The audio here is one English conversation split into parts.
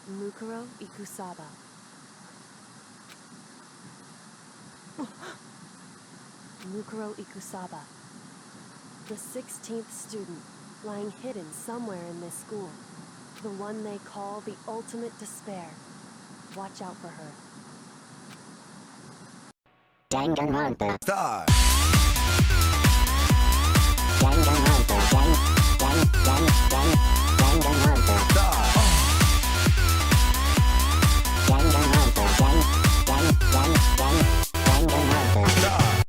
Mukuro Ikusaba. Mukuro Ikusaba. The 16th student, lying hidden somewhere in this school. The one they call the ultimate despair. Watch out for her. Danganronpa. Start. Danganronpa. Danganronpa. Start. Danganronpa. Danganronpa. Start.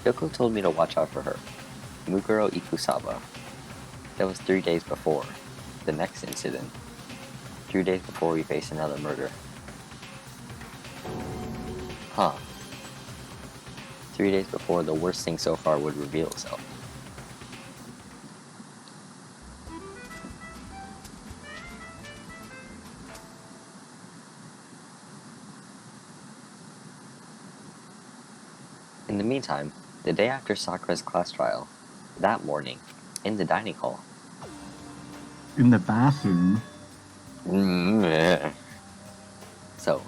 Yoko told me to watch out for her. Mukuro Ikusaba. That was 3 days before the next incident. 3 days before we face another murder. Huh. 3 days before the worst thing so far would reveal itself. In the meantime, the day after Sakura's class trial, that morning, in the dining hall. In the bathroom. So,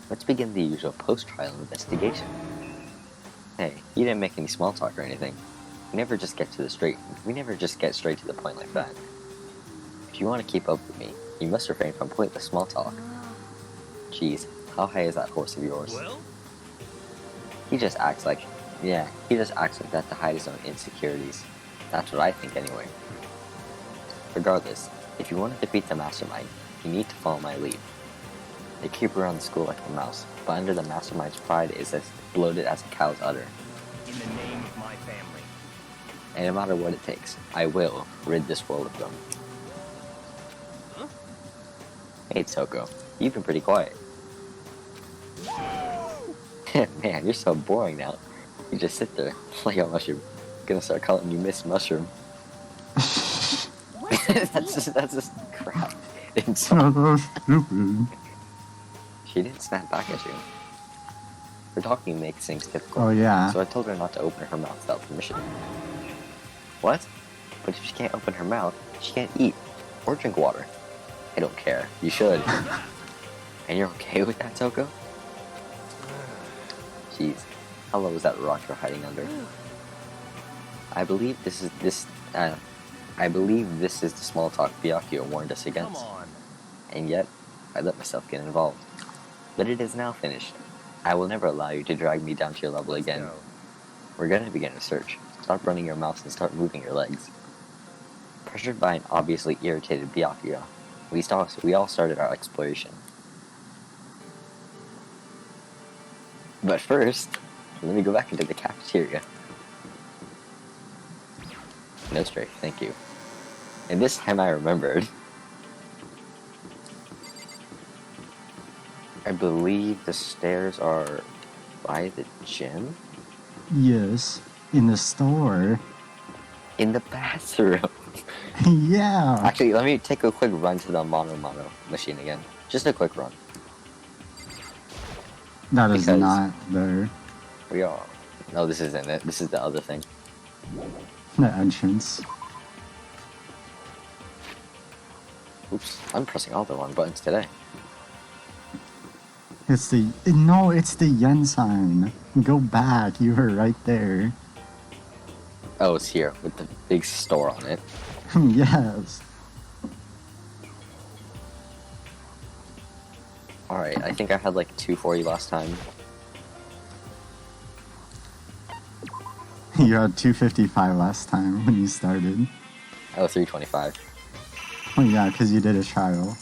let's begin the usual post-trial investigation. Hey, you didn't make any small talk or anything. We never just get straight to the point like that. If you want to keep up with me, you must refrain from pointless small talk. Jeez, how high is that horse of yours? Well? He just acts like that to hide his own insecurities. That's what I think anyway. Regardless, if you want to defeat the mastermind, you need to follow my lead. They keep around the school like a mouse, but under the mastermind's pride is as bloated as a cow's udder. In the name of my family. And no matter what it takes, I will rid this world of them. Huh? Hey Toko, you've been pretty quiet. Man, you're so boring now. You just sit there like a mushroom. Gonna start calling you Miss Mushroom. that's just crap. It's So stupid. She didn't snap back at you. Her talking makes things difficult. Oh yeah. So I told her not to open her mouth without permission. What? But if she can't open her mouth, she can't eat or drink water. I don't care. You should. And you're okay with that, Toko? Jeez, how low is that rock you're hiding under? I believe this is the small talk Byakuya warned us Come against. on. And yet, I let myself get involved. But it is now finished. I will never allow you to drag me down to your level again. Go. We're gonna begin a search. Stop running your mouth and start moving your legs. Pressured by an obviously irritated Byakuya, we all started our exploration. But first, let me go back into the cafeteria. No strafe, thank you. And this time I remembered. I believe the stairs are by the gym? Yes. In the store. In the bathroom. Yeah. Actually, let me take a quick run to the mono machine again. Just a quick run. That is Because- not there. We are. No, this isn't it. This is the other thing. The entrance. Oops, I'm pressing all the wrong buttons today. It's the yen sign. Go back. You were right there. Oh, it's here with the big store on it. Yes. Alright, I think I had like 240 last time. You had 255 last time when you started. Oh, 325. Oh yeah, because you did a trial.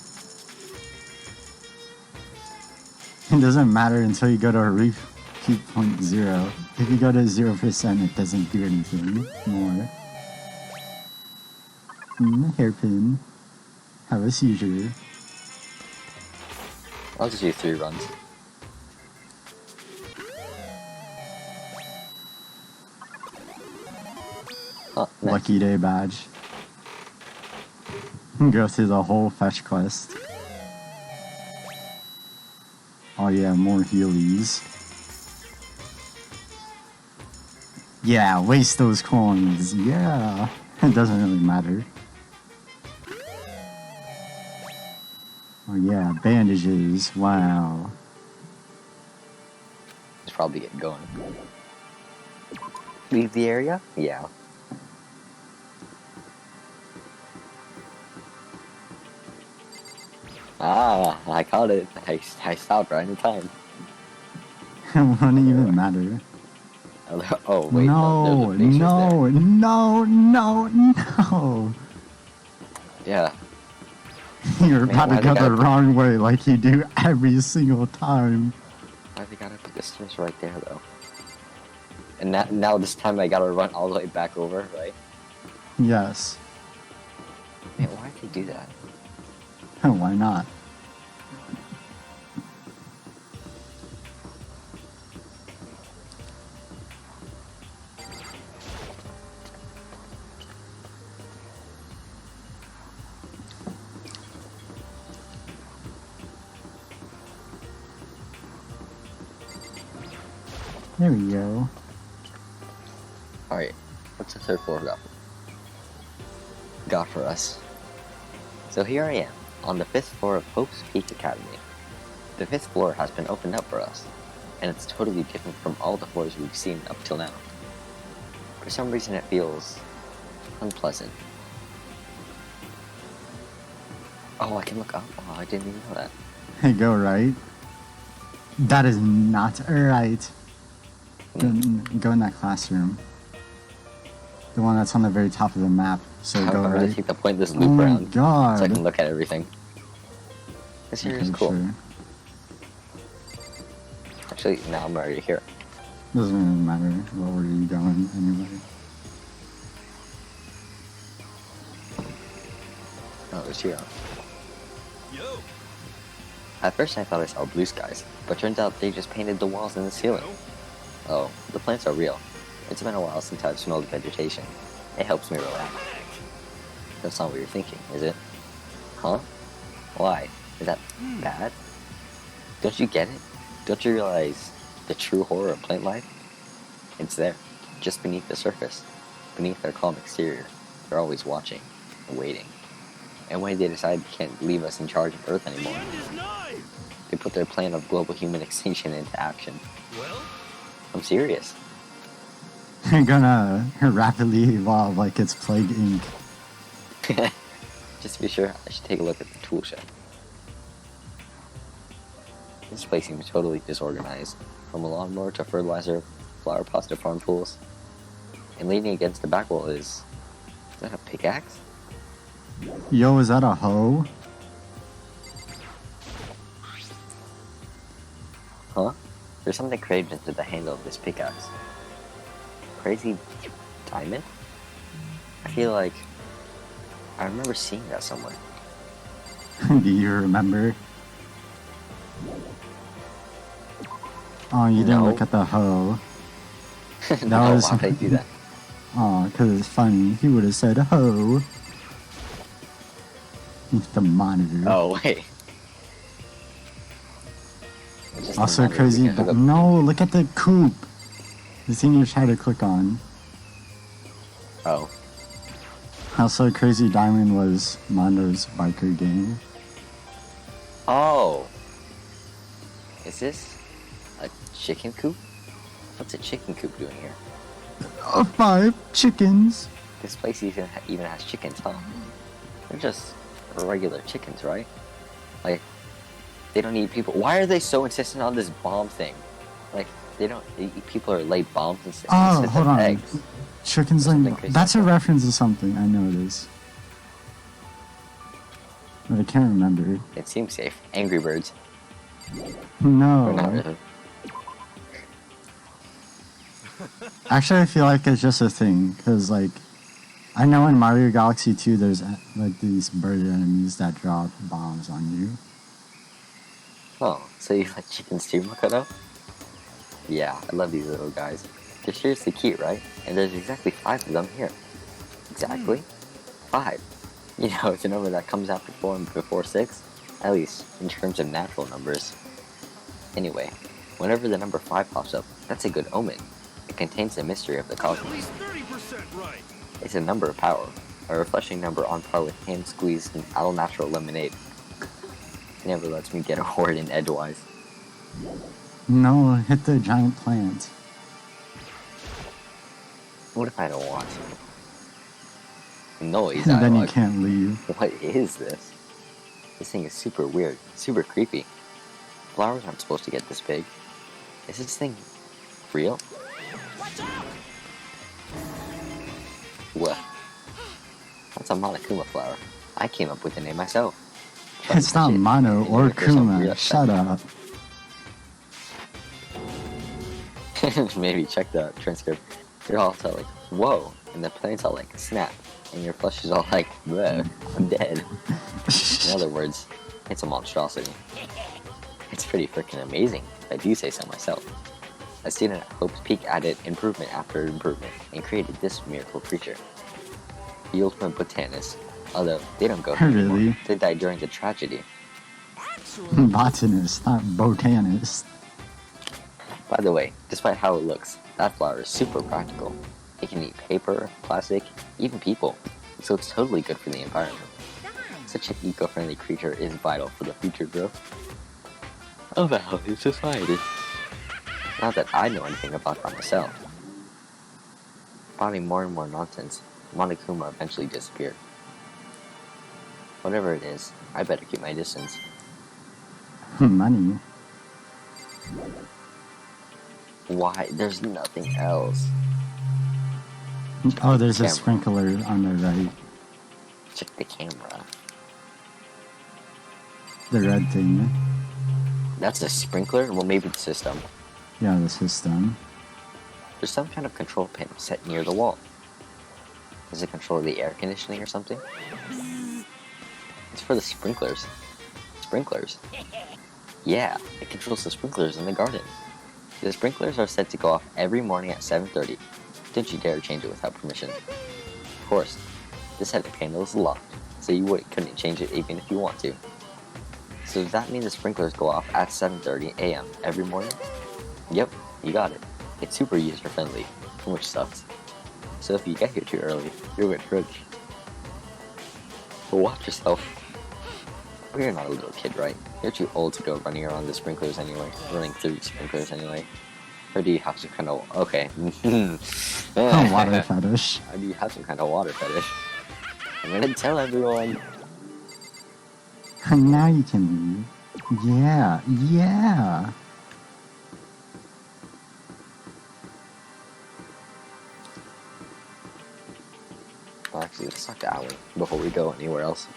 It doesn't matter until you go to a repeat point 0. If you go to 0%, it doesn't do anything more. Hairpin. Have a seizure. I'll just do 3 runs. Huh, nice. Lucky day badge. Go through the whole fetch quest. Oh yeah, more healies. Yeah, waste those coins. Yeah. It doesn't really matter. Oh yeah, bandages. Wow. Let's probably get going. Leave the area? Yeah. Ah, I caught it. I stopped right in time. It wouldn't even matter. Oh, wait. No, there's a picture no, no, no, no. there. Yeah. You're Man, about to why they go the gotta put- wrong way like you do every single time. Why they gotta put the stairs right there, though? And now this time I gotta run all the way back over, right? Yes. Man, why'd they do that? Why not? There we go. Alright, what's the third floor got for us? So here I am, on the 5th floor of Hope's Peak Academy. The 5th floor has been opened up for us, and it's totally different from all the floors we've seen up till now. For some reason it feels unpleasant. Oh, I can look up? Oh, I didn't even know that. Hey, go right. That is not right. Go in that classroom. The one that's on the very top of the map. So I'm go gonna right. take the point this Oh loop my around god. so I can look at everything. This here is Okay, cool. sure. Actually, now I'm already here. Doesn't really matter what order you go in anyway. Oh, it's here. Yo. At first I thought I saw blue skies, but turns out they just painted the walls and the ceiling. Oh, the plants are real. It's been a while since I've smelled vegetation. It helps me relax. That's not what you're thinking, is it? Huh? Why? Is that bad? Don't you get it? Don't you realize the true horror of plant life? It's there, just beneath the surface. Beneath their calm exterior. They're always watching and waiting. And when they decide they can't leave us in charge of Earth anymore, they put their plan of global human extinction into action. Well, I'm serious. You're gonna rapidly evolve like it's Plague Inc. Just to be sure, I should take a look at the tool shed. This place seems totally disorganized. From a lawnmower to fertilizer, flower pots to farm tools. And leaning against the back wall is that a pickaxe? Yo, is that a hoe? Huh? There's something carved into the handle of this pickaxe. Crazy diamond? I feel like I remember seeing that somewhere. Do you remember? Oh, you didn't No. look at the hoe. No, was- why'd I do that? Oh, because it's funny. He would have said hoe. The monitor. Oh, wait. It's just Also the monitor. crazy. We can hook up- No, look at the coupe. The thing you're trying to click on. Oh. Also, Crazy Diamond was Mondo's biker gang. Oh. Is this a chicken coop? What's a chicken coop doing here? 5 chickens. This place even has chickens, huh? They're just regular chickens, right? Like, they don't need people. Why are they so insistent on this bomb thing? Like, they don't. People are laid bombs instead Oh, of hold on. eggs. Chickens Something like crazy that's a like that. reference to something. I know it is, but I can't remember. It seems safe. Angry Birds. No. Or not really. Actually, I feel like it's just a thing because, like, I know in Mario Galaxy 2, there's like these bird enemies that drop bombs on you. Oh, so you like chickens too, Makoto? Yeah, I love these little guys. They're seriously cute, right? And there's exactly 5 of them here. Exactly 5. You know, it's a number that comes after 4 and before 6. At least, in terms of natural numbers. Anyway, whenever the number 5 pops up, that's a good omen. It contains the mystery of the at cosmos. least 30% right. It's a number of power, a refreshing number on par with hand-squeezed and all-natural lemonade. It never lets me get a word in edgewise. No, hit the giant plant. What if I don't want to? Noise Then you dialogue. can't leave. What is this? This thing is super weird, super creepy. Flowers aren't supposed to get this big. Is this thing real? Well, that's a Monokuma flower. I came up with the name myself. It's not Mono or Kuma. Shut up. Maybe check the transcript. You're all like, whoa, and the plant's all like, snap, and your flesh is all like, bleh, I'm dead. In other words, it's a monstrosity. It's pretty freaking amazing, if I do say so myself. A student at Hope's Peak added improvement after improvement and created this miracle creature. The ultimate botanist, although they don't go here anymore. Really? They died during the tragedy. Botanist, not botanist. By the way, despite how it looks, that flower is super practical. It can eat paper, plastic, even people, so it's totally good for the environment. Such an eco-friendly creature is vital for the future growth of a healthy society. Not that I know anything about that myself. Spotting more and more nonsense, Monokuma eventually disappeared. Whatever it is, I better keep my distance. Money. Why? There's nothing else. Oh, there's a Camera. sprinkler on the right. Check the camera. The red thing. That's a sprinkler? Well, maybe the system. Yeah, the system. There's some kind of control panel set near the wall. Does it control the air conditioning or something? It's for the sprinklers. Sprinklers? Yeah, it controls the sprinklers in the garden. The sprinklers are set to go off every morning at 7:30. Don't you dare change it without permission. Of course, this head panel is locked, so you couldn't change it even if you want to. So does that mean the sprinklers go off at 7:30 a.m. every morning? Yep, you got it. It's super user-friendly, which sucks. So if you get here too early, you're with Fridge. But watch yourself. Well, you're not a little kid, right? You're too old to go running around the sprinklers anyway, running through the sprinklers anyway. Or do you have some kind of, okay. Water fetish. Or do you have some kind of water fetish? I'm gonna tell everyone. Now you can leave. Yeah, yeah. Well, actually, let's talk to Alan before we go anywhere else.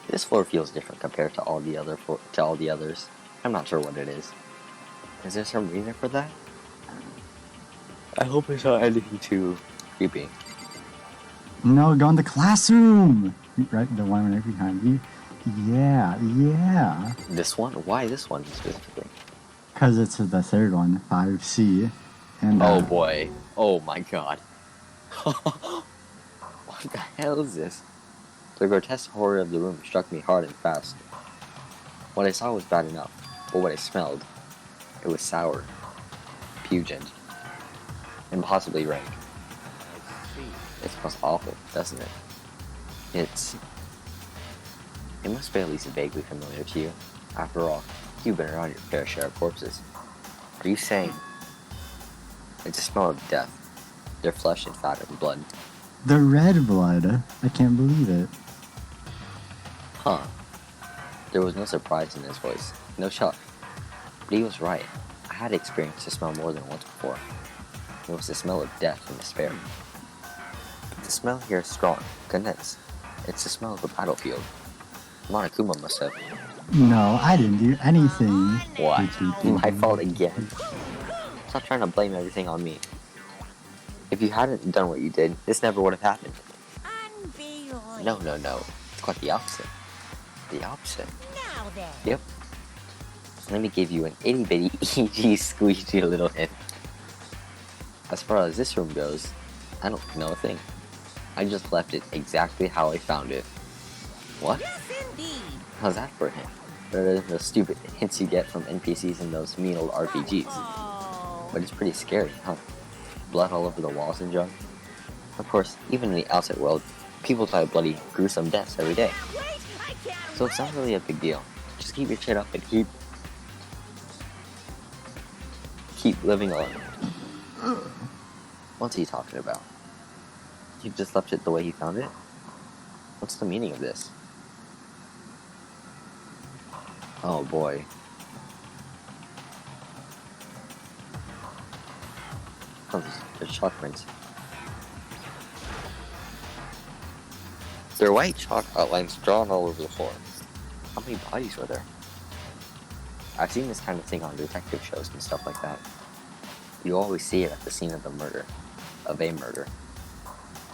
This floor feels different compared to all the others. I'm not sure what it is. Is there some reason for that? I hope it's not anything too creepy. No, go in the classroom. Right, the one right behind you. Yeah, yeah. This one? Why this one specifically? Because it's the third one, 5C. And Oh boy. Oh my god. What the hell is this? The grotesque horror of the room struck me hard and fast. What I saw was bad enough, but what I smelled, it was sour, pungent, and possibly rank. It smells awful, doesn't it? It must be at least vaguely familiar to you. After all, you've been around your fair share of corpses. Are you saying it's a smell of death? Their flesh and fat and blood. the red blood. I can't believe it. Huh. There was no surprise in his voice, no shock. But he was right. I had experienced the smell more than once before. It was the smell of death and despair. But the smell here is strong, condensed. It's the smell of the battlefield. Monokuma must have. No, I didn't do anything. What? My fault again. Stop trying to blame everything on me. If you hadn't done what you did, this never would have happened. No. It's quite the opposite. The opposite. Now then. Yep. So let me give you an itty bitty EG squeegee little hint. As far as this room goes, I don't know a thing. I just left it exactly how I found it. What? Yes, indeed. How's that for a hint? Better than the stupid hints you get from NPCs in those mean old RPGs. Oh. But it's pretty scary, huh? Blood all over the walls and junk. Of course, even in the outside world, people die bloody, gruesome deaths every day. So it's not really a big deal. Just keep your chin up and keep living on. What's he talking about? He just left it the way he found it? What's the meaning of this? Oh boy. Oh, there's chalk prints. There are white chalk outlines drawn all over the floor. How many bodies were there? I've seen this kind of thing on detective shows and stuff like that. You always see it at the scene of the murder. Of a murder.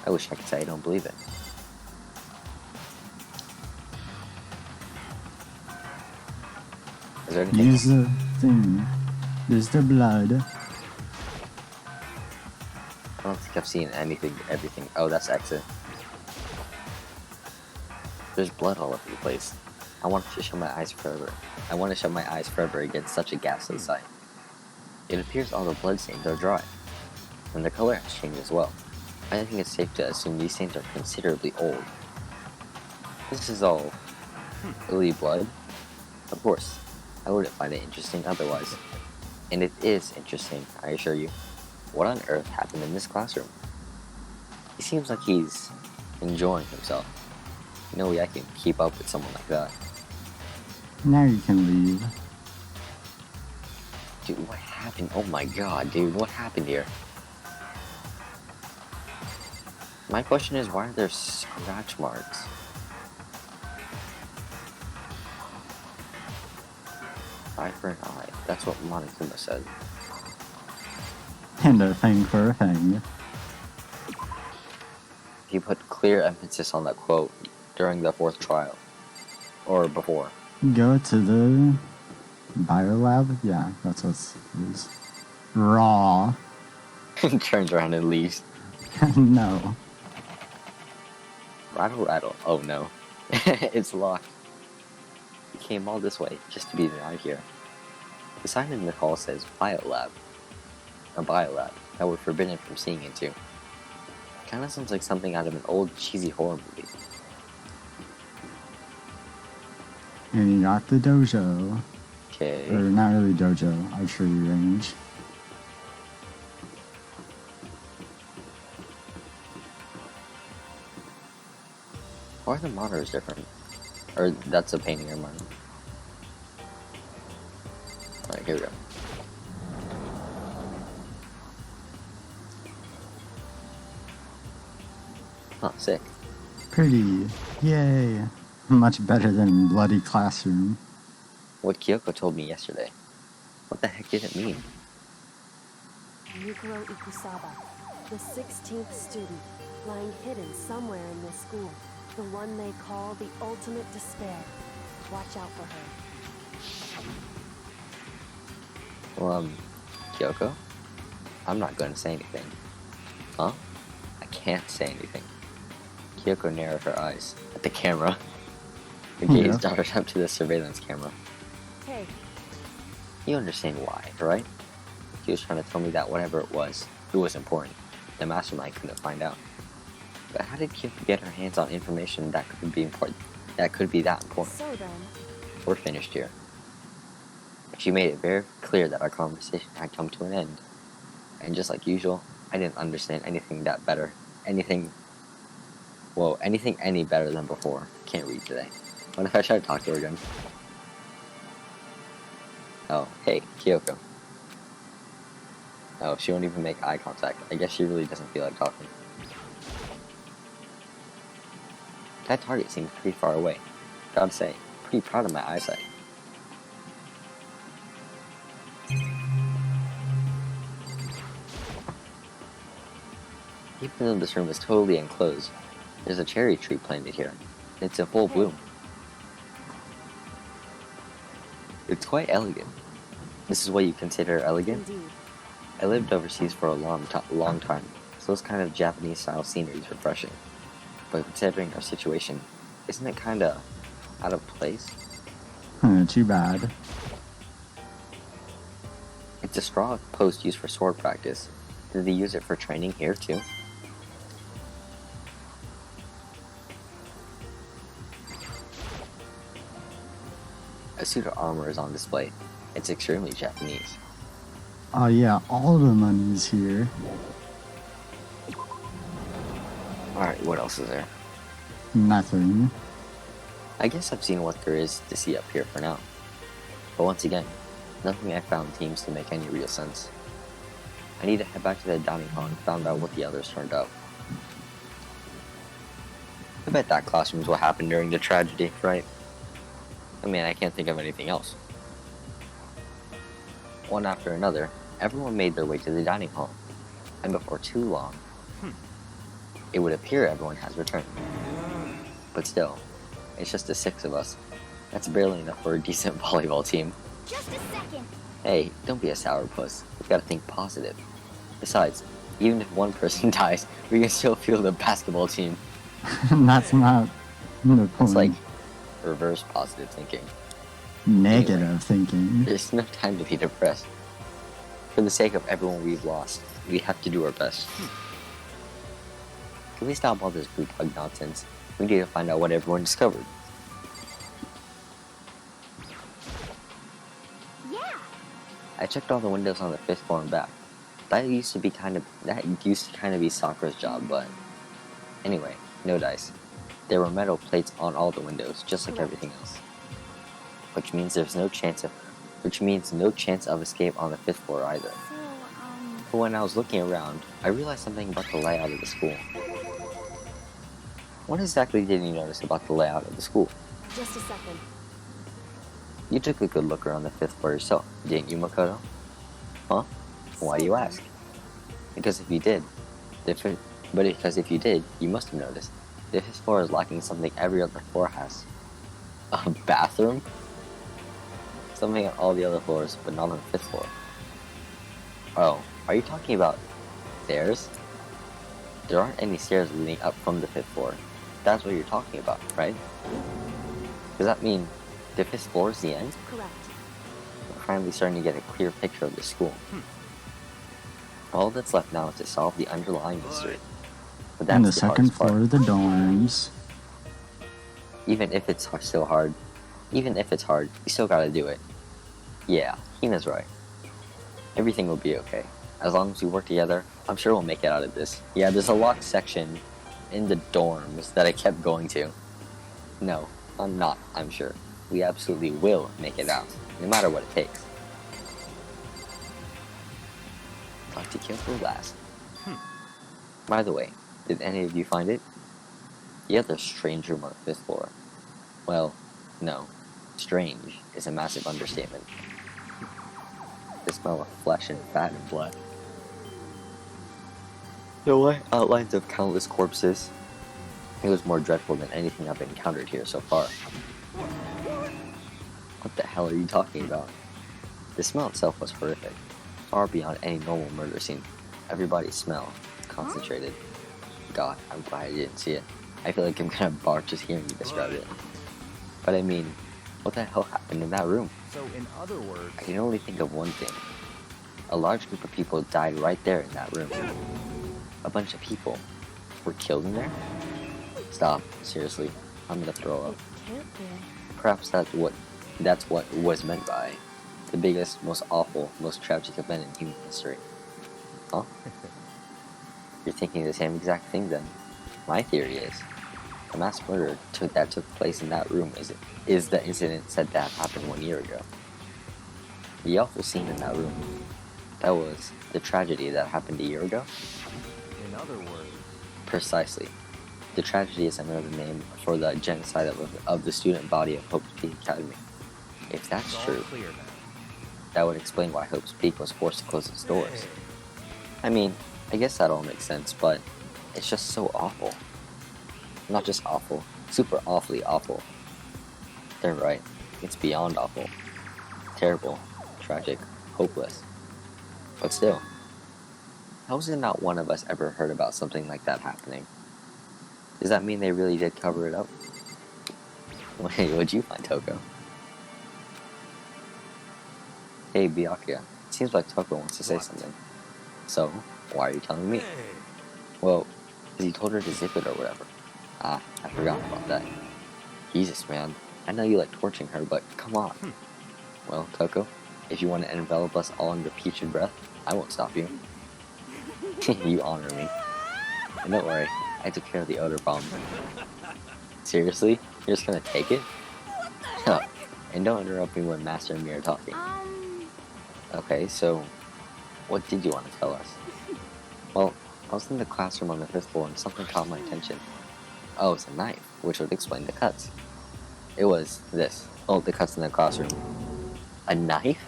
I wish I could say I don't believe it. Is there anything Use the thing. There's the blood. I don't think I've seen everything. Oh, that's exit. There's blood all over the place. I want to shut my eyes forever. I want to shut my eyes forever against such a ghastly sight. It appears all the blood stains are dry, and the color has changed as well. I think it's safe to assume these stains are considerably old. This is all early blood. Of course, I wouldn't find it interesting otherwise. And it is interesting, I assure you. What on earth happened in this classroom? He seems like he's enjoying himself. No way I can keep up with someone like that. Now you can leave. Dude, what happened? Oh my god, dude, what happened here? My question is, why are there scratch marks? Eye for an eye. That's what Monokuma said. And a thing for a thing. He put clear emphasis on that quote during the fourth trial. Or before. Go to the biolab? Yeah, that's what it is. Raw. Turns around and leaves. No. Rattle, rattle. Oh no. It's locked. He came all this way just to be out here. The sign in the hall says biolab. A biolab that we're forbidden from seeing into. Kinda sounds like something out of an old cheesy horror movie. And you got the dojo. Okay. Or not really dojo, archery range. Why are the monitors different? Or that's a painting of mine. Alright, here we go. Huh, sick. Pretty. Yay. Much better than bloody classroom. What Kyoko told me yesterday. What the heck did it mean? Yukiro Ikusaba, the 16th student, lying hidden somewhere in this school. The one they call the ultimate despair. Watch out for her. Well, Kyoko? I'm not going to say anything. Huh? I can't say anything. Kyoko narrowed her eyes at the camera. Her gaze darted up to the surveillance camera. Hey, You understand why, right? He was trying to tell me that whatever it was important. The mastermind couldn't find out. But how did Kyoko get her hands on information that could be important? That could be that important. so then, We're finished here. She made it very clear that our conversation had come to an end. And just like usual, I didn't understand anything any better than before. Can't read today. What if I try to talk to her again? Oh, hey, Kyoko. Oh, she won't even make eye contact. I guess she really doesn't feel like talking. That target seems pretty far away. Gotta say, pretty proud of my eyesight. Even though this room is totally enclosed, there's a cherry tree planted here. It's in full bloom. It's quite elegant. This is what you consider elegant? indeed. I lived overseas for a long time, so this kind of Japanese-style scenery is refreshing. But considering our situation, isn't it kinda out of place? Too bad. It's a straw post used for sword practice. Did they use it for training here too? A suit of armor is on display. It's extremely Japanese. Oh yeah, all the money's here. Alright, what else is there? Nothing. I guess I've seen what there is to see up here for now. But once again, nothing I found seems to make any real sense. I need to head back to the dining hall and find out what the others turned up. I bet that classroom's what happened during the tragedy, right? I mean, I can't think of anything else. One after another, everyone made their way to the dining hall, and before too long, it would appear everyone has returned. But still, it's just the 6 of us. That's barely enough for a decent volleyball team. Just a second. Hey, don't be a sourpuss. We've got to think positive. Besides, even if one person dies, we can still field the basketball team. That's not the point. It's like reverse positive thinking. Negative thinking. There's no time to be depressed. For the sake of everyone we've lost, we have to do our best. Can we stop all this group hug nonsense? We need to find out what everyone discovered. Yeah. I checked all the windows on the 5th floor and back. That used to kind of be Sakura's job, but anyway, no dice. There were metal plates on all the windows, just like everything else. Which means no chance of escape on the 5th floor either. So, But when I was looking around, I realized something about the layout of the school. What exactly did you notice about the layout of the school? Just a second. You took a good look around the 5th floor yourself, didn't you, Makoto? Huh? Why do you ask? Because if you did, you must have noticed. The 5th floor is lacking something every other floor has. A bathroom? Something on all the other floors, but not on the 5th floor. Oh, are you talking about stairs? There aren't any stairs leading up from the 5th floor. That's what you're talking about, right? Does that mean the 5th floor is the end? Correct. I'm finally starting to get a clear picture of the school. All that's left now is to solve the underlying mystery. But that's And the hardest second part. floor of the dorms. Even if it's hard, you still gotta do it. Yeah, Hina's right. Everything will be okay. As long as we work together, I'm sure we'll make it out of this. Yeah, there's a locked section in the dorms that I kept going to. No, I'm not, I'm sure. We absolutely will make it out, no matter what it takes. Talk to Kyoko last. By the way, did any of you find it? The other strange room on the 5th floor. Well, no. Strange is a massive understatement. The smell of flesh and fat and blood. The white outlines of countless corpses. It was more dreadful than anything I've encountered here so far. What the hell are you talking about? The smell itself was horrific, far beyond any normal murder scene. Everybody's smell, concentrated. God, I'm glad I didn't see it. I feel like I'm gonna bark just hearing you describe it. But I mean, what the hell happened in that room? So, in other words, I can only think of one thing. A large group of people died right there in that room. A bunch of people were killed in there? Stop, seriously. I'm gonna throw up. It can't be. Perhaps that's what was meant by the biggest, most awful, most tragic event in human history. Huh? You're thinking the same exact thing then. My theory is the mass murder that took place in that room is the incident said to have happened 1 year ago. The awful scene in that room, that was the tragedy that happened a year ago? in other words, Precisely. The tragedy is another name for the genocide of the student body of Hope's Peak Academy. If that's it's all true, clear now. that would explain why Hope's Peak was forced to close its doors. I mean, I guess that all makes sense, but it's just so awful. Not just awful, super awfully awful. They're right. It's beyond awful. Terrible, tragic, hopeless. But still, how is it not one of us ever heard about something like that happening? Does that mean they really did cover it up? Wait, what'd you find, Toko? Hey, Byakuya. It seems like Toko wants to say What? something. So, why are you telling me? Hey, Well, because you told her to zip it or whatever. Ah, I forgot about that. Jesus, man. I know you like torching her, but come on. Well, Toko, if you want to envelop us all in your putrid breath, I won't stop you. You honor me. And don't worry, I took care of the odor problem. Seriously? You're just gonna take it? Huh. And don't interrupt me when Master and me are talking. Okay, so what did you want to tell us? Well, I was in the classroom on the 5th floor and something caught my attention. Oh, it's a knife, which would explain the cuts. It was this. Oh, the cuts in the classroom. A knife?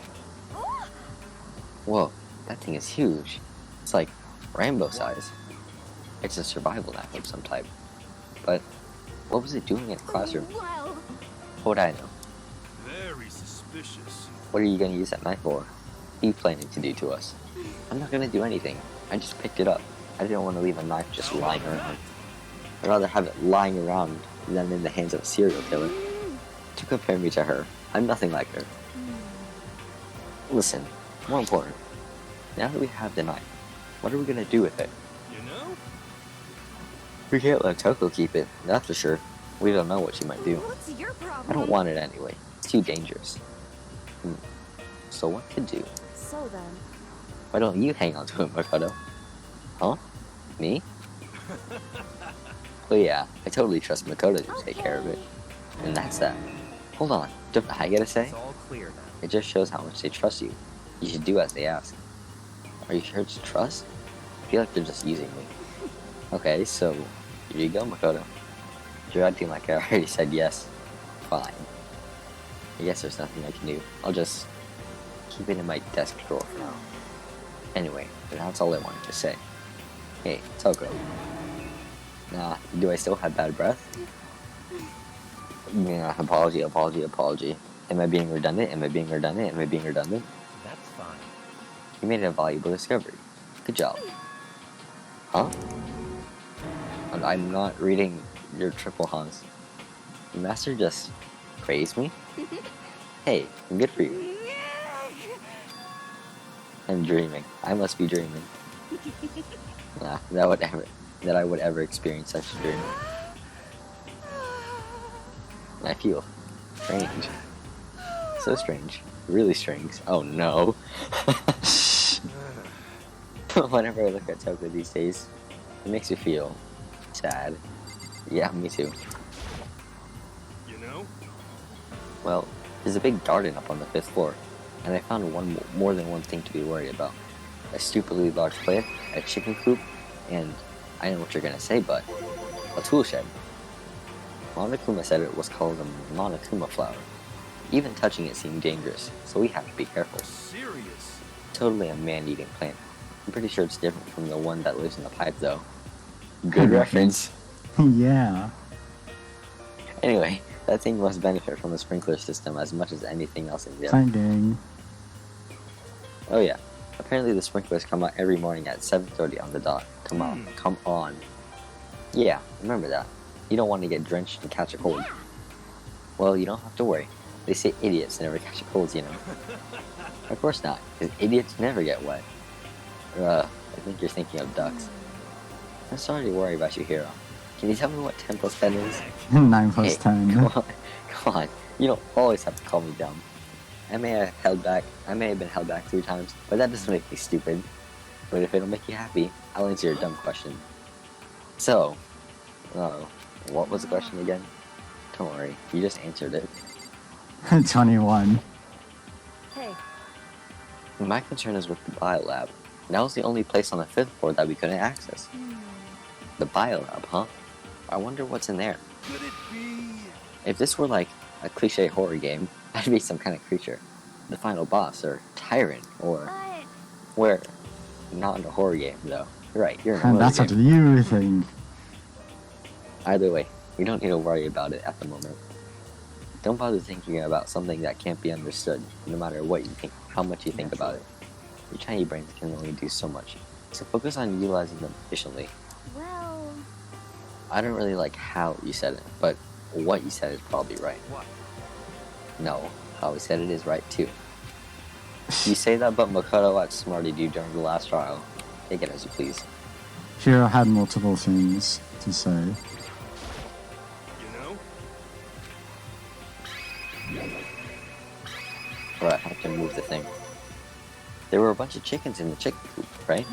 Whoa, that thing is huge. It's like Rambo size. It's a survival knife of some type. But what was it doing in the classroom? Well, What would I know? Very suspicious. What are you gonna use that knife for? What are you planning to do to us? I'm not gonna do anything. I just picked it up. I didn't want to leave a knife just lying around. I'd rather have it lying around than in the hands of a serial killer. To compare me to her, I'm nothing like her. Listen, more important, now that we have the knife, what are we gonna do with it? You know? We can't let Toko keep it, that's for sure. We don't know what she might do. what's your problem? I don't want it anyway. It's too dangerous. So what to do? So then, Why don't you hang on to it, Makoto? Huh? Me? Well, yeah, I totally trust Makoto to take care of it. And that's that. Hold on, don't I get a say? It's all clear now. It just shows how much they trust you. You should do as they ask. Are you sure it's trust? I feel like they're just using me. Okay, so here you go, Makoto. You're acting like I already said yes. Fine. I guess there's nothing I can do. I'll just keep it in my desk drawer for now. Anyway, that's all I wanted to say. Hey, Toko. Nah, do I still have bad breath? Yeah, apology. Am I being redundant? Am I being redundant? That's fine. You made a valuable discovery. Good job. Huh? I'm not reading your triple Hans. The master just praised me? Hey, good for you. I'm dreaming. I must be dreaming. Nah, that I would ever experience such a dream. I feel strange. So strange. Really strange. Oh no. Whenever I look at Toko these days, it makes me feel sad. Yeah, me too. You know? Well, there's a big garden up on the 5th floor, and I found more than one thing to be worried about. A stupidly large plant, a chicken coop, and I know what you're gonna say, but a tool shed. Monokuma said it was called a Monokuma flower. Even touching it seemed dangerous, so we have to be careful. Serious. Totally a man-eating plant. I'm pretty sure it's different from the one that lives in the pipe, though. Good reference. Yeah. Anyway, that thing must benefit from the sprinkler system as much as anything else in there. Finding. Oh yeah, apparently the sprinklers come out every morning at 7:30 on the dot. Come on. Yeah, remember that. You don't want to get drenched and catch a cold. Well, you don't have to worry. They say idiots never catch a cold, you know. Of course not, because idiots never get wet. I think you're thinking of ducks. I'm sorry to worry about you, Hero. Can you tell me what 10 plus 10 is? 9 plus Hey, 10. come on. You don't always have to call me dumb. I may have been held back 3 times, but that doesn't make me stupid. But if it'll make you happy, I'll answer your dumb question. So, what was the question again? Don't worry, you just answered it. 21. hey, My concern is with the biolab. That was the only place on the 5th floor that we couldn't access. The biolab, huh? I wonder what's in there. Could it be? If this were like a cliche horror game, I'd be some kind of creature. The final boss, or tyrant, or... We're not in a horror game, though. You're right, you're in a And horror that's what game. you think. Either way, we don't need to worry about it at the moment. Don't bother thinking about something that can't be understood, no matter what you think, how much you think about it. Your tiny brains can only do so much, so focus on utilizing them efficiently. well, I don't really like how you said it, but what you said is probably right. What? No, how we said it is right too. You say that, but Makoto outsmarted you during the last trial. Take it as you please. Hiro had multiple things to say. You know? where I have to move the thing. There were a bunch of chickens in the chicken coop, right?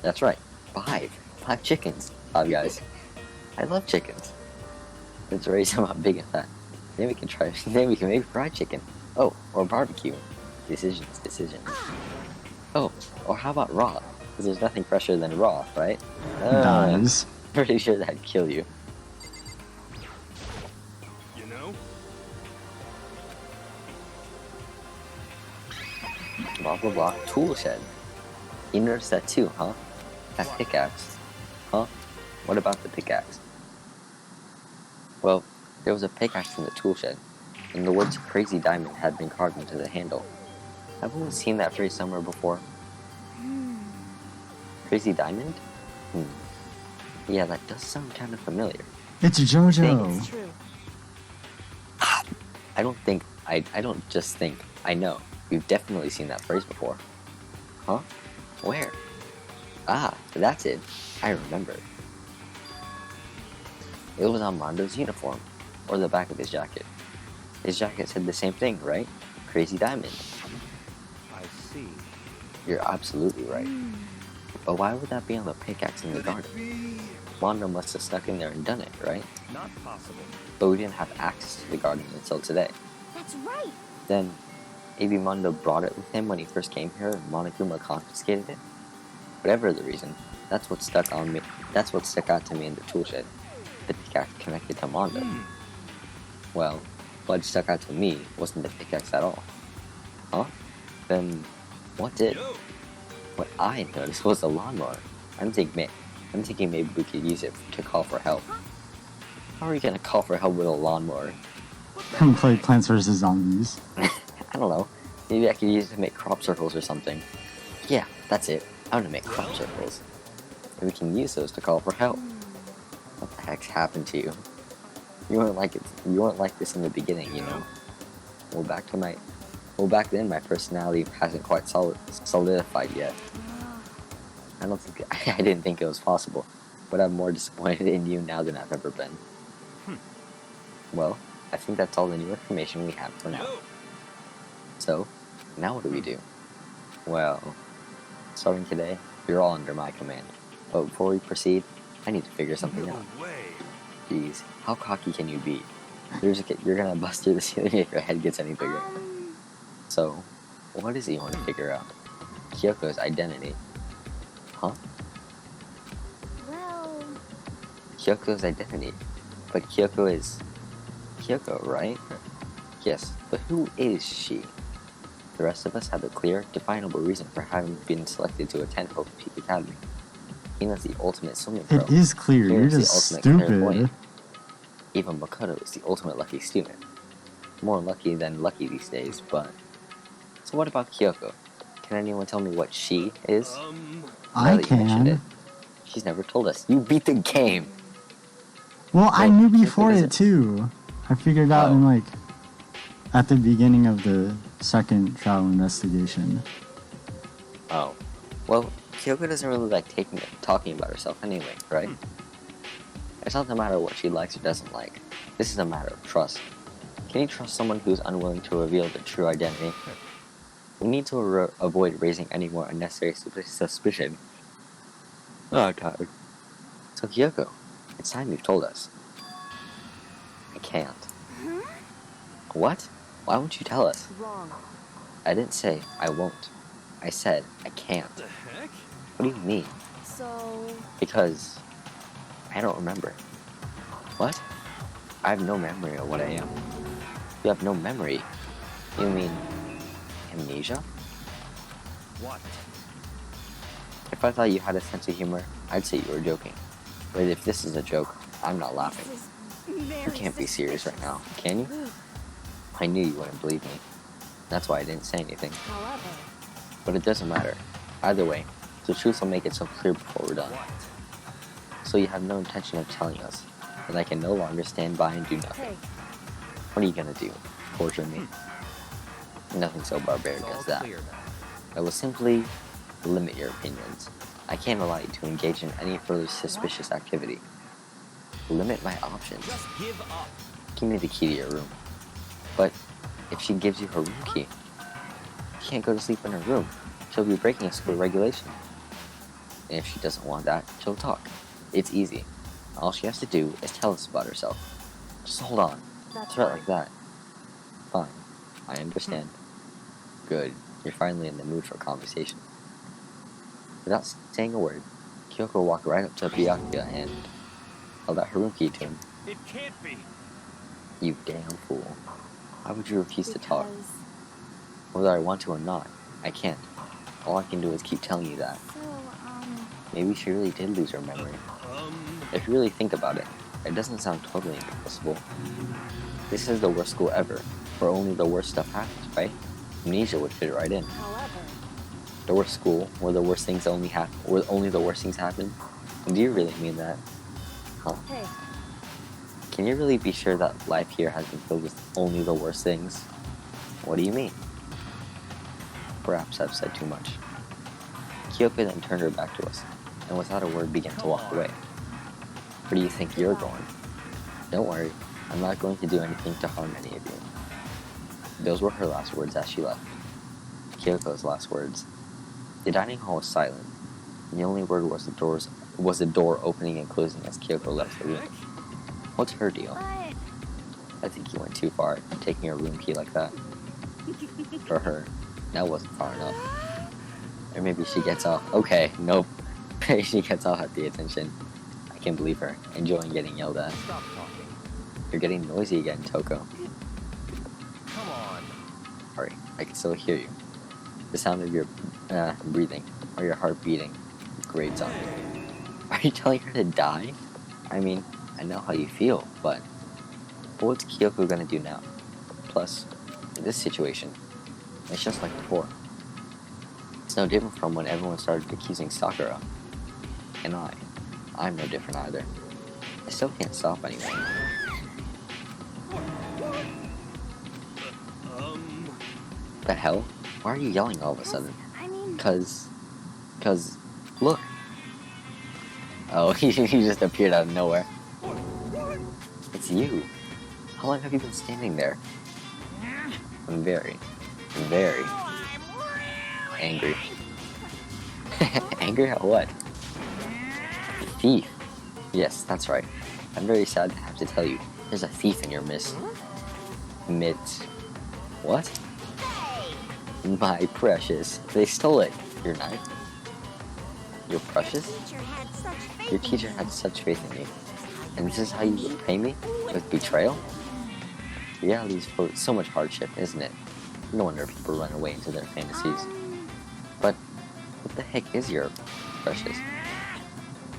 That's right. 5 chickens. 5 guys. I love chickens. Let's raise them up big and fat. Then we can make fried chicken. Oh, or barbecue. Decisions. Oh, or how about raw? Because there's nothing fresher than raw, right? Dies. Pretty sure that'd kill you. You know? Blah blah blah. Tool shed. You noticed that too, huh? That pickaxe. Huh? What about the pickaxe? Well, there was a pickaxe in the tool shed, and the words Crazy Diamond had been carved into the handle. Haven't we seen that phrase somewhere before? Crazy Diamond? Yeah, that does sound kind of familiar. It's JoJo. It's true. I don't just think, I know. We've definitely seen that phrase before. Huh? Where? Ah, that's it. I remember. It was on Mondo's uniform, or the back of his jacket. His jacket said the same thing, right? Crazy Diamond. I see. You're absolutely right. But why would that be on the pickaxe in the garden? Mondo must have snuck in there and done it, right? Not possible. But we didn't have access to the garden until today. That's right. Then, maybe Mondo brought it with him when he first came here and Monokuma confiscated it? Whatever the reason, that's what stuck out to me in the tool shed. The pickaxe connected to Mondo. Well, what stuck out to me wasn't the pickaxe at all. Huh? Then, what did? Yo. What I noticed was the lawnmower. I'm thinking maybe we could use it to call for help. How are you gonna call for help with a lawnmower? And play Plants vs. Zombies. I don't know. Maybe I could use it to make crop circles or something. Yeah, that's it. I'm gonna make crop circles. And we can use those to call for help. What the heck's happened to you? You weren't like this in the beginning, you know. Well, back then my personality hasn't quite solidified yet. I didn't think it was possible, but I'm more disappointed in you now than I've ever been. Well, I think that's all the new information we have for now. Yo. So, now what do we do? Well, starting today, you're all under my command. But before we proceed, I need to figure something No out. way. Jeez, how cocky can you be? You're gonna bust through the ceiling if your head gets any bigger. So, what is it you want to figure out? Kyoko's identity. Huh? Well, Kyoko's identity. But Kyoko is Kyoko, right? Yes, but who is she? The rest of us have a clear, definable reason for having been selected to attend Hope Peak Academy. Hina's the ultimate swimming pro. It is clear. Kira You're is the just ultimate stupid. clairvoyant. Even Makoto is the ultimate lucky student. More lucky than lucky these days, but... So what about Kyoko? Can anyone tell me what she is? Now I that you mentioned it. can. She's never told us. You beat the game! Well, I Well, knew Kyoko before it doesn't- too. I figured out in like at the beginning of the second trial investigation. Oh. Well, Kyoko doesn't really like talking about herself anyway, right? It's not a matter of what she likes or doesn't like. This is a matter of trust. Can you trust someone who's unwilling to reveal their true identity? We need to avoid raising any more unnecessary suspicion. Oh, I'm tired. So Kyoko, it's time you've told us. I can't. What? Why won't you tell us? wrong. I didn't say I won't. I said I can't. What the heck? What do you mean? So, Because I don't remember. What? I have no memory of what I am. You have no memory? You mean amnesia? What? If I thought you had a sense of humor, I'd say you were joking. But if this is a joke, I'm not laughing. this is very You can't be serious right now, can you? I knew you wouldn't believe me. That's why I didn't say anything. However, But it doesn't matter. Either way, the truth will make it so clear before we're done. What? So you have no intention of telling us, and I can no longer stand by and do nothing. hey, What are you gonna do? Torture me? Nothing so barbaric It's all as that. clear now. I will simply limit your opinions. I can't allow you to engage in any further suspicious activity. Limit my options. Just give up. Give me the key to your room. But if she gives you her room key? She can't go to sleep in her room. She'll be breaking a school regulation. And if she doesn't want that, she'll talk. It's easy. All she has to do is tell us about herself. Just hold on. That's It's right fine. like that. Fine. I understand. Good. You're finally in the mood for conversation. Without saying a word, Kyoko walked right up to Byakuya and held out her room key to him. It can't be. You damn fool. Why would you refuse to talk? Because... Whether I want to or not, I can't. All I can do is keep telling you that. So, Maybe she really did lose her memory. If you really think about it, it doesn't sound totally impossible. This is the worst school ever, where only the worst stuff happens, right? Amnesia would fit right in. however... The worst school, where the worst things only happen, where only the worst things happen. Do you really mean that? Huh? Hey, Can you really be sure that life here has been filled with only the worst things? What do you mean? Perhaps I've said too much. Kyoko then turned her back to us, and without a word began to walk away. Where do you think you're going? Don't worry, I'm not going to do anything to harm any of you. Those were her last words as she left. Kyoko's last words. The dining hall was silent. The only word was the door opening and closing as Kyoko left the room. What's her deal? but... I think you went too far, taking a room key like that. For her, that wasn't far enough. Or maybe she gets off. Okay, nope. She gets off at the attention. I can't believe her, enjoying getting yelled at. Stop talking. You're getting noisy again, Toko. Come on. Sorry, I can still hear you. The sound of your breathing, or your heart beating, grates on me. Are you telling her to die? I mean, I know how you feel, but what's Kyoko gonna do now? Plus, in this situation, it's just like before. It's no different from when everyone started accusing Sakura. And I'm no different either. I still can't stop anyone. The hell? Why are you yelling all of a sudden? I mean... Cause, look. Oh, he just appeared out of nowhere. It's you. How long have you been standing there? I'm very angry. Angry at what? Thief. Yes, that's right. I'm very sad to have to tell you, there's a thief in your midst. What? My precious. They stole it. Your knife? Your precious? Your teacher had such faith in me. And this is how you repay me? With betrayal? Reality is full of so much hardship, isn't it? No wonder people run away into their fantasies. But what the heck is your precious?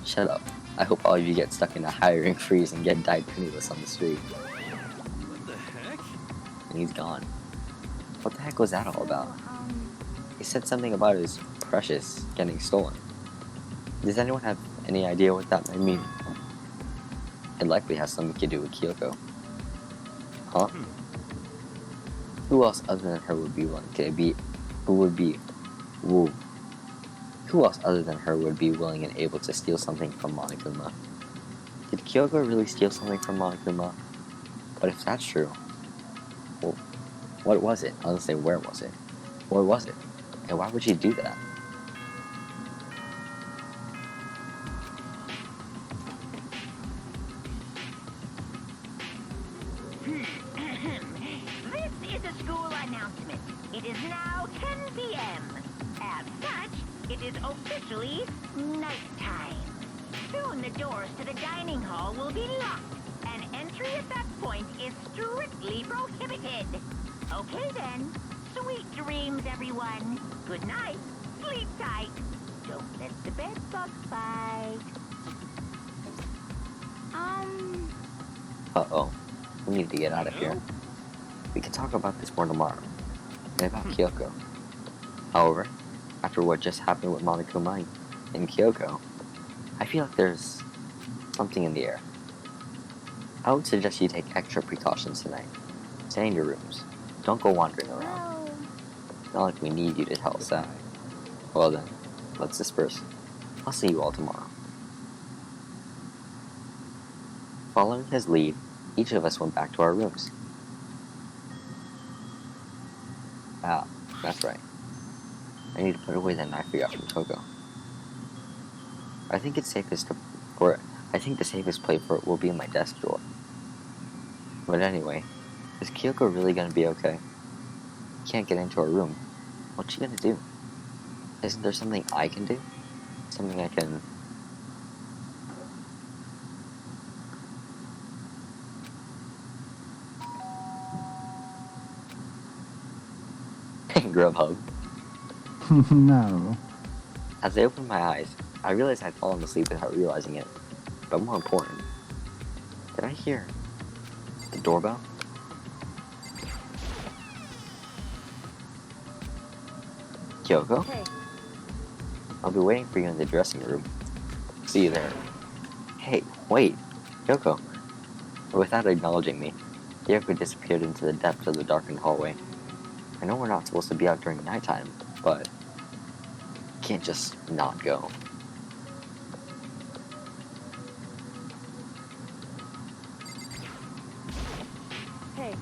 Shut up. I hope all of you get stuck in a hiring freeze and get died penniless on the street. What the heck? And he's gone. What the heck was that all about? He said something about his precious getting stolen. Does anyone have any idea what that might mean? It likely has something to do with Kyoko. Huh? Who else other than her would be willing to be... Who else other than her would be willing and able to steal something from Monokuma? Did Kyoko really steal something from Monokuma? But if that's true, well, what was it? I'll say, where was it? What was it? And why would she do that? This is a school announcement. It is now 10 p.m. As such, it is officially nighttime. Soon the doors to the dining hall will be locked, and entry at that point is strictly prohibited. Okay then. Sweet dreams, everyone. Good night. Sleep tight. Don't let the bed bug bite. Uh-oh. We need to get out of here. We can talk about this more tomorrow. And about Kyoko. However, after what just happened with Monokuma and Kyoko, I feel like there's something in the air. I would suggest you take extra precautions tonight. Stay in your rooms. Don't go wandering around. Not like we need you to tell us that. Well then, let's disperse. I'll see you all tomorrow. Following his lead, each of us went back to our rooms. Ah, that's right. I need to put away that knife we got from Coco. I think the safest place for it will be in my desk drawer. But anyway, is Kyoko really gonna be okay? Can't get into her room. What's she gonna do? Isn't there something I can do? Something I can... Grubhub. No. As I opened my eyes, I realized I'd fallen asleep without realizing it. But more important, did I hear the doorbell? Kyoko? Hey, I'll be waiting for you in the dressing room. See you there. Hey, wait, Kyoko. Without acknowledging me, Kyoko disappeared into the depths of the darkened hallway. I know we're not supposed to be out during nighttime, but you can't just not go. hey,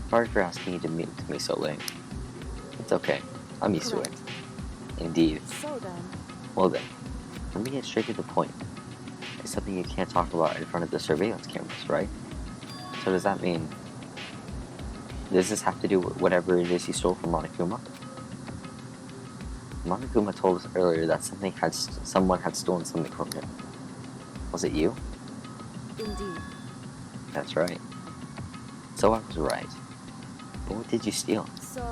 Sorry for asking you to meet with me so late. It's okay. I'm used to it. correct. Indeed. So then, Well then, let me get straight to the point. It's something you can't talk about in front of the surveillance cameras, right? So does that mean... Does this have to do with whatever it is you stole from Monokuma? Monokuma told us earlier that someone had stolen something from him. Was it you? indeed. That's right. So I was right. But what did you steal? So,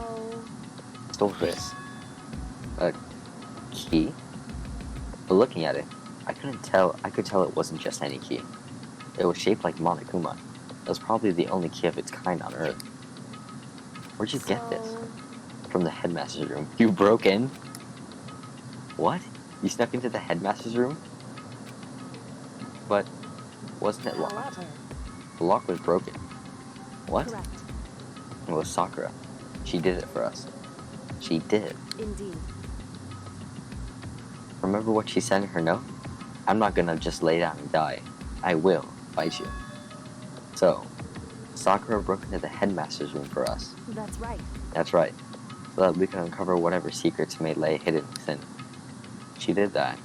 Stole this. A key? But looking at it, I could tell it wasn't just any key. It was shaped like Monokuma. It was probably the only key of its kind on Earth. Where'd you get this? so, From the headmaster's room. You broke in? What? You snuck into the headmaster's room? But wasn't it locked? however, The lock was broken. What? correct. It was Sakura. She did it for us. She did. Indeed. Remember what she said in her note? I'm not gonna just lay down and die. I will fight you. So, Sakura broke into the headmaster's room for us. That's right. That's right. So that we can uncover whatever secrets may lay hidden within. She did that.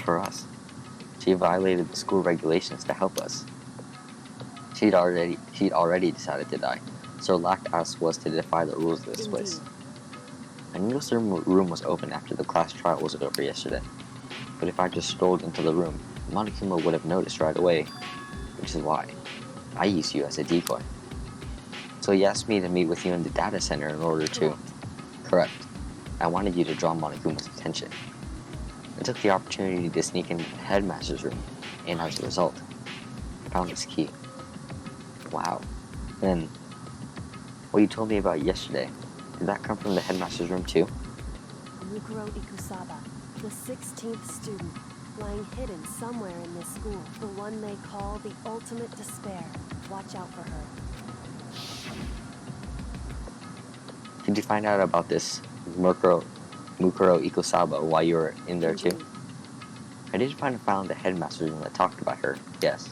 For us. She violated the school regulations to help us. She'd already decided to die, so her last task was to defy the rules of this place. Indeed. I knew this room was open after the class trial was over yesterday, but if I just strolled into the room, Monokuma would have noticed right away, which is why I used you as a decoy. So he asked me to meet with you in the data center in order to... Correct. I wanted you to draw Monokuma's attention. I took the opportunity to sneak into the headmaster's room, and as a result, I found his key. Wow. Then, what you told me about yesterday, did that come from the headmaster's room too? Mukuro Ikusaba, the 16th student, lying hidden somewhere in this school. The one they call the ultimate despair. Watch out for her. Did you find out about this Mukuro Ikusaba while you were in there too? Indeed. I did find a file in the headmaster's room that talked about her, yes.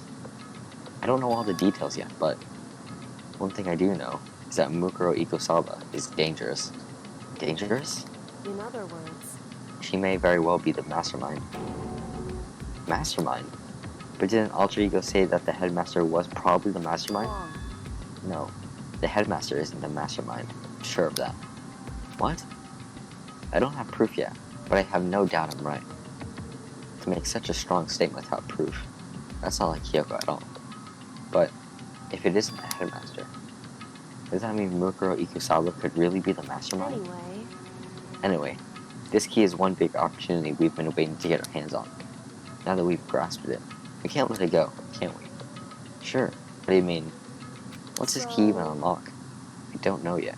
I don't know all the details yet, but one thing I do know is that Mukuro Ikusaba is dangerous. Dangerous? In other words, She may very well be the mastermind. Mastermind? But didn't Alter Ego say that the headmaster was probably the mastermind? wrong. No, the headmaster isn't the mastermind. I'm sure of that. What? I don't have proof yet, but I have no doubt I'm right. To make such a strong statement without proof, that's not like Kyoko at all. But if it isn't the headmaster, does that mean Mukuro Ikusaba could really be the mastermind? Anyway, this key is one big opportunity we've been waiting to get our hands on. Now that we've grasped it, we can't let it go, can we? Sure, what do you mean? What's this key even unlock? I don't know yet,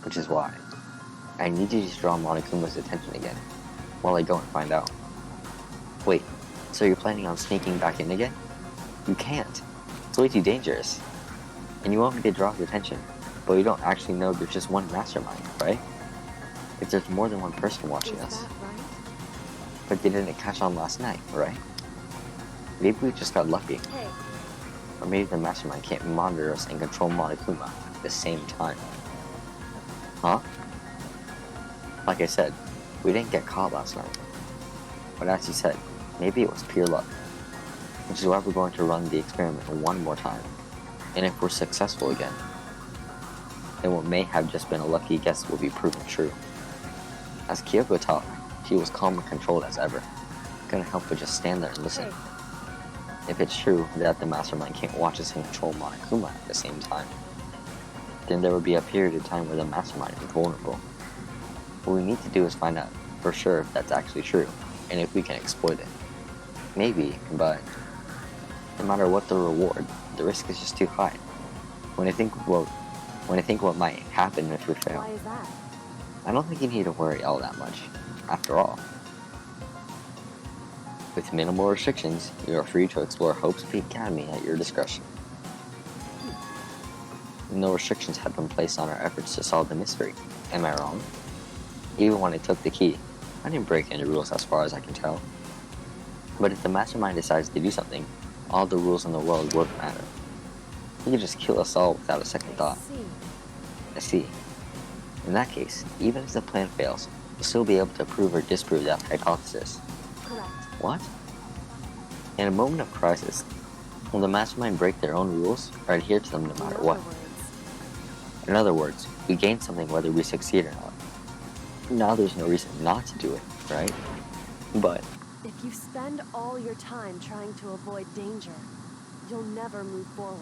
which is why I need you to draw Monokuma's attention again, while I go and find out. Wait, so you're planning on sneaking back in again? You can't. It's way too dangerous. And you want me to draw his attention, but you don't actually know there's just one mastermind, right? If there's more than one person watching Is us. that right? But they didn't catch on last night, right? Maybe we just got lucky. Hey, Or maybe the mastermind can't monitor us and control Monokuma at the same time. Huh? Like I said, we didn't get caught last night. But as you said, maybe it was pure luck. Which is why we're going to run the experiment one more time. And if we're successful again, then what may have just been a lucky guess will be proven true. As Kyoko talked, she was calm and controlled as ever. Couldn't help but just stand there and listen. If it's true that the mastermind can't watch us and control Monokuma at the same time, then there would be a period of time where the mastermind is vulnerable. What we need to do is find out for sure if that's actually true, and if we can exploit it. Maybe, but no matter what the reward, the risk is just too high. When I think what might happen if we fail, Why is that? I don't think you need to worry all that much. After all, with minimal restrictions, you are free to explore Hope's Peak Academy at your discretion. No restrictions have been placed on our efforts to solve the mystery. Am I wrong? Even when I took the key, I didn't break any rules as far as I can tell. But if the mastermind decides to do something, all the rules in the world won't matter. He could just kill us all without a second thought. I see. In that case, even if the plan fails, we'll still be able to prove or disprove that hypothesis. Correct. What? In a moment of crisis, will the mastermind break their own rules or adhere to them no matter what? In other words, we gain something whether we succeed or not. Now there's no reason not to do it, right? But If you spend all your time trying to avoid danger, you'll never move forward.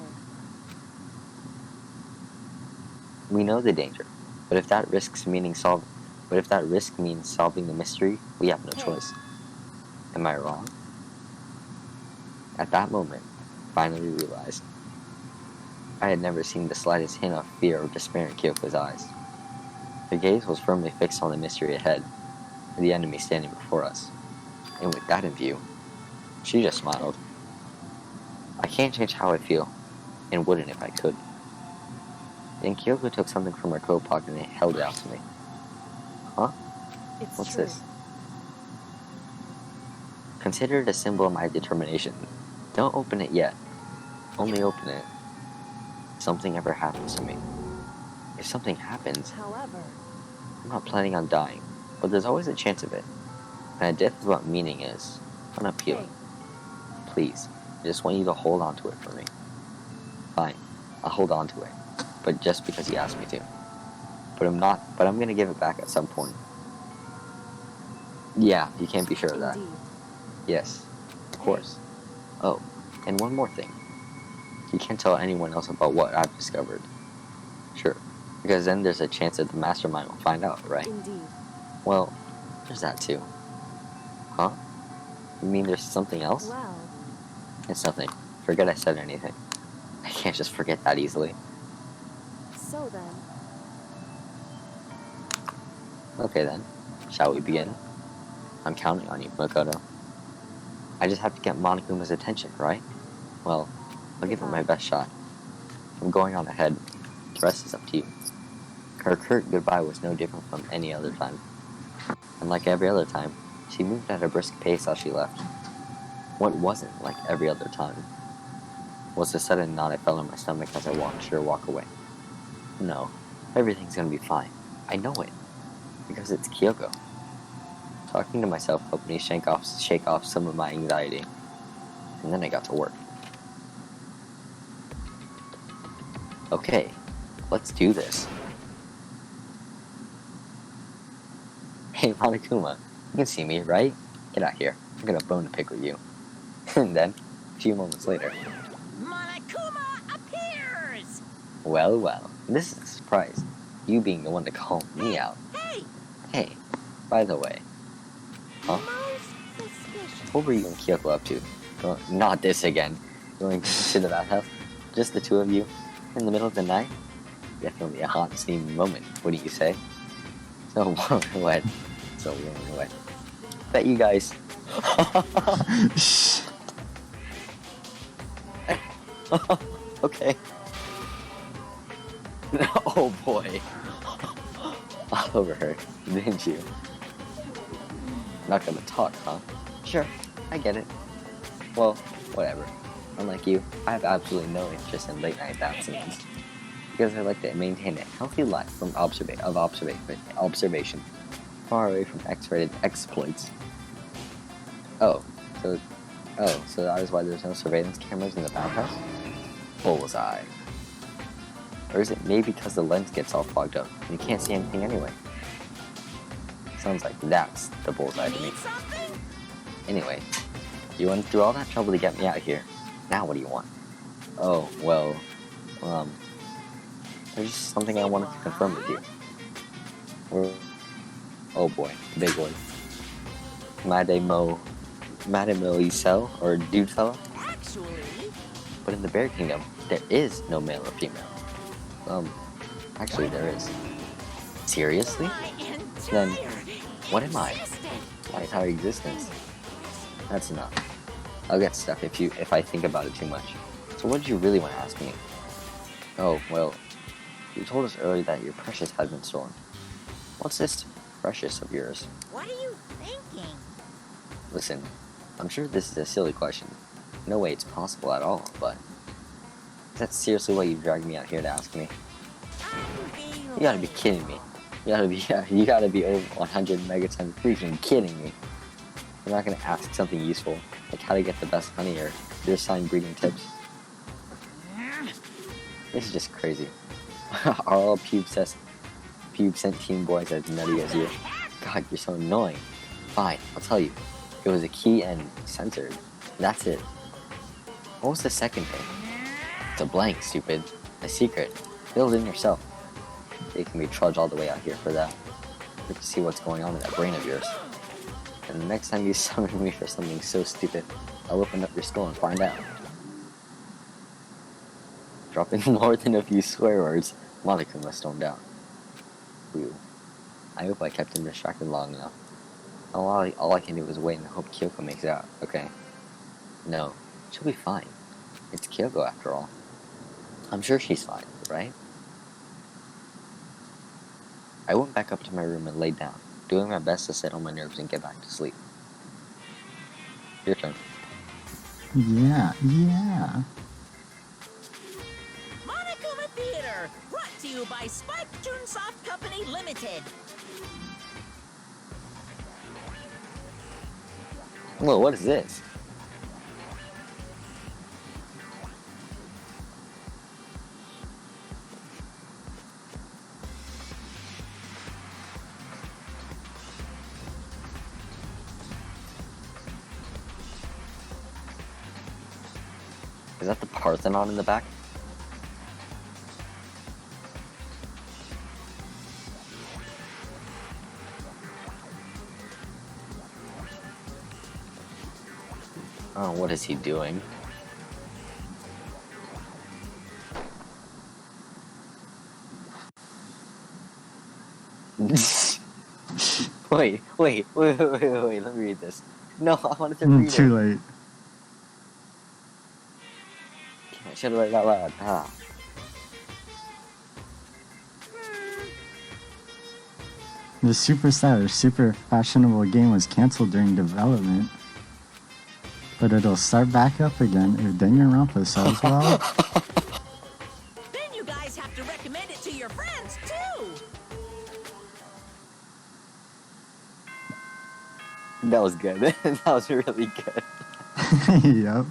we know the danger. But if that risk means solving the mystery, we have no choice. Am I wrong? At that moment, I finally realized I had never seen the slightest hint of fear or despair in Kyoko's eyes. Her gaze was firmly fixed on the mystery ahead, and the enemy standing before us. And with that in view, she just smiled. I can't change how I feel, and wouldn't if I could. Then Kyoko took something from her coat pocket and held it out to me. Huh? It's What's true. this? Consider it a symbol of my determination. Don't open it yet. Only open it if something ever happens to me. If something happens, However, I'm not planning on dying, but there's always a chance of it. And a death is what meaning is. Unappealing. Please, I just want you to hold on to it for me. Fine, I'll hold on to it, but just because you asked me to. But I'm gonna give it back at some point. Yeah, you can't be sure of that. indeed. Yes, of course. Oh, and one more thing. You can't tell anyone else about what I've discovered. Sure, because then there's a chance that the mastermind will find out, right? Indeed. Well, there's that too. Huh? You mean there's something else? Well, It's nothing. Forget I said anything. I can't just forget that easily. so then, Okay then, shall we begin? I'm counting on you, Makoto. I just have to get Monokuma's attention, right? Well, I'll give it my best shot. I'm going on ahead. The rest is up to you. Her curt goodbye was no different from any other time. And like every other time, she moved at a brisk pace as she left. What wasn't like every other time was the sudden knot I felt in my stomach as I watched her walk away. No, everything's gonna be fine. I know it. Because it's Kyoko. Talking to myself helped me shake off some of my anxiety. And then I got to work. Okay, let's do this. Hey Monokuma, you can see me, right? Get out here. I got a bone to pick with you. And then, a few moments later, Monokuma appears! well, this is a surprise. You being the one to call me out. Hey! Hey, by the way, huh? Most suspicious. What were you and Kyoko up to? Not this again. Going to the bathhouse? Just the two of you? In the middle of the night? Definitely a hot, steamy moment, what do you say? So warm and wet. So warm and wet. Bet you guys. Okay. Oh boy. All over her, didn't you? Not gonna talk, huh? Sure, I get it. Well, whatever. Unlike you, I have absolutely no interest in late night bath scenes. because I like to maintain a healthy life from observation, far away from X-rated exploits. Oh, so that is why there's no surveillance cameras in the bathhouse? Bullseye. Or is it maybe because the lens gets all fogged up and you can't see anything anyway? Sounds like that's the bullseye to me. Need something? Anyway, you went through all that trouble to get me out here. Now what do you want? Oh, well, there's just something I wanted to confirm with you. Oh boy, big one. Mademoiselle, or dude fella? Actually, But in the Bear Kingdom, there is no male or female. Actually there is. Seriously? my Then, entire what am I? existence. My entire existence. That's enough. I'll get stuck if I think about it too much. So what did you really want to ask me? Oh, well, you told us earlier that your precious had been stolen. What's this precious of yours? What are you thinking? Listen, I'm sure this is a silly question. No way it's possible at all, but is that seriously why you dragged me out here to ask me? You gotta be kidding me. You gotta be over 100 megatimes freaking kidding me. You're not gonna ask something useful, like how to get the best honey or your assigned breeding tips. This is just crazy. Are all pubescent teen boys as nutty as you? God, you're so annoying. Fine, I'll tell you. It was a key and censored. That's it. What was the second thing? It's a blank, stupid. A secret. Build in yourself. Making me trudge all the way out here for that. Good to see what's going on in that brain of yours. And the next time you summon me for something so stupid, I'll open up your skull and find out. Dropping more than a few swear words, Monica stormed out. Ooh. I hope I kept him distracted long enough. All I can do is wait and hope Kyoko makes it out, okay? No, she'll be fine. It's Kyoko after all. I'm sure she's fine, right? I went back up to my room and laid down, doing my best to settle my nerves and get back to sleep. Your turn. Yeah. Monokuma Theater, brought to you by Spike Toonsoft Company Limited. Whoa, what is this? Is that the Parthenon in the back? Oh, what is he doing? wait, let me read this. No, I wanted to read Too it. late. I should have read it out loud. Ah. The super fashionable game was cancelled during development. But it'll start back up again if Danganronpa sells well. Then you guys have to recommend it to your friends, too. That was good. That was really good. Yep.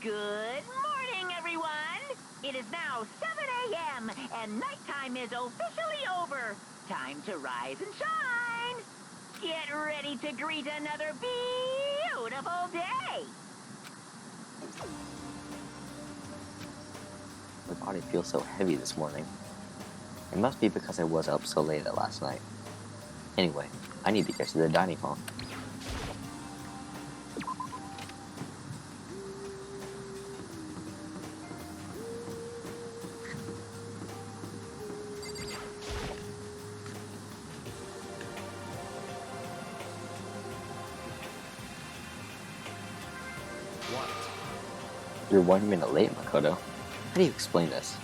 Good morning, everyone. It is now 7 a.m. and nighttime is officially over. Time to rise and shine. Get ready to greet another beautiful day. My body feels so heavy this morning. It must be because I was up so late last night. Anyway, I need to get to the dining hall. What? You're 1 minute late, Makoto. How do you explain this?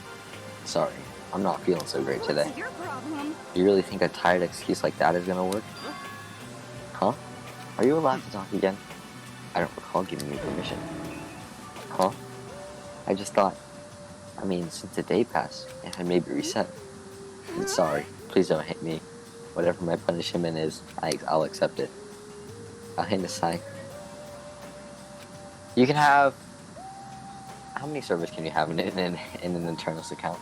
Sorry, I'm not feeling so great today. What's your problem? You really think a tired excuse like that is gonna work? Huh? Are you allowed to talk again? I don't recall giving you permission. Huh? I just thought, since the day passed, it had maybe reset. I'm sorry. Please don't hit me. Whatever my punishment is, I'll accept it. I'll hand aside. You can have... How many servers can you have in an internals account?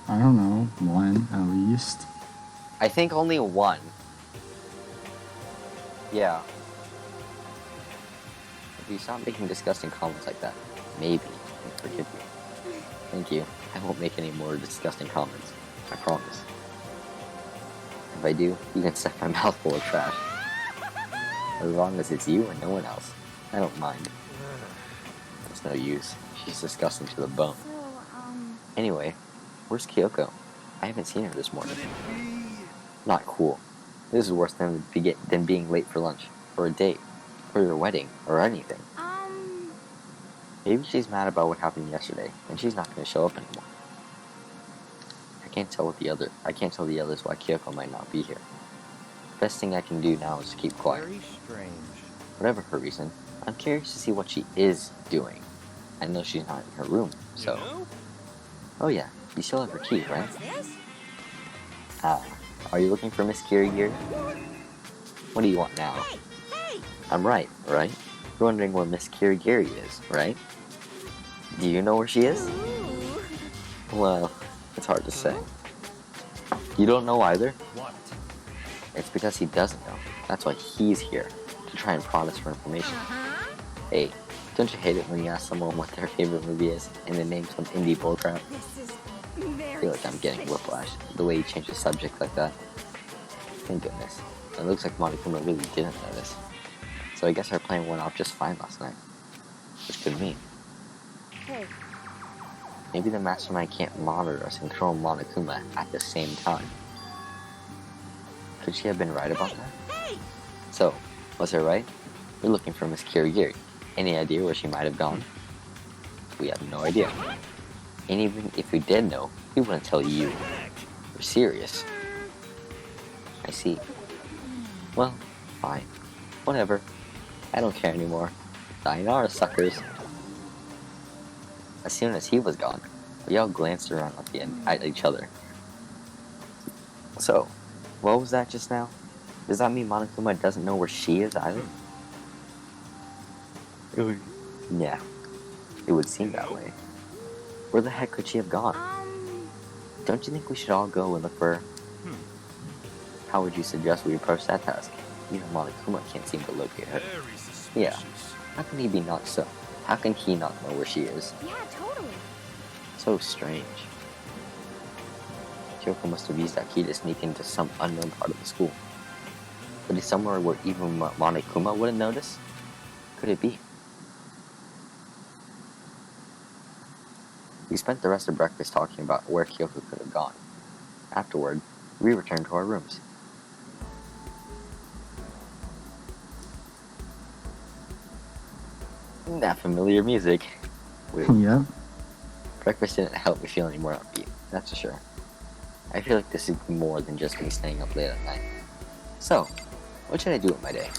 I don't know, one at least. I think only one. Yeah. If you stop making disgusting comments like that, maybe you'll forgive me. Thank you. I won't make any more disgusting comments. I promise. If I do, you can stuff my mouth full of trash. As long as it's you and no one else. I don't mind. It's no use. She's disgusting to the bone. Anyway, where's Kyoko? I haven't seen her this morning. Not cool. This is worse than being late for lunch, or a date, or your wedding, or anything. Maybe she's mad about what happened yesterday, and she's not going to show up anymore. I can't tell the others why Kyoko might not be here. The best thing I can do now is to keep quiet. Very strange. Whatever her reason, I'm curious to see what she is doing. I know she's not in her room, so... Oh yeah, you still have her key, right? Are you looking for Miss Kirigiri? What do you want now? I'm right? You're wondering where Miss Kirigiri is, right? Do you know where she is? Well, it's hard to say. You don't know either? What? It's because he doesn't know. That's why he's here, to try and prod us for information. Hey, don't you hate it when you ask someone what their favorite movie is, and they name some indie bullcrap? I feel like I'm getting whiplash, the way you change the subject like that. Thank goodness. It looks like Monokuma really didn't notice. So I guess our plan went off just fine last night. Which could mean... Hey, maybe the mastermind can't monitor us and control Monokuma at the same time. Could she have been right about that? So, was her right? We're looking for Miss Kirigiri. Any idea where she might have gone? We have no idea. And even if we did know, we wouldn't tell you. We're serious. I see. Well, fine. Whatever. I don't care anymore. Sayonara, suckers. As soon as he was gone, we all glanced around at each other. So, what was that just now? Does that mean Monokuma doesn't know where she is either? Yeah, it would seem that way. Where the heck could she have gone? Don't you think we should all go and look for her? How would you suggest we approach that task? Even Monokuma can't seem to locate her. Very suspicious. Yeah, how can he not know where she is? yeah, totally. So strange. Kyoko must have used that key to sneak into some unknown part of the school. But is somewhere where even Monokuma wouldn't notice? Could it be? We spent the rest of breakfast talking about where Kyoko could have gone. Afterward, we returned to our rooms. That familiar music. Yep. Breakfast didn't help me feel any more upbeat, that's for sure. I feel like this is more than just me staying up late at night. So, what should I do with my day?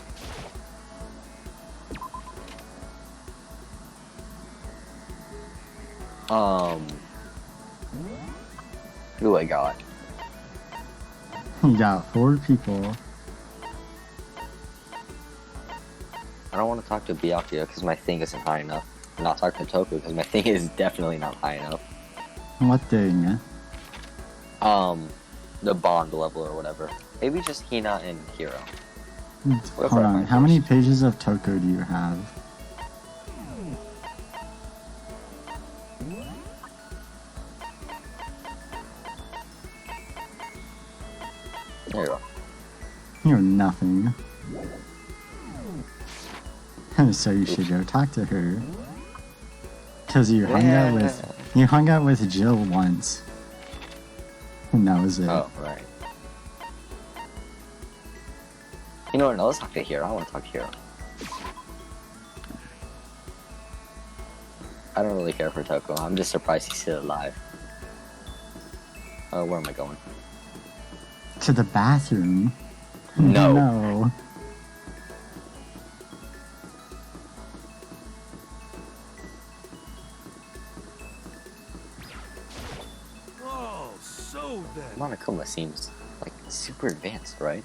Who do I got? You got 4 people. I don't want to talk to Byakuya because my thing isn't high enough. I'm not talking to Toku because my thing is definitely not high enough. What thing? The bond level or whatever. Maybe just Hina and Hiro. Hold on, how many pages of Toko do you have? There you go. You're nothing. So you should go talk to her. Cause you hung out with Jill once. And that was it. Oh, right. You know what? No, let's talk to Hiro. I want to talk to Hiro. I don't really care for Toko. I'm just surprised he's still alive. Oh, where am I going? To the bathroom. No. No. So then. Monokuma seems like super advanced, right?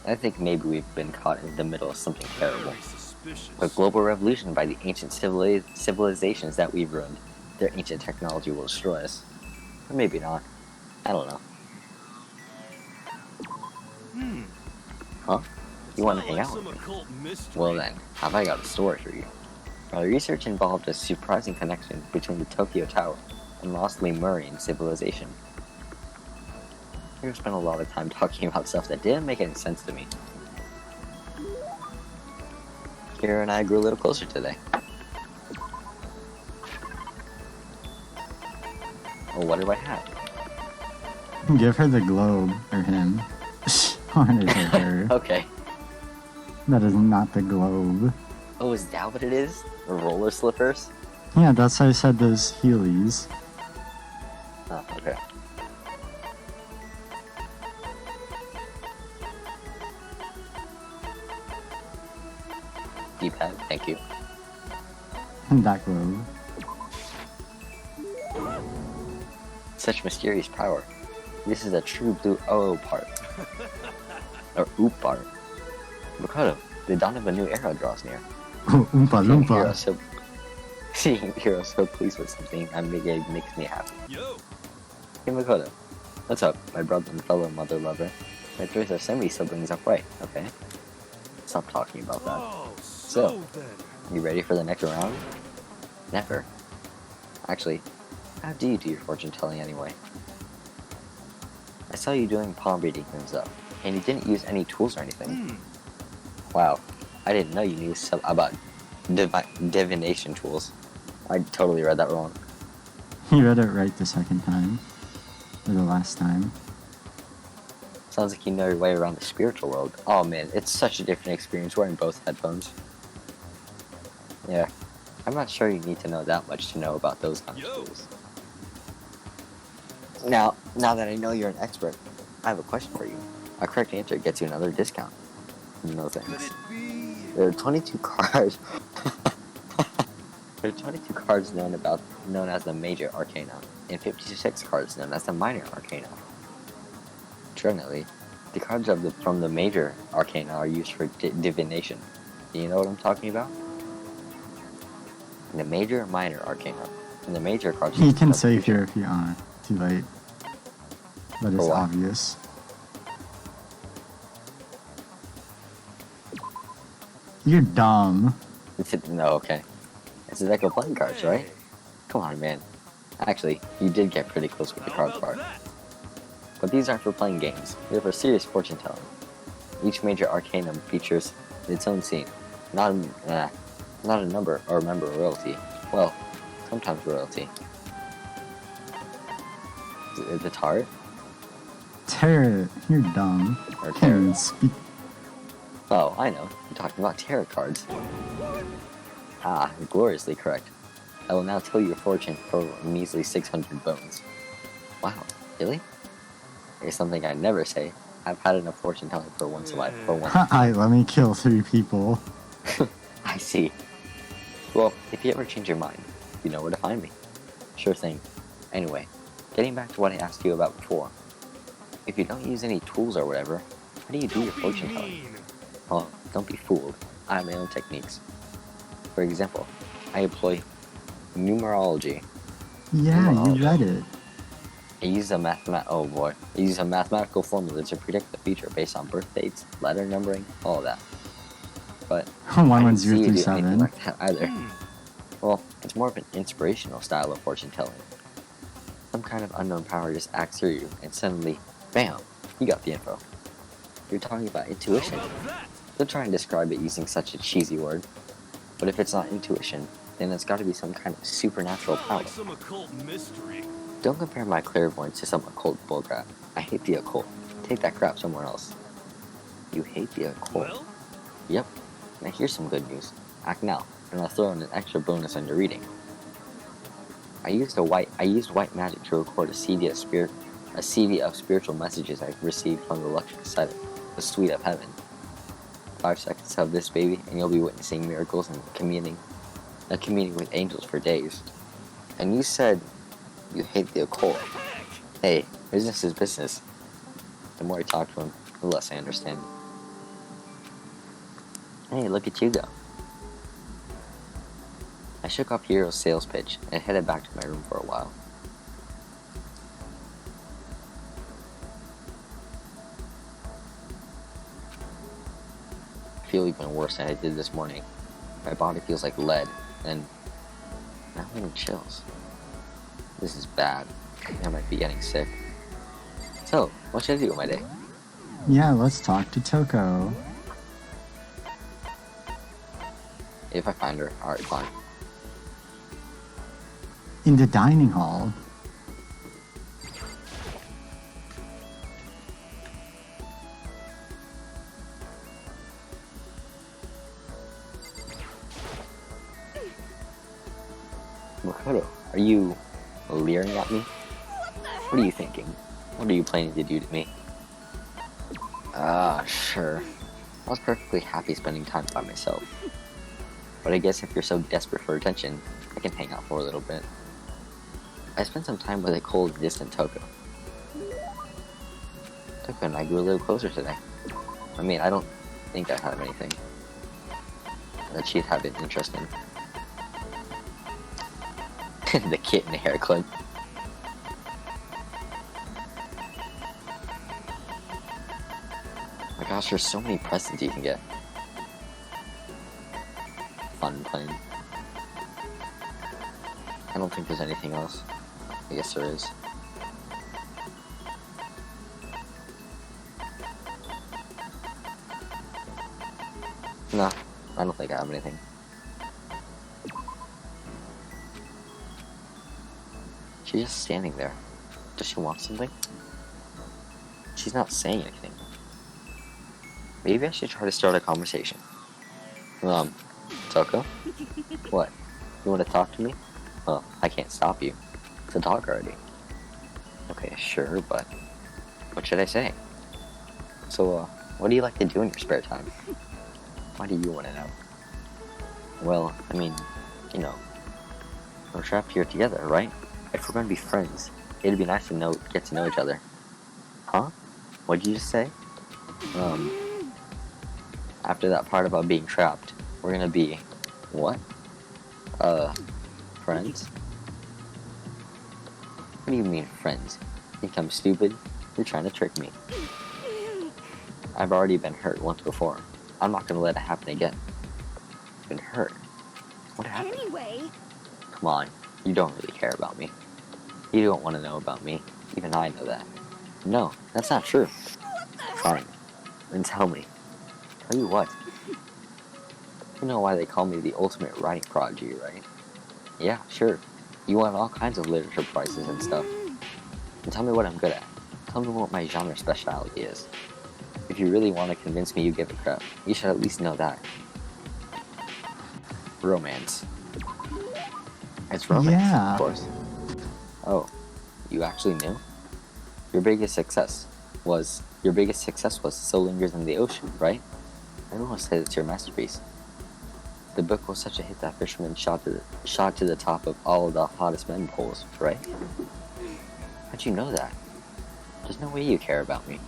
I think maybe we've been caught in the middle of something terrible. Very suspicious. A global revolution by the ancient civilizations that we've ruined. Their ancient technology will destroy us. Or maybe not. I don't know. Huh? You want to hang out with me? Occult mystery. Well then, have I got a story for you. Our research involved a surprising connection between the Tokyo Tower and lost Lemurian civilization. We spent a lot of time talking about stuff that didn't make any sense to me. Kira and I grew a little closer today. Oh, what do I have? Give her the globe, or him. Or is it her? Okay. That is not the globe. Oh, is that what it is? The roller slippers? Yeah, that's why I said those Heelys. Oh, okay. D-pad, thank you. That globe. Such mysterious power. This is a true blue OO part. Or OOP part. Makoto, the dawn of a new era draws near. Oompa Seeing Loompa. Hero so pleased with something it makes me happy. Yo. Hey Makoto, what's up, my brother and fellow mother lover? My three are semi-siblings upright, okay? Stop talking about that. Oh, So. so then. You ready for the next round? Never. Actually, how do you do your fortune telling anyway? I saw you doing palm reading and stuff, and you didn't use any tools or anything. Wow, I didn't know you knew about divination tools. I totally read that wrong. He read it right the second time. Or the last time. Sounds like you know your way around the spiritual world. Oh man, it's such a different experience wearing both headphones. Yeah, I'm not sure you need to know that much to know about those kind of Yo. tools. Now that I know you're an expert, I have a question for you. A correct answer gets you another discount. No Could thanks. it be? There are 22 cards. There are 22 cards known as the Major Arcana, and 56 cards known as the Minor Arcana. Generally, the cards from the Major Arcana are used for divination. Do you know what I'm talking about? And the Major and Minor Arcana. And the Major cards. You can are save used- here if you are. Too late. But it's For what? obvious. You're dumb. No, okay. It's a deck of playing cards, right? Come on, man. Actually, you did get pretty close with the How card about part. that? But these aren't for playing games. They're for serious fortune telling. Each major arcanum features its own scene. Not a number or member royalty. Well, sometimes royalty. The tart? Tarot. You're dumb. Or Can't tarot? even speak. Oh, I know. You're talking about tarot cards. Ah, gloriously correct. I will now tell you your fortune for a measly 600 bones. Wow, really? Here's something I'd never say. I've had enough fortune telling for once in life. For once. Alright, let me kill 3 people. I see. Well, if you ever change your mind, you know where to find me. Sure thing. Anyway, getting back to what I asked you about before. If you don't use any tools or whatever, how do you do your fortune telling? Oh, don't be fooled. I have my own techniques. For example, I employ numerology. Yeah, Wow. you read it. I use a mathematical formula to predict the future based on birth dates, letter numbering, all of that. But I didn't see you do anything 11037. like that either. Well, it's more of an inspirational style of fortune telling. Some kind of unknown power just acts through you, and suddenly, bam, you got the info. You're talking about intuition. How about that? Don't try and describe it using such a cheesy word. But if it's not intuition, then it's got to be some kind of supernatural Sound power. like some occult mystery. Don't compare my clairvoyance to some occult bullcrap. I hate the occult. Take that crap somewhere else. You hate the occult? Well, Yep. Now here's some good news. Act now, and I'll throw in an extra bonus on your reading. I used white magic to record a CD of spiritual messages I received from the luxury side of the suite of heaven. 5 seconds of this baby, and you'll be witnessing miracles and communing with angels for days. And you said you hate the occult. Hey, business is business. The more I talk to him, the less I understand. Hey, look at you go. I shook off Hero's sales pitch and headed back to my room for a while. I feel even worse than I did this morning. My body feels like lead, and now I'm getting chills. This is bad. I might be getting sick. So, what should I do with my day? Yeah, let's talk to Toko. If I find her, alright, fine. In the dining hall. Makoto, are you leering at me? What are you thinking? What are you planning to do to me? Sure. I was perfectly happy spending time by myself. But I guess if you're so desperate for attention, I can hang out for a little bit. I spent some time with a cold, distant Toko. Toko and I grew a little closer today. I mean, I don't think I have anything that she'd have an interest in. The kitten hair clip. My gosh, there's so many presents you can get. Fun playing. I don't think there's anything else. I guess there is. No, I don't think I have anything. She's just standing there. Does she want something? She's not saying anything. Maybe I should try to start a conversation. Toko? What? You want to talk to me? Well, I can't stop you. It's a talk already. Okay, sure, but what should I say? So, what do you like to do in your spare time? Why do you want to know? Well, I mean, you know, we're trapped here together, right? If we're gonna be friends, it'd be nice to get to know each other. Huh? What'd you just say? After that part about being trapped, we're gonna be, what? Friends? What do you mean, friends? Think I'm stupid? You're trying to trick me. I've already been hurt once before. I'm not gonna let it happen again. Been hurt? What happened? Anyway, Come on, you don't really care about me. You don't want to know about me. Even I know that. No, that's not true. Fine. Then tell me. Tell you what? You know why they call me the ultimate writing prodigy, right? Yeah, sure. You won all kinds of literature prizes and stuff. And tell me what I'm good at. Tell me what my genre specialty is. If you really want to convince me you give a crap, you should at least know that. Romance. It's romance, Yeah. of course. Oh, you actually knew? Your biggest success was So Lingers in the Ocean, right? Everyone says it's your masterpiece. The book was such a hit that fishermen shot to the top of all of the hottest men polls, right? How'd you know that? There's no way you care about me.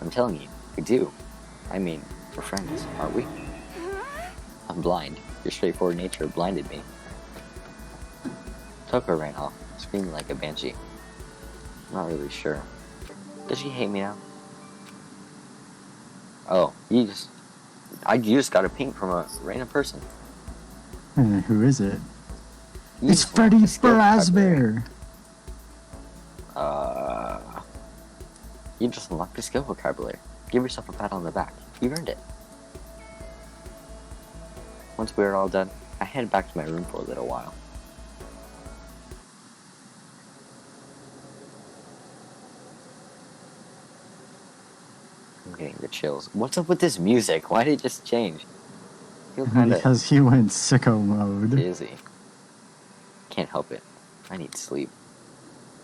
I'm telling you, I do. I mean, we're friends, aren't we? I'm blind. Your straightforward nature blinded me. Toko ran off, screaming like a banshee. I'm not really sure. Does she hate me now? Oh, you just got a ping from a random person. And who is it? You It's just Freddy unlocked the skill vocabulary. Fazbear. You just unlocked the skill vocabulary. Give yourself a pat on the back. You earned it. Once we were all done, I headed back to my room for a little while. I'm getting the chills. What's up with this music? Why did it just change? I feel kind of Because he went sicko mode. dizzy. Can't help it. I need sleep.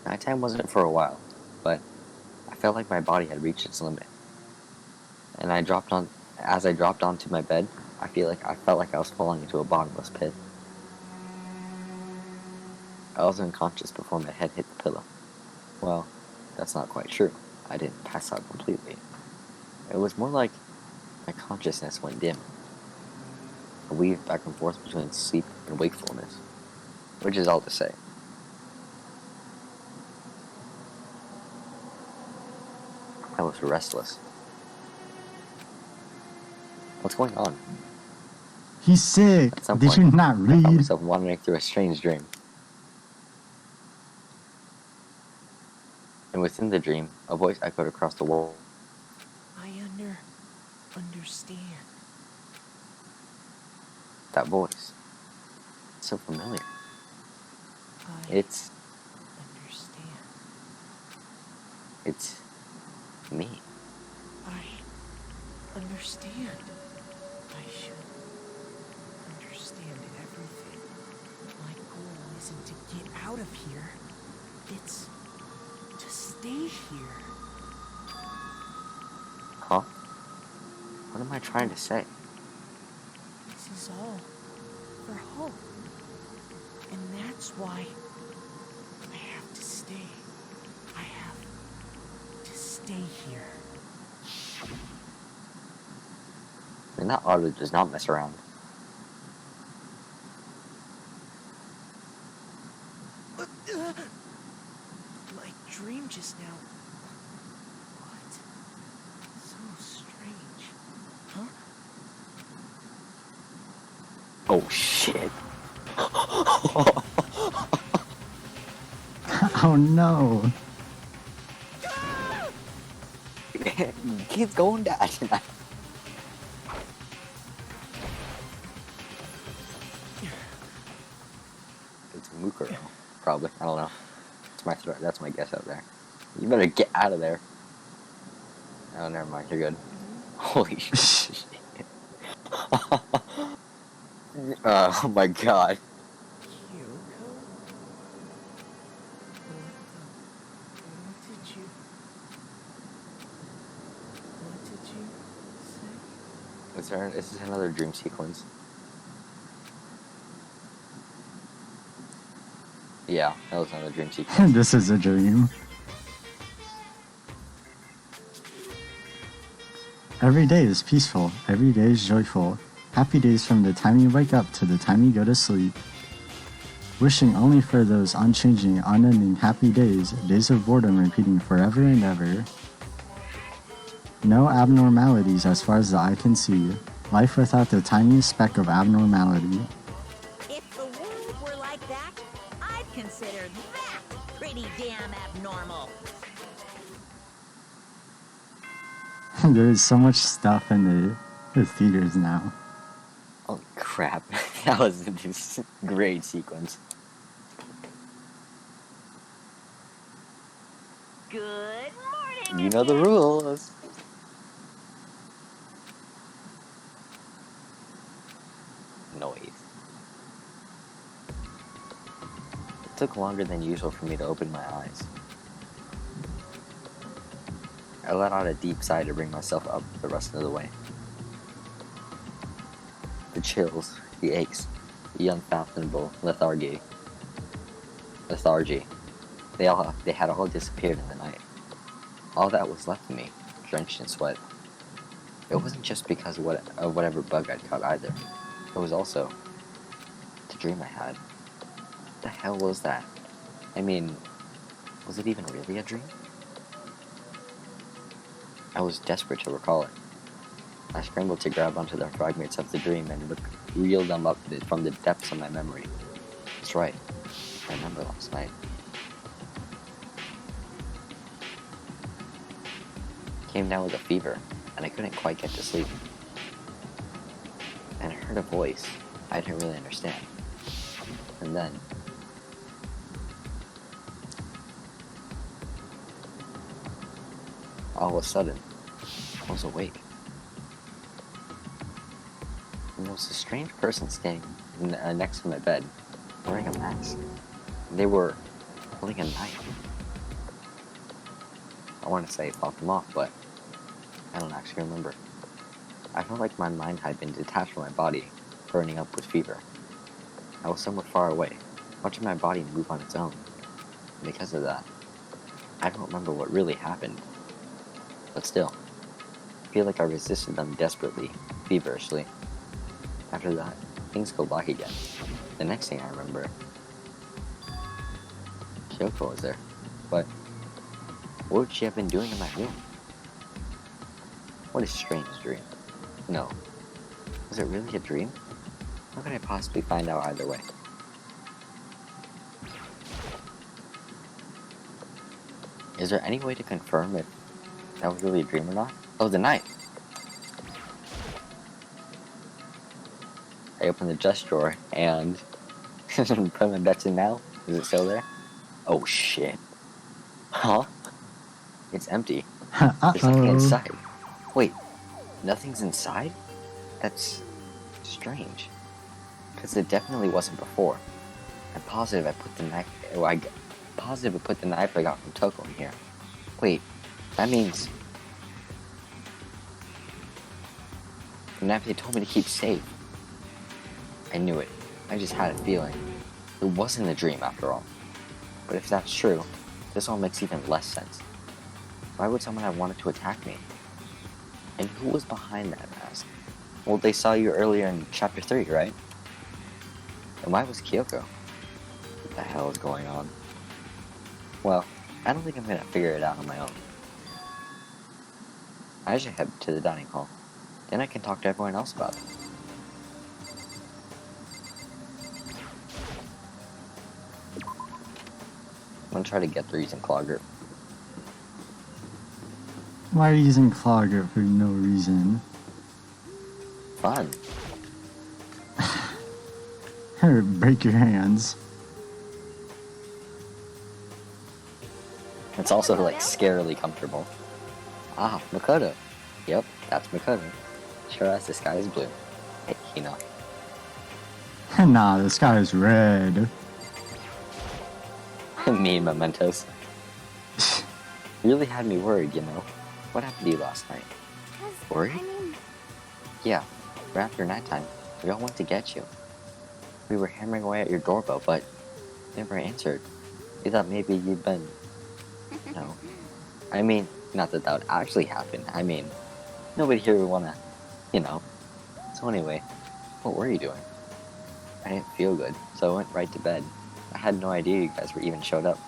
Nighttime wasn't for a while, but I felt like my body had reached its limit. And as I dropped onto my bed, I felt like I was falling into a bottomless pit. I was unconscious before my head hit the pillow. Well, that's not quite true. I didn't pass out completely. It was more like my consciousness went dim. I weaved back and forth between sleep and wakefulness, which is all to say. I was restless. What's going on? He's sick. At some Did point, you not I found read? myself wandering through a strange dream. And within the dream, a voice echoed across the wall. I understand. That voice. So familiar. I It's understand. me. I understand. I should understand everything. My goal isn't to get out of here. It's to stay here. Huh? What am I trying to say? This is all for hope. And that's why I have to stay. I have to stay here. And that auto does not mess around. My dream just now. What? So strange. Huh? Oh shit. Oh no. Kid's going down tonight. It's Mukuro, probably. I don't know. That's my guess out there. You better get out of there. Oh, never mind. You're good. Holy shit. Oh my god. Kyoko? What did you say? Is this another dream sequence? Yeah, that was another dream sequence. This is a dream. Every day is peaceful. Every day is joyful. Happy days from the time you wake up to the time you go to sleep. Wishing only for those unchanging, unending happy days, days of boredom repeating forever and ever. No abnormalities as far as the eye can see. Life without the tiniest speck of abnormality. If the world were like that, I'd consider that pretty damn abnormal. There is so much stuff in the theaters now. Holy crap. That was a great sequence. Good morning. You know the rules. Noise. It took longer than usual for me to open my eyes. I let out a deep sigh to bring myself up the rest of the way. The chills, the aches, the unfathomable lethargy. They had all disappeared in the night. All that was left of me, drenched in sweat. It wasn't just because of whatever bug I'd caught either. It was also the dream I had. What the hell was that? I mean, was it even really a dream? I was desperate to recall it. I scrambled to grab onto the fragments of the dream and reel them up from the depths of my memory. That's right. I remember last night. Came down with a fever, and I couldn't quite get to sleep. And I heard a voice I didn't really understand. And then, all of a sudden, I was awake. And there was a strange person standing next to my bed, wearing a mask. And they were holding a knife. I want to say it fought them off, but I don't actually remember. I felt like my mind had been detached from my body, burning up with fever. I was somewhat far away, watching my body move on its own. And because of that, I don't remember what really happened. But still, I feel like I resisted them desperately, feverishly. After that, things go black again. The next thing I remember, Kyoko was there. But what would she have been doing in my room? What a strange dream. No. Was it really a dream? How could I possibly find out either way? Is there any way to confirm if that was really a dream or not? Oh, the knife! I opened the chest drawer and put my bets in now. Is it still there? Oh shit. Huh? It's empty. There's nothing Uh-oh. inside. Wait, nothing's inside? That's strange. Because it definitely wasn't before. I'm positive I put the knife. Positive I put the knife I got from Toko in here. Wait, that means the knife they told me to keep safe. I knew it. I just had a feeling. It wasn't a dream after all. But if that's true, this all makes even less sense. Why would someone have wanted to attack me? And who was behind that mask? Well, they saw you earlier in chapter 3, right? And why was Kyoko? What the hell is going on? Well, I don't think I'm gonna figure it out on my own. I should head to the dining hall. Then I can talk to everyone else about it. I'm gonna try to get through using claw grip. Why are you using claw grip for no reason? Fun. Or break your hands. It's also like scarily comfortable. Ah, Makoto. Yep, that's Makoto. Sure as the sky is blue. Hey, Hina. Nah, the sky is red. Me and mementos. Really had me worried, you know. What happened to you last night? Worried? Yeah, right after nighttime, we all went to get you. We were hammering away at your doorbell, but never answered. We thought maybe you'd been... No. I mean, not that that would actually happen. I mean, nobody here would wanna, you know. So anyway, what were you doing? I didn't feel good, so I went right to bed. I had no idea you guys were even showed up.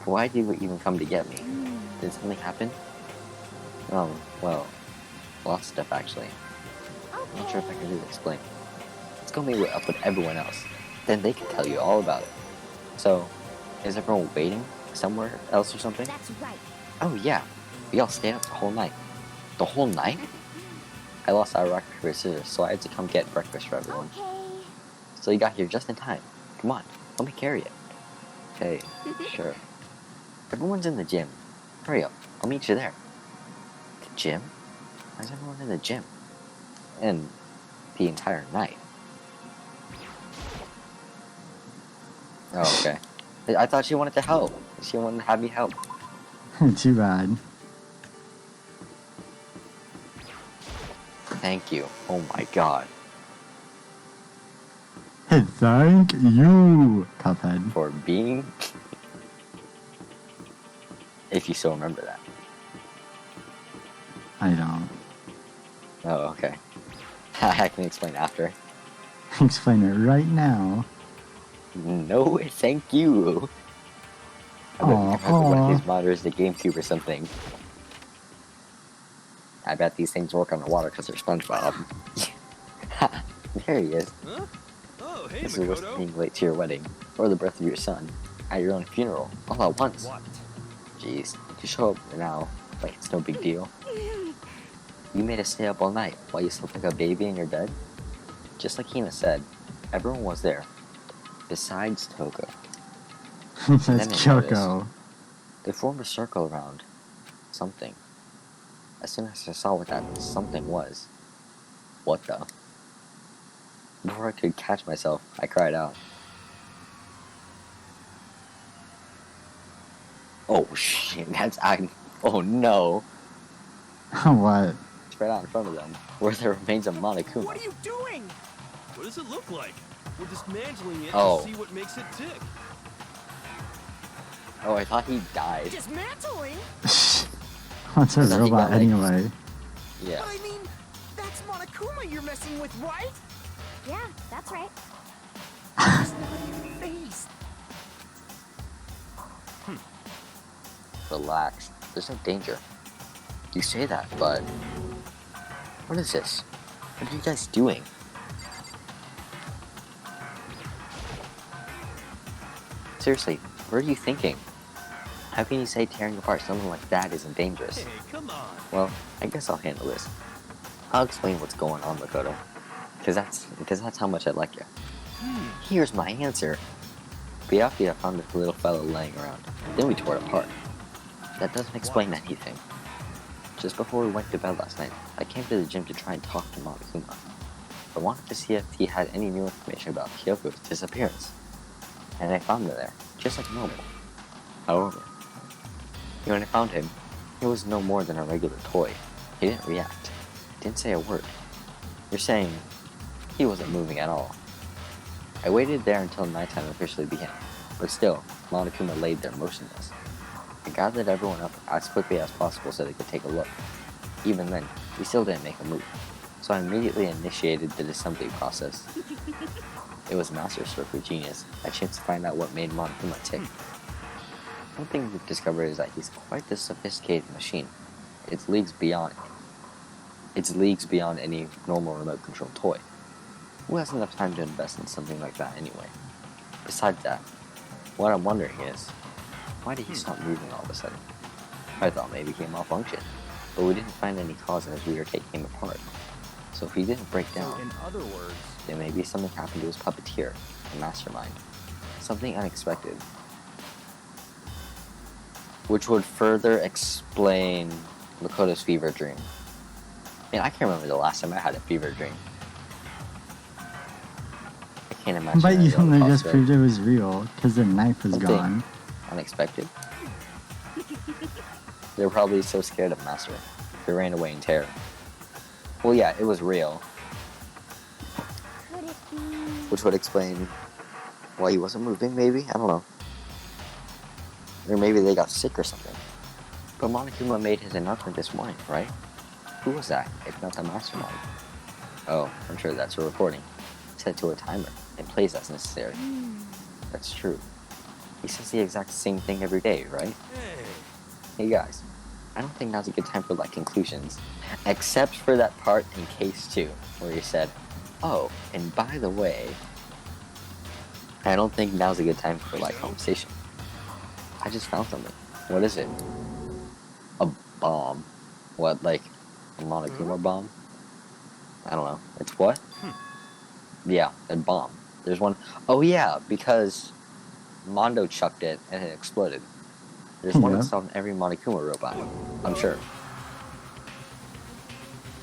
Why did you even come to get me? Did something happen? Oh, well, lots of stuff actually. I'm not sure if I can really explain. Let's go meet up with everyone else. Then they can tell you all about it. So, is everyone waiting somewhere else or something? That's right. Oh yeah, we all stayed up the whole night. The whole night? I lost our rock, paper, scissors, so I had to come get breakfast for everyone. Okay. So you got here just in time. Come on, let me carry it. Okay, sure. Everyone's in the gym. Hurry up, I'll meet you there. The gym? Why's everyone in the gym? And the entire night. Oh, okay. I thought she wanted to help. She wanted to have me help. Too bad. Thank you. Oh my god. Hey, thank you, Cuphead. For being... if you still remember that. I don't. Oh, okay. I can explain after. Explain it right now. No, thank you. I bet we can have one of these monitors the GameCube or something. I bet these things work on the water because they're SpongeBob. There he is. Huh? Oh, hey, This is worse Makoto. than being late to your wedding, or the birth of your son, at your own funeral, all at once. What? Jeez, to show up now, like it's no big deal. You made us stay up all night while you slept like a baby in your bed? Just like Hina said, everyone was there, besides Toko. That's Then I Kyoko. They formed a circle around something. As soon as I saw what that something was, what the? Before I could catch myself, I cried out. Oh shit, oh no. What? It's right out in front of them, where there remains of Monokuma. What are you doing? What does it look like? We're dismantling it Oh. to see what makes it tick. Oh, I thought he died. Dismantling? What's a Is that he robot got, like- anyway? Yeah. But I mean, that's Monokuma you're messing with, right? Yeah, that's right. There's nothing faced. Relax. There's no danger. You say that, but... What is this? What are you guys doing? Seriously, what are you thinking? How can you say tearing apart something like that isn't dangerous? Hey, come on. Well, I guess I'll handle this. I'll explain what's going on, Makoto. Because that's how much I like you. Here's my answer. Byakuya found this little fellow laying around. Then we tore it apart. That doesn't explain anything. Just before we went to bed last night, I came to the gym to try and talk to Monokuma. I wanted to see if he had any new information about Kyoko's disappearance. And I found him there, just like normal. However, when I found him, he was no more than a regular toy. He didn't react. Didn't say a word. You're saying he wasn't moving at all. I waited there until nighttime officially began, but still, Monokuma laid there motionless. I gathered everyone up as quickly as possible so they could take a look. Even then, he still didn't make a move, so I immediately initiated the assembly process. It was masterstroke for genius, a chance to find out what made Monokuma tick. One thing we've discovered is that he's quite the sophisticated machine. It's leagues beyond any normal remote control toy. Who has enough time to invest in something like that anyway? Besides that, what I'm wondering is, why did he stop moving all of a sudden? I thought maybe he malfunctioned, but we didn't find any cause as we were taking him apart. So if he didn't break down, In other words, then maybe something happened to his puppeteer, the mastermind. Something unexpected. Which would further explain Makoto's fever dream. Man, I can't remember the last time I had a fever dream. I can't imagine. But any you other only just possibility. proved it was real because the knife was Something gone. Unexpected. They were probably so scared of Master. They ran away in terror. Well, yeah, it was real, Could it be? which would explain why he wasn't moving, maybe? I don't know. Or maybe they got sick or something. But Monokuma made his announcement this morning, right? Who was that, if not the mastermind? Oh, I'm sure that's a recording. Set to a timer. It plays as necessary. That's true. He says the exact same thing every day, right? hey, Hey guys, I don't think now's a good time for like conclusions. Except for that part in case 2, where he said, oh, and by the way, I don't think now's a good time for like conversation. I just found something. What is it? A bomb. What, like a Monokuma bomb? I don't know. It's what? Yeah, a bomb. There's one. Oh yeah, because Mondo chucked it and it exploded. There's one Yeah. installed in every Monokuma robot. I'm sure.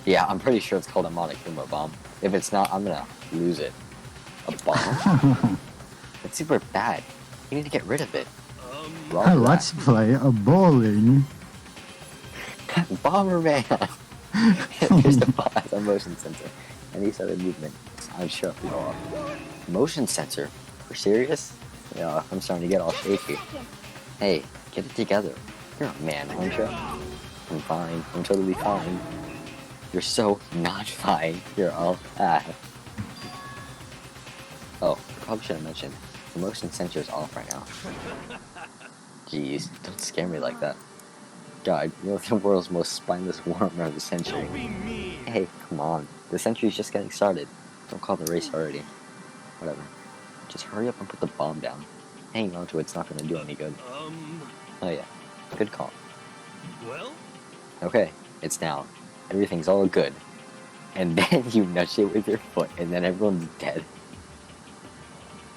Yeah, I'm pretty sure it's called a Monokuma bomb. If it's not, I'm gonna lose it. A bomb? It's super bad. You need to get rid of it. Wrong Hey, with let's play a bowling. that. Bomberman! Here's the bomb as a motion sensor. Any sudden movement, I'm sure it'll go off. Motion sensor? We're serious? Yeah, I'm starting to get all shaky. Hey, get it together. You're a man, aren't you? I'm fine. I'm totally fine. You're so not fine. You're all Oh, probably should have mentioned. The motion sensor is off right now. Jeez, don't scare me like that. God, you're the world's most spineless warmer of the century. don't be mean. Hey, come on. The century's just getting started. Don't call the race already. Whatever. Just hurry up and put the bomb down. Hanging on to it's not gonna do any good. Oh yeah. Good call. Well, Okay, it's down. Everything's all good. And then you nudge it with your foot, and then everyone's dead.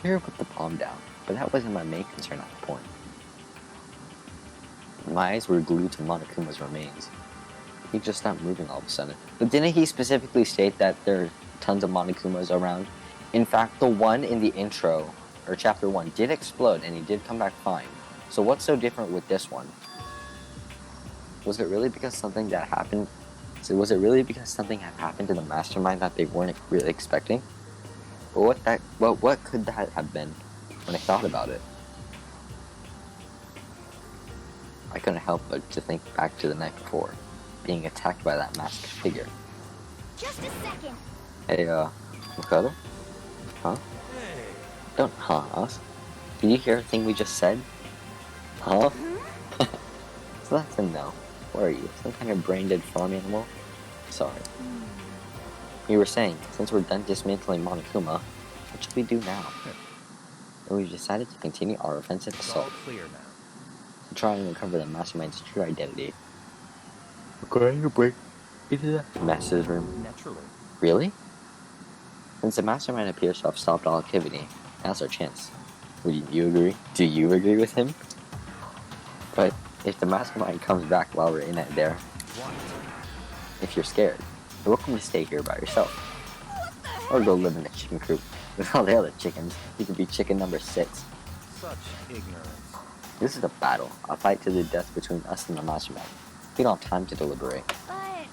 Here, put the bomb down. But that wasn't my main concern at the point. My eyes were glued to Monokuma's remains. He just stopped moving all of a sudden. But didn't he specifically state that there are tons of Monokumas around? In fact, the one in the intro, or chapter 1, did explode and he did come back fine. So what's so different with this one? Was it really because something that happened? So was it really because something had happened to the mastermind that they weren't really expecting? Or what could that have been when I thought about it? I couldn't help but to think back to the night before, being attacked by that masked figure. Just a second. Hey, Makoto? Huh? Hey. Don't huh us. Did you hear everything we just said? Huh? So that's a no. What are you, some kind of brain-dead farm animal? Sorry. You were saying, since we're done dismantling Monokuma, what should we do now? And we've decided to continue our offensive It's all assault clear now. to try and uncover the mastermind's true identity. We're going to break into the master's room. Naturally. Really? Since the mastermind appears to have stopped all activity, now's our chance. Would you agree? Do you agree with him? But if the mastermind comes back while we're in it there, What? if you're scared, you're welcome to stay here by yourself. Or go live in a chicken coop with all the other chickens. You could be chicken number 6. Such ignorance. This is a battle, a fight to the death between us and the mastermind. We don't have time to deliberate. But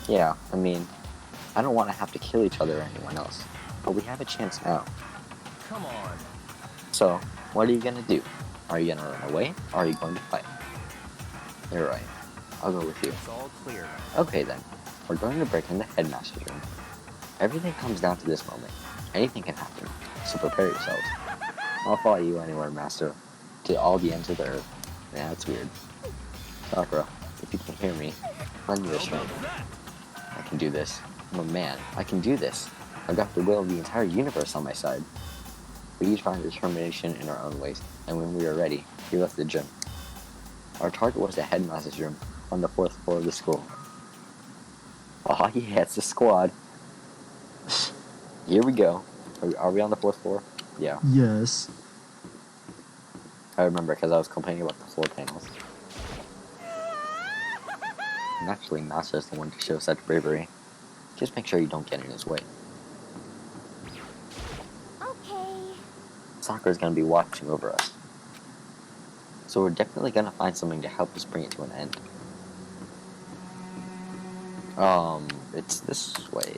Yeah, I mean, I don't want to have to kill each other or anyone else, but we have a chance now. Come on. So, what are you gonna do? Are you gonna run away, or are you going to fight? You're right. I'll go with you. It's all clear now. Okay then, we're going to break in the headmaster's room. Everything comes down to this moment. Anything can happen, so prepare yourselves. I'll follow you anywhere, master. To all the ends of the earth. Yeah, that's weird. Sakura, if you can hear me, lend me your strength. I can do this. I'm a man. I can do this. I've got the will of the entire universe on my side. We each find determination in our own ways, and when we were ready, we left the gym. Our target was the headmaster's room on the 4th floor of the school. Oh yeah, it's the squad. Here we go. Are we on the 4th floor? Yeah, Yes. I remember because I was complaining about the floor panels. Naturally, Master's the one to show such bravery. Just make sure you don't get in his way. okay. Sakura's gonna be watching over us. So we're definitely gonna find something to help us bring it to an end. It's this way.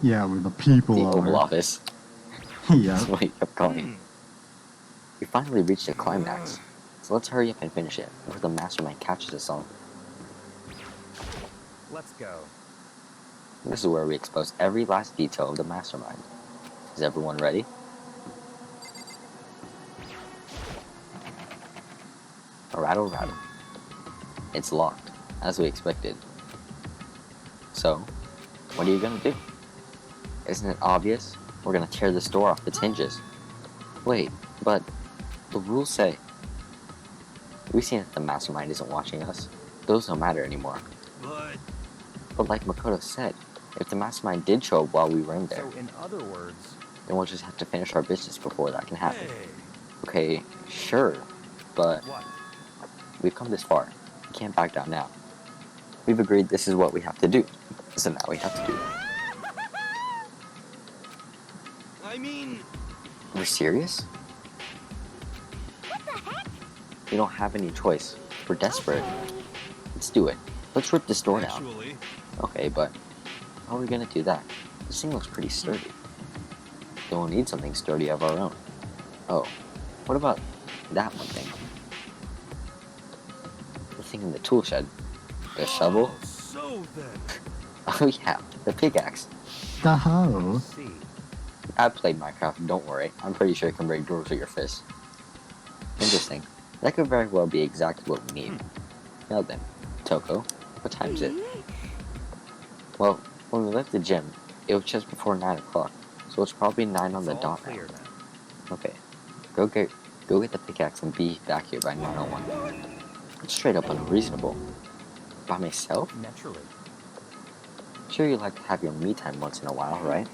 Yeah, where the people The are. Oval Office. Yeah. That's what he kept calling. We finally reached a climax. So let's hurry up and finish it before the mastermind catches us all. Let's go. This is where we expose every last detail of the mastermind. Is everyone ready? Rattle, rattle. It's locked, as we expected. So, what are you gonna do? Isn't it obvious? We're gonna tear this door off its hinges. Wait, but the rules say... We've seen that the mastermind isn't watching us. Those don't matter anymore. But like Makoto said, if the mastermind did show up while we were in there, So, in other words, then we'll just have to finish our business before that can happen. hey, Okay, sure, but what? we've come this far. We can't back down now. We've agreed this is what we have to do. So now we have to do it. I mean, We're serious? What the heck? We don't have any choice. We're desperate. Let's do it. Let's rip this door down. actually, Okay, but how are we gonna do that? This thing looks pretty sturdy. Then we'll need something sturdy of our own. Oh, what about that one thing? The thing in the tool shed. The shovel? oh, so then, Oh yeah, the pickaxe. The hell? see. I played Minecraft, don't worry. I'm pretty sure it can break doors with your fist. Interesting. That could very well be exactly what we need. Now then, Toko, what time is it? Well, when we left the gym, it was just before 9 o'clock, so it's probably 9 on the It's all dot now. clear now. Okay, go get the pickaxe and be back here by 9:01. It's straight up unreasonable. By myself? Naturally. Sure you like to have your me time once in a while, right?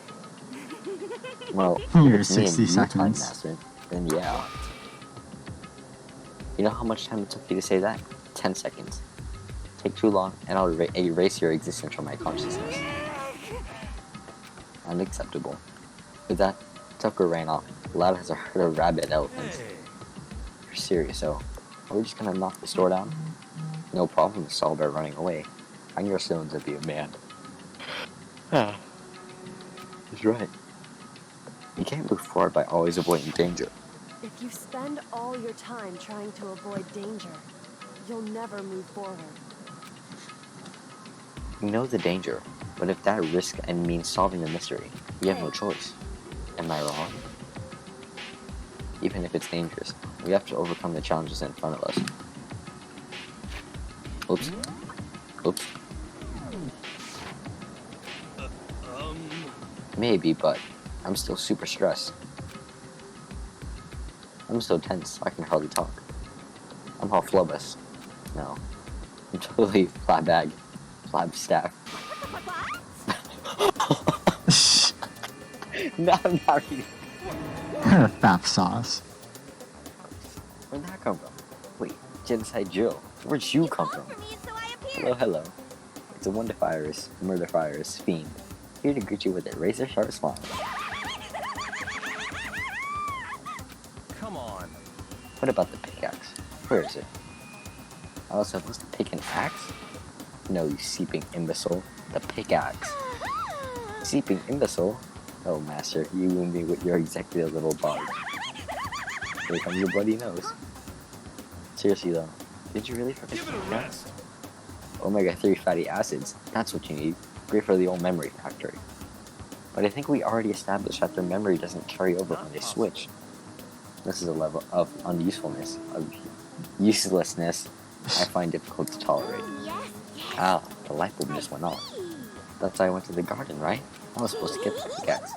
Well, Your if it's me and 60 you time seconds. master, then yeah. You know how much time it took you to say that? 10 seconds. Take too long, and I'll erase your existence from my consciousness. Unacceptable. With that, Tucker ran off, loud as a herd of rabid elephants. Hey, You're serious, so are we just gonna knock the store down? No problem to solve by running away. I'm your stones to be a man. He's right. You can't move forward by always avoiding danger. If you spend all your time trying to avoid danger, you'll never move forward. We know the danger, but if that risk and means solving the mystery, we have no Hey. choice. Am I wrong? Even if it's dangerous, we have to overcome the challenges in front of us. Oops. Oops. Maybe, but I'm still super stressed. I'm so tense, I can hardly talk. I'm all flubus. No. I'm totally flabstack. No, I'm not reading. Fap sauce. Where'd that come from? Wait, Genocide Jill. Where'd you come from? For me, so I appeared. Hello, hello. It's a wonder virus, murder virus, fiend. Here to greet you with a razor sharp smile. Come on. What about the pickaxe? Where is it? I was supposed to pick an axe? No, you seeping imbecile. The pickaxe. Seeping imbecile? Oh, master, you wound me with your executive little bug. Here comes your bloody nose. Seriously though, did you really forget Give it a that? rest. Omega-3 fatty acids, that's what you need. Great for the old memory factory. But I think we already established that their memory doesn't carry over when they switch. This is a level of unusefulness, of uselessness I find difficult to tolerate. Yes, yes. Ow, the light bulb just went off. That's why I went to the garden, right? I was supposed to get the pickaxe.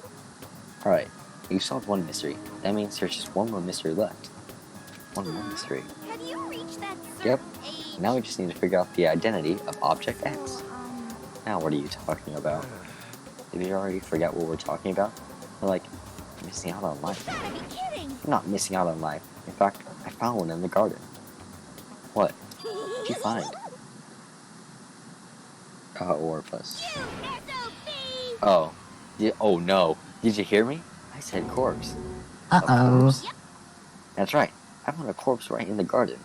Alright, you solved one mystery. That means there's just one more mystery left. One more mystery. Have you reached that Yep. certain age? Now we just need to figure out the identity of Object X. So, Now what are you talking about? Did you already forget what we're talking about? We're like, missing out on life. gotta be kidding. I'm not missing out on life. In fact, I found one in the garden. What? What'd you find? Orifice. SOB! Oh. Oh no. Did you hear me? I said corpse. Uh-oh. Corpse. That's right. I found a corpse right in the garden.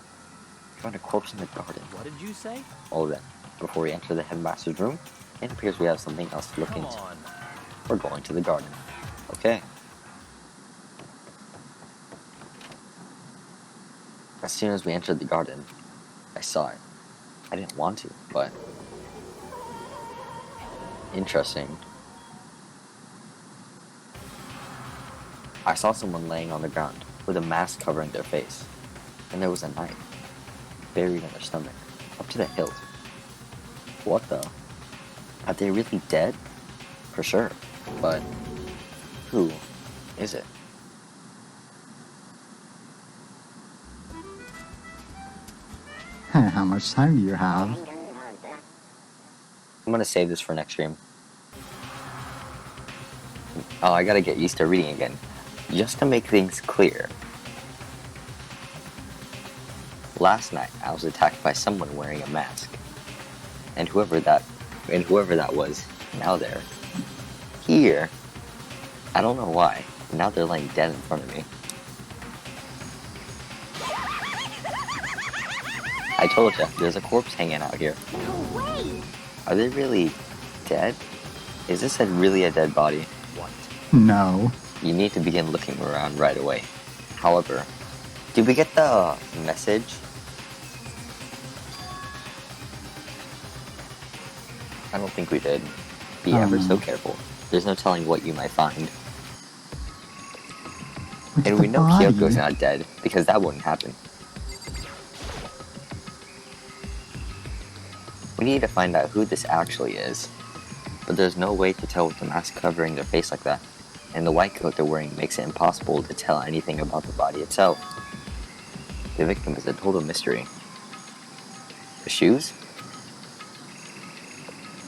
I found a corpse in the garden. What did you say? Oh then, before we enter the headmaster's room, it appears we have something else to look Come into. on. We're going to the garden. Okay. As soon as we entered the garden, I saw it. I didn't want to, but... Interesting. I saw someone laying on the ground with a mask covering their face, and there was a knife buried in their stomach, up to the hilt. What the? Are they really dead? For sure, but who is it? How much time do you have? I'm gonna save this for next stream. Oh, I gotta get used to reading again. Just to make things clear. Last night, I was attacked by someone wearing a mask. And whoever that was, now they're here. I don't know why. Now they're laying dead in front of me. I told you, there's a corpse hanging out here. No way! Are they really dead? Is this really a dead body? What? No. You need to begin looking around right away. However, did we get the message? I don't think we did. Be ever so careful. There's no telling what you might find. Look at And the we know body. Kyoko's not dead, because that wouldn't happen. We need to find out who this actually is. But there's no way to tell with the mask covering their face like that. And the white coat they're wearing makes it impossible to tell anything about the body itself. The victim is a total mystery. The shoes?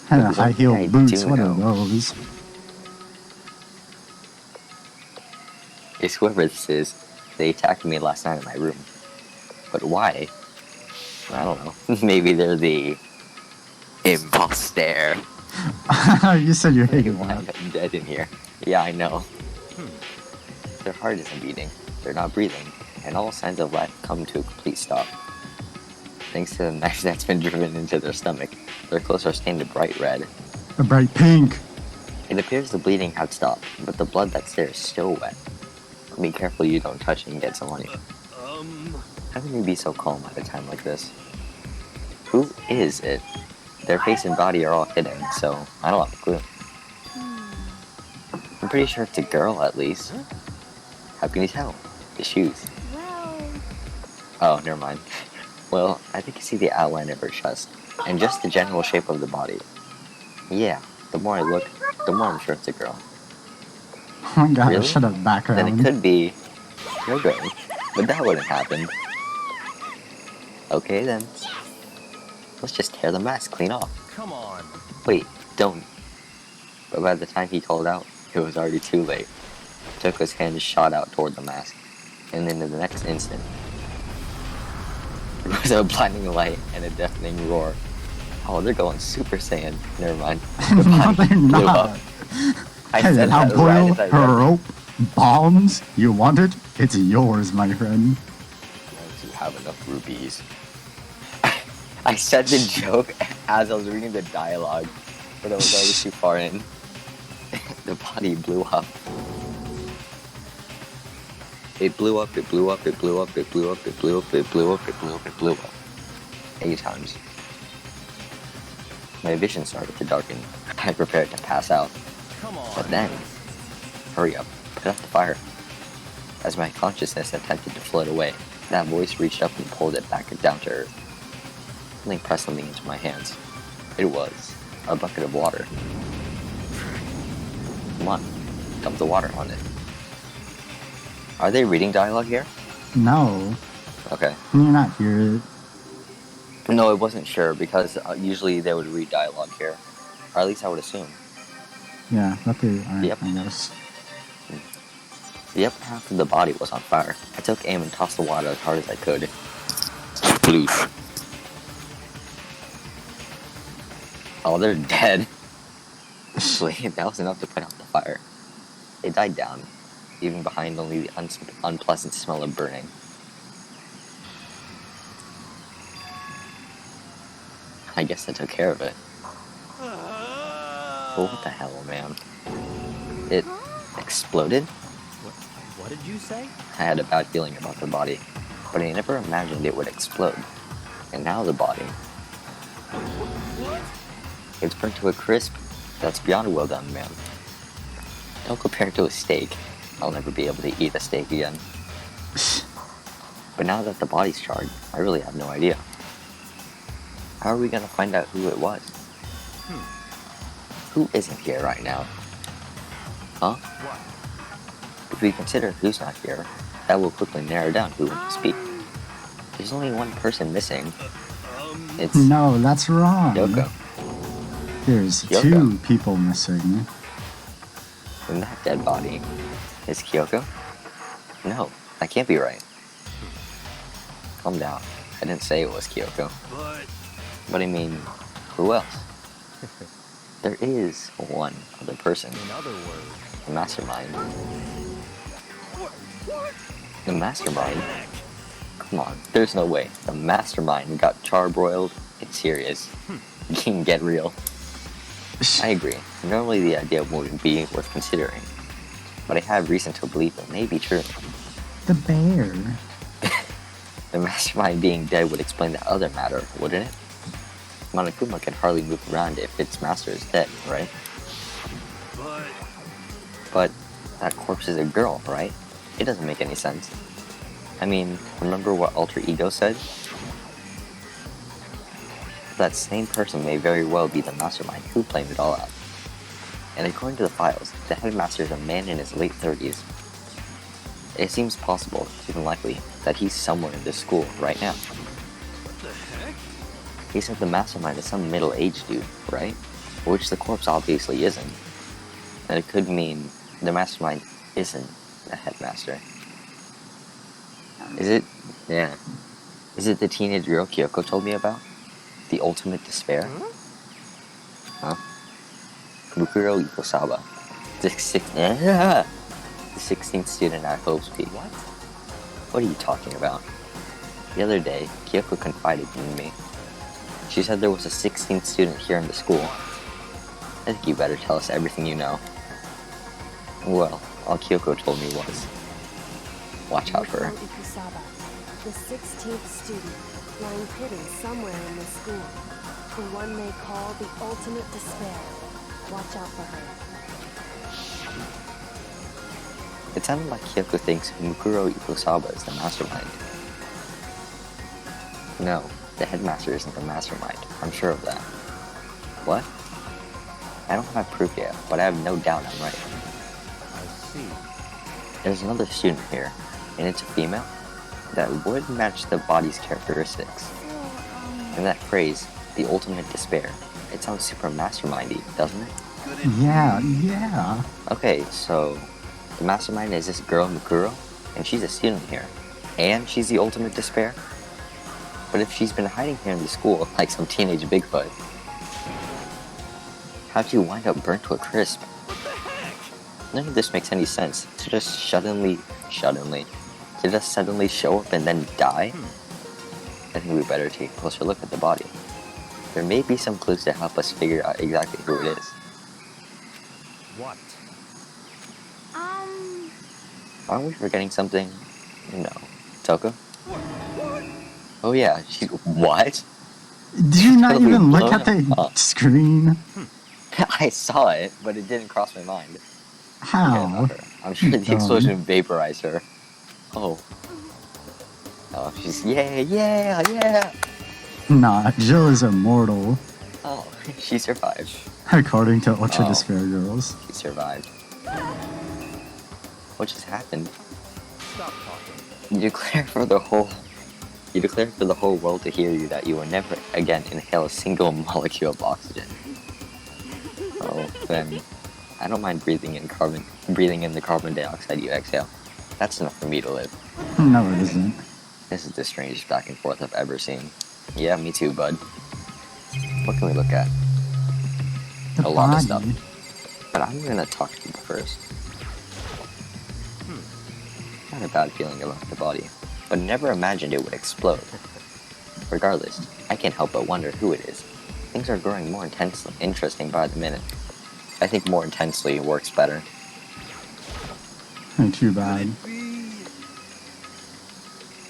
And What high heel I boots, do what are know those? It's whoever this is. They attacked me last night in my room. But why? I don't know. Maybe they're the imposter. You said you hated Why that. I'm dead in here. Yeah, I know. Their heart isn't beating. They're not breathing. And all signs of life come to a complete stop. Thanks to the knife that's been driven into their stomach, their clothes are stained a bright red. A bright pink. It appears the bleeding had stopped, but the blood that's there is still wet. Be careful you don't touch it and get some on you. How can you be so calm at a time like this? Who is it? Their face and body are all hidden, so I don't have a clue. I'm pretty sure it's a girl, at least. How can you tell? The shoes. Well, Oh, never mind. Well, I think you see the outline of her chest, and just the general shape of the body. Yeah, the more I look, the more I'm sure it's a girl. Oh my god, Really? shut up, Then background. it could be Yogo, but that wouldn't happen. Okay then. Let's just tear the mask clean off. Come on. Wait, don't. But by the time he called out, it was already too late. Toko's hand shot out toward the mask, and then in the next instant, there was a blinding light and a deafening roar. Oh, they're going Super Saiyan. Never mind. The No, body they're blew not. up. I Hey, said how that right boil as I her read it. rope bombs? You want it? It's yours, my friend. Once you have enough rupees. I said the joke as I was reading the dialogue, but I was already too far in. The body blew up. It blew up, it blew up, it blew up, it blew up, it blew up, it blew up, it blew up, it blew up. 8 times. My vision started to darken. I prepared to pass out. Come on. But then, hurry up, put out the fire. As my consciousness attempted to float away, that voice reached up and pulled it back down to earth. Something pressed something into my hands. It was a bucket of water. Come on, dump the water on it. Are they reading dialogue here? No, Okay. can you not hear it? No, I wasn't sure because usually they would read dialogue here. Or at least I would assume. Yeah, but they aren't, Yep. I guess. The upper half of the body was on fire. I took aim and tossed the water as hard as I could. Sploosh. Oh, they're dead. Actually, that was enough to put out the fire. It died down, leaving behind only the unpleasant smell of burning. I guess I took care of it. But what the hell, man? It exploded? What did you say? I had a bad feeling about the body, but I never imagined it would explode. And now the body. It's burnt to a crisp that's beyond well done, man. Don't compare it to a steak. I'll never be able to eat a steak again. But now that the body's charred, I really have no idea. How are we gonna find out who it was? Who isn't here right now? Huh? What? If we consider who's not here, that will quickly narrow down who will speak. There's only one person missing. It's No, that's wrong. Yoko. There's Yoko. 2 people missing. And that dead body is Kyoko? No, that can't be right. Calm down. I didn't say it was Kyoko. But I mean, who else? There is one other person. In other words, The mastermind. The mastermind? Come on, there's no way. The mastermind got charbroiled. It's serious. You can get real. I agree. Normally the idea wouldn't be worth considering. But I have reason to believe it may be true. The bear. The mastermind being dead would explain the other matter, wouldn't it? Monokuma can hardly move around if its master is dead, right? But that corpse is a girl, right? It doesn't make any sense. I mean, remember what Alter Ego said? That same person may very well be the mastermind who planned it all out. And according to the files, the headmaster is a man in his late 30s. It seems possible, even likely, that he's somewhere in this school right now. He said the mastermind is some middle-aged dude, right? Which the corpse obviously isn't. And it could mean the mastermind isn't the headmaster. Is it? Yeah. Is it the teenage girl Kyoko told me about? The ultimate despair? Huh? Mukuro Ikosaba. The 16th student at Hope's Peak. what? What are you talking about? The other day, Kyoko confided in me. She said there was a 16th student here in the school. I think you better tell us everything you know. Well, all Kyoko told me was, watch out for her. Mukuro Ikusaba, The 16th student, lying hidden somewhere in this school. The one they call the ultimate despair. Watch out for her. It sounded like Kyoko thinks Mukuro Ikusaba is the mastermind. No, the headmaster isn't the mastermind. I'm sure of that. What? I don't have proof yet, but I have no doubt I'm right. I see. There's another student here, and it's a female that would match the body's characteristics. And that phrase, the ultimate despair, it sounds super mastermindy, doesn't it? Yeah. Okay, so the mastermind is this girl Mukuro, and she's a student here. And she's the ultimate despair? But if she's been hiding here in the school like some teenage Bigfoot, how'd you wind up burnt to a crisp? None of this makes any sense. To just suddenly show up and then die? I think we better take a closer look at the body. There may be some clues to help us figure out exactly who it is. What? Aren't we forgetting something? No. Toko? Oh yeah, she. What? Did you not Totally even look blown at the up. screen? I saw it, but it didn't cross my mind. Forget How? about her. I'm sure the Dumb. explosion vaporized her. Oh. Oh, she's yeah. Nah, Jill is immortal, Oh, she survived. according to Ultra Oh. Despair Girls. She survived. What just happened? Stop talking. You declare for the whole world to hear you that you will never again inhale a single molecule of oxygen. Oh, then I don't mind breathing in the carbon dioxide you exhale. That's enough for me to live. No, it isn't. This is the strangest back and forth I've ever seen. Yeah, me too, bud. What can we look at? The A lot of body. stuff. But I'm gonna talk to people first. Not a bad feeling about the body, but never imagined it would explode. Regardless, I can't help but wonder who it is. Things are growing more intensely interesting by the minute. I think more intensely works better. Ain't too bad.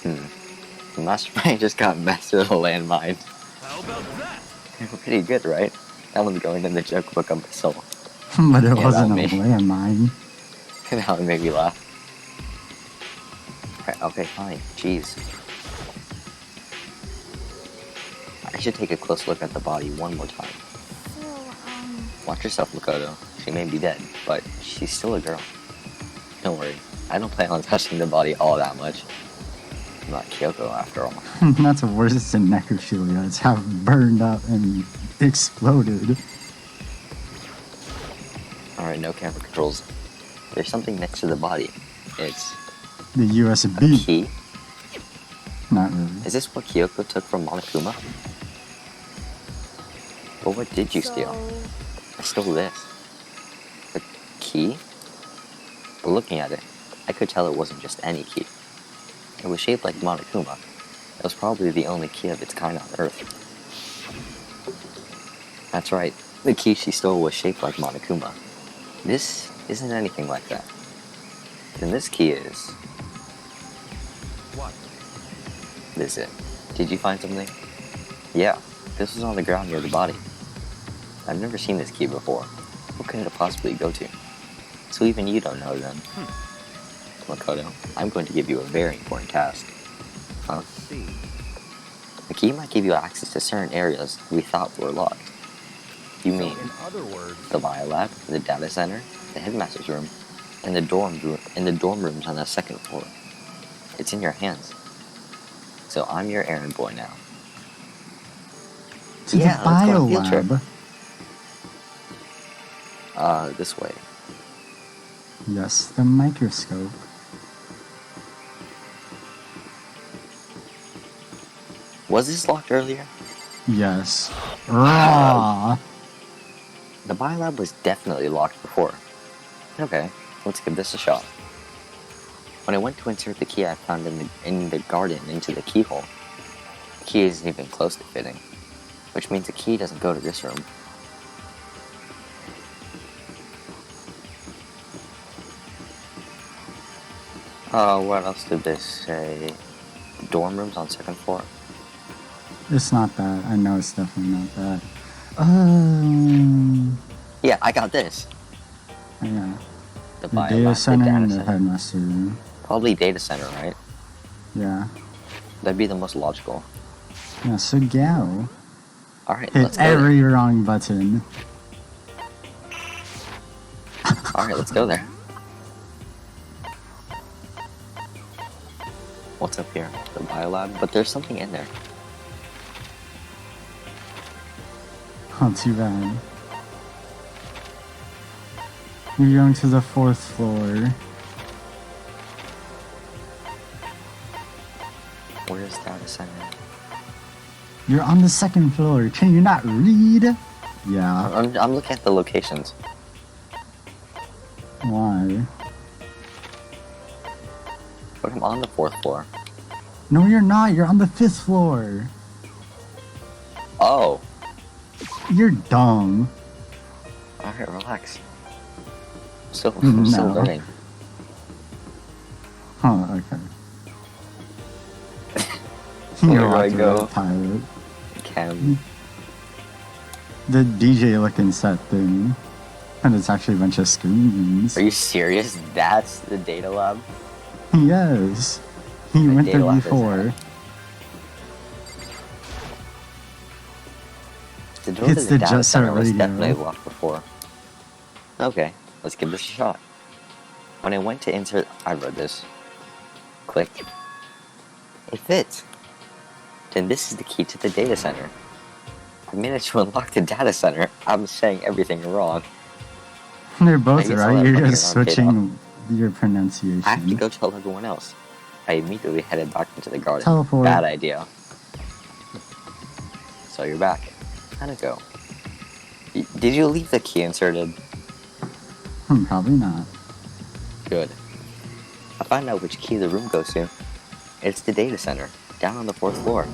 The mastermind just got messed with a landmine. How about that? Pretty good, right? That one's going in the joke book of my soul. But it Yeah, wasn't a that me. landmine. That would make me laugh. Right, okay, fine. Jeez. I should take a close look at the body one more time. Watch yourself, Makoto. She may be dead, but she's still a girl. Don't worry. I don't plan on touching the body all that much. I'm not Kyoko, after all. That's worse than necrophilia. It's half burned up and exploded. Alright, no camera controls. There's something next to the body. It's The a USB. key. Not really. Is this what Kyoko took from Monokuma? But what did you steal? I stole this. The key? But looking at it, I could tell it wasn't just any key. It was shaped like Monokuma. It was probably the only key of its kind on Earth. That's right, the key she stole was shaped like Monokuma. This isn't anything like that. Then this key is... What? This is it. Did you find something? Yeah, this was on the ground near the body. I've never seen this key before. What could it possibly go to? So even you don't know then. Makoto, I'm going to give you a very important task. Huh? See. The key might give you access to certain areas we thought were locked. You mean So in other words, the biolab, the data center, the headmaster's room, and the dorm rooms on the second floor. It's in your hands. So I'm your errand boy now. To Yeah, the let's go on a field trip. biolab. This way. Yes, the microscope. Was this locked earlier? Yes. Raw. The biolab was definitely locked before. Okay, let's give this a shot. When I went to insert the key I found in the garden into the keyhole, the key isn't even close to fitting, which means the key doesn't go to this room. What else did this say? dorm rooms on second floor. It's not that. I know it's definitely not that. Yeah, I got this. Yeah. The The bio data lab, center the and data the center. headmaster room. Probably data center, right? Yeah. That'd be the most logical. Yeah, so go. Alright, Hit let's go there. every wrong button. Alright, let's go there. What's up here? The biolab? But there's something in there. Oh, too bad. You're going to the 4th floor. Where's data center? You're on the 2nd floor. Can you not read? Yeah. I'm looking at the locations. Why? But I'm on the 4th floor. No, you're not. You're on the 5th floor. Oh! You're dumb. Alright, relax. I'm still No. learning. Oh, okay. Where You're do I like go? a pilot. Cam. The DJ looking set thing. And it's actually a bunch of screens. Are you serious? That's the data lab? Yes. He The went data there lab is before. The door to It's the the data Jet Set center was Radio. definitely locked before. Okay, let's give this a shot. When I went to insert, I read this. Click. It fits. Then this is the key to the data center. I managed to unlock the data center. I'm saying everything wrong. They're both I guess I'll right. let You're fucking just round it switching your pronunciation. I have to go tell everyone else. I immediately headed back into the garden. Teleport. Bad idea. So you're back. How'd it go? Did you leave the key inserted? Probably not. Good. I found out which key the room goes to. It's the data center, down on the 4th floor.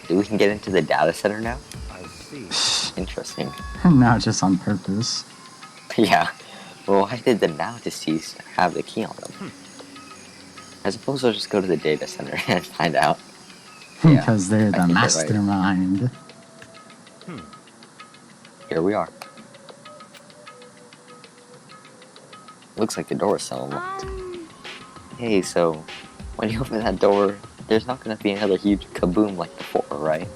We can get into the data center now? I see. Interesting. Not just on purpose. Yeah. Well, why did the now deceased have the key on them? I suppose I'll just go to the data center and find out. Yeah, Because they're I the think you're right. mastermind. Here we are. Looks like the door is still unlocked. Hey, so when you open that door, there's not gonna be another huge kaboom like before, right?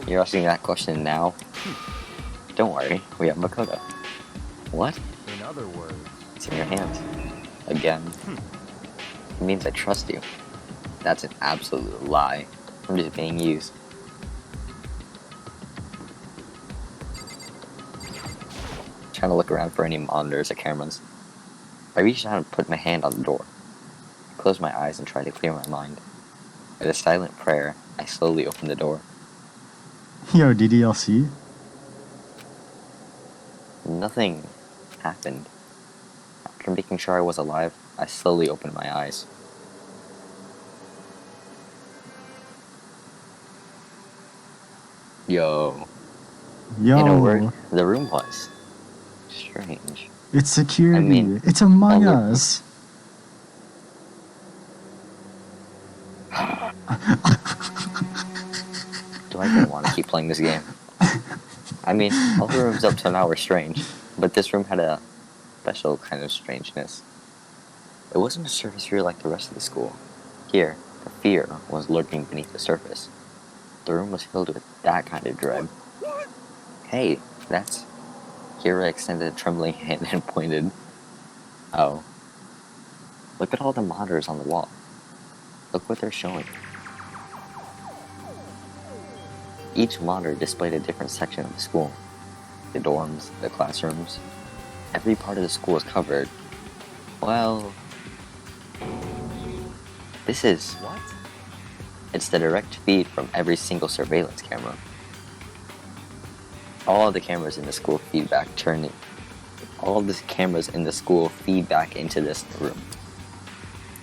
You're asking that question now? Don't worry, we have Makoto. What? In other words, It's in your hands. Again. It means I trust you. That's an absolute lie. I'm just being used. Trying to look around for any monitors or cameras. I reached out and put my hand on the door. I closed my eyes and tried to clear my mind. With a silent prayer, I slowly opened the door. Yo, DDLC? Nothing happened. After making sure I was alive, I slowly opened my eyes. Yo. Yo, In a word, the room was strange. it's security. I mean, it's Among all the- Us. Do I even want to keep playing this game? I mean, all the rooms up till now were strange, but this room had a special kind of strangeness. It wasn't a surface fear like the rest of the school. Here, the fear was lurking beneath the surface. The room was filled with that kind of dread. Hey, that's... Kira extended a trembling hand and pointed. Oh. Look at all the monitors on the wall. Look what they're showing. Each monitor displayed a different section of the school. The dorms, the classrooms. Every part of the school is covered. Well... This is... what? It's the direct feed from every single surveillance camera. All of the cameras in the school feedback all of the cameras in the school feed back into this room.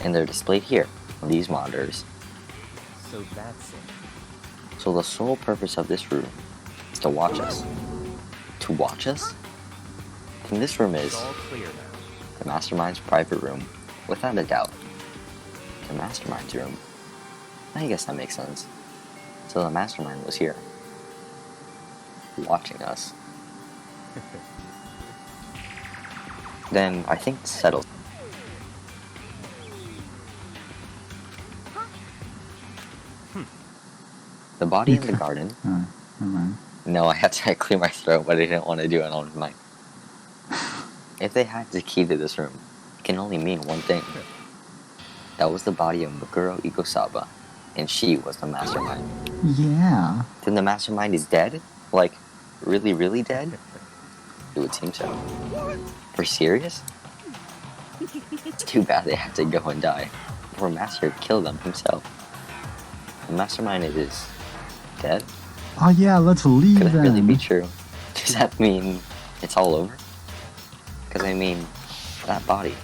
And they're displayed here, on these monitors. So that's it. So the sole purpose of this room is to watch us. To watch us? And this room is It's all clear now. the Mastermind's private room, without a doubt. The Mastermind's room. I guess that makes sense. So the mastermind was here, watching us. Then I think it settles. The body in the garden. Never mind. No, I had to clear my throat, but I didn't want to do it on mic. If they had the key to this room, it can only mean one thing. That was the body of Mukuro Ikusaba, and she was the mastermind. Yeah. Then the mastermind is dead? Like, really, really dead? It would seem so. For serious? It's too bad they had to go and die, before Master killed them himself. The mastermind is dead? Oh yeah, let's leave Could that them. really be true? Does that mean it's all over? Because I mean, that body.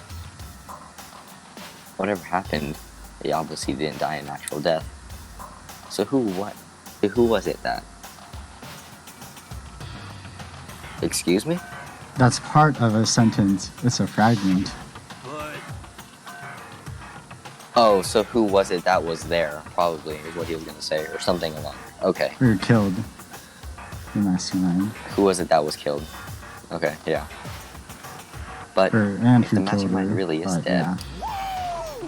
Whatever happened, he obviously didn't die a natural death. So who was it that? Excuse me? That's part of a sentence. It's a fragment. Oh, so who was it that was there? Probably is what he was gonna say, or something along. Okay. Or killed. The mastermind. Who was it that was killed? Okay, yeah. But And if who the killed mastermind her, really is but dead, yeah.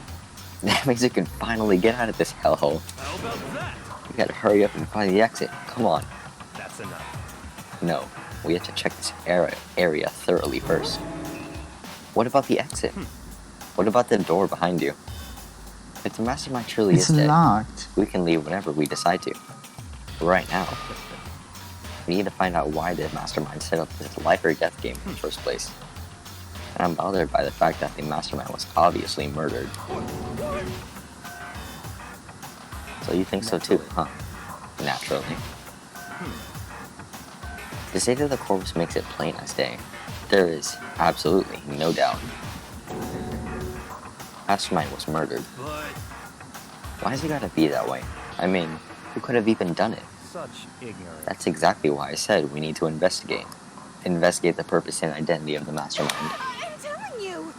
that means it can finally get out of this hellhole. How about that? We gotta hurry up and find the exit. Come on. That's enough. No, we have to check this area thoroughly first. What about the exit? What about the door behind you? If the mastermind truly It's is dead, locked. we can leave whenever we decide to. Right now. We need to find out why the mastermind set up this life or death game in the first place. And I'm bothered by the fact that the mastermind was obviously murdered. So you think so too, huh? Naturally. The state of the corpse makes it plain as day. There is absolutely no doubt. Mastermind was murdered. But Why has it gotta be that way? I mean, who could have even done it? such ignorance. That's exactly why I said we need to investigate. Investigate the purpose and identity of the mastermind. I'm telling you.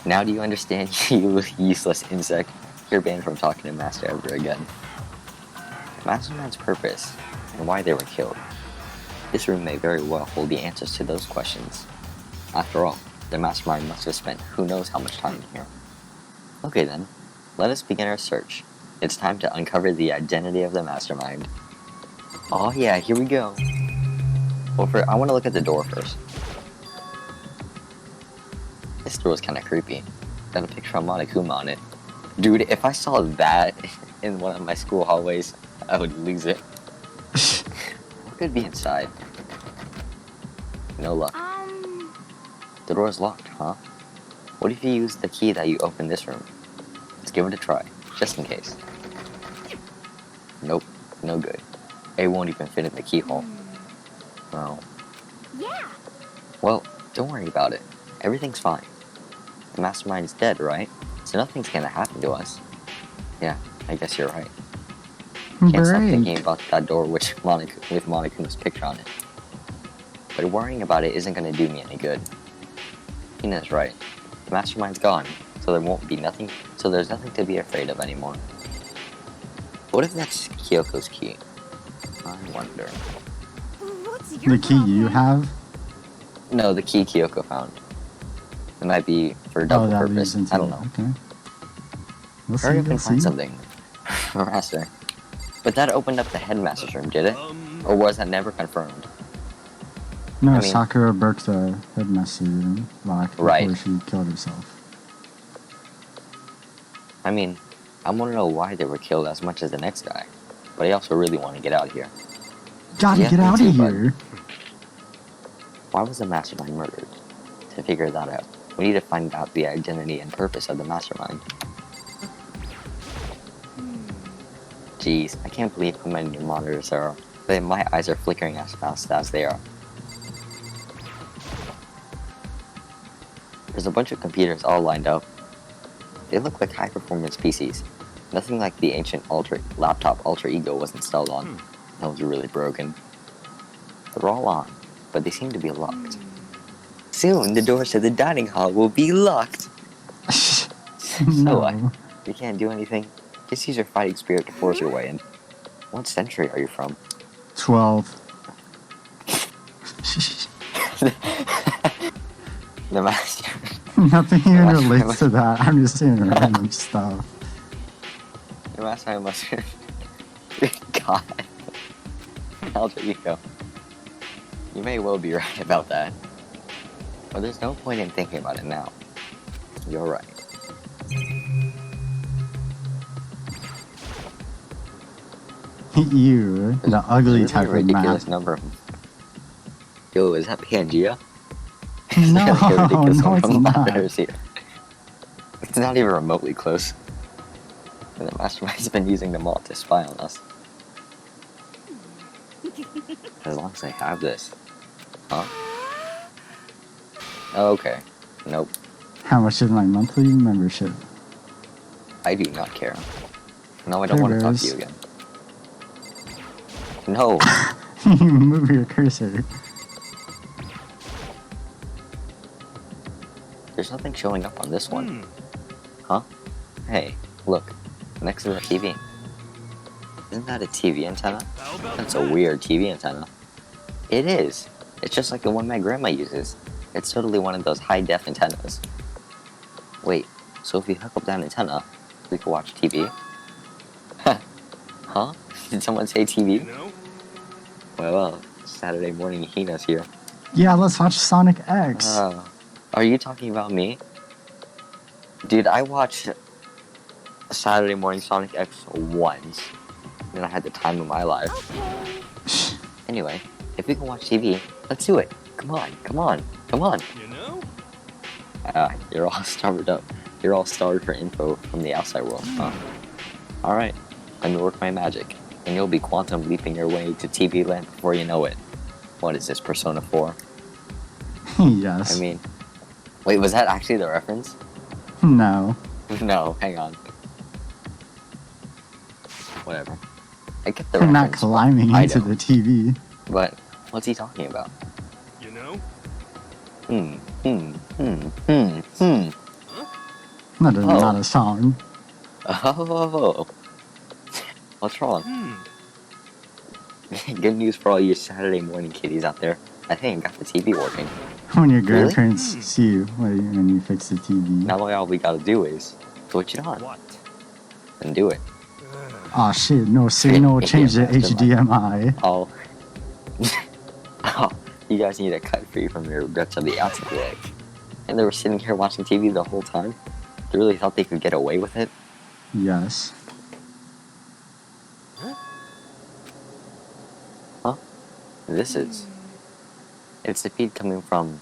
Now do you understand, you useless insect? You're banned from talking to Master ever again. Mastermind's purpose, and why they were killed. This room may very well hold the answers to those questions. After all, the mastermind must have spent who knows how much time in here. Okay then, let us begin our search. It's time to uncover the identity of the mastermind. Oh yeah, here we go. Well, I want to look at the door first. This door is kind of creepy. Got a picture of Monokuma on it. Dude, if I saw that in one of my school hallways, I would lose it. What could be inside? No luck. The door is locked, huh? What if you use the key that you opened this room? Let's give it a try, just in case. Nope, no good. It won't even fit in the keyhole. Oh. Yeah. Well, don't worry about it. Everything's fine. The mastermind is dead, right? So nothing's gonna happen to us. Yeah, I guess you're right. Can't stop thinking Break. about that door with Monokuma's picture on it. But worrying about it isn't gonna do me any good. Hina's right. The mastermind's gone, so there's nothing to be afraid of anymore. What if that's Kyoko's key? I wonder. What's your The key you problem? have? No, the key Kyoko found. It might be for Oh, double that purpose. leads into I don't know. Okay. We'll Hurry see, up we'll and find see. something. Master. But that opened up the headmaster's room, did it? Or was that never confirmed? No, I mean- Sakura broke the headmaster lock before Right. she killed herself. I mean, I want to know why they were killed as much as the next guy. But I also really want to get out of here. Gotta Yeah, get me out too, of bud. here! Why was the mastermind murdered? To figure that out, we need to find out the identity and purpose of the mastermind. Jeez, I can't believe how many new monitors there are. But my eyes are flickering as fast as they are. There's a bunch of computers all lined up. They look like high-performance PCs. Nothing like the ancient laptop Ultra Ego was installed on. That was really broken. They're all on, but they seem to be locked. Soon, the doors to the dining hall will be locked. So what? No. We can't do anything. Guess use your fighting spirit to force your way in. What century are you from? 12. The master. Nothing even That's relates right. to that. I'm just saying random stuff. The master must. God. Alter ego. You may well be right about that. But there's no point in thinking about it now. You're right. You, the ugly There's type really a of ridiculous math. number of. Yo, is that Pangea? No, There's really a ridiculous no, number it's of not. monitors here. It's not even remotely close. And the mastermind's been using them all to spy on us. As long as I have this. Huh? Oh, okay. Nope. How much is my monthly membership? I do not care. No, I don't Care want to talk to Bears. you again. No. You move your cursor. There's nothing showing up on this one. Huh? Hey, look. Next to the TV. Isn't that a TV antenna? How about That's a that? weird TV antenna. It is. It's just like the one my grandma uses. It's totally one of those high-def antennas. Wait, so if you hook up that antenna, we can watch TV? Huh? Did someone say You TV? know? Well, Saturday morning Hina's here. Yeah, let's watch Sonic X. Are you talking about me? Dude, I watched Saturday morning Sonic X once. And I had the time of my life. Okay. Anyway, if we can watch TV, let's do it. Come on, come on, come on. You know? You're all starved up. You're all starved for info from the outside world, huh? Alright, let me work my magic. And you'll be quantum leaping your way to TV land before you know it. What is this, Persona 4? Yes. I mean, wait, was that actually the reference? No. No, hang on. Whatever. I get the You're not reference. climbing I into don't. the TV. But what's he talking about? You know? That is Oh. not a song. Oh. What's wrong? Good news for all you Saturday morning kiddies out there. I think I got the TV working. When your Really? grandparents see you when you fix the TV. Now all we gotta do is switch it on What? and do it. Aw shit, no signal, change the Yeah, mastermind. HDMI. Oh. Oh, you guys need to cut free from your regrets of the outside world. And they were sitting here watching TV the whole time? They really thought they could get away with it? Yes. This is. It's the feed coming from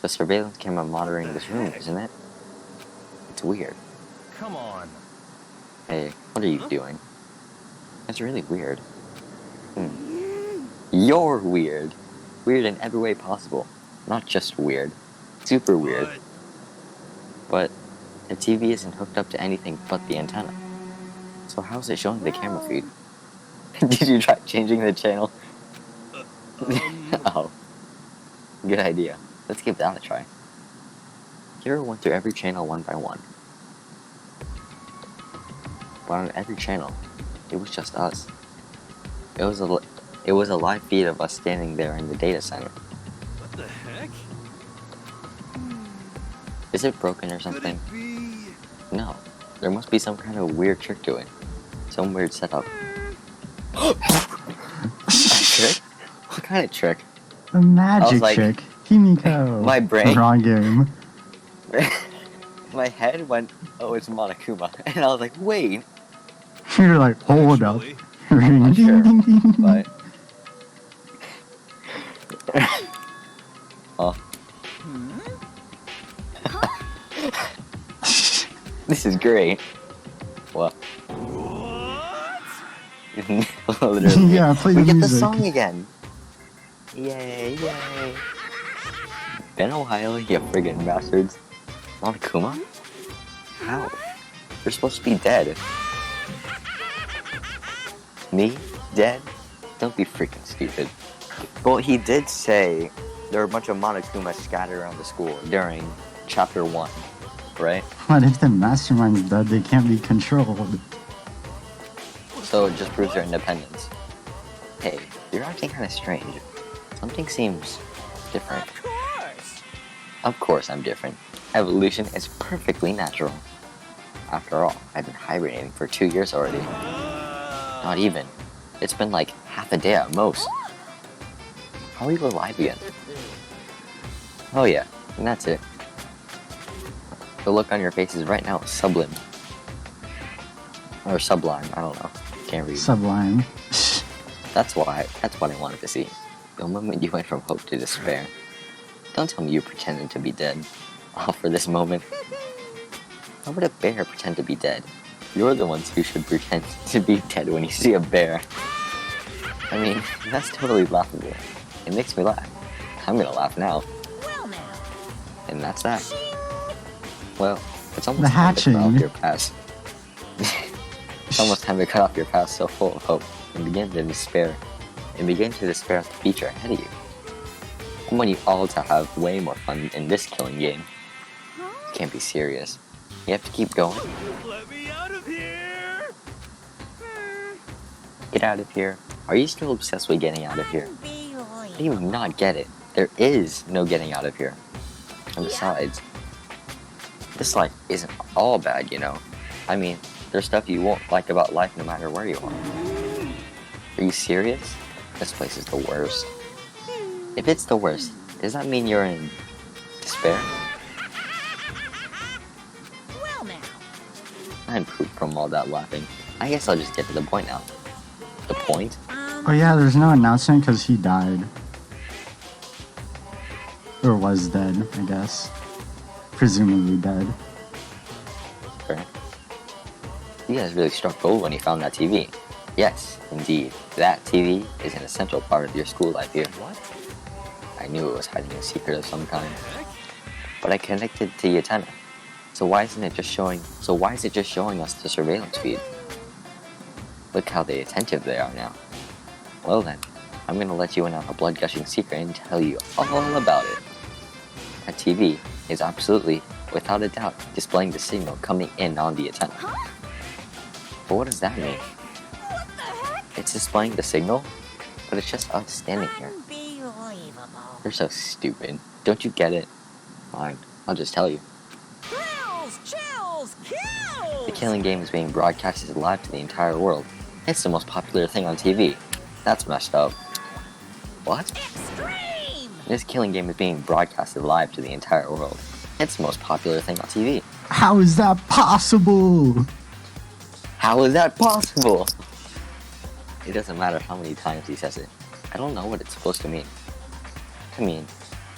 the surveillance camera monitoring this room, isn't it? It's weird. Come on. Hey, what are you doing? That's really weird. You're weird. Weird in every way possible. Not just weird. Super weird. But But the TV isn't hooked up to anything but the antenna. So how's it showing the camera feed? Did you try changing the channel? Oh. Good idea. Let's give that a try. Kira went through every channel one by one. But on every channel, it was just us. It was a live feed of us standing there in the data center. what the heck? Is it broken or Could something? it be? No. There must be some kind of weird trick to it. Some weird setup. Trick? What kind of trick? A magic like, trick. Himiko. my brain- Wrong game. My head went, oh, it's Monokuma. And I was like, wait. You're like, hold up. Actually, Ring, not ding, sure, ding, ding. But. Oh. This is great. What? Literally. Yeah, play we the get the music. song again. Yay, yay. Been a while, you friggin' bastards. Monokuma? How? They're supposed to be dead. Me? Dead? Don't be freaking stupid. Well, he did say there were a bunch of Monokuma scattered around the school during chapter 1, right? But if the mastermind's dead, they can't be controlled. so it just proves their independence. Hey, you're acting kind of strange. Something seems different. Of course. Of course I'm different. Evolution is perfectly natural. After all, I've been hibernating for 2 years already. Not even. It's been like half a day at most. How are you alive again? Oh yeah, and that's it. The look on your faces right now is sublime. Or sublime, I don't know. Can't read. Sublime. That's what I wanted to see. The moment you went from hope to despair. Don't tell me you pretended to be dead. All for this moment. How would a bear pretend to be dead? You're the ones who should pretend to be dead when you see a bear. I mean, that's totally laughable. It makes me laugh. I'm gonna laugh now. Well now. And that's that. Well, it's almost The time to cut off hatching. your past. It's almost time to cut off your past so full of hope and begin to despair. And begin to despair at the future ahead of you. I want you all to have way more fun in this killing game. You can't be serious. You have to keep going. Let me out of here! Get out of here. Are you still obsessed with getting out of here? How do you not get it? There is no getting out of here. And besides, this life isn't all bad, you know. I mean, there's stuff you won't like about life no matter where you are. Are you serious? This place is the worst. If it's the worst, does that mean you're in despair? Well now. I'm pooped from all that laughing. I guess I'll just get to the point now. The point? Oh yeah, there's no announcement because he died. Or was dead, I guess. Presumably dead. Fair. You guys really struck gold when you found that TV. Yes, indeed. That TV is an essential part of your school life here. What? I knew it was hiding a secret of some kind. But I connected to the antenna. So why is it just showing us the surveillance feed? Look how attentive they are now. Well then, I'm gonna let you in on a blood-gushing secret and tell you all about it. That TV is absolutely, without a doubt, displaying the signal coming in on the antenna. But what does that mean? What the heck? It's displaying the signal, but it's just us standing here. Unbelievable. You're so stupid. Don't you get it? Fine, I'll just tell you. Thrills, chills, kills! The killing game is being broadcasted live to the entire world. It's the most popular thing on TV. That's messed up. What? Extreme! This killing game is being broadcasted live to the entire world. It's the most popular thing on TV. How is that possible? How is that possible? It doesn't matter how many times he says it. I don't know what it's supposed to mean. I mean,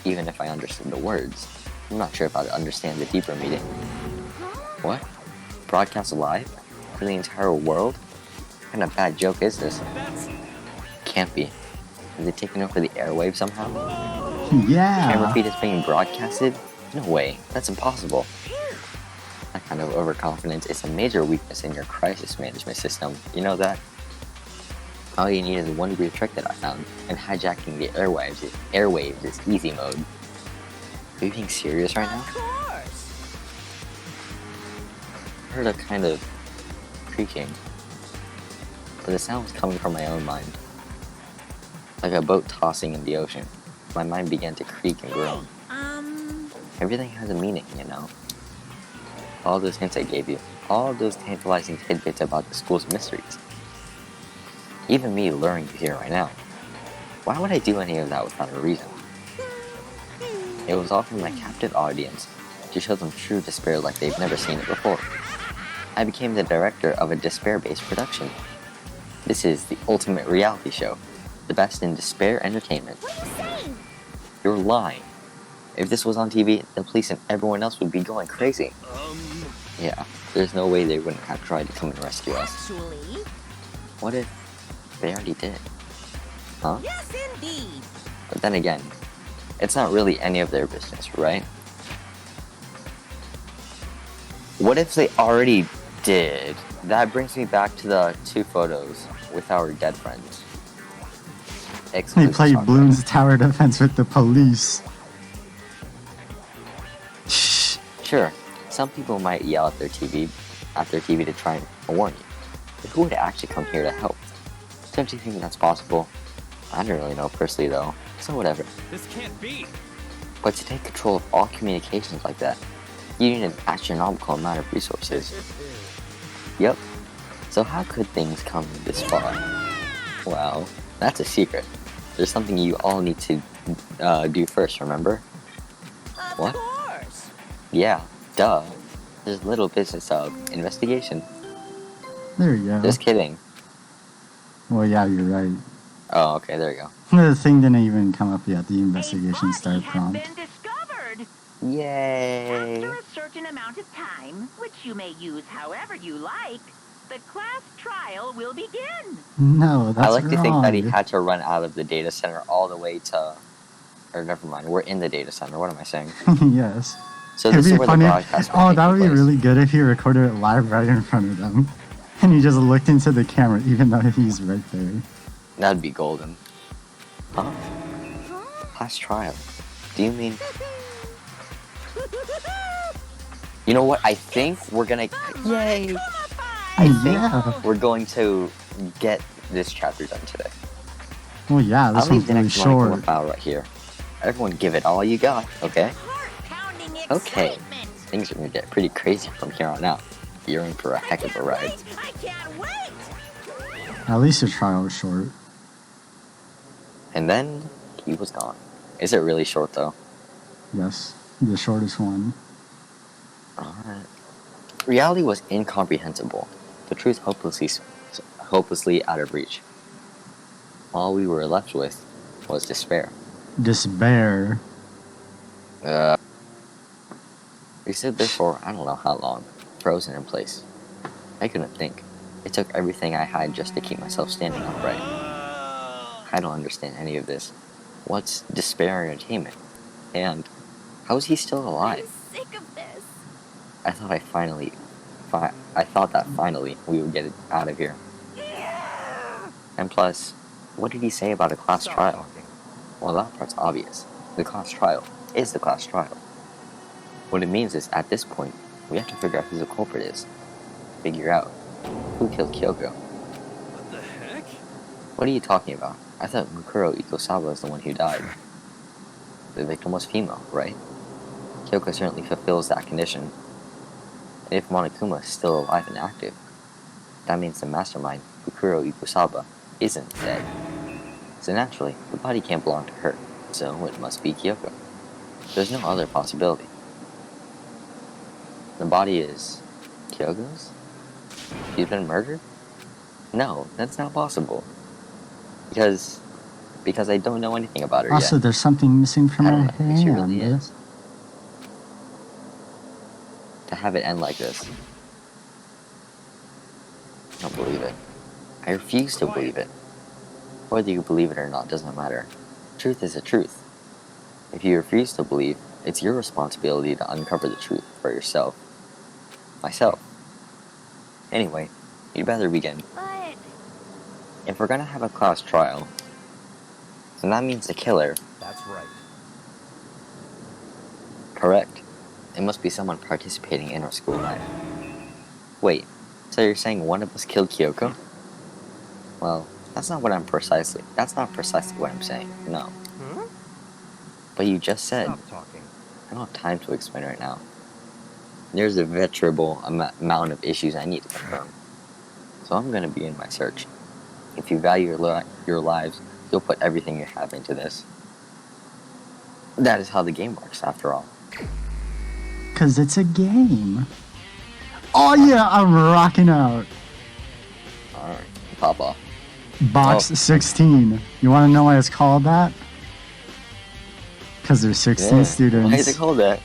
even if I understood the words, I'm not sure if I'd understand the deeper meaning. What? Broadcast live? To the entire world? What kind of bad joke is this? Can't be. Is it taking over the airwaves somehow? Camera Yeah. feed is being broadcasted? No way. That's impossible. That kind of overconfidence is a major weakness in your crisis management system. You know that? All you need is one weird trick that I found, and hijacking the airwaves is easy mode. Are you being serious right now? Of course. I heard a kind of creaking, but the sound was coming from my own mind. Like a boat tossing in the ocean. My mind began to creak and groan. Everything has a meaning, you know. All those hints I gave you, all those tantalizing tidbits about the school's mysteries. Even me luring you here right now. Why would I do any of that without a reason? It was all for my captive audience, to show them true despair like they've never seen it before. I became the director of a despair-based production. This is the ultimate reality show, the best in despair entertainment. What are you saying? You're lying. If this was on TV, the police and everyone else would be going crazy. Yeah, there's no way they wouldn't have tried to come and rescue us. Actually, What if they already did? Huh? yes indeed. But then again, it's not really any of their business, right? What if they already did? That brings me back to the 2 photos with our dead friends. They Exclusive played talk Bloons Tower Defense with the police. Shh. Sure, some people might yell at their TV to try and warn you. who would actually come here to help? Don't you think that's possible? I don't really know personally though, so whatever. This can't be. But to take control of all communications like that, you need an astronomical amount of resources. Yep. So how could things come this far? Well, that's a secret. There's something you all need to do first, remember? What? Of course. Yeah, duh. There's little business of investigation. There you go. Just kidding. Well, yeah, you're right. Oh, okay, there you go. The thing didn't even come up yet. The investigation A start body has prompt. been discovered. Yay! After a certain amount of time, which you may use however you like, the class trial will begin. No, that's I like wrong. to think that he had to run out of the data center all the way to... Or never mind, we're in the data center. What am I saying? Yes. So It'd this is be where funny. the broadcast Oh, that would taking be place. really good if he recorded it live right in front of them. And he just looked into the camera even though he's right there. That'd be golden. Huh? Class trial. Do you mean... You know what? I think we're gonna... Yay! I think Yeah. we're going to get this chapter done today. Well, yeah, this I'll leave one's the really next short. one file right here. Everyone give it all you got, okay? Heart-pounding Okay. excitement. Things are gonna get pretty crazy from here on out. You're in for a heck of a ride. I can't wait. At least the trial was short. And then, he was gone. Is it really short, though? Yes, the shortest one. Alright. Reality was incomprehensible. The truth hopelessly out of reach. All we were left with was despair. Despair. We stood there for I don't know how long, frozen in place. I couldn't think. It took everything I had just to keep myself standing upright. I don't understand any of this. What's despair entertainment? And how is he still alive? I'm sick of this. I thought that finally we would get it out of here. And plus, what did he say about a class trial? Well, that part's obvious. The class trial is the class trial. What it means is, at this point, we have to figure out who the culprit is. Figure out who killed Kyoko. What the heck? What are you talking about? I thought Mukuro Ikosawa was the one who died. The victim was female, right? Kyoko certainly fulfills that condition. And if Monokuma is still alive and active, that means the mastermind, Mukuro Ikosawa, isn't dead. So naturally, the body can't belong to her, so it must be Kyoko. There's no other possibility. The body is Kyoko's? She's been murdered? No, that's not possible. Because I don't know anything about her Also, yet. there's something missing from I her don't know if she really hand. is. To have it end like this. I don't believe it. I refuse to believe it. Whether you believe it or not doesn't matter. Truth is the truth. If you refuse to believe, it's your responsibility to uncover the truth for yourself. Myself. Anyway, you'd better begin. But If we're gonna have a class trial, then that means the killer. That's right. Correct. It must be someone participating in our school life. Wait, so you're saying one of us killed Kyoko? Well, that's not precisely what I'm saying, no. Huh? But you just said, Stop talking. I don't have time to explain right now. There's a veritable amount of issues I need to confirm. So I'm gonna begin my search. If you value your lives, you'll put everything you have into this. That is how the game works, after all. Because it's a game. Oh yeah, I'm rocking out. Alright, pop off. Box Oh. 16. You want to know why it's called that? Because there's 16 students. Why is it called that?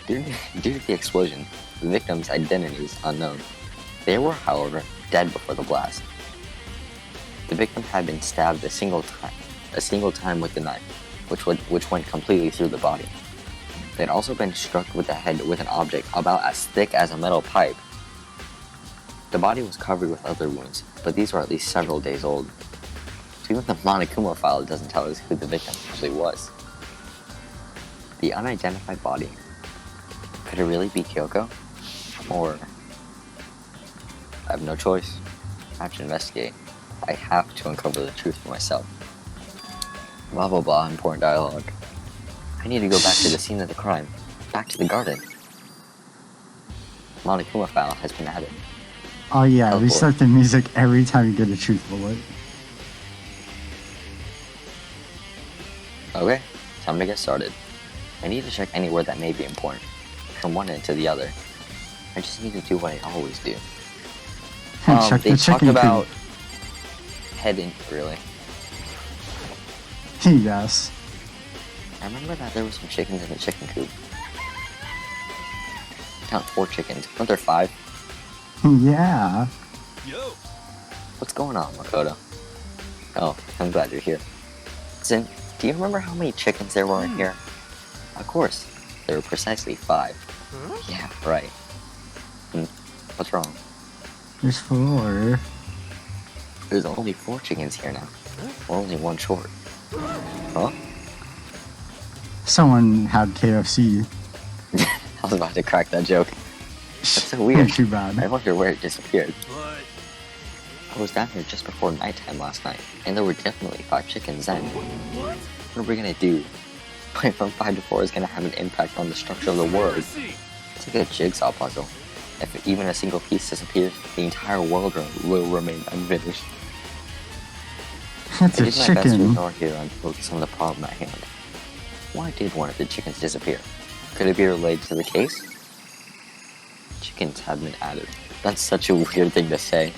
Due to the explosion, the victim's identity is unknown. They were, however, dead before the blast. The victim had been stabbed a single time with the knife, which went completely through the body. They'd also been struck with the head with an object about as thick as a metal pipe. The body was covered with other wounds, but these were at least several days old. So even the Monokuma file doesn't tell us who the victim actually was. The unidentified body. Could it really be Kyoko? Or I have no choice. have to investigate. I have to uncover the truth for myself. Blah blah blah, important dialogue. I need to go back to the scene of the crime. Back to the garden. Monokuma file has been added. Oh yeah, Oh, we boy. start the music every time you get a truth bullet. Okay, time to get started. I need to check anywhere that may be important, from one end to the other. I just need to do what I always do. Check They the talked chicken about coop. heading, really. Yes. I remember that there were some chickens in the chicken coop. Count 4 chickens. Weren't there 5? Yeah. Yo. What's going on, Makoto? Oh, I'm glad you're here. Zin, do you remember how many chickens there were in here? Of course, there were precisely 5. Huh? Yeah, right. What's wrong? There's 4. There's only 4 chickens here now. We're only 1 short. Huh? Someone had KFC. I was about to crack that joke. That's so weird. Too bad. I wonder where it disappeared. But I was down here just before nighttime last night, and there were definitely 5 chickens then. what? What are we gonna do? Going from 5 to 4 is gonna have an impact on the structure of the world. Mercy. It's like a jigsaw puzzle. If even a single piece disappears, the entire world will remain unfinished. That's I a did my best to chicken. ignore here and focus on the problem at hand. Why did one of the chickens disappear? Could it be related to the case? Chickens have been added. That's such a weird thing to say.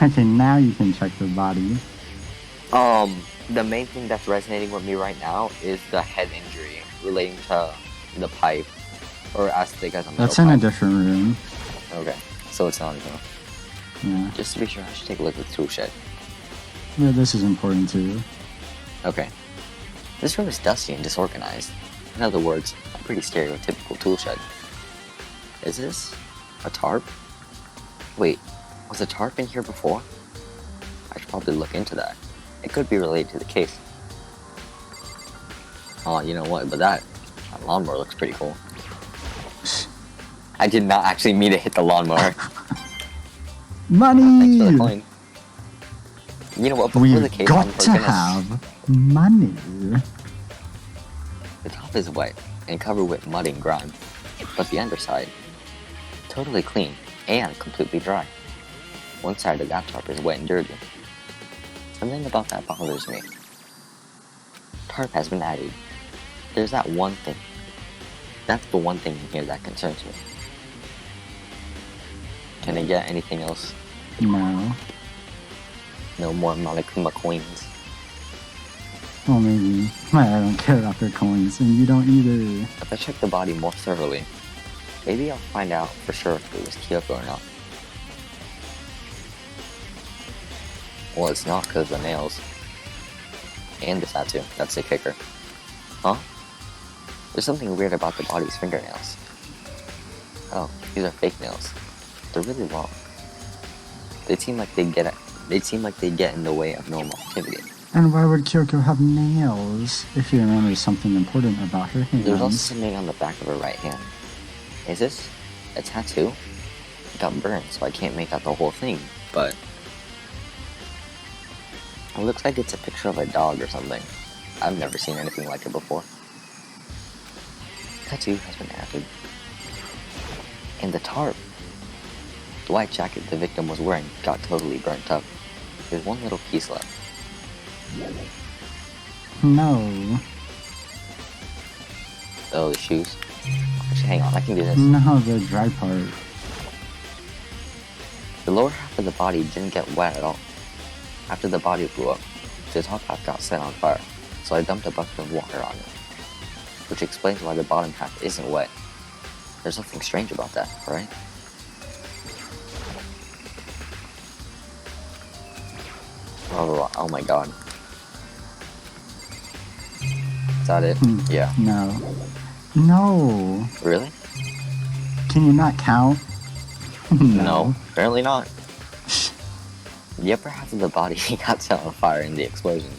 Okay, now you can check the body. The main thing that's resonating with me right now is the head injury relating to the pipe, or as thick as a metal That's in a pipe. different room. Okay, so it's not enough. Yeah. Just to be sure, I should take a look at the tool shed. Yeah, this is important too. Okay. This room is dusty and disorganized. In other words, a pretty stereotypical tool shed. Is this a tarp? Wait, was a tarp in here before? I should probably look into that. It could be related to the case. Oh, you know what, but that lawnmower looks pretty cool. I did not actually mean to hit the lawnmower. Thanks for the Money! coin. You know what, before the We've case, got I'm to gonna- have money. The top is wet and covered with mud and grime, but the underside, totally clean and completely dry. One side of that tarp is wet and dirty. Something about that bothers me. Tarp has been added. There's that one thing. That's the one thing in here that concerns me. Can I get anything else? No. No more Monokuma coins. Well, maybe. I don't care about their coins, and you don't either. If I check the body more thoroughly, maybe I'll find out for sure if it was Kyoko or not. Well, it's not because of the nails. And the tattoo. That's the kicker. Huh? There's something weird about the body's fingernails. Oh, these are fake nails. They're really long. They seem like they get in the way of normal activity. And why would Kyoko have nails if he remembers something important about her hands? There's also something on the back of her right hand. Is this a tattoo? It got burned, so I can't make out the whole thing, but it looks like it's a picture of a dog or something. I've never seen anything like it before. Tattoo has been added. And the tarp. The white jacket the victim was wearing got totally burnt up. There's one little piece left. No. Oh, the shoes. Actually, hang on, I can do this. No, the dry part. The lower half of the body didn't get wet at all. After the body blew up, the top half got set on fire, so I dumped a bucket of water on it. Which explains why the bottom half isn't wet. There's something strange about that, right? Oh my god. Is that it? Yeah. No. No. Really? Can you not count? No, apparently not. The upper half of the body got set on fire in the explosion,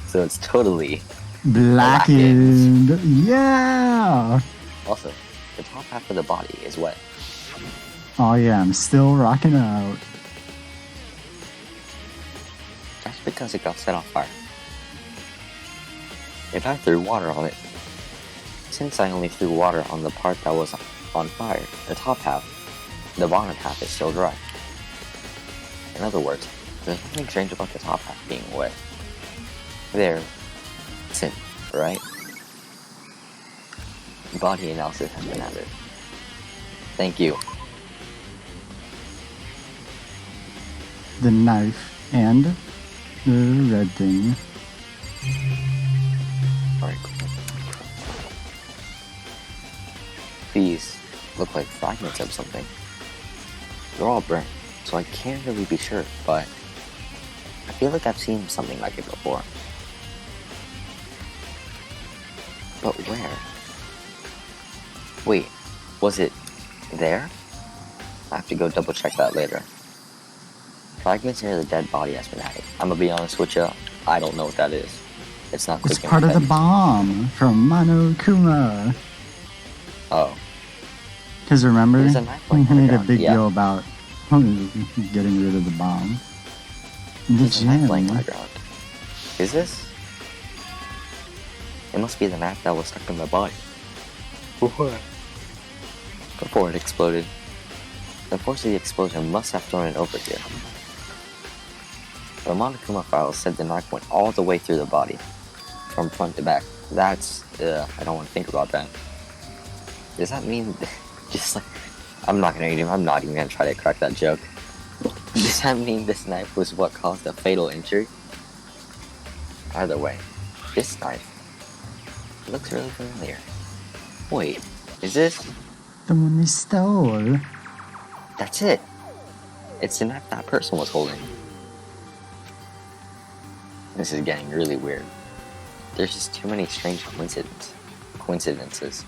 so it's totally Blackened. Yeah. Also, the top half of the body is wet. Oh yeah, I'm still rocking out. That's because it got set on fire. If I threw water on it, since I only threw water on the part that was on fire, the top half, the bottom half is still dry. In other words, there's nothing strange about the top half being wet. There isn't, right? Body analysis has been added. Thank you. The knife and the red thing. Alright, cool. These look like fragments of something. They're all burnt, so I can't really be sure, but I feel like I've seen something like it before. But where? Wait, was it there? I have to go double check that later. Fragments near the dead body has been added. I'm gonna be honest with you, I don't know what that is. It's not It's clicking part my of the head. bomb from Monokuma. Oh, Because remember, There's a knife he lying on the made a ground, big yeah. deal about getting rid of the bomb. The there's a knife laying on the gem. ground. Is this? It must be the knife that was stuck in the body. What? Before it exploded. The force of the explosion must have thrown it over here. The Monokuma files said the knife went all the way through the body, from front to back. That's, I don't want to think about that. Does that mean, just like, I'm not even gonna try to crack that joke. Does that mean this knife was what caused the fatal injury? Either way, this knife looks really familiar. Wait, is this? The one they stole. That's it. It's the knife that person was holding. This is getting really weird. There's just too many strange coincidences.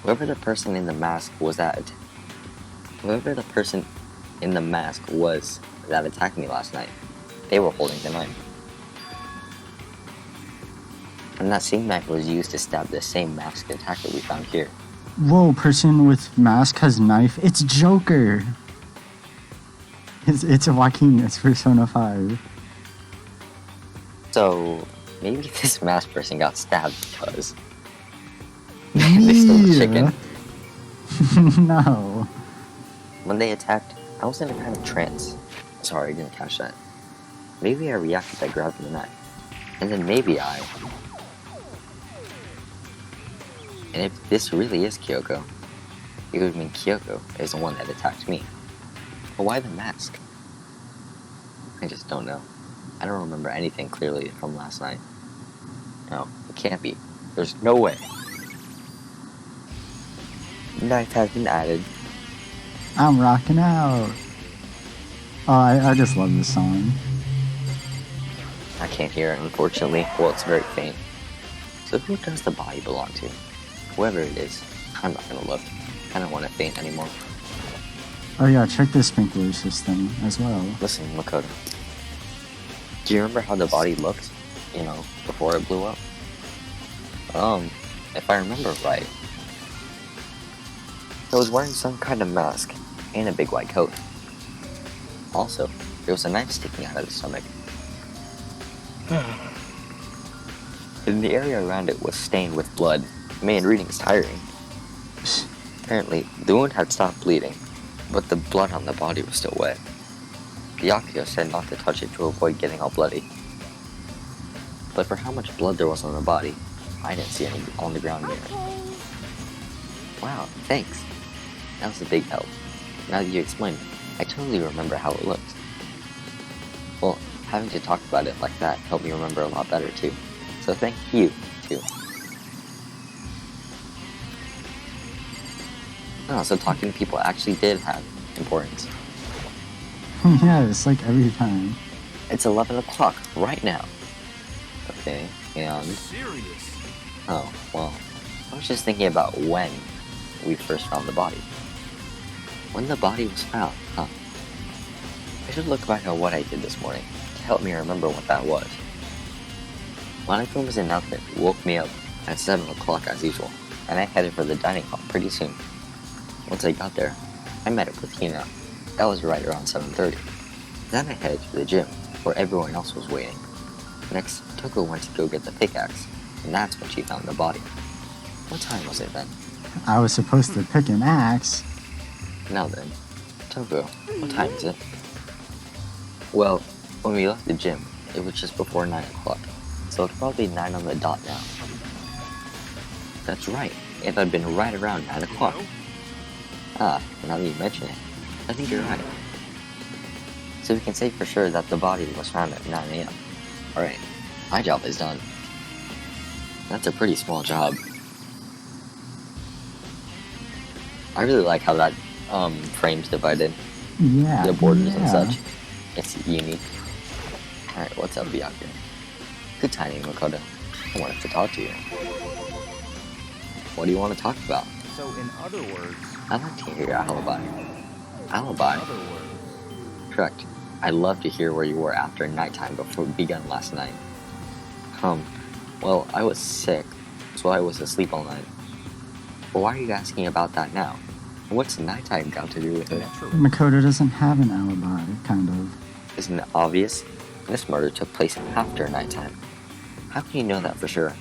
Whoever the person in the mask was that attacked me last night, they were holding the knife. And that same knife was used to stab the same masked attacker we found here. Whoa, person with mask has knife. It's Joker. It's Joaquin. It's Persona 5. So, maybe this masked person got stabbed because they stole the chicken. No. When they attacked, I was in a kind of trance. Sorry, I didn't catch that. Maybe I reacted by grabbing the knife. And then maybe And if this really is Kyoko, it would mean Kyoko is the one that attacked me. But why the mask? I just don't know. I don't remember anything clearly from last night. No, it can't be. There's no way. Knife has been added. I'm rocking out. Oh, I just love this song. I can't hear it, unfortunately. Well, it's very faint. So who does the body belong to? Whoever it is, I'm not gonna look. I don't want to faint anymore. Oh yeah, check the sprinkler system as well. Listen, Makoto. Do you remember how the body looked, before it blew up? If I remember right, it was wearing some kind of mask and a big white coat. Also, there was a knife sticking out of the stomach. And the area around it was stained with blood. Man, reading is tiring. Apparently, the wound had stopped bleeding, but the blood on the body was still wet. The Yakuza said not to touch it to avoid getting all bloody. But for how much blood there was on the body, I didn't see any on the ground near it. Wow, thanks. That was a big help. Now that you explained it, I totally remember how it looked. Well, having to talk about it like that helped me remember a lot better too. So thank you, too. Oh, so talking to people actually did have importance. Yeah, it's like every time. It's 11 o'clock right now. Okay, and... Serious? Oh, well, I was just thinking about when we first found the body. When the body was found, huh? I should look back at what I did this morning to help me remember what that was. Monokuma's announcement woke me up at 7 o'clock as usual, and I headed for the dining hall pretty soon. Once I got there, I met up with Hina. That was right around 7:30. Then I headed to the gym, where everyone else was waiting. Next, Toko went to go get the pickaxe, and that's when she found the body. What time was it then? I was supposed to pick an axe. Now then, Toko, what time is it? Well, when we left the gym, it was just before 9 o'clock, so it's probably 9 on the dot now. That's right, it had been right around 9 o'clock. Ah, now that you mention it, I think you're right. So we can say for sure that the body was found at 9 a.m. Alright, my job is done. That's a pretty small job. I really like how that frame's divided. Yeah. The borders yeah. and such. It's unique. Alright, what's up, Byaku? Good timing, Makoto. I wanted to talk to you. What do you want to talk about? So, in other words, I'd like to hear your alibi. Alibi? other words, Correct. I'd love to hear where you were after nighttime before it began last night. Well, I was sick, so I was asleep all night. But why are you asking about that now? What's nighttime got to do with it? naturally. Makoto doesn't have an alibi, kind of. Isn't it obvious? This murder took place after nighttime. How can you know that for sure?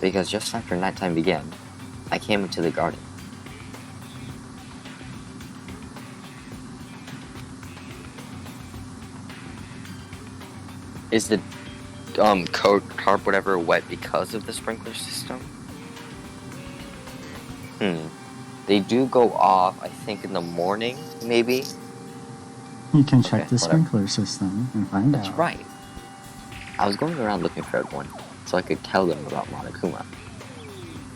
Because just after nighttime began, I came into the garden. Is the carp whatever wet because of the sprinkler system? They do go off, I think, in the morning, maybe? You can check Okay, the whatever. sprinkler system and find That's out. right. I was going around looking for everyone, so I could tell them about Monokuma.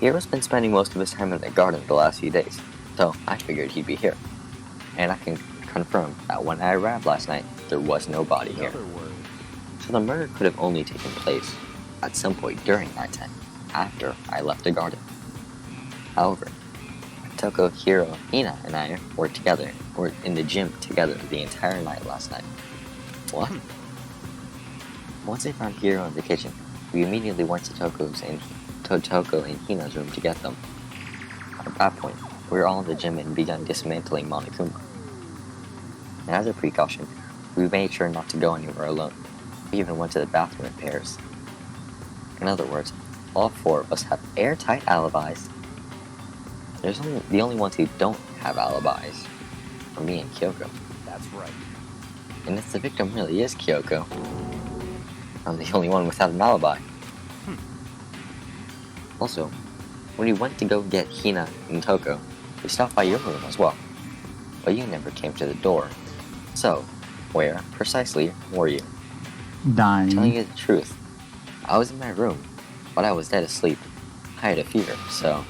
Hiro's been spending most of his time in the garden the last few days, so I figured he'd be here. And I can confirm that when I arrived last night, there was no body In here. other words, So the murder could have only taken place at some point during nighttime, after I left the garden. However, Toko, Hiro, Hina, and I were in the gym together the entire night last night. What? Once I found Hiro in the kitchen, we immediately went to Toko and Hina's room to get them. At that point, we were all in the gym and began dismantling Monokuma. And as a precaution, we made sure not to go anywhere alone. We even went to the bathroom in pairs. In other words, all four of us have airtight alibis. The only ones who don't have alibis are me and Kyoko. that's right. And if the victim really is Kyoko, I'm the only one without an alibi. Also, when we went to go get Hina and Toko, we stopped by your room as well. But you never came to the door. So, where precisely were you? Telling Dying. you the truth, I was in my room, but I was dead asleep. I had a fever, so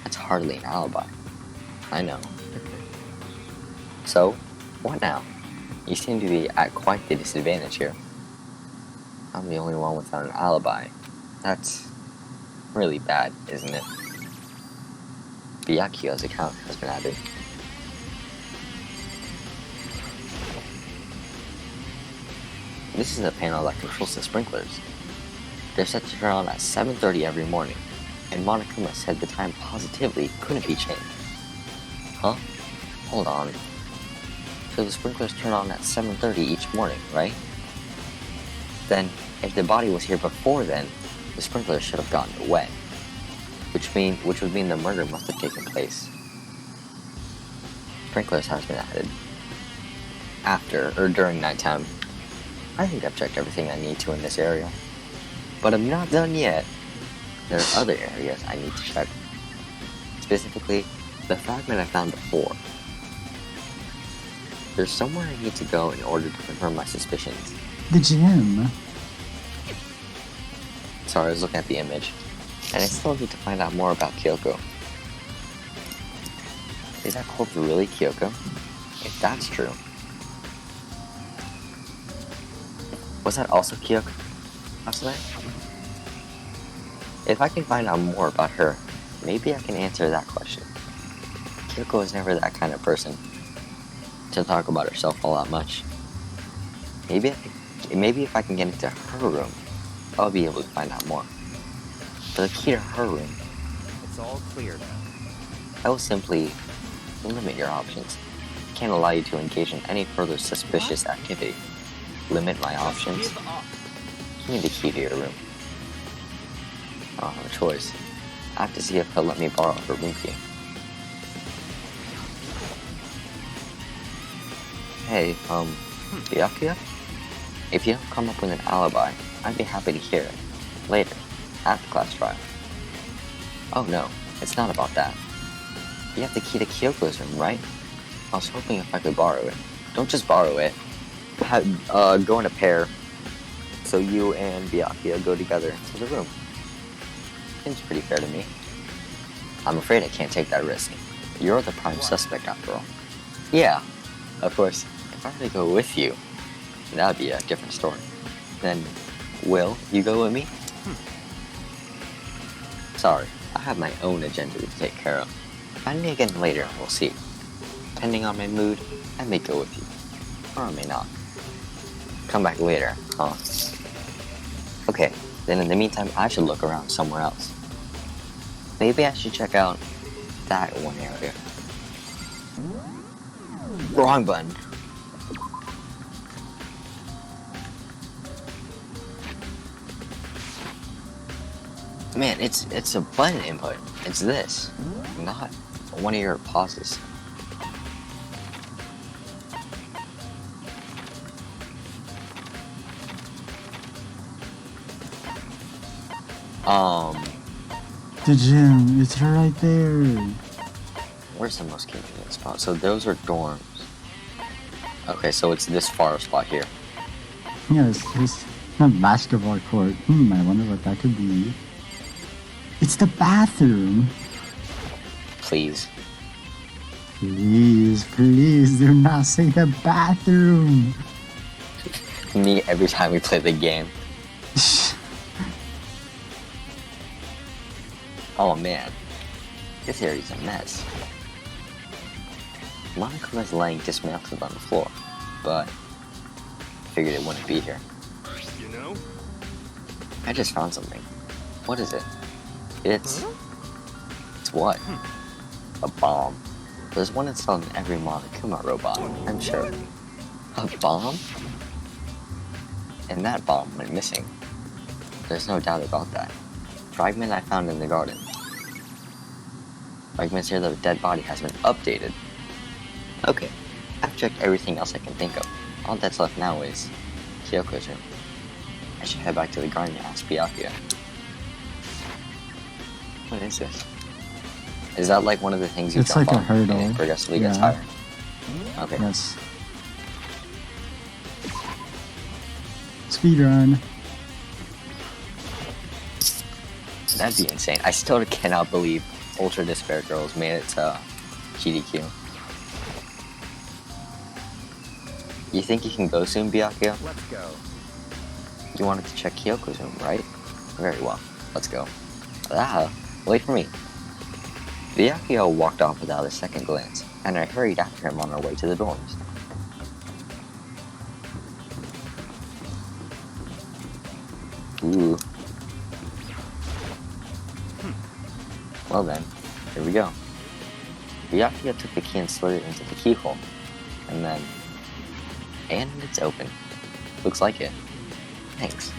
that's hardly an alibi. I know. So, what now? You seem to be at quite the disadvantage here. I'm the only one without an alibi. That's really bad, isn't it? Byakuyo's account has been added. This is a panel that controls the sprinklers. They're set to turn on at 7:30 every morning, and Monokuma said the time positively couldn't be changed. Huh? Hold on. So the sprinklers turn on at 7:30 each morning, right? Then, if the body was here before then, the sprinklers should have gotten away. Which would mean the murder must have taken place. Sprinklers has been added. After, or during nighttime. I think I've checked everything I need to in this area. But I'm not done yet. There are other areas I need to check. Specifically, the fragment I found before. There's somewhere I need to go in order to confirm my suspicions. The gym. Sorry, I was looking at the image. And I still need to find out more about Kyoko. Is that corpse really Kyoko? If that's true. Was that also Kyoko last night? If I can find out more about her, maybe I can answer that question. Kyoko is never that kind of person to talk about herself all that much. Maybe if I can get into her room, I'll be able to find out more. But the key to her room, It's all clear now. I will simply limit your options. Can't allow you to engage in any further suspicious activity. Limit my options? Give up. Give me the key to your room. I don't have a choice. I have to see if he'll let me borrow her room key. Hey, Byakuya? If you don't come up with an alibi, I'd be happy to hear it. Later, at the class trial. Oh no, it's not about that. You have the key to Kyoko's room, right? I was hoping if I could borrow it. Don't just borrow it. Go in a pair. So you and Byakuya go together to the room. Seems pretty fair to me. I'm afraid I can't take that risk. You're the prime suspect after all. Yeah, of course, if I were to go with you, that'd be a different story. Then, will you go with me? Sorry, I have my own agenda to take care of. Find me again later and we'll see. Depending on my mood, I may go with you. Or I may not. Come back later, huh? Okay, then in the meantime, I should look around somewhere else. Maybe I should check out that one area. Wrong button. Man, it's a button input. It's this, not one of your pauses. The gym, it's right there. Where's the most convenient spot? So those are dorms. Okay, so it's this far spot here. Yes, it's a basketball court. I wonder what that could be. It's the bathroom. Please. Please, please do not say the bathroom. Me every time we play the game. Oh man, this area's a mess. Monaco is laying dismantled on the floor, but I figured it wouldn't be here. You know? I just found something. What is it? It's what? A bomb. There's one installed in every Monokuma robot, I'm sure. A bomb? And that bomb went missing. There's no doubt about that. Fragment I found in the garden. Fragments here that a dead body has been updated. Okay, I've checked everything else I can think of. All that's left now is Kyoko's room. I should head back to the garden and ask Byakuya. What is this? Is that like one of the things you It's jump like a on hurdle. and it progressively gets Yeah. higher? Okay. Yes. Speedrun. That'd be insane. I still cannot believe Ultra Despair Girls made it to GDQ. You think you can go soon, Byakuya? Let's go. You wanted to check Kyoko's room, right? Very well. Let's go. Ah, wait for me. Byakuya walked off without a second glance, and I hurried after him on our way to the dorms. Ooh. Well then, here we go. Byakuya took the key and slid it into the keyhole, and then... And it's open. Looks like it. Thanks.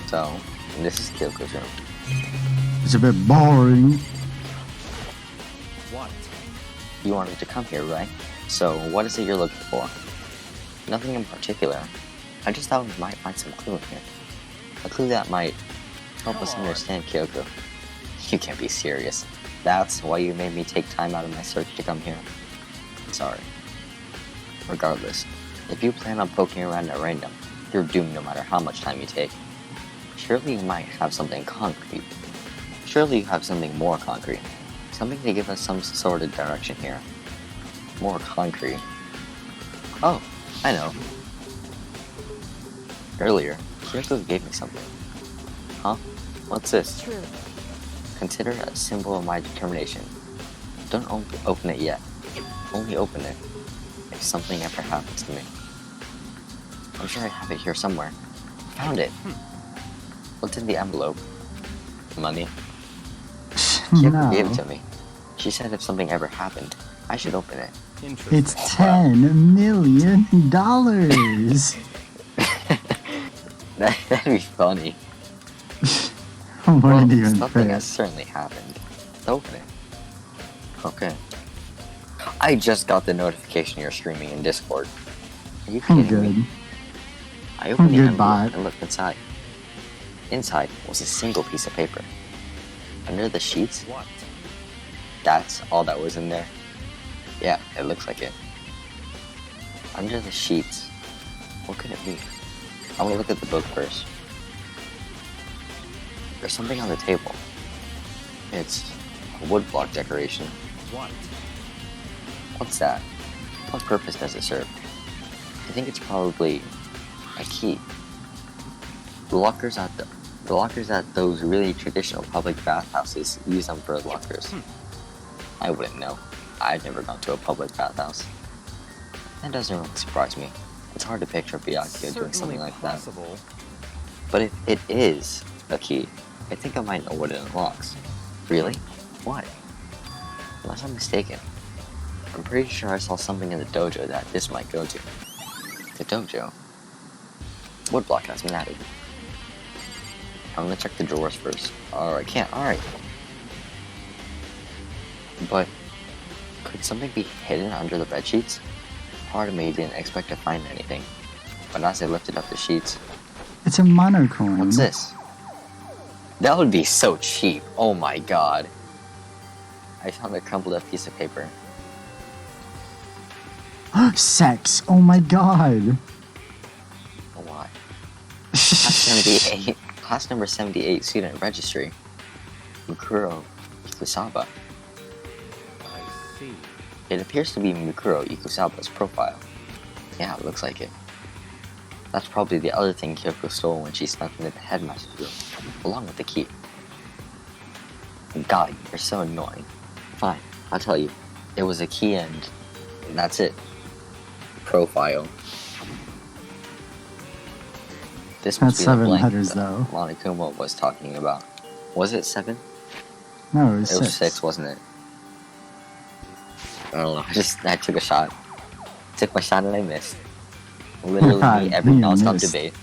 So, this is Kyoko's room. It's a bit boring. What? You wanted to come here, right? So, what is it you're looking for? Nothing in particular. I just thought we might find some clue in here. A clue that might help us understand Kyoko. You can't be serious. That's why you made me take time out of my search to come here. Sorry. Regardless, if you plan on poking around at random, you're doomed no matter how much time you take. Surely you might have something concrete. Surely you have something more concrete. Something to give us some sort of direction here. More concrete. Oh, I know. Earlier, Kyoko gave me something. Huh? What's this? True. Consider it a symbol of my determination. Don't open it yet. Only open it if something ever happens to me. I'm sure I have it here somewhere. Found it. What's in the envelope? Money. She ever gave it to me. She said if something ever happened, I should open it. Interesting. It's $10 million. That'd be funny. Wouldn't even something fit. has certainly happened. Let's open it. Okay. I just got the notification you're streaming in Discord. Are you I'm kidding me? good. I opened the Good envelope bot. and looked inside. Inside was a single piece of paper. Under the sheets, What? that's all that was in there. Yeah, it looks like it. Under the sheets, what could it be? I'm gonna look at the book first. There's something on the table. It's a woodblock decoration. What? What's that? What purpose does it serve? I think it's probably a key. The lockers at those really traditional public bathhouses use them for lockers. I wouldn't know. I've never gone to a public bathhouse. That doesn't really surprise me. It's hard to picture a Byakuya doing something like possible. that. But if it is a key, I think I might know what it unlocks. Really? What? Unless I'm mistaken. I'm pretty sure I saw something in the dojo that this might go to. The dojo? Woodblock has been added. I'm gonna check the drawers first. Or I can't. Alright. But could something be hidden under the bed sheets? Part of me didn't expect to find anything. But as I lifted up the sheets, It's a monocoin. what's this? That would be so cheap. Oh my god. I found a crumpled up piece of paper. Sex. Oh my god. Why? Class number 78 student registry. Mikuro Ikusaba. I see. It appears to be Mikuro Ikusaba's profile. Yeah, it looks like it. That's probably the other thing Kyoko stole when she snuck into the headmaster's room, along with the key. God, you're so annoying. Fine, I'll tell you. It was a key and that's it. Profile. This must That's be the 7 blank letters, that though. Monokuma was talking about. Was it 7? No, it was It was 6. 6, wasn't it? I don't know. I took a shot. Took my shot and I missed. Literally me every You non-stop missed. debate.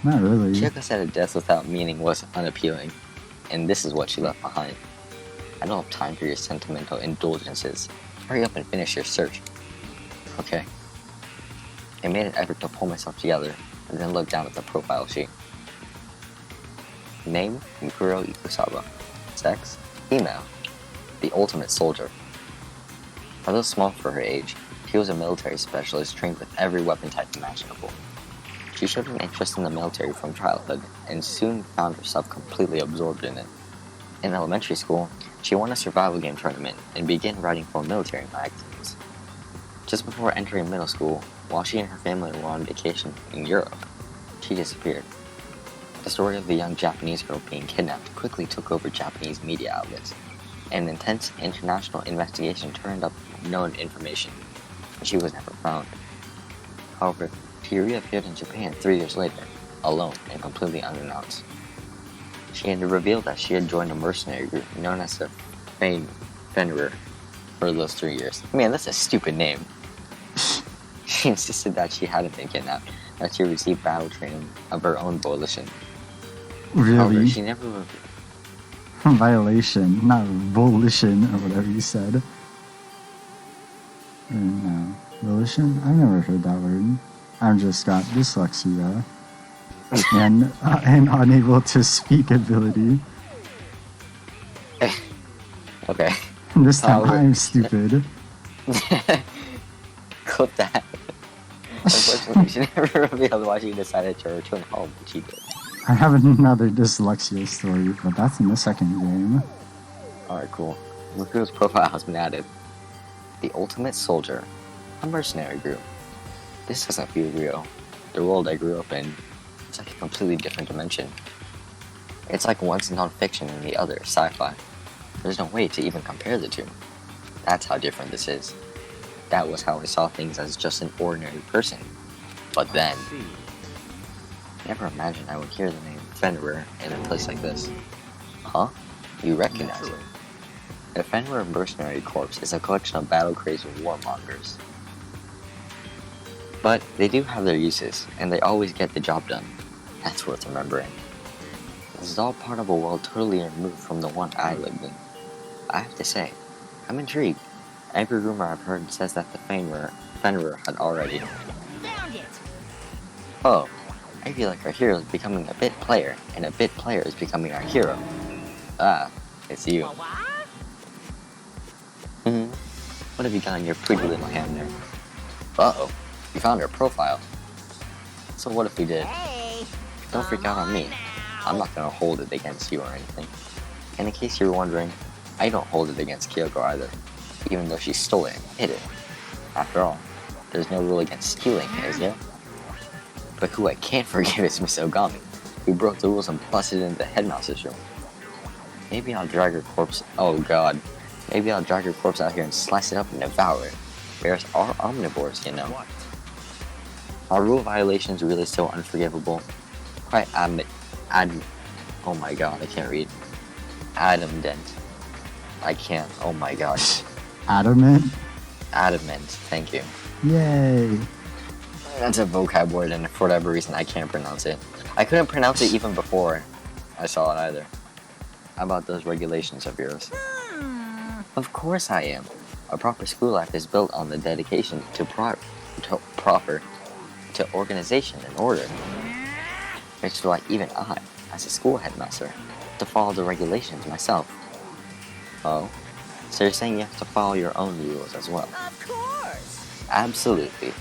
Not really. Kyoko said a death without meaning was unappealing, and this is what she left behind. I don't have time for your sentimental indulgences. Hurry up and finish your search. Okay. I made an effort to pull myself together, and then looked down at the profile sheet. Name, Mikuro Ikusaba. Sex, female. The ultimate soldier. Although small for her age, she was a military specialist trained with every weapon type imaginable. She showed an interest in the military from childhood, and soon found herself completely absorbed in it. In elementary school, she won a survival game tournament and began writing for military magazines. Just before entering middle school, while she and her family were on vacation in Europe, she disappeared. The story of the young Japanese girl being kidnapped quickly took over Japanese media outlets. An intense international investigation turned up known information, and she was never found. However, she reappeared in Japan 3 years later, alone and completely unannounced. She had revealed that she had joined a mercenary group known as the Fenrir for those 3 years. Man, that's a stupid name. She insisted that she hadn't been kidnapped, that she received battle training of her own volition. However, Really? she never Violation, not volition, or whatever you said. No. Volition? I've never heard that word. I've just got dyslexia. and unable to speak ability. Okay. This time However- I'm stupid. Clip that. Unfortunately, she never revealed why she decided to return home when she did. I have another dyslexia story, but that's in the second game. Alright, cool. Luku's profile has been added. The Ultimate Soldier. A mercenary group. This doesn't feel real. The world I grew up in, it's like a completely different dimension. It's like one's non-fiction and the other is sci-fi. There's no way to even compare the two. That's how different this is. That was how I saw things as just an ordinary person. But then, I see. never imagined I would hear the name Fenrir in a place like this. Huh? You recognize it? The Fenrir Mercenary Corps is a collection of battle-crazed warmongers. But they do have their uses, and they always get the job done. That's worth remembering. This is all part of a world totally removed from the one I lived in. I have to say, I'm intrigued. Every rumor I've heard says that the Fenrir had already. Found it! Oh, I feel like our hero is becoming a bit player, and a bit player is becoming our hero. Ah, it's you. What? What have you got in your pretty little hand there? Uh-oh, you found her profile. So what if we did? Hey! Don't freak out on me. I'm not gonna hold it against you or anything. And in case you're wondering, I don't hold it against Kyoko either, even though she stole it and hid it. After all, there's no rule against stealing, is there? But who I can't forgive is Miss Ogami, who broke the rules and busted into the headmaster's room. Maybe I'll drag her corpse. Oh god. Maybe I'll drag her corpse out here and slice it up and devour it. Bears are omnivores, you know. What? Are rule violations really so unforgivable? Quite oh my god, I can't read. Adamant. I can't. Oh my gosh. Adamant? Adamant. Thank you. Yay. That's a vocab word, and for whatever reason, I can't pronounce it. I couldn't pronounce it even before I saw it either. How about those regulations of yours? Of course I am. A proper school life is built on the dedication to organization and order. Which is why even I, as a school headmaster, have to follow the regulations myself. Oh? So you're saying you have to follow your own rules as well? Of course! Absolutely.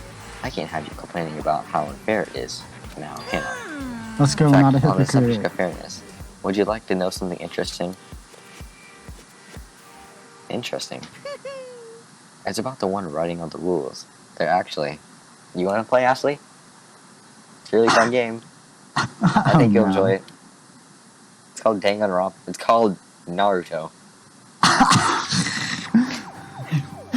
I can't have you complaining about how unfair it is now, can I? Let's go, In not a fact, on the subject hypocrite. of fairness, would you like to know something interesting? Interesting. It's about the one writing all the rules. They're actually... You want to play, Ashley? It's a really fun game. I think you'll enjoy it. It's called Danganronpa. It's called Naruto.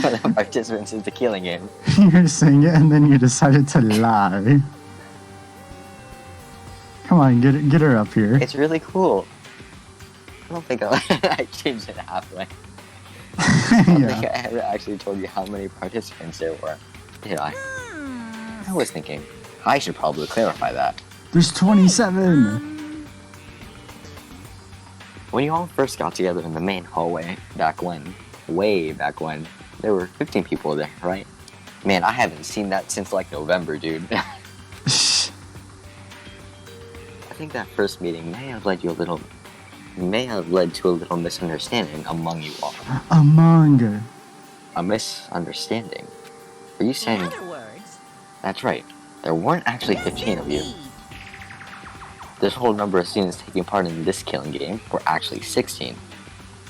For the participants in the killing game. You're saying it and then you decided to lie. Come on, get her up here. It's really cool. I don't think I changed it halfway. I don't think I ever actually told you how many participants there were, did I? I was thinking, I should probably clarify that. There's 27. When you all first got together in the main hallway, way back when, there were 15 people there, right? Man, I haven't seen that since like November, dude. I think that first meeting may have led to a little misunderstanding among you all. Among. A misunderstanding? Are you saying... In other words, That's right. There weren't actually 15 of you. The total number of students taking part in this killing game were actually 16.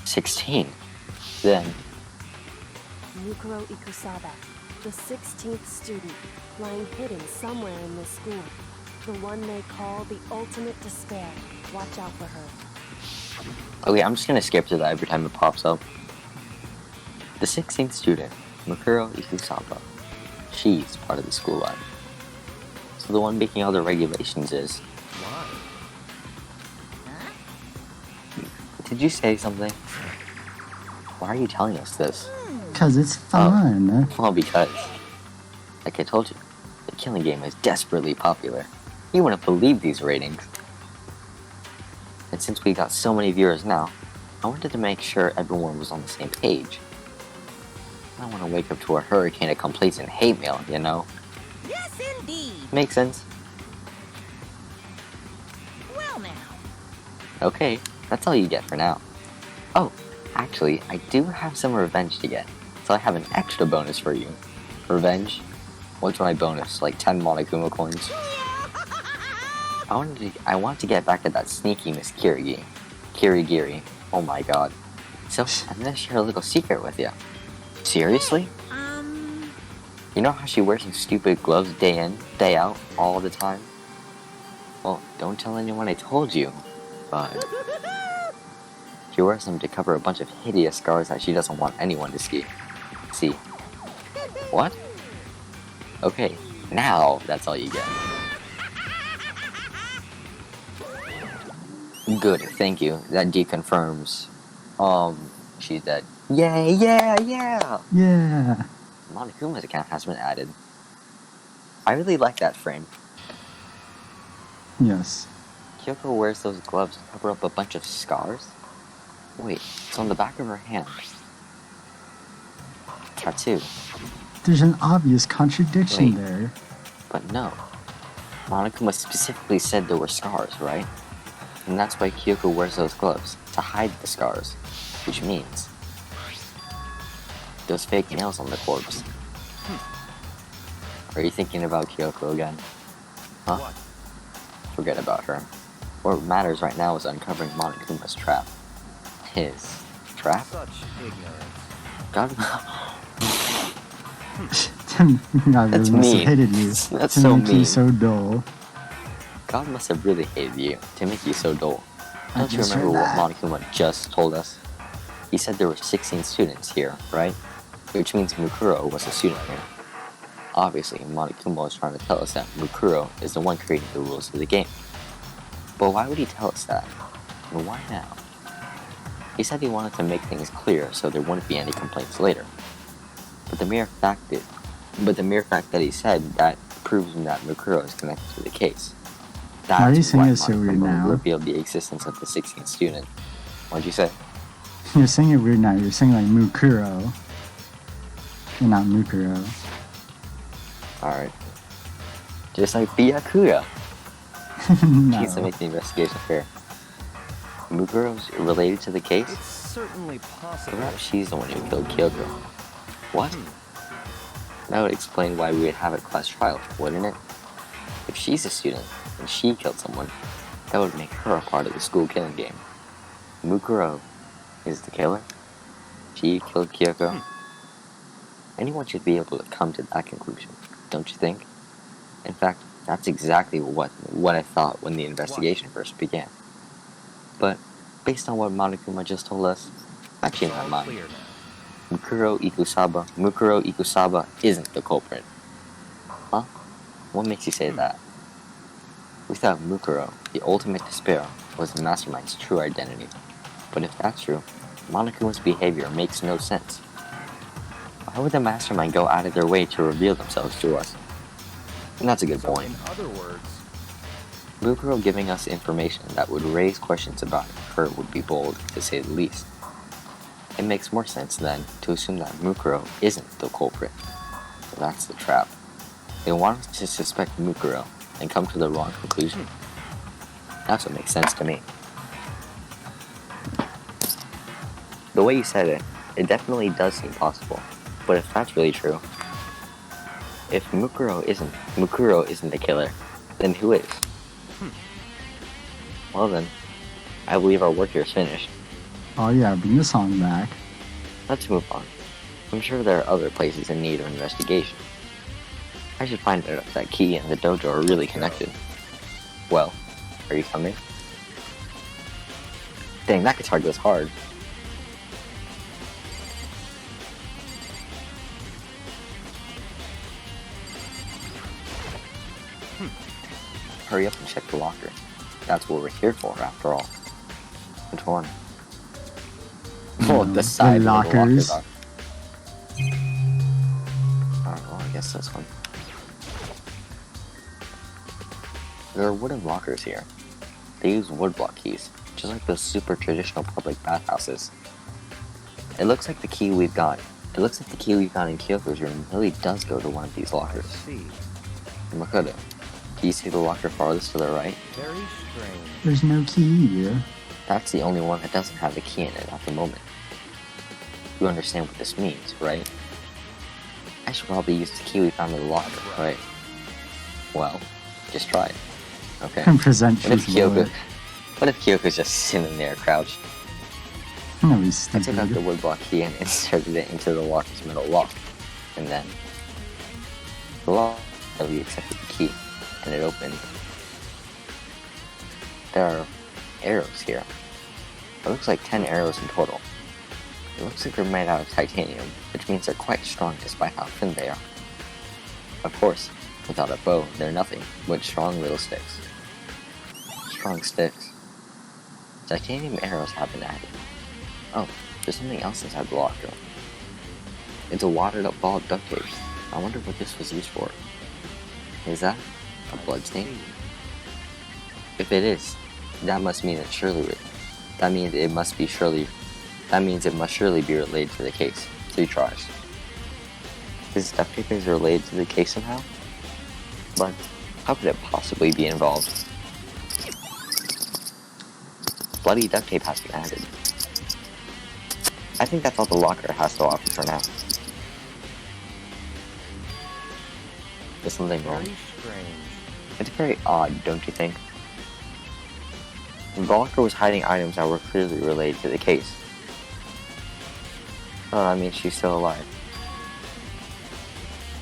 16? Then, Mukuro Ikusaba, the 16th student, lying hidden somewhere in this school. The one they call the ultimate despair. Watch out for her. okay, I'm just gonna skip to that every time it pops up. The 16th student, Mukuro Ikusaba. She's part of the school life. So the one making all the regulations is... Why? Did you say something? Why are you telling us this? Because it's fun. Well, because, like I told you, the killing game is desperately popular. You wouldn't believe these ratings. And since we got so many viewers now, I wanted to make sure everyone was on the same page. I don't want to wake up to a hurricane of complaints and hate mail, you know? yes indeed! Makes sense? Well now, Okay, that's all you get for now. Oh, actually, I do have some revenge to get, so I have an extra bonus for you. Revenge? What's my bonus? Like 10 Monokuma coins? I want to get back at that sneaky Miss Kirigiri. Oh my god. So, I'm gonna share a little secret with you. Seriously? You know how she wears some stupid gloves day in, day out, all the time? Well, don't tell anyone I told you, but... She wears them to cover a bunch of hideous scars that she doesn't want anyone to see. What? Okay, Now, that's all you get. Good, thank you. That deconfirms. She's dead. Yay, yeah! Yeah. Monokuma's account has been added. I really like that frame. Yes. Kyoko wears those gloves to cover up a bunch of scars? Wait, it's on the back of her hand. Tattoo. There's an obvious contradiction Wait. there. But no. Monokuma specifically said there were scars, right? And that's why Kyoko wears those gloves, to hide the scars. Which means those fake nails on the corpse. Are you thinking about Kyoko again? Huh? What? Forget about her. What matters right now is uncovering Monokuma's trap. His trap? Such ignorance. God, God That's really must mean. have hated you. That's to so make you mean. so dull. God must have really hated you to make you so dull. I Don't you just remember heard what that. Monokuma just told us? He said there were 16 students here, right? Which means Mukuro was a student here. Obviously, Monokuma was trying to tell us that Mukuro is the one creating the rules of the game. But why would he tell us that? And why now? He said he wanted to make things clear so there wouldn't be any complaints later. But the mere fact that he said that proves that Mukuro is connected to the case. Why are you That's saying why it so weird Monokuma now? revealed the existence of the 16th student. What'd you say? You're saying it weird now. You're saying like Mukuro. You're not Mukuro. Alright. Just like Byakuya. Needs to No. make the investigation fair. Mukuro's related to the case? It's certainly possible. Perhaps she's the one who killed Kyoko. What? That would explain why we would have a class trial, wouldn't it? If she's a student, and she killed someone, that would make her a part of the school killing game. Mukuro is the killer? She killed Kyoko? Anyone should be able to come to that conclusion, don't you think? In fact, that's exactly what I thought when the investigation first began. But, based on what Monokuma just told us, I'm actually not All mine. clear now. Mukuro Ikusaba isn't the culprit. Huh? What makes you say that? We thought Mukuro, the ultimate despair, was the mastermind's true identity. But if that's true, Monokuma's behavior makes no sense. Why would the mastermind go out of their way to reveal themselves to us? And that's a good So, point. in other words, Mukuro giving us information that would raise questions about her would be bold, to say the least. It makes more sense, then, to assume that Mukuro isn't the culprit. So that's the trap. They want us to suspect Mukuro and come to the wrong conclusion. That's what makes sense to me. The way you said it, it definitely does seem possible. But if that's really true, if Mukuro isn't the killer, then who is? Well then, I believe our work here is finished. Oh yeah, bring the song back. Let's move on. I'm sure there are other places in need of investigation. I should find out if that key and the dojo are really connected. Well, are you coming? Dang, that guitar goes hard. Hurry up and check the locker. That's what we're here for, after all. Which one? Oh, the side the where the lockers. are. Alright, well, I guess this one. There are wooden lockers here. They use woodblock keys, just like those super traditional public bathhouses. It looks like the key we've got in Kyoko's room really does go to one of these lockers. see. Makoto, do you see the locker farthest to the right? Very strange. There's no key. That's the only one that doesn't have a key in it at the moment. You understand what this means, right? I should probably use the key we found in the locker, right? Well, just try it. Okay. And present What if truthful. Kyoko's just sitting there crouched? No, he's I took out the stupid. woodblock key and inserted it into the locker's middle lock. And then the lock we accepted the key and it opened. There are arrows here. It looks like 10 arrows in total. It looks like they're made out of titanium, which means they're quite strong despite how thin they are. Of course, Without a bow, they're nothing but strong little sticks. Strong sticks. Titanium arrows have been added. Oh, there's something else inside the locker. It's a watered up ball of duct tape. I wonder what this was used for. Is that a blood stain? If it is, that must mean it must surely be related to the case. 3 tries. This duct tape is related to the case somehow? But how could it possibly be involved? Bloody duct tape has been added. I think that's all the locker has to offer for now. Is something wrong? Very strange. It's very odd, don't you think? The locker was hiding items that were clearly related to the case. Oh, that means she's still alive.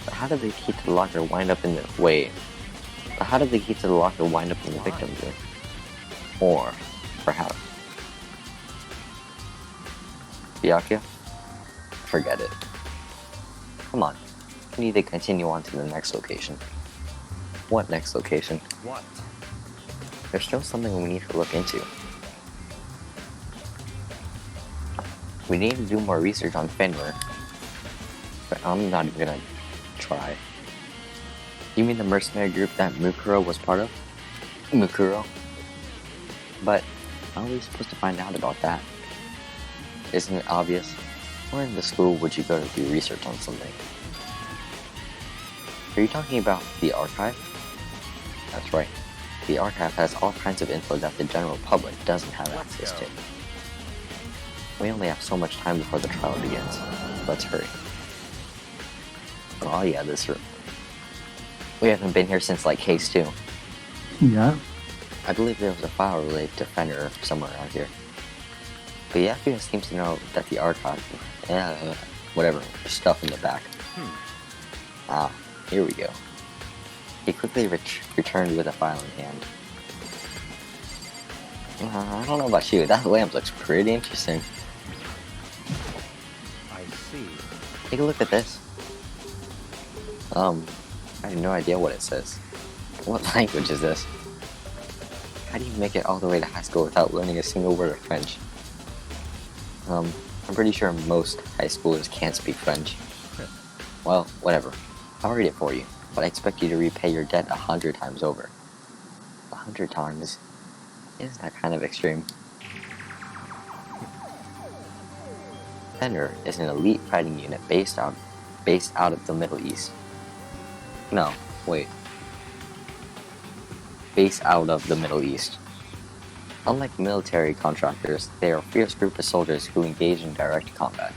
But how did the key to the locker wind up in the victim's room? Or perhaps Byakuya? Forget it. Come on. We need to continue on to the next location. What next location? What? There's still something we need to look into. We need to do more research on Fenrir. But I'm not even gonna try. You mean the mercenary group that Mukuro was part of? Mukuro? But how are we supposed to find out about that? Isn't it obvious? Where in the school would you go to do research on something? Are you talking about the archive? That's right. The archive has all kinds of info that the general public doesn't have access to. We only have so much time before the trial begins. Let's hurry. Oh yeah, this room. We haven't been here since like case 2. Yeah. I believe there was a file related to Fenrir somewhere around here. But Yakuya seems to know that the archive, whatever, stuff in the back. Ah, here we go. He quickly returned with a file in hand. I don't know about you, that lamp looks pretty interesting. I see. Take a look at this. I have no idea what it says. What language is this? How do you make it all the way to high school without learning a single word of French? I'm pretty sure most high schoolers can't speak French. Well, whatever. I'll read it for you, but I expect you to repay your debt 100 times over. 100 times? Isn't that kind of extreme? Fenrir is an elite fighting unit based out of the Middle East. No, wait. Based out of the Middle East. Unlike military contractors, they are a fierce group of soldiers who engage in direct combat.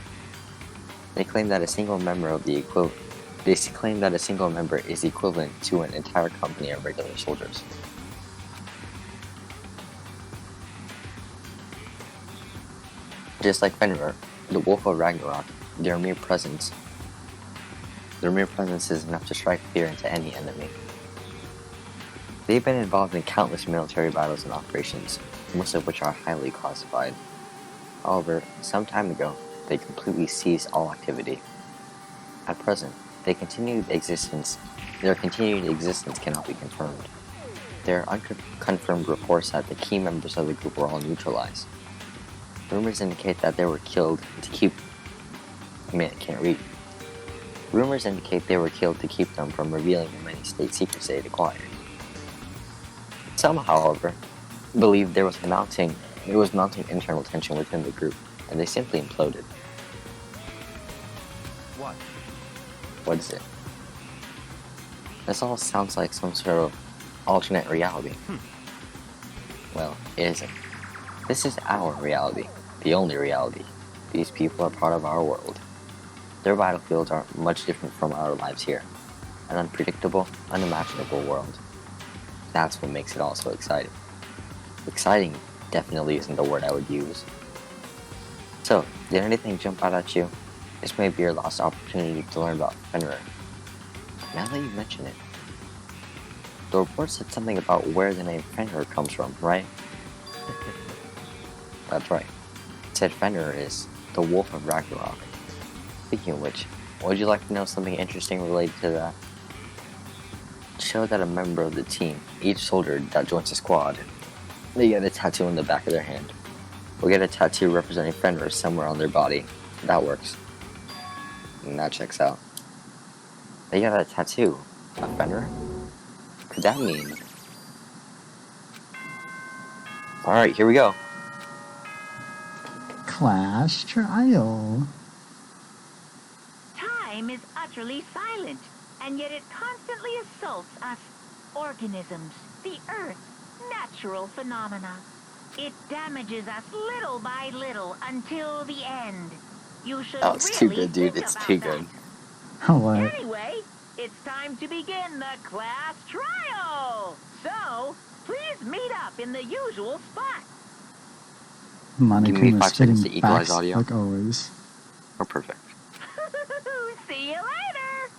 They claim that a single member is equivalent to an entire company of regular soldiers. Just like Fenrir, the Wolf of Ragnarok, their mere presence is enough to strike fear into any enemy. They've been involved in countless military battles and operations, most of which are highly classified. However, some time ago, they completely ceased all activity. At present, their continued existence cannot be confirmed. There are unconfirmed reports that the key members of the group were all neutralized. Rumors indicate that they were killed to keep... Rumors indicate they were killed to keep them from revealing the many state secrets they had acquired. Some, however, believed there was mounting internal tension within the group, and they simply imploded. What? What is it? This all sounds like some sort of alternate reality. Well, it isn't. This is our reality, the only reality. These people are part of our world. Their battlefields are much different from our lives here. An unpredictable, unimaginable world. That's what makes it all so exciting. Exciting definitely isn't the word I would use. So, did anything jump out at you? This may be your last opportunity to learn about Fenrir. Now that you mention it, the report said something about where the name Fenrir comes from, right? That's right. It said Fenrir is the Wolf of Ragnarok. Speaking of which, would you like to know something interesting related to that? show that a member of the team, each soldier that joins the squad, they get a tattoo on the back of their hand. We'll get a tattoo representing Fenrir somewhere on their body. That works. And that checks out. They got a tattoo. A Fenrir? Could that mean? Alright, here we go. Class trial. Time is utterly silent, and yet it constantly assaults us organisms, the Earth, natural phenomena. It damages us little by little until the end. You should Oh, it's too really good, dude. think It's about too that. good. What? Anyway, it's time to begin the class trial. So, please meet up in the usual spot. Give me Monokuma 5 seconds to spitting equalize facts audio. like always. Oh, perfect. See you later.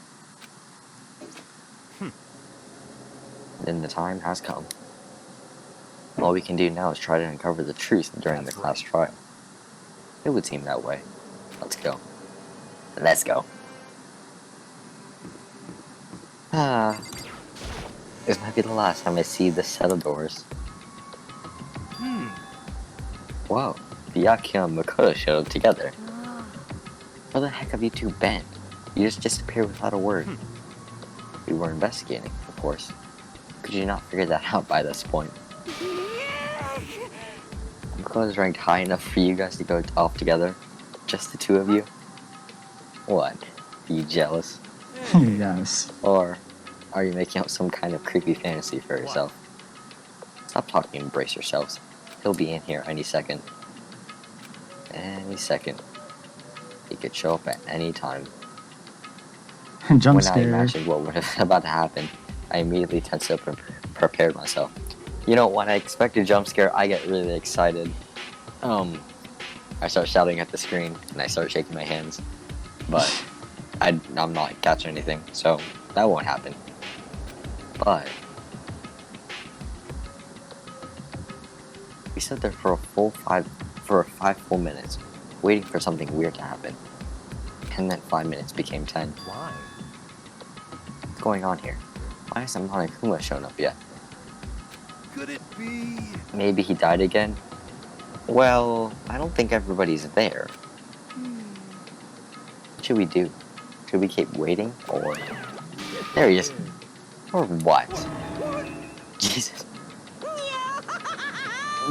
Then the time has come. All we can do now is try to uncover the truth during the class trial. It would seem that way. Let's go. Let's go. This might be the last time I see this set of doors. Wow, Byakuya and Makoto showed up together. Where the heck have you two been? You just disappeared without a word. We were investigating, of course. Could you not figure that out by this point? Makoto's ranked high enough for you guys to go off together? Just the two of you? What? Are you jealous? Yes. Or are you making up some kind of creepy fantasy for yourself? Stop talking and brace yourselves. He'll be in here any second. Any second. He could show up at any time. Jump When I scare. imagined what was about to happen, I immediately tensed up and prepared myself. You know, when I expect a jump scare, I get really excited. I start shouting at the screen, and I start shaking my hands. But I'm not catching anything, so that won't happen. But we stood there for five full minutes, waiting for something weird to happen. And then 5 minutes became 10. Why? What's going on here? Why hasn't Monokuma shown up yet? Could it be? Maybe he died again? Well, I don't think everybody's there. What should we do? Should we keep waiting, or... There he is. Or what? Jesus.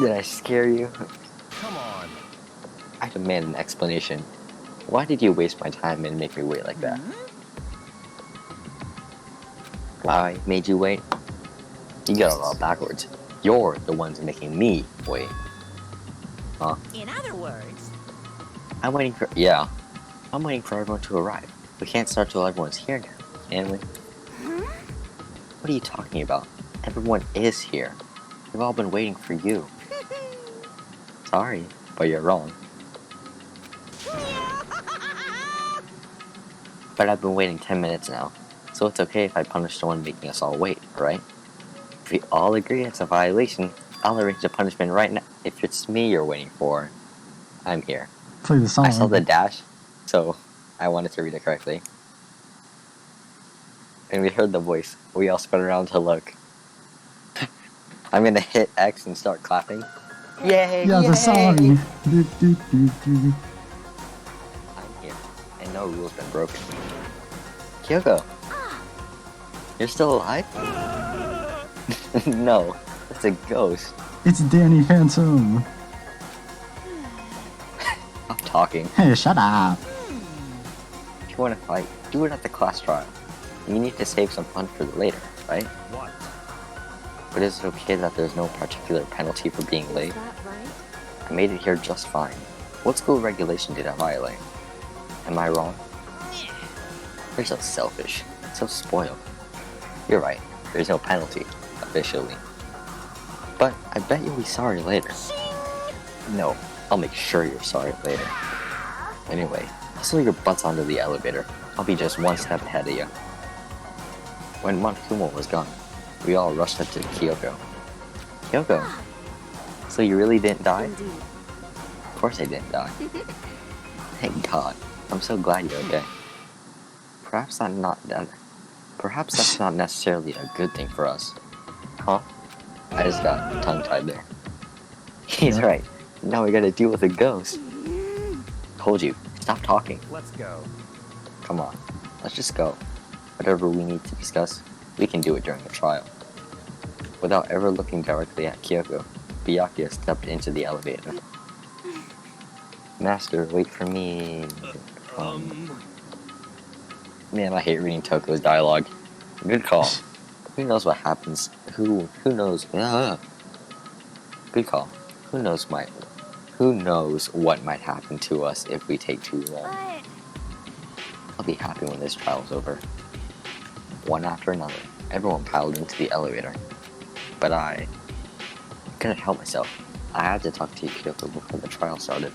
Did I scare you? Come on. I demand an explanation. Why did you waste my time and make me wait like that? I made you wait? You got it all backwards. You're the ones making me wait. Huh? In other words, I'm waiting for everyone to arrive. We can't start till everyone's here now, can we? What are you talking about? Everyone is here. We've all been waiting for you. Sorry, but you're wrong. But I've been waiting 10 minutes now, so it's okay if I punish the one making us all wait, right? If we all agree it's a violation, I'll arrange a punishment right now. If it's me you're waiting for, I'm here. Play the song. I saw the dash, so I wanted to read it correctly. And we heard the voice. We all spun around to look. I'm gonna hit X and start clapping. Yay! Yeah, yay! the song. Do, do, do, do. I'm here, and no rule's been broken. Kyoko, you're still alive? No, that's a ghost. It's Danny Phantom. Stop talking. Hey, shut up. If you want to fight, do it at the class trial. You need to save some fun for later, right? What? But is it okay that there's no particular penalty for being late? Is that right? I made it here just fine. What school regulation did I violate? Am I wrong? You're so selfish, so spoiled. You're right, there's no penalty, officially. But I bet you'll be sorry later. No, I'll make sure you're sorry later. Anyway, hustle your butts onto the elevator. I'll be just one step ahead of you. When Monokuma was gone, we all rushed up to Kyoko. Kyoko, so you really didn't die? Indeed. Of course I didn't die. Thank God. I'm so glad you're okay. Perhaps Perhaps that's not necessarily a good thing for us. Huh? I just got tongue-tied there. He's Yep. right. Now we gotta deal with a ghost. Told you. Stop talking. Let's go. Come on. Let's just go. Whatever we need to discuss, we can do it during the trial. Without ever looking directly at Kyoko, Byakuya stepped into the elevator. Master, wait for me. Man, I hate reading Toko's dialogue. Good call. Who knows what happens? Who knows? Good call. Who knows what might happen to us if we take too long? But I'll be happy when this trial's over. One after another, everyone piled into the elevator. But I couldn't help myself. I had to talk to Kyoko before the trial started.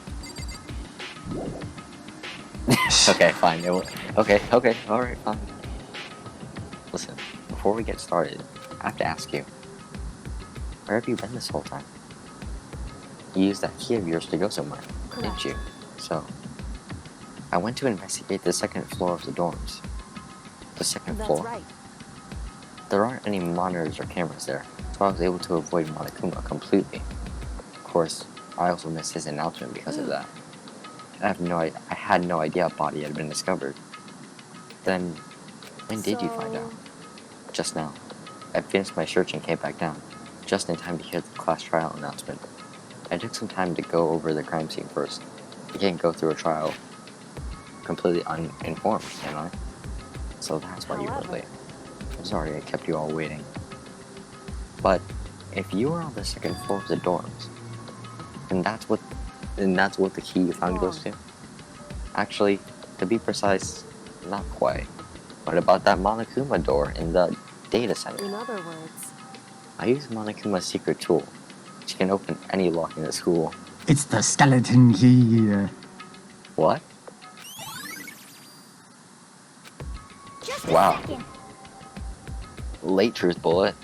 Okay, fine. Okay, alright, fine. Listen, before we get started, I have to ask you, where have you been this whole time? You used that key of yours to go somewhere, didn't you? So, I went to investigate the second floor of the dorms. The second That's floor. right. There aren't any monitors or cameras there, so I was able to avoid Monokuma completely. Of course, I also missed his announcement because of that. I had no idea a body had been discovered. Then, when did you find out? Just now. I finished my search and came back down, just in time to hear the class trial announcement. I took some time to go over the crime scene first. You can't go through a trial completely uninformed, can I? So that's why you were However- late. I'm sorry I kept you all waiting. But if you were on the second floor of the dorms, then that's what the key you found goes to? Actually, to be precise, not quite. What about that Monokuma door in the data center? In other words, I use Monokuma's secret tool. She can open any lock in the school. It's the skeleton key. What? Just Wow. a second. Late truth bullet.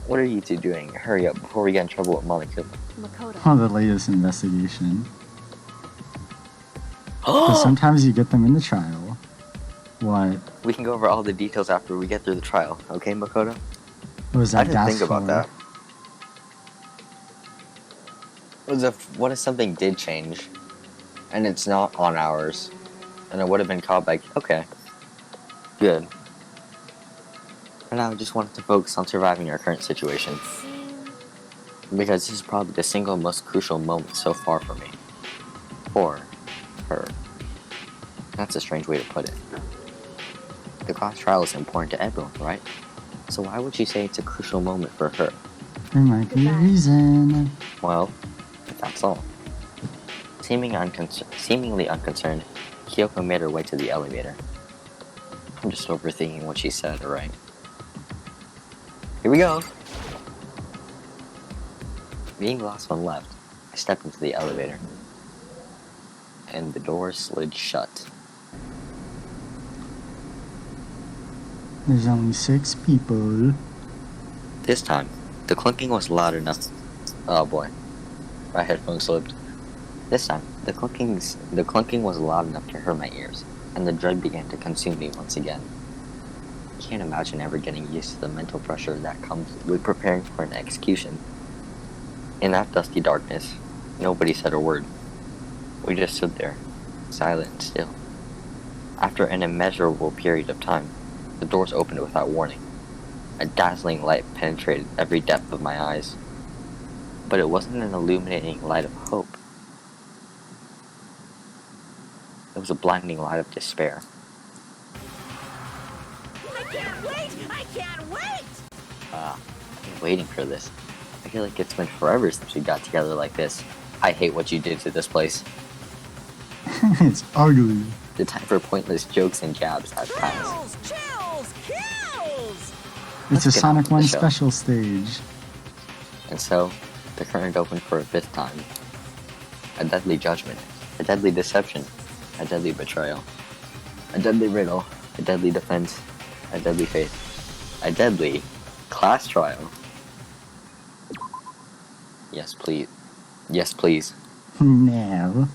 What are you two doing? Hurry up before we get in trouble with Monokuma. Makoto. On the latest investigation. Because sometimes you get them in the trial. What? We can go over all the details after we get through the trial, okay, Makoto? What was I that didn't gas think about for? that. What if something did change, and it's not on ours, and it would have been called back? Okay, good. And now I just wanted to focus on surviving our current situation, because this is probably the single most crucial moment so far for me. For her. That's a strange way to put it. The class trial is important to everyone, right? So why would you say it's a crucial moment for her? There might be a Goodbye. reason. Well, that's all. Seemingly unconcerned, Kyoko made her way to the elevator. I'm just overthinking what she said, alright? Here we go! Being the last one left, I stepped into the elevator. And the door slid shut. There's only 6 people. This time, the clunking was loud enough. Oh boy, my headphones slipped. This time, the clunking was loud enough to hurt my ears, and the dread began to consume me once again. I can't imagine ever getting used to the mental pressure that comes with preparing for an execution. In that dusty darkness, nobody said a word. We just stood there, silent and still. After an immeasurable period of time, the doors opened without warning. A dazzling light penetrated every depth of my eyes. But it wasn't an illuminating light of hope. It was a blinding light of despair. I can't wait! I can't wait! I've been waiting for this. I feel like it's been forever since we got together like this. I hate what you did to this place. It's ugly. The time for pointless jokes and jabs has passed. Chills! Chills! Kills! It's Let's a get Sonic on with the 1 show. special stage. And so, the current opened for a 5th time. A deadly judgment, a deadly deception, a deadly betrayal, a deadly riddle, a deadly defense, a deadly faith, a deadly class trial. Yes, please. Yes, please. No.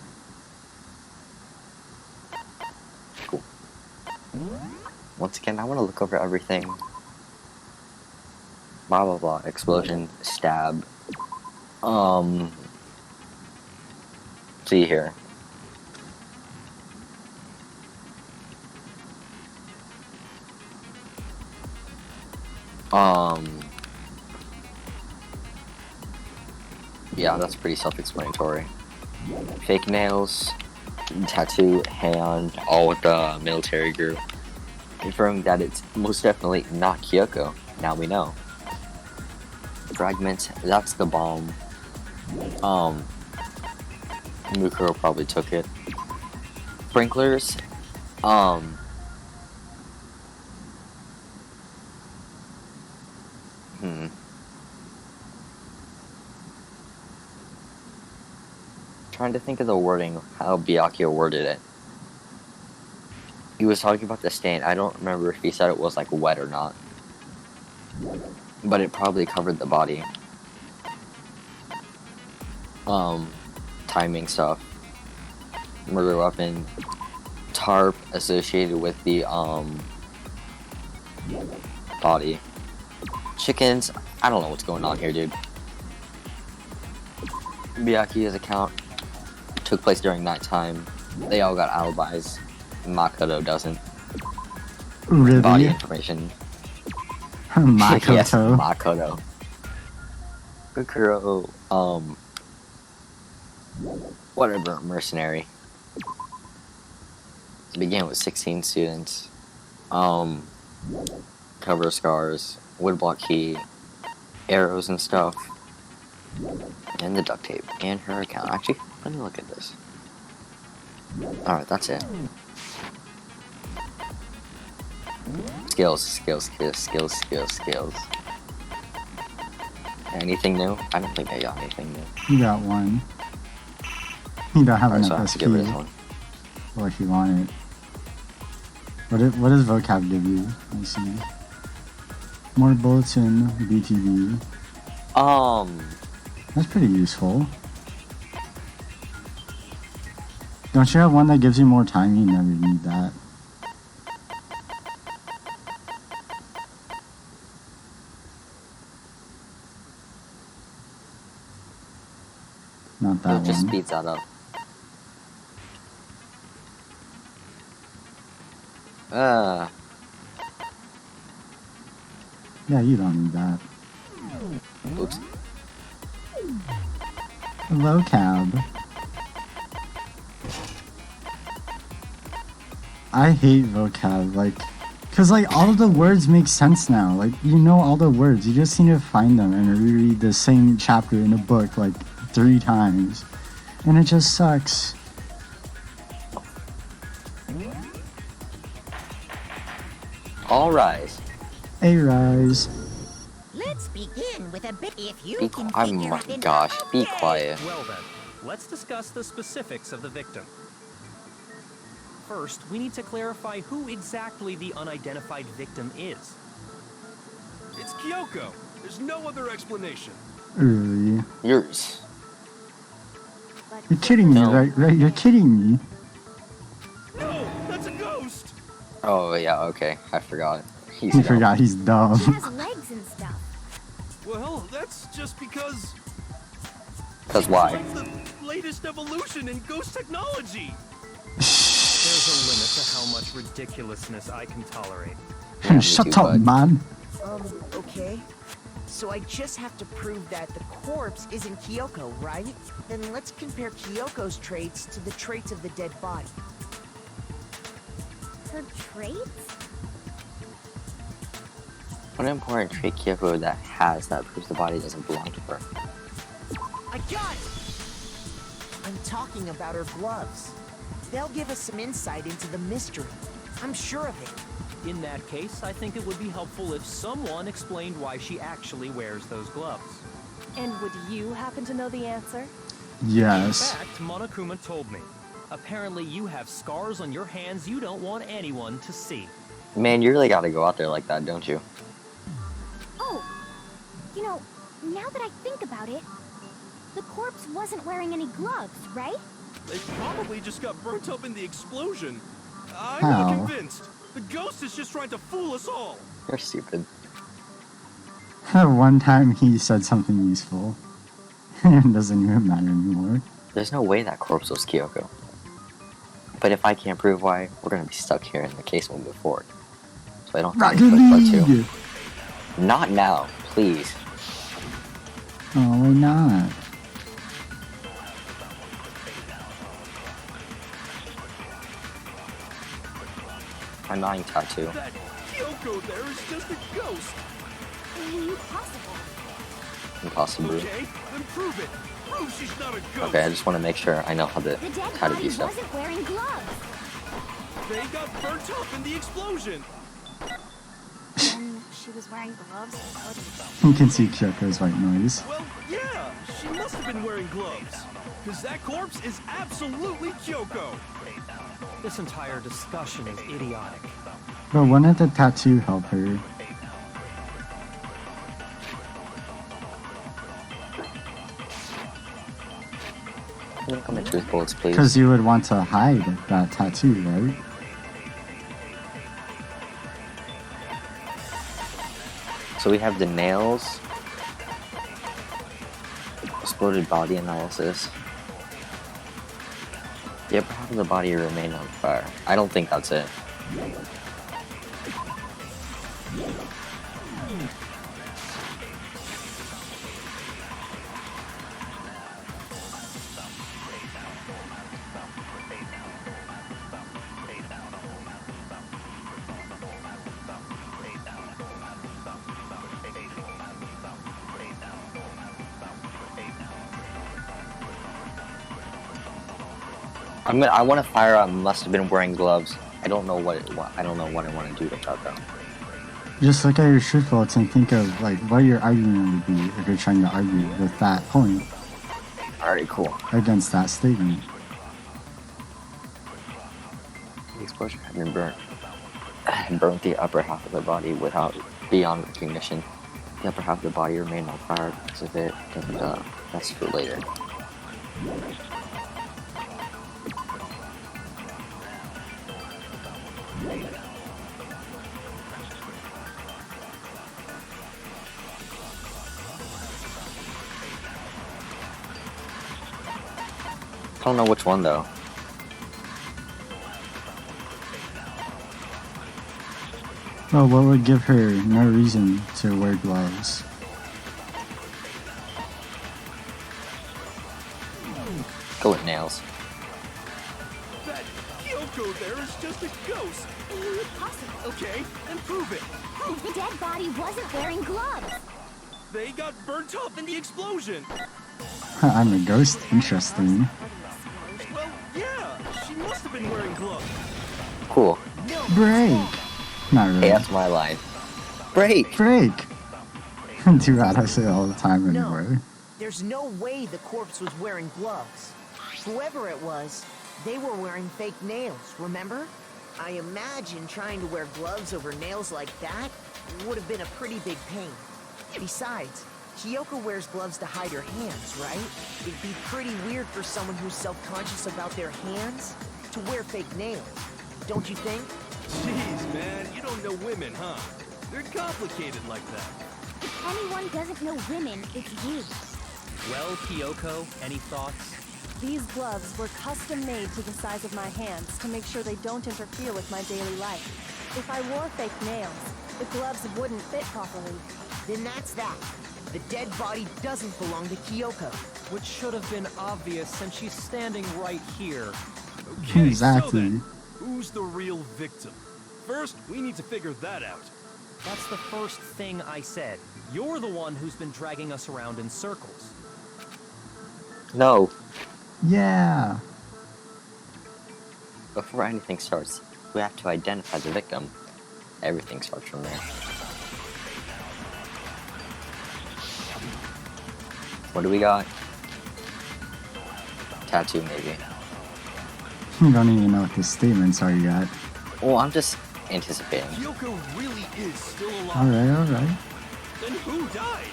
Cool. Once again, I want to look over everything. Blah blah blah. Explosion. Stab. See here. Yeah, that's pretty self-explanatory. Fake nails, tattoo, hand, all with the military group. Confirming that it's most definitely not Kyoko. Now we know. Fragment, that's the bomb. Mukuro probably took it. Sprinklers, Trying to think of the wording, how Byakuya worded it. He was talking about the stain. I don't remember if he said it was like wet or not. But it probably covered the body. Timing stuff. Murder weapon. Tarp associated with the body. Chickens. I don't know what's going on here, dude. Byakuya's account took place during nighttime. They all got alibis. Makoto doesn't. Really? Body information. Makoto. Yes, Makoto. Mukuro, whatever, mercenary. It began with 16 students. Cover scars, woodblock key, arrows and stuff, and the duct tape, and her account. Actually, let me look at this. Alright, that's it. Skills. Anything new? I don't think I got anything new. You got one. You don't have Alright, so I enough have to get rid of SQ. this one. Or if you want it. What does vocab give you? Let's see. More bulletin, BTV. That's pretty useful. Don't you have one that gives you more time? You never need that. Not that It just one. speeds that up. Yeah, you don't need that. Oops. Vocab. I hate vocab, like, cause like all of the words make sense now. Like you know all the words, you just need to find them and reread the same chapter in a book like 3 times, and it just sucks. All rise. A rise. Let's begin with a bit. If you Be can quiet. Oh figure my it in gosh, be okay. quiet. Well then, let's discuss the specifics of the victim. First, we need to clarify who exactly the unidentified victim is. It's Kyoko. There's no other explanation. Really? Yours. You're kidding me, No. right? You're kidding me. No, that's a ghost. Oh yeah, okay. I forgot. He's He dumb. forgot he's dumb. She has legs and stuff. Well, that's just because Cause why? it's the latest evolution in ghost technology. There's a limit to how much ridiculousness I can tolerate. Yeah, me Shut too, up, bud. man. Okay. So I just have to prove that the corpse isn't Kyoko, right? Then let's compare Kyoko's traits to the traits of the dead body. Her traits? What important trait Kyoko that has that proves the body doesn't belong to her? I got it! I'm talking about her gloves. They'll give us some insight into the mystery. I'm sure of it. In that case, I think it would be helpful if someone explained why she actually wears those gloves. And would you happen to know the answer? Yes. In fact, Monokuma told me. Apparently you have scars on your hands you don't want anyone to see. Man, you really gotta go out there like that, don't you? Oh, you know, now that I think about it, the corpse wasn't wearing any gloves, right? They probably just got burnt up in the explosion. I'm How? not convinced. The ghost is just trying to fool us all. You're stupid. One time he said something useful. It doesn't even matter anymore. There's no way that corpse was Kyoko. But if I can't prove why, we're gonna be stuck here and the case won't move forward. So I don't think Rocket it's like League! Not now, please. Oh, why not? I'm eyeing tattoo. That Kyoko there is just a ghost. Impossible. Impossible. Okay, then prove it. Prove she's not a ghost. Okay, I just want to make sure I know how to The dead how to body do stuff. wasn't wearing gloves. They got burnt up in the explosion. Then she was wearing gloves. You can see Kyoko's white noise. Well, yeah, she must have been wearing gloves. Because that corpse is absolutely Kyoko. This entire discussion is idiotic. But wouldn't the tattoo help her? Can you come in truth bullets, please? Because you would want to hide that tattoo, right? So we have the nails, exploded body analysis. The upper half of the body remain on fire. I don't think that's it. I want to fire out must have been wearing gloves. I don't know what I want to do with that though. Just look at your truth bullets and think of like what your argument would be if you're trying to argue with that point Alright, cool. against that statement. The explosion had been burnt the upper half of the body without beyond recognition. The upper half of the body remained on fire because of it, and that's for later. I don't know which one though. Well, what would give her no reason to wear gloves? Go with nails. That Kyoko there is just a ghost. Impossible. Okay, then prove it. The dead body wasn't wearing gloves. They got burnt up in the explosion. I'm a ghost? Interesting. Well, yeah, she must have been wearing gloves. Cool. Break! Not Hey, really. that's my line. Break! Break! Too bad, I say it all the time No. anyway. There's no way the corpse was wearing gloves. Whoever it was, they were wearing fake nails, remember? I imagine trying to wear gloves over nails like that would have been a pretty big pain. Besides, Kyoko wears gloves to hide her hands, right? It'd be pretty weird for someone who's self-conscious about their hands to wear fake nails, don't you think? Jeez, man, you don't know women, huh? They're complicated like that. If anyone doesn't know women, it's you. Well, Kyoko, any thoughts? These gloves were custom made to the size of my hands to make sure they don't interfere with my daily life. If I wore fake nails, the gloves wouldn't fit properly. Then that's that. The dead body doesn't belong to Kyoko. Which should have been obvious since she's standing right here. Okay, Exactly. so then, who's the real victim? First, we need to figure that out. That's the first thing I said. You're the one who's been dragging us around in circles. No. Yeah! Before anything starts, we have to identify the victim. Everything starts from there. What do we got? Tattoo, maybe. You don't even know what the statements are yet. Well, I'm just anticipating. Kyoko really is still alive. Alright, alright. Then who died?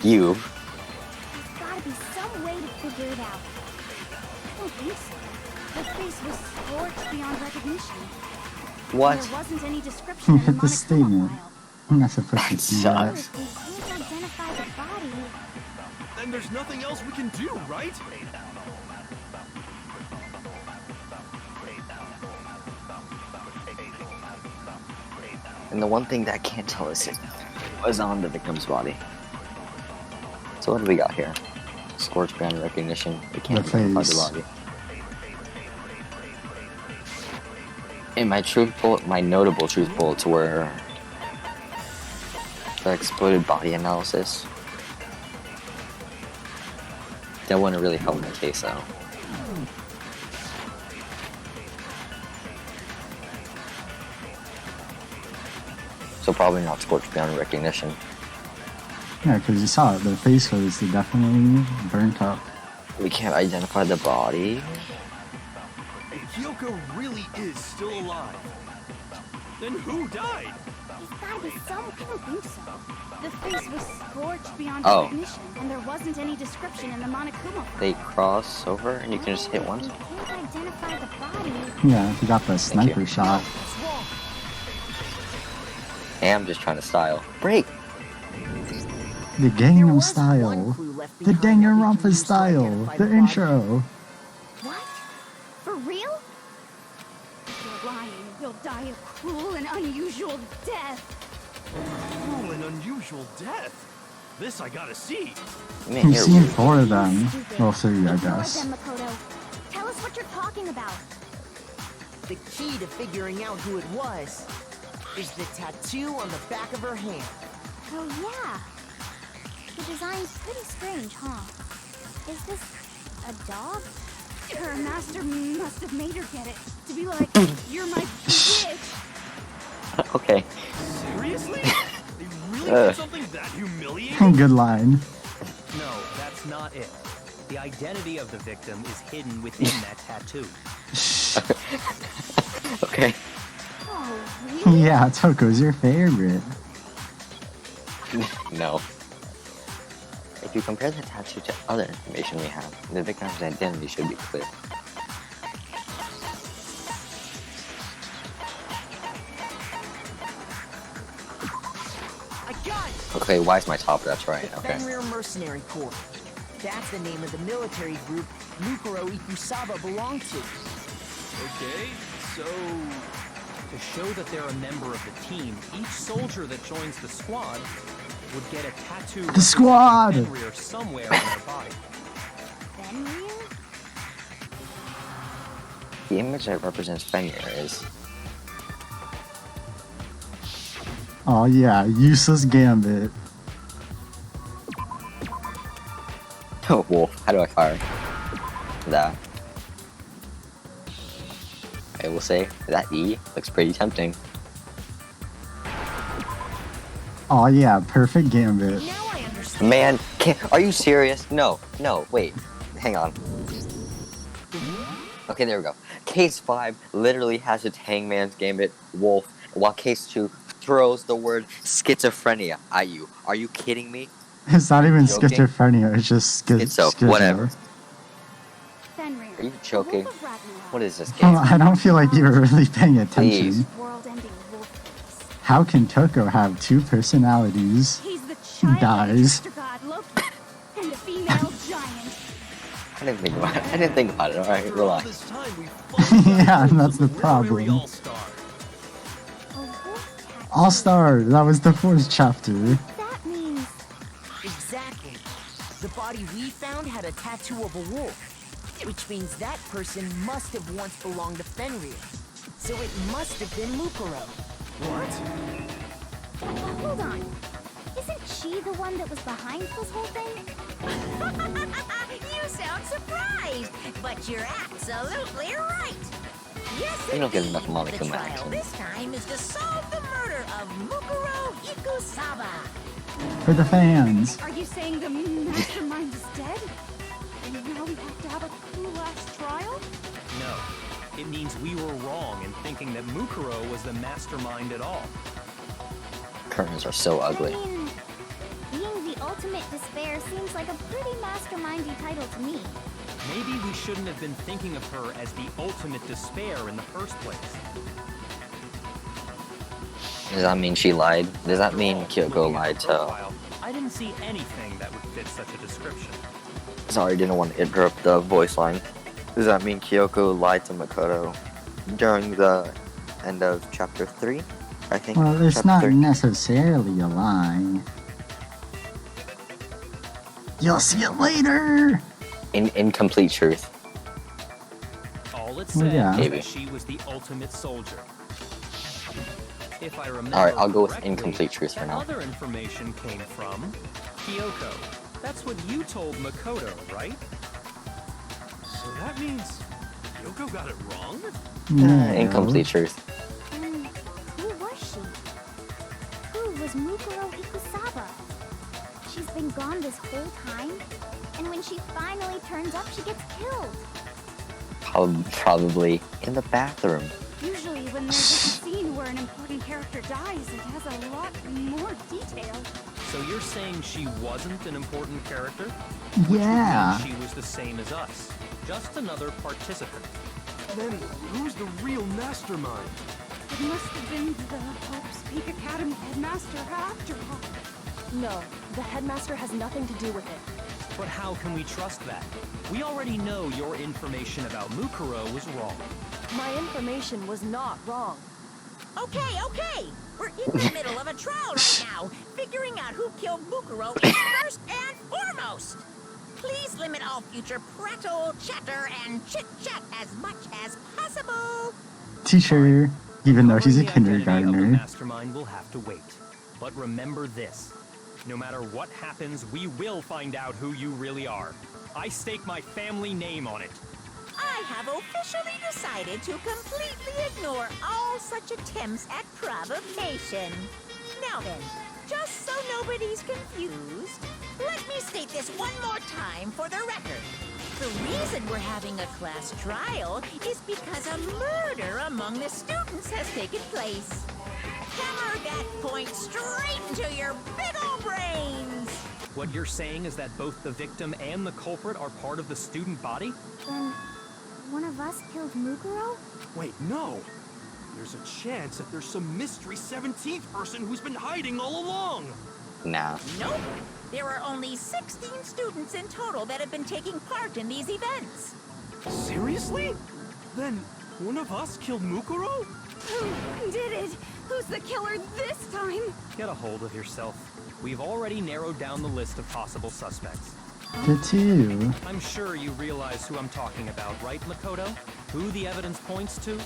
You. There's gotta be some way to figure it out. I don't think so. Her face was scorched beyond recognition. What? There wasn't any description in the Hit the Monokuma statement. file. I'm not supposed to That do that. sucks. If we can't identify the body, Then there's nothing else we can do, right? And the one thing that can't tell us is was on the victim's body. So what do we got here? Scorch brand recognition. We can't The identify the face. body. And my notable truth bullets were the exploded body analysis. That wouldn't really help my case though. So probably not scorch beyond recognition. Yeah, because you saw it. The face was definitely burnt up. We can't identify the body. If Kyoko really is still alive, then who died? there's gotta be some. I don't think so. The face was scorched beyond Oh. recognition, and there wasn't any description in the Monokuma file. They cross over and you can just hit once. We can't identify the body. Yeah, he got the sniper you. shot. Hey, I'm just trying to style. Break! The Gangnam Style. The Danganronpa style. The intro. What? For real? You're lying. You'll die a cruel and unusual death. Cruel and unusual death. This I gotta see. Man, You've you're seen weird. 4 of them. Stupid. Well, 3, I Ignore guess. them, Makoto. Tell us what you're talking about. The key to figuring out who it was is the tattoo on the back of her hand. Oh, yeah. The design's pretty strange, huh? Is this a dog? Her master must have made her get it. To be like, you're my bitch. Okay. Seriously? They really did something that humiliating? Good line. No, that's not it. The identity of the victim is hidden within that tattoo. Okay. Oh, really? Yeah, Toko's your favorite. No. If you compare the tattoo to other information we have, the victim's identity should be clear. I got it! Okay, why is my top? That's right. The Okay. Fenrir Mercenary Corps. That's the name of the military group Mukuro Ikusaba belonged to. Okay, so To show that they're a member of the team, each soldier that joins the squad would get a tattoo The squad! representing Fenrir somewhere on their body. Fenrir? The image that represents Fenrir is Oh yeah, useless gambit. oh wolf. How do I fire that? I will say that E looks pretty tempting. Oh yeah, perfect gambit. Now I understand. Man, are you serious? No, wait, hang on. Okay, there we go. Case 5 literally has its Hangman's Gambit wolf, while Case 2 throws the word schizophrenia at you. Are you kidding me? It's not even Joking? schizophrenia, it's just Schizo, whatever. Fenrir. Are you joking? Wolf of Ragnarok. What is this Well, game? I don't feel like you were really paying attention. Please. World-ending wolf face. How can Toko have 2 personalities? He's the child Dies. of Mr. God Loki and a female giant. I didn't think about it. All right, after all relax. this time, we finally Yeah, got to that's the literary problem. all-star. A wolf tattoo. All Star, that was the 4th chapter. That means Exactly. The body we found had a tattoo of a wolf, which means that person must have once belonged to Fenrir. So it must have been Mukuro. What? hold on. Isn't she the one that was behind this whole thing? You sound surprised, but you're absolutely right. Yes, We don't get indeed. enough Monica The trial action. this time is to solve the murder of Mukuro Ikusaba. For the fans. Are you saying the mastermind is dead? And now we have to have a cool last trial? No. It means we were wrong in thinking that Mukuro was the mastermind at all. Curtains are so ugly. I mean, being the ultimate despair seems like a pretty mastermindy title to me. Maybe we shouldn't have been thinking of her as the ultimate despair in the first place. Does that mean she lied? Does that mean Kyoko Looking at lied her to... profile, I didn't see anything that would fit such a description. Sorry, didn't want to interrupt the voice line. Does that mean Kyoko lied to Makoto during the end of chapter 3? I think. Well, it's chapter not 3? necessarily a lie. You'll see it later! Incomplete truth. All it Well, said yeah. was Maybe. that she was the ultimate soldier. If I remember Alright, I'll go with correctly, incomplete truth for that now. other information came from Kyoko. That's what you told Makoto, right? So that means Yoko got it wrong? No. Incomplete truth. Who was she? Who was Mukuro Ikusaba? She's been gone this whole time, and when she finally turns up, she gets killed. Probably in the bathroom. Usually when there's a scene where an important character dies, it has a lot more detail. So you're saying she wasn't an important character? Yeah. She was the same as us. Just another participant. Then who's the real mastermind? It must have been the Hope's Peak Academy headmaster after all. No, the headmaster has nothing to do with it. But how can we trust that? We already know your information about Mukuro was wrong. My information was not wrong. Okay. We're in the middle of a trial right now. Figuring out who killed Mukuro is first and foremost. Please limit all future prattle, chatter, and chit-chat as much as possible. Teacher, even though she's a Covering the identity of the kindergartner. mastermind will have to wait. But remember this. No matter what happens, we will find out who you really are. I stake my family name on it. I have officially decided to completely ignore all such attempts at provocation. Now then, just so nobody's confused, let me state this one more time for the record. The reason we're having a class trial is because a murder among the students has taken place. Hammer that point straight into your big ol' brains! What you're saying is that both the victim and the culprit are part of the student body? Then, one of us killed Mukuro? Wait, no. There's a chance that there's some mystery 17th person who's been hiding all along. Nah. Nope. There are only 16 students in total that have been taking part in these events. Seriously? Then one of us killed Mukuro? Who did it? Who's the killer this time? Get a hold of yourself. We've already narrowed down the list of possible suspects. The two. I'm sure you realize who I'm talking about, right, Makoto? Who the evidence points to?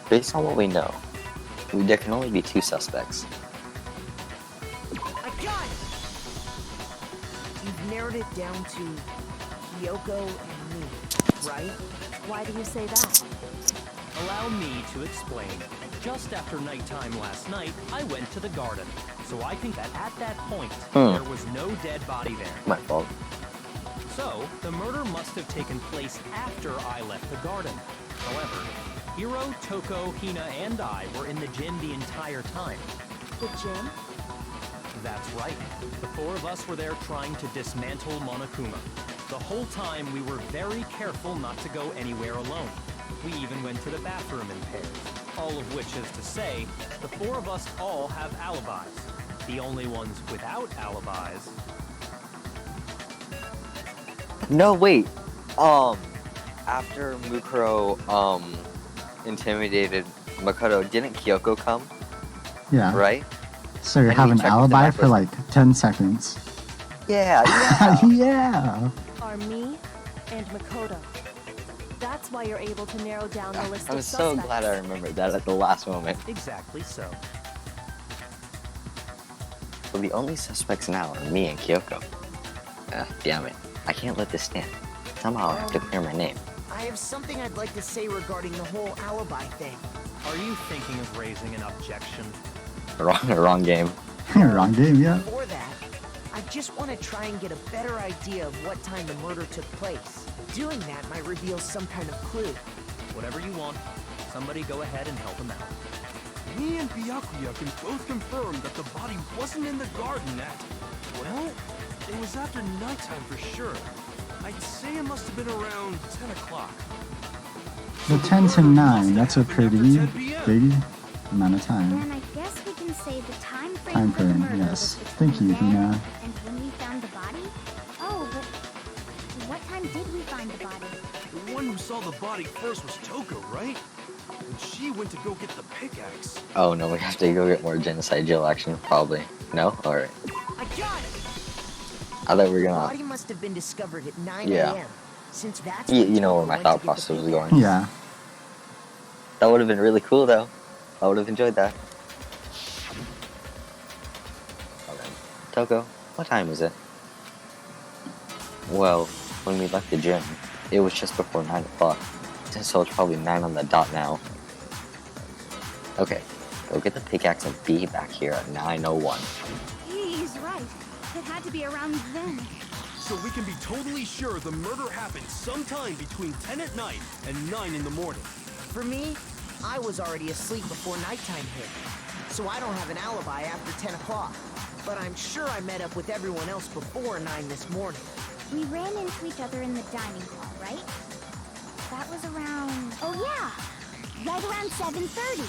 Based on what we know, there can only be two suspects. I got it! You've narrowed it down to Kyoko and me, right? Why do you say that? Allow me to explain. Just after nighttime last night, I went to the garden. So I think that at that point, there was no dead body there. My fault. So, the murder must have taken place after I left the garden. However, Hiro, Toko, Hina, and I were in the gym the entire time. The gym? That's right. The four of us were there trying to dismantle Monokuma. The whole time we were very careful not to go anywhere alone. We even went to the bathroom in pairs. All of which is to say, the four of us all have alibis. The only ones without alibis... No, wait. After Mukuro, intimidated Makoto, didn't Kyoko come? Yeah. Right? So you And have we an checked the alibi map for like 10 seconds. Yeah. Yeah. Are me and Makoto. That's why you're able to narrow down the list I'm of so suspects. glad I remembered that at the last moment. Exactly so. So the only suspects now are me and Kyoko. Damn it. I can't let this stand. Somehow I have to clear my name. I have something I'd like to say regarding the whole alibi thing. Are you thinking of raising an objection? Wrong game. Wrong game, yeah. Before that, I just want to try and get a better idea of what time the murder took place. Doing that might reveal some kind of clue. Whatever you want. Somebody go ahead and help him out. Me and Byakuya can both confirm that the body wasn't in the garden at... Well, it was after nighttime for sure. I'd say it must have been around 10 o'clock. The 10 to 9, that's a pretty 10 p.m. big amount of time. Then I guess we can say the time frame Time for the frame, murder yes. was Thank between you, then Hina. and when we found the body? Oh, but what time did we find the body? The one who saw the body first was Toko, right? And she went to go get the pickaxe. Oh no, we have to go get more genocide jail action, probably. No? Alright. I got it! I thought we were The gonna... body must have been discovered at 9 Yeah. a.m. Since that's You when know where Toko my went thought to get the process was pickaxe. going. Yeah. That would have been really cool though. I would have enjoyed that. Okay. Toko, what time is it? Well, when we left the gym, it was just before 9 o'clock. So it's probably 9 on the dot now. Okay, go get the pickaxe and be back here at 9:01. He's right. It had to be around then. So we can be totally sure the murder happened sometime between 10 at night and 9 in the morning. For me, I was already asleep before nighttime hit, so I don't have an alibi after 10 o'clock. But I'm sure I met up with everyone else before 9 this morning. We ran into each other in the dining hall, right? That was around... Oh yeah! Right around 7:30.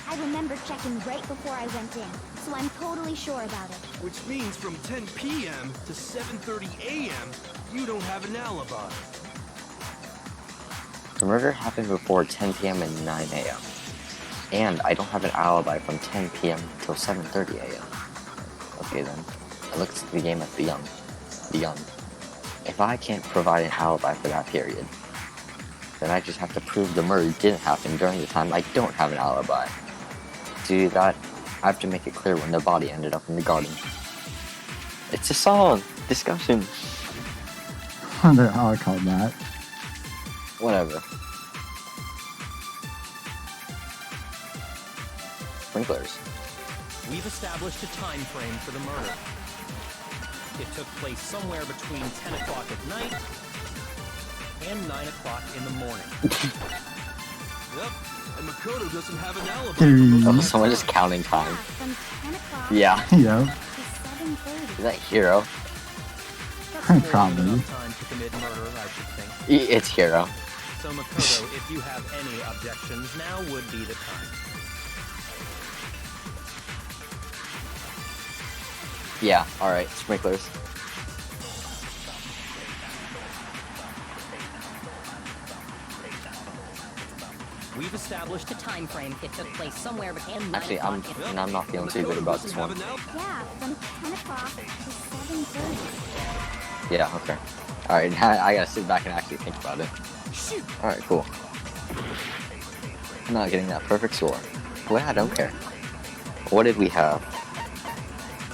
I remember checking right before I went in, so I'm totally sure about it. Which means from 10 p.m. to 7:30 a.m., you don't have an alibi. The murder happened before 10 p.m. and 9 a.m. And I don't have an alibi from 10 p.m. till 7:30 a.m. Okay then, I looked at the game at Beyond. If I can't provide an alibi for that period, then I just have to prove the murder didn't happen during the time I don't have an alibi. To do that, I have to make it clear when the body ended up in the garden. It's a song! Discussion! They're all called that. Whatever. Sprinklers. We've established a time frame for the murder. It took place somewhere between 10 o'clock at night and 9 o'clock in the morning. Yep, and Makoto doesn't have an alibi. Three. Oh, someone just counting time. From 10 o'clock Yeah. Yep. to 7:30. Is that Hero? That's more than Probably. enough time to commit murder, I should think. It's Hero. So Makoto, if you have any objections, now would be the time. Yeah, alright, sprinklers. We've established a time frame. It took place somewhere between 9 Actually, o'clock I'm not feeling too good about this one. Yeah, from 10 o'clock to 7:30. Yeah, okay. Alright, now I gotta sit back and actually think about it. Alright, cool. I'm not getting that perfect score. Well, I don't care. What did we have?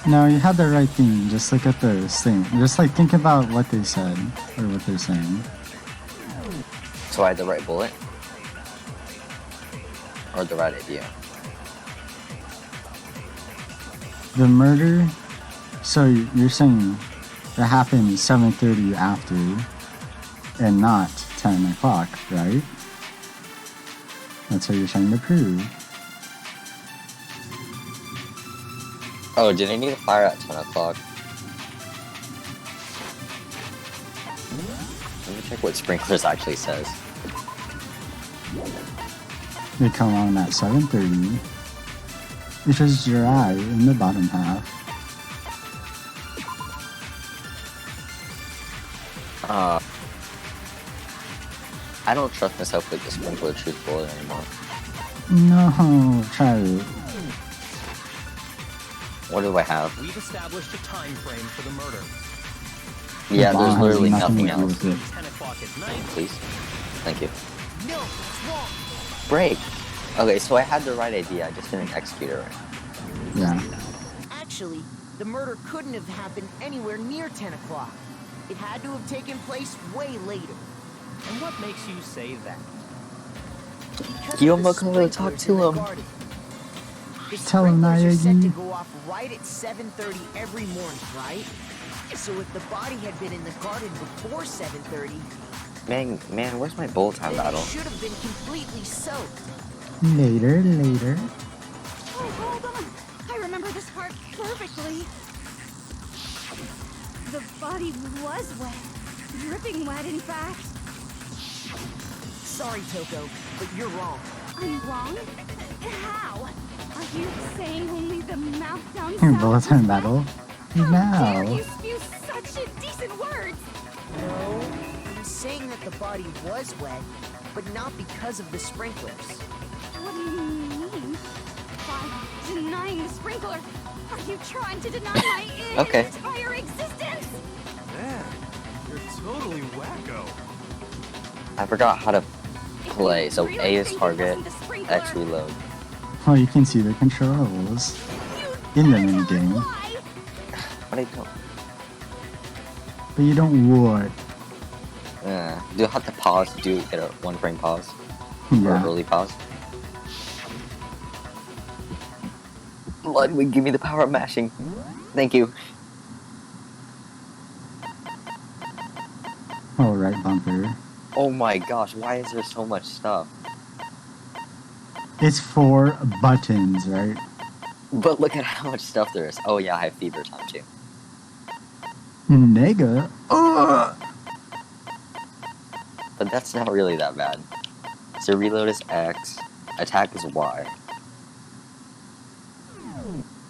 No, you had the right thing. Just look at the thing. Just like think about what they said or what they're saying. So I had the right bullet? Or the right idea? The murder. So you're saying it happened 7:30 after, and not 10 o'clock, right? That's what you're trying to prove. Oh, did I need to fire at 10 o'clock? Let me check what sprinklers actually says. They come on at 7:30, which is your eye in the bottom half. I don't trust myself with the sprinkler truth bullet anymore. No, try it. What do I have? We've established a time frame for the murder. Yeah, Bomb there's has literally nothing nothing to do else. with it. 10 o'clock at night. Please. Thank you. No, it's wrong. Break! Okay, so I had the right idea, I just didn't execute it right. Yeah. Actually, the murder couldn't have happened anywhere near 10 o'clock. It had to have taken place way later. And what makes you say that? Because You of the almost gonna talk sprinklers to in the him. garden. The Tell him, sprinklers are set to Nayagi. go off right at 7:30 every morning, right? So if the body had been in the garden before 7:30, Man, where's my bullet time then battle? it should have been completely soaked. Later. Oh, hold on. I remember this part perfectly. The body was wet. Dripping wet, in fact. sorry, Toko, but you're wrong. I'm wrong? How? Are you saying only the mouth down In south bulletin is battle. Hey wet? How dare now. you spew such indecent words? No, I'm saying that the body was wet, but not because of the sprinklers. What do you mean? By denying the sprinkler, are you trying to deny my Okay. entire existence? Man, you're totally wacko. I forgot how to play. You So really A is think it target, wasn't the sprinkler? X reload. Well, you can see the controls in the mini game, Why? What I don't. but you don't what? Do I have to pause to get a 1 frame pause? Or Yeah. early pause? Ludwig, give me the power of mashing. Thank you. Oh, right bumper. Oh my gosh, why is there so much stuff? It's 4 buttons, right? But look at how much stuff there is. Oh yeah, I have fever time too. Nega. Ugh. But that's not really that bad. So reload is X, attack is Y.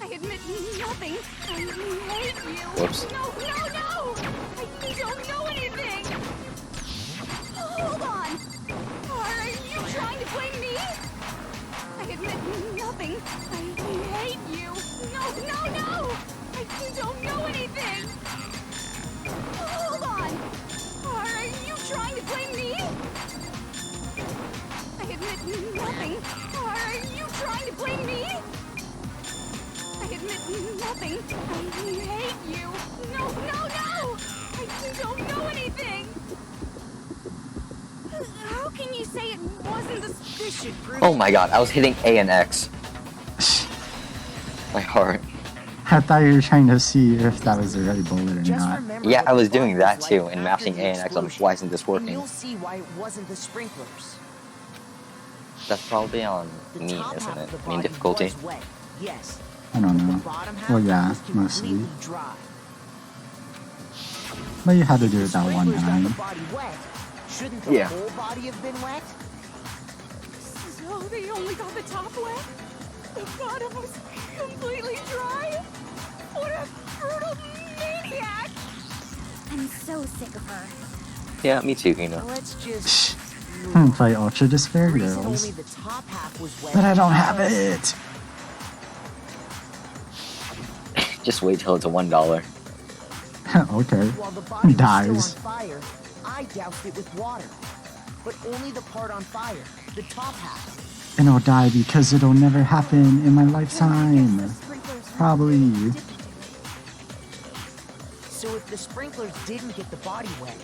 I admit nothing. I hate you. Whoops. No, no, no! I don't know anything! Hold on! Are you trying to blame me? I admit nothing. I hate you. No, no, no! I don't know anything! Hold on! Are you trying to blame me? I admit nothing. Are you trying to blame me? I admit nothing. I hate you. No, no, no! I don't know anything! How can you say it wasn't the... This should prove Oh my god, I was hitting A and X. My heart. I thought you were trying to see if that was the right bullet or Just not. remember Yeah, what I was the body doing that like too, and after mashing the A and X on explosion, why isn't this and working? you'll see why it wasn't the sprinklers. That's probably on The me, top isn't half it? of the I mean body difficulty. was wet, yes. I don't The know. bottom half Well, yeah, was mostly. completely dry. But you had to do The it that one sprinklers got the time. body wet. Shouldn't the Yeah. whole body have been wet? So they only got the top wet? The bottom was completely dry? What a brutal maniac! I'm so sick of her. Yeah, me too, you know. Let's just Play Ultra Despair the reason Girls. only the top half was wet. But I don't have because- it! Just wait till it's a $1. Okay. While the body Dies. was still on fire, I doused it with water. But only the part on fire, the top half. And it'll die because it'll never happen in my lifetime. Probably. So if the sprinklers didn't get the body wet,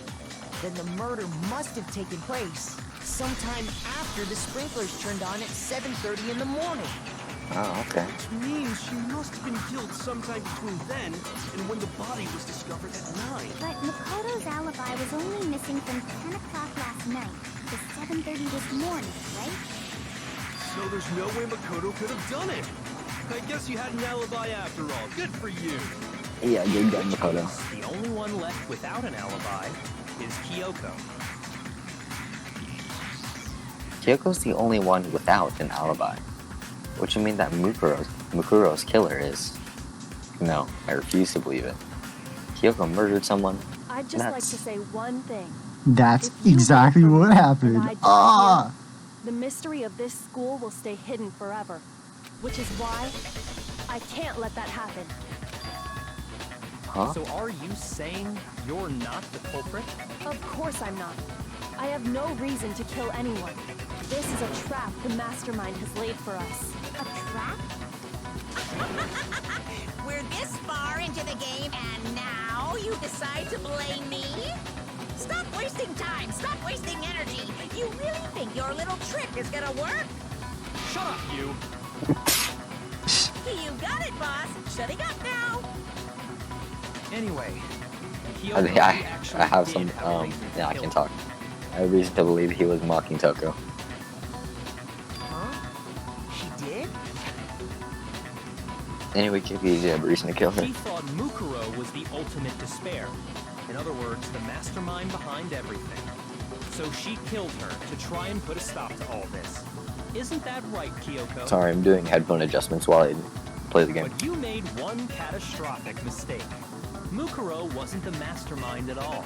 then the murder must have taken place sometime after the sprinklers turned on at 7:30 in the morning. Oh, okay. Which means she must have been killed sometime between then and when the body was discovered at 9. But Makoto's alibi was only missing from 10 o'clock last night to 7:30 this morning, right? So there's no way Makoto could have done it. I guess you had an alibi after all. Good for you. Yeah, good gun, Makoto. The only one left without an alibi is Kyoko. Kyoko's the only one without an alibi. Which would mean that Mukuro's killer is... No, I refuse to believe it. Kyoko murdered someone. I'd just like That's- to say one thing. That's If you exactly vote for what me happened. and I die Ah! here, the mystery of this school will stay hidden forever. Which is why I can't let that happen. Huh? So are you saying you're not the culprit? Of course I'm not. I have no reason to kill anyone. This is a trap the mastermind has laid for us. A trap? We're this far into the game, and now you decide to blame me? Stop wasting time! Stop wasting energy! You really think your little trick is gonna work? Shut up, you. You got it, boss! Shutting up now! Anyway, I, Kyoko think actually I have did some, have a reason to yeah, I kill can him. talk. I have reason to believe he was mocking Toko. Huh? She did? Anyway, Kyoko did have a reason to kill her. She thought Mukuro was the ultimate despair. In other words, the mastermind behind everything. So she killed her to try and put a stop to all this. Isn't that right, Kyoko? Sorry, I'm doing headphone adjustments while I play the game. But you made one catastrophic mistake. Mukuro wasn't the mastermind at all.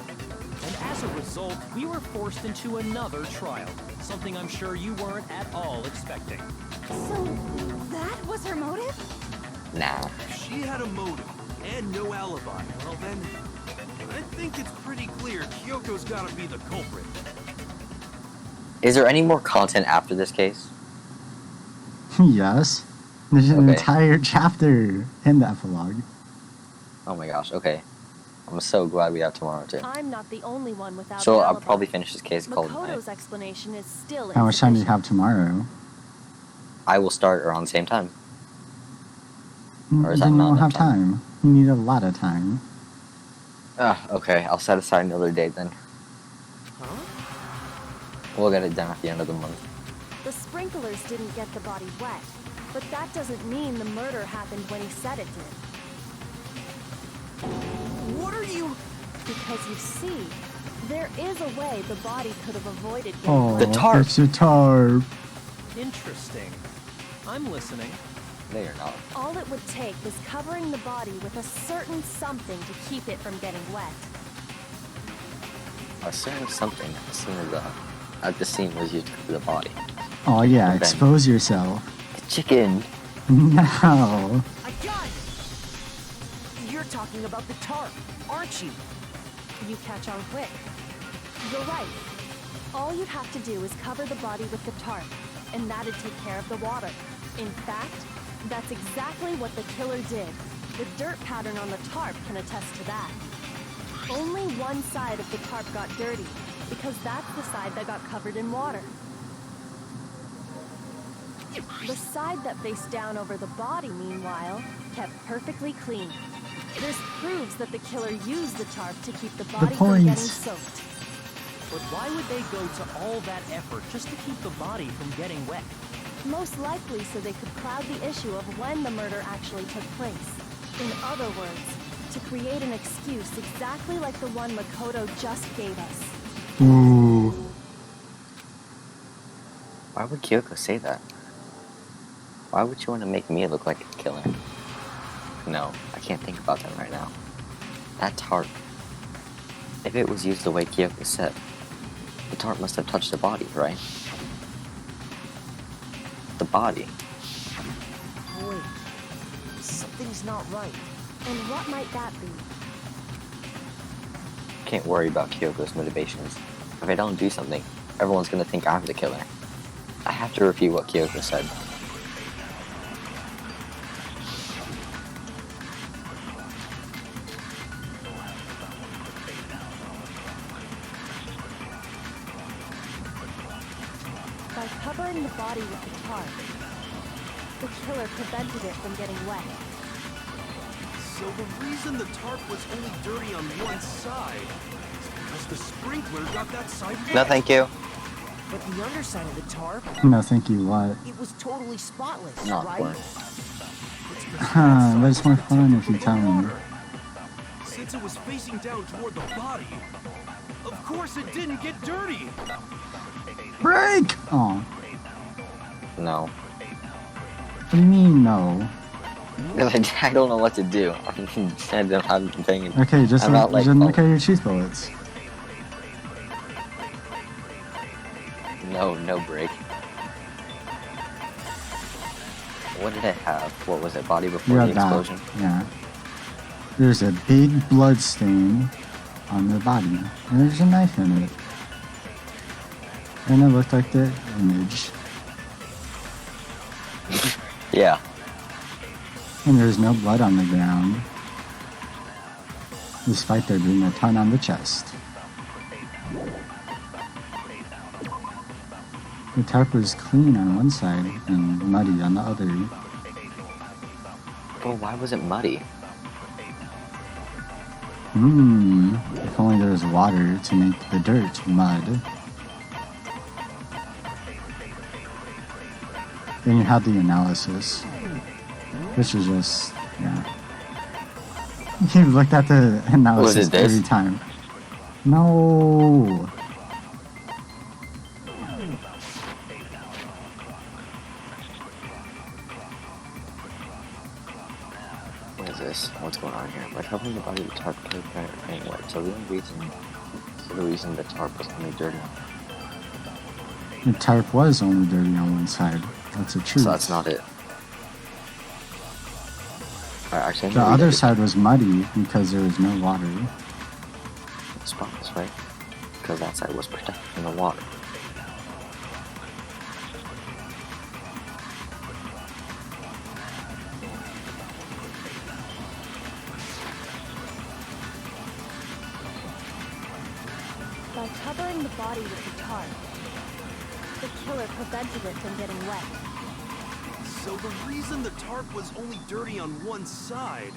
And as a result, we were forced into another trial. Something I'm sure you weren't at all expecting. So, that was her motive? Nah. If she had a motive and no alibi, well then, I think it's pretty clear Kyoko's gotta be the culprit. Is there any more content after this case? Yes. There's an Okay. entire chapter in the epilogue. Oh my gosh, okay. I'm so glad we have tomorrow too. I'm not the only one without So an I'll alibi. probably finish this case called tonight. Makoto's explanation is still How much time do you insufficient. have tomorrow? I will start around the same time. Or is that Then you not won't enough have time. You need a lot of time. Okay, I'll set aside another date then. Huh? We'll get it done at the end of the month. The sprinklers didn't get the body wet, but that doesn't mean the murder happened when he said it did. What are you... Because you see, there is a way the body could have avoided getting Oh, The wet. tarp. it's a tarp. Interesting. I'm listening. No, you're not. All it would take was covering the body with a certain something to keep it from getting wet. A certain something at the scene was used to cover the body. Oh yeah, Ben. expose yourself. The chicken. No. I got it! You're talking about the tarp, aren't you? You catch on quick. You're right. All you'd have to do is cover the body with the tarp, and that'd take care of the water. In fact, that's exactly what the killer did. The dirt pattern on the tarp can attest to that. Only one side of the tarp got dirty, because that's the side that got covered in water. The side that faced down over the body, meanwhile, kept perfectly clean. This proves that the killer used the tarp to keep the body from getting points. soaked. But why would they go to all that effort just to keep the body from getting wet? Most likely so they could cloud the issue of when the murder actually took place. In other words, to create an excuse exactly like the one Makoto just gave us. Ooh. Why would Kyoko say that? Why would you want to make me look like a killer? No, I can't think about that right now. That tarp. If it was used the way Kyoko said, the tarp must have touched the body, right? The body. Wait, something's not right. And what might that be? Can't worry about Kyoko's motivations. If I don't do something, everyone's gonna think I'm the killer. I have to repeat what Kyoko said. By covering the body with the tarp, the killer prevented it from getting wet. So the reason the tarp was only dirty on one side is because the sprinkler got that side wet. No, thank you. But the underside of the tarp, No, thank you, what? it was totally spotless, Not right? one. Huh, but it's more fun if you tell me. Since it was facing down toward the body, of course it didn't get dirty. Break! Oh, No. what do you mean, no? Because I don't know what to do. I don't have thing. Okay, just I'm not like, look at your truth bullets. No break. What did I have? What was it? Body before You the have that. explosion? Yeah. There's a big blood stain on the body. And there's a knife in it. And it looked like the image. Yeah. And there's no blood on the ground. Despite there being a ton on the chest. The tarp was clean on one side and muddy on the other. Well, why was it muddy? If only there was water to make the dirt mud. Then you have the analysis, which is just, yeah. You looked at the analysis this? every time. No. this? What's going on here? By covering the body with tarp, killer predator anyway. So the reason the tarp was only dirty. The tarp was only dirty on one side. That's the truth. So that's not it. Actually, The other side was muddy because there was no water. Spotless, right? Because that side was protected from the water. By covering the body with the tarp, the killer prevented it from getting wet. So the reason the tarp was only dirty on one side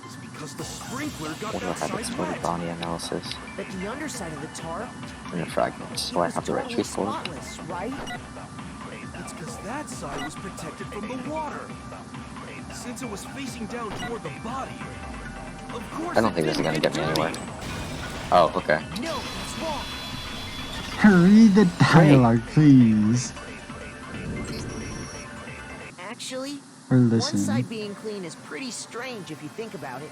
is because the sprinkler got What that happens side for the wet. body analysis But the underside of the tarp in the fragments? So I was have the right totally truth for it. spotless, right? It's because that side was protected from the water. Since it was facing down toward the body. Of course I don't think this is gonna get me anywhere. Oh, okay. No, it's wrong. Read the dialogue, please. Actually, Or one listen. side being clean is pretty strange if you think about it.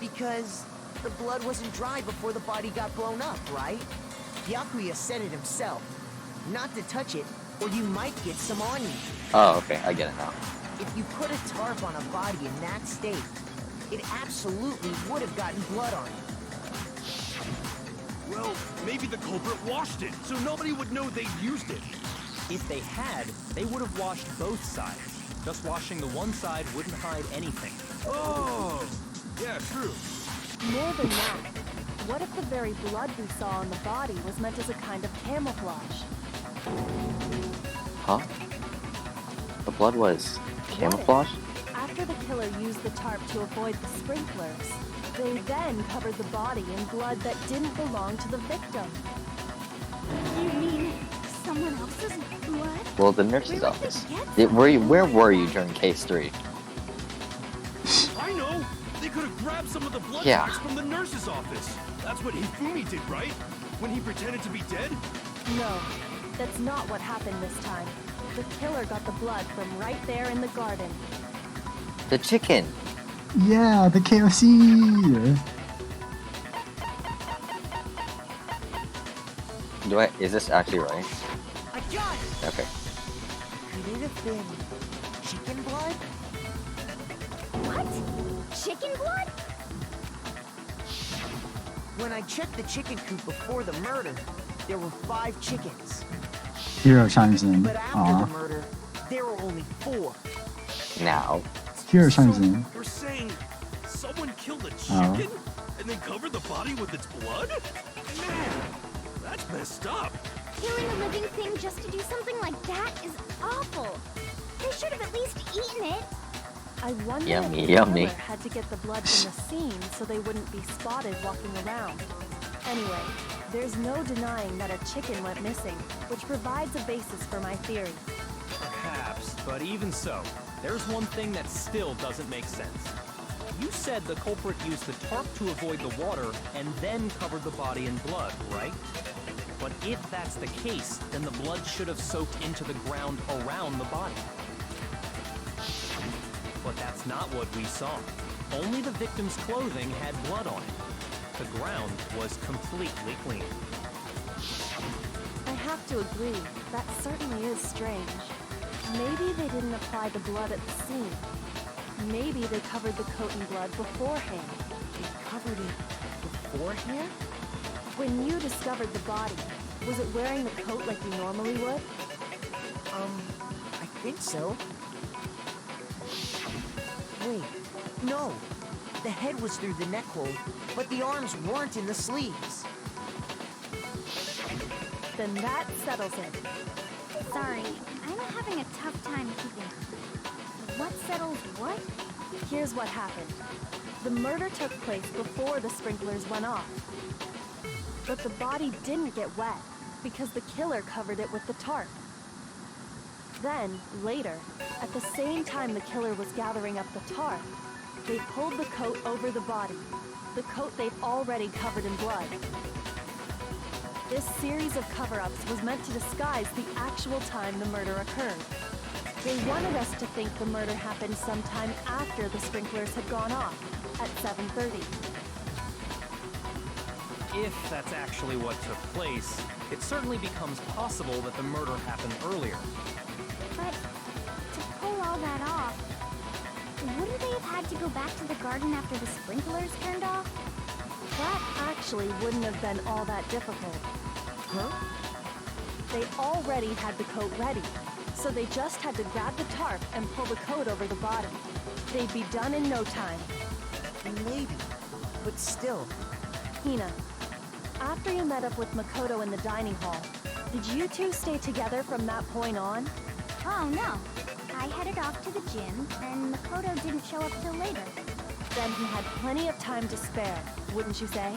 Because the blood wasn't dry before the body got blown up, right? Byakuya said it himself. Not to touch it, or you might get some on you. Oh, okay. I get it now. If you put a tarp on a body in that state, it absolutely would have gotten blood on it. Well, maybe the culprit washed it, so nobody would know they used it. If they had, they would have washed both sides. Just washing the one side wouldn't hide anything. Oh, yeah, true. More than that, what if the very blood we saw on the body was meant as a kind of camouflage? Huh? The blood was camouflage? After the killer used the tarp to avoid the sprinklers, they then covered the body in blood that didn't belong to the victim. You mean someone else's blood? Well, the nurse's Where office. did they get Where were you during case 3? I know! They could have grabbed some of the blood Yeah. sacks from the nurse's office. That's what Hifumi did, right? When he pretended to be dead? No, that's not what happened this time. The killer got the blood from right there in the garden. The chicken! Yeah, the KFC! Is this actually right? I got it! Okay. Could it have been chicken blood? What? Chicken blood? When I checked the chicken coop before the murder, there were 5 chickens. Hero chimes in. But after Aw. the murder, there were only 4. Now. Hero chimes in. You're saying someone killed a Oh. chicken and then covered the body with its blood? Man, that's messed up. Killing a living thing just to do something like that is awful. They should have at least eaten it. I wonder Yummy, if the yummy. killer had to get the blood from the scene so they wouldn't be spotted walking around. Anyway, there's no denying that a chicken went missing, which provides a basis for my theory. Perhaps, but even so, there's one thing that still doesn't make sense. You said the culprit used the tarp to avoid the water and then covered the body in blood, right? But if that's the case, then the blood should have soaked into the ground around the body. But that's not what we saw. Only the victim's clothing had blood on it. The ground was completely clean. I have to agree, that certainly is strange. Maybe they didn't apply the blood at the scene. Maybe they covered the coat in blood beforehand. They covered it beforehand? When you discovered the body, was it wearing the coat like you normally would? I think so. Wait, no. The head was through the neck hole, but the arms weren't in the sleeves. Then that settles it. Sorry, I'm having a tough time keeping up. What settles what? Here's what happened. The murder took place before the sprinklers went off. But the body didn't get wet because the killer covered it with the tarp. Then, later, at the same time the killer was gathering up the tarp, they pulled the coat over the body, the coat they've already covered in blood. This series of cover-ups was meant to disguise the actual time the murder occurred. They wanted us to think the murder happened sometime after the sprinklers had gone off, at 7:30. If that's actually what took place, it certainly becomes possible that the murder happened earlier. But to pull all that off, wouldn't they have had to go back to the garden after the sprinklers turned off? That actually wouldn't have been all that difficult. Huh? They already had the coat ready, so they just had to grab the tarp and pull the coat over the body. They'd be done in no time. Maybe. But still. Hina, after you met up with Makoto in the dining hall, did you two stay together from that point on? Oh no. I headed off to the gym, and Makoto didn't show up till later. Then he had plenty of time to spare, wouldn't you say?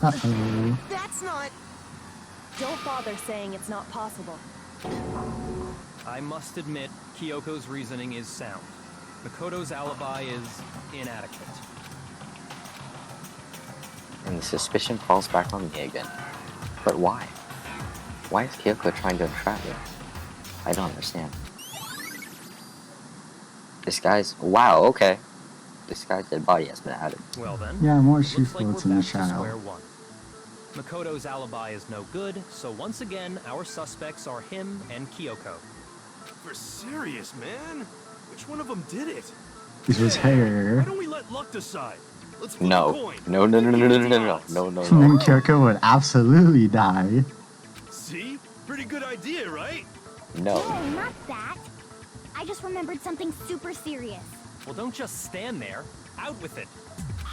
Uh-oh. That's not... Don't bother saying it's not possible. I must admit, Kyoko's reasoning is sound. Makoto's alibi is inadequate. And the suspicion falls back on me again. But why? Why is Kyoko trying to entrap me? I don't understand. This guy's... Wow, okay. This guy's dead body has been added. Well then, Yeah, more looks she like floats we're in the back to square shadow. one. Makoto's alibi is no good, so once again, our suspects are him and Kyoko. For serious, man? Which one of them did it? It was Why her. don't we let luck decide? Let's flip a No. coin. No, no, no, no, no, no, no, no, no, no, And then no. Kyoko would absolutely die. See? Pretty good idea, right? No. No, not that. I just remembered something super serious. Well, don't just stand there. Out with it.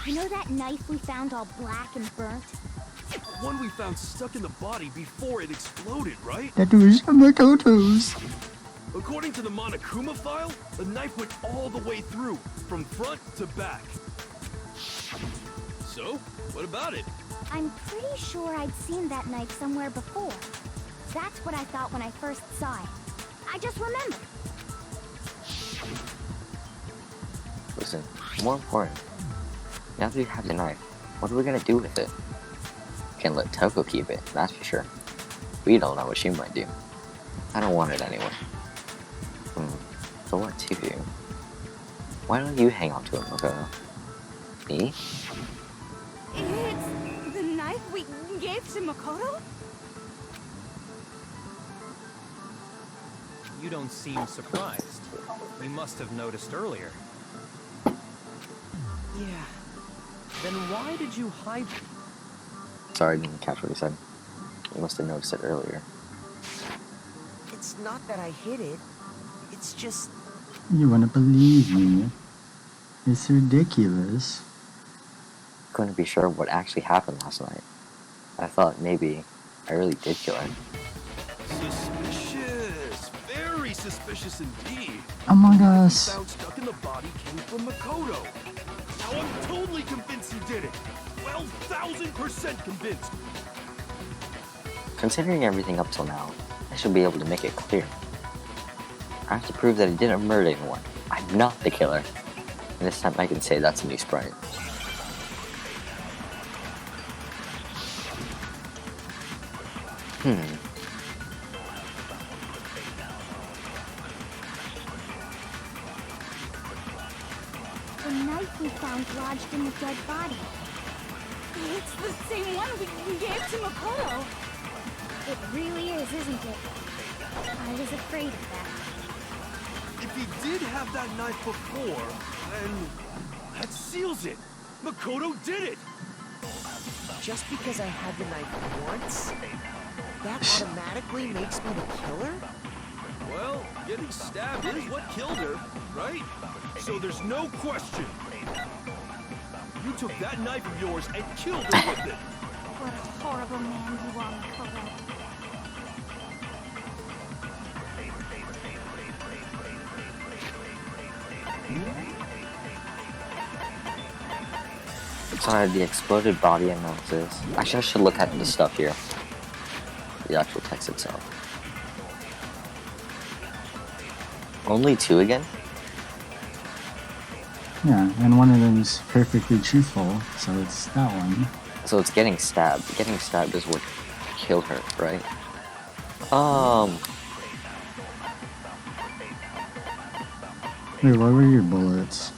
You know that knife we found all black and burnt? The one we found stuck in the body before it exploded, right? That was Makoto's. According to the Monokuma file, the knife went all the way through, from front to back. So, what about it? I'm pretty sure I'd seen that knife somewhere before. That's what I thought when I first saw it. I just remembered. Listen, more important. Now that we have the knife, what are we gonna do with it? Can't let Toko keep it, that's for sure. We don't know what she might do. I don't want it anyway. So what to do? Why don't you hang on to it, Makoto? Me? It's the knife we gave to Makoto? You don't seem surprised. You must have noticed earlier. Yeah. Then why did you hide... Sorry, I didn't catch what he said. You must have noticed it earlier. It's not that I hid it. It's just... You wanna believe me? It's ridiculous. Couldn't be sure what actually happened last night. I thought maybe I really did kill her. Suspicious. Very suspicious indeed. Among Us. Found stuck in the body came from Makoto. Now I'm totally convinced he did it. 12,000% convinced. Considering everything up till now, I should be able to make it clear. I have to prove that I didn't murder anyone. I'm not the killer. And this time I can say that's a new sprite. The knife we found lodged in the dead body. It's the same one we gave to Makoto. It really is, isn't it? I was afraid of that. If he did have that knife before, then that seals it. Makoto did it. Just because I had the knife once, that automatically makes me the killer? Well, getting stabbed is what killed her, right? So there's no question. You took that knife of yours and killed her with it. What a horrible man you are, Makoto. Sorry, the exploded body analysis. Actually, I should look at the stuff here. The actual text itself. Only 2 again? Yeah, and one of them's perfectly truthful, so it's that one. So it's getting stabbed. Getting stabbed is what killed her, right? Wait, what were your bullets?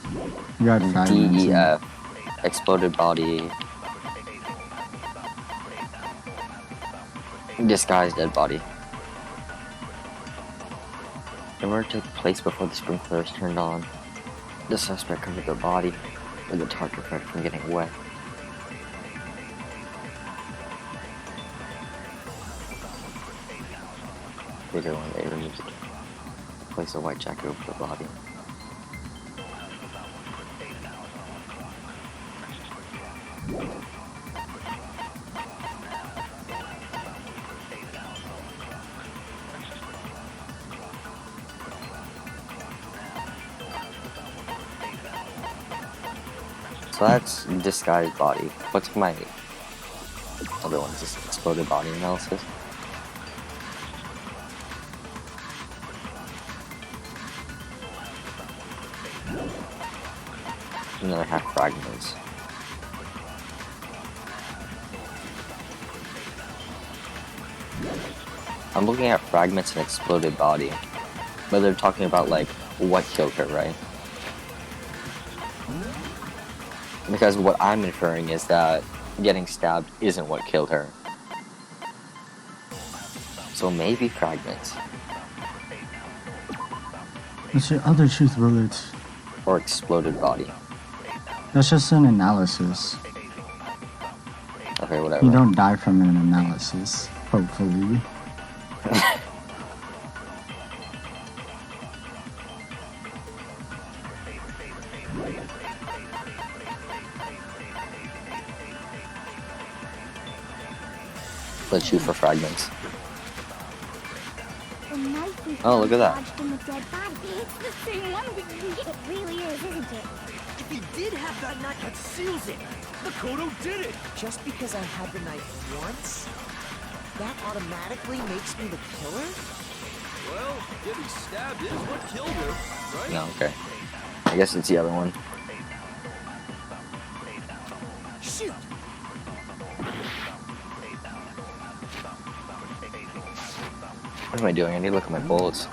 You had fragments. DEF, exploded body, disguised dead body. The murder took place before the sprinklers turned on. The suspect covered their body with a tarp to prevent from getting wet. Later one day removed it. Place a white jacket over the body. So that's disguised body. What's my other one? Just exploded body analysis. And then I have fragments. I'm looking at fragments and exploded body. But they're talking about like what killed her, right? Because what I'm inferring is that getting stabbed isn't what killed her. So maybe fragments. What's your other truth bullets? Or exploded body. That's just an analysis. Okay, whatever. You don't die from an analysis, hopefully. Let's shoot for fragments. The knife we Oh, look at that. lodged in the dead body. It's the same one we can get. It really is, isn't it? If he did have that knife, that seals it. Makoto did it! Just because I had the knife once, that automatically makes me the killer? Well, getting stabbed is what killed her, right? No, okay. I guess it's the other one. Shoot! What am I doing? I need to look at my bullets.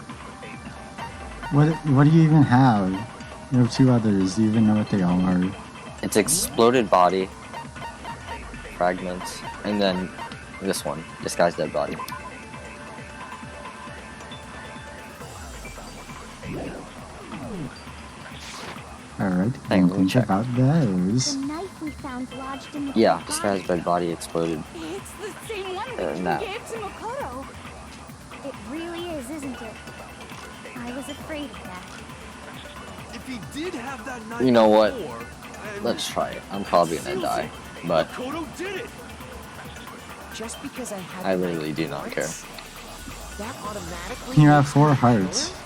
What do you even have? You have two others. Do you even know what they all are? It's exploded body, fragments, and then this one, disguised dead body. Alright, Hang on, let me think check. about those. The knife we found lodged in the Yeah, dead disguised body. dead body exploded. It's the same one we no. gave to Makoto. It really is, isn't it? I was afraid of that. If he did have that knife You know what? before, and Let's try it. I'm probably gonna die, but Makoto did it! Just because I had I the literally knife do not care. once, that automatically You have makes me 4 the hearts. killer?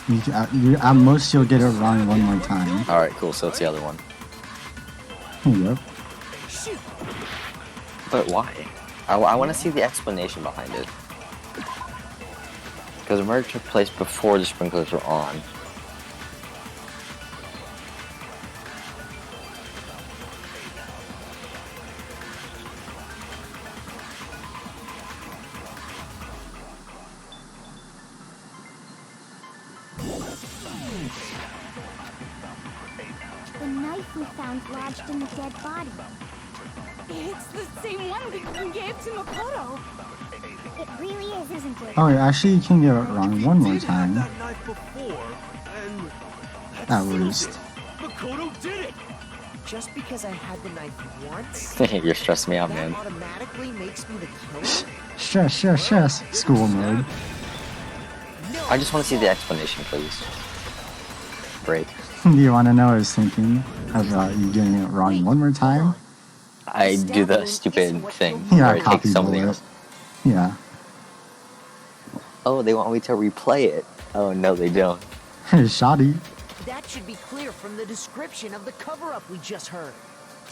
At most, you'll get it wrong one more time. Alright, cool, so it's the other one. Yep. Shoot! But why? I want to see the explanation behind it. Because the murder took place before the sprinklers were on. The knife we found lodged in the dead body. It's the same one we gave to Makoto. It really is, isn't it? Oh, actually, you can get it wrong If he one more did have time. that knife before, and that At seals least. it. Makoto did it! Just because I had the knife once, You're stressing me out, that man. automatically makes me the killer? Stress. School mode. No, I just want to see the explanation, please. Break. Do you want to know what I was thinking about you getting it wrong one more time? I do the stupid thing Yeah, where I take copy something bullet. else. Yeah. Oh, they want me to replay it. Oh, no, they don't. Shoddy. that should be clear from the description of the cover-up we just heard.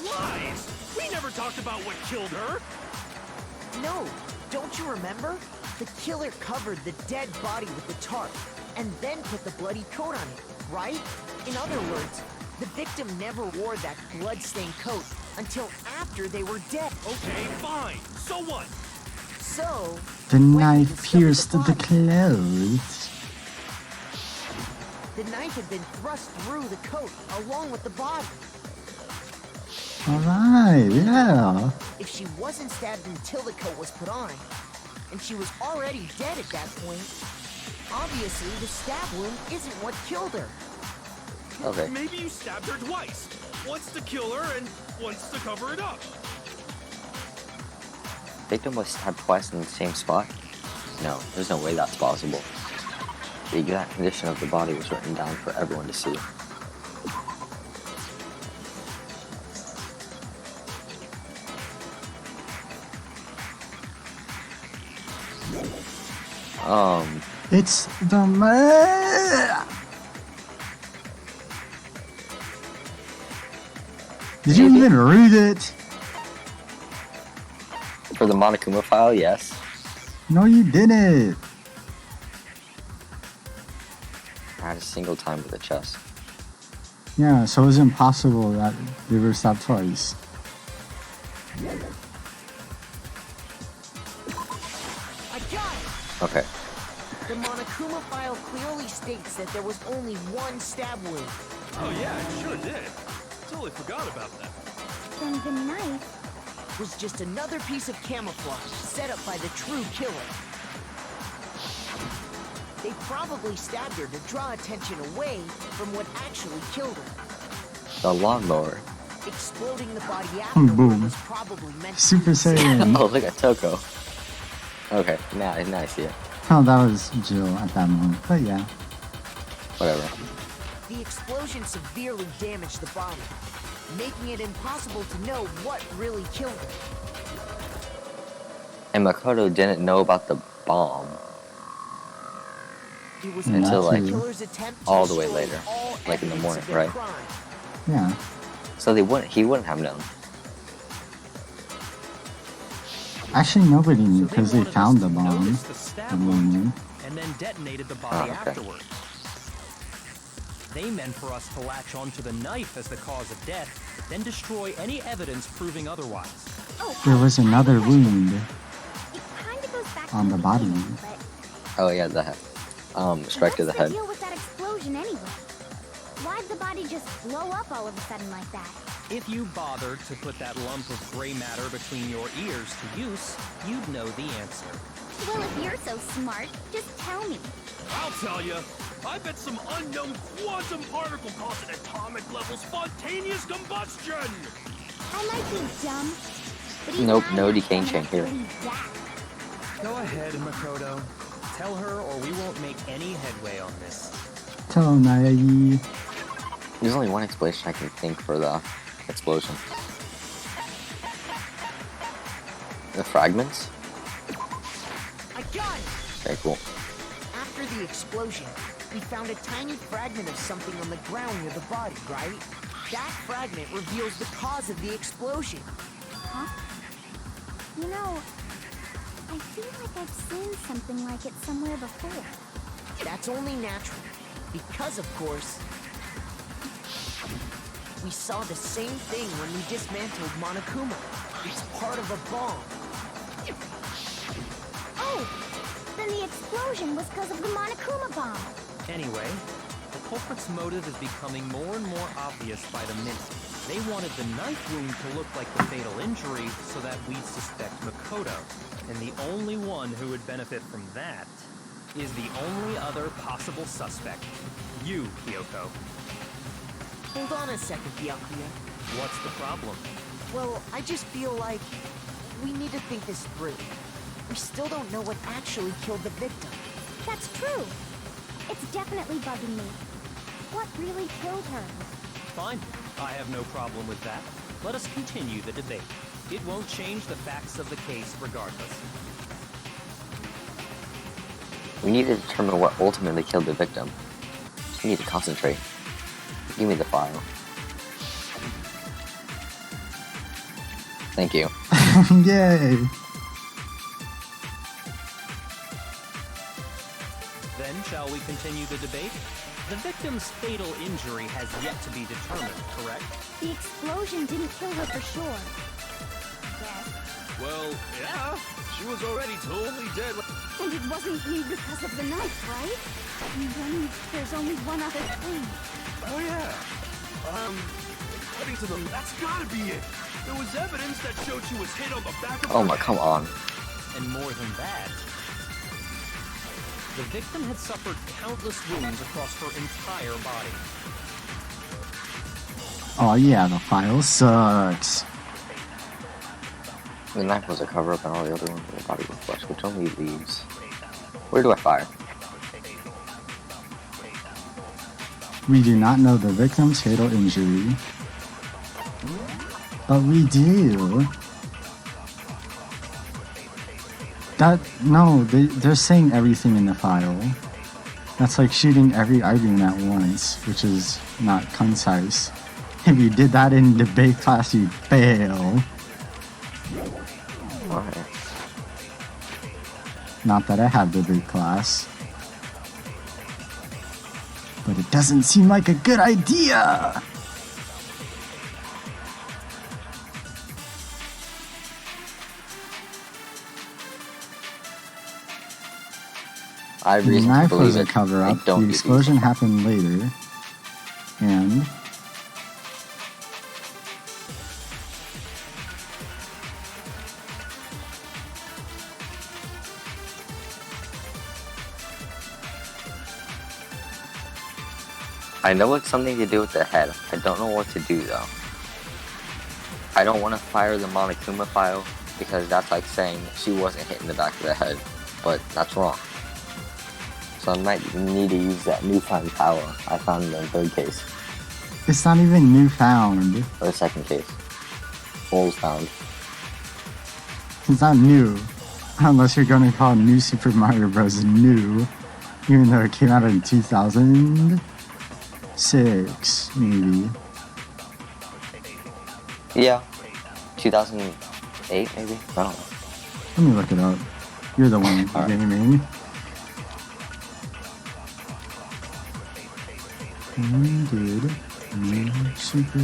Lies! We never talked about what killed her! No, don't you remember? The killer covered the dead body with the tarp, and then put the bloody coat on it, right? In other words, the victim never wore that blood-stained coat until after they were dead. Okay, fine. So what? So, The when we knife discovered pierced the body, clothes. The knife had been thrust through the coat along with the body. Alright, yeah. If she wasn't stabbed until the coat was put on, and she was already dead at that point, obviously the stab wound isn't what killed her. Okay. Maybe you stabbed her twice. Once to kill her and once to cover it up. Victim was stabbed twice in the same spot? No, there's no way that's possible. The exact condition of the body was written down for everyone to see. It's the man. Did you even read it? For the Monokuma file, yes. No, you didn't. Not a single time with the chest. Yeah, so it was impossible that they were stabbed twice. I got it! Okay. The Monokuma file clearly states that there was only one stab wound. Oh yeah, it sure did. Totally forgot about that. Then the knife. Was just another piece of camouflage set up by the true killer. They probably stabbed her to draw attention away from what actually killed her. The lawnmower. Exploding the body afterward Boom. was probably meant to Super be the same. Saiyan. Oh, look at Toko. Okay, now I see it. Oh, that was Jill at that moment. But yeah. Whatever. The explosion severely damaged the body, making it impossible to know what really killed her. And Makoto didn't know about the bomb It was until like the killer's attempt to all the way destroy later, all like in the evidence morning, of their right? crime. Yeah. So he wouldn't have known. Actually, nobody knew So because they wanted us found to the bomb. notice the stab Everyone wound knew. and then detonated the body okay. afterward. They meant for us to latch onto the knife as the cause of death, then destroy any evidence proving otherwise. Oh, There was another wound it kind of goes back on to the body. beginning, but Oh yeah, the head. Strike to the what's head. the deal with that explosion anyway? Why'd the body just blow up all of a sudden like that? If you bothered to put that lump of gray matter between your ears to use, you'd know the answer. Well, if you're so smart, just tell me. I'll tell you. I bet some unknown quantum particle caused an atomic level spontaneous combustion. I might be dumb, but even Nope, I no have decaying some chain here. believe that. Go ahead, Makoto. Tell her or we won't make any headway on this. Tell Naegi. There's only one explanation I can think for the explosion. The fragments? I got it! Very cool. After the explosion, we found a tiny fragment of something on the ground near the body, right? That fragment reveals the cause of the explosion. Huh? You know, I feel like I've seen something like it somewhere before. That's only natural, because of course, we saw the same thing when we dismantled Monokuma. It's part of a bomb. Oh! Then the explosion was because of the Monokuma bomb. Anyway, the culprit's motive is becoming more and more obvious by the minute. They wanted the knife wound to look like the fatal injury so that we'd suspect Makoto. And the only one who would benefit from that is the only other possible suspect. You, Kyoko. Hold on a second, Byakuya. What's the problem? Well, I just feel like we need to think this through. We still don't know what actually killed the victim. That's true. It's definitely bugging me. What really killed her? Fine. I have no problem with that. Let us continue the debate. It won't change the facts of the case regardless. We need to determine what ultimately killed the victim. We need to concentrate. Give me the file. Thank you. Yay! Then, shall we continue the debate? The victim's fatal injury has yet to be determined, correct? The explosion didn't kill her for sure. Yes. Well, yeah. She was already totally dead. And it wasn't because of the knife, right? And then there's only one other thing. Oh, yeah. According to them, that's gotta be it. There was evidence that showed she was hit on the back of Oh her my, head. come on. And more than that, the victim had suffered countless wounds across her entire body. Oh yeah, the file sucks. The knife was a cover-up and all the other ones in the body were flesh, which only leaves... Where do I fire? We do not know the victim's fatal injury. But we do. They're saying everything in the file. That's like shooting every argument at once, which is not concise. If you did that in debate class, you'd fail. Alright. Not that I have debate class. But it doesn't seem like a good idea! I have The reason to knife believe was a it. cover-up. I don't The do these explosion things. happened later. And... I know it's something to do with the head. I don't know what to do though. I don't want to fire the Monokuma file because that's like saying she wasn't hit in the back of the head, but that's wrong. So I might need to use that newfound power I found in the third case, It's not even newfound. or the second case. Holes found. It's not new. Unless you're gonna call New Super Mario Bros. New. Even though it came out in 2006, maybe. Yeah, 2008 maybe? I don't know. Let me look it up. You're the one Alright. gaming. When did New Super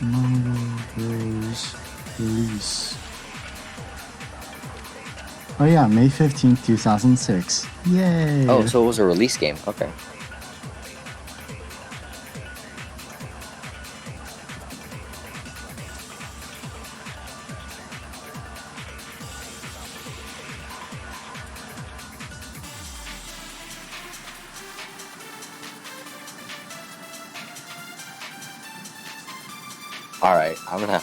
Mario Bros. Release? Oh yeah, May 15th, 2006. Yay! Oh, so it was a release game. Okay. Alright, I'm gonna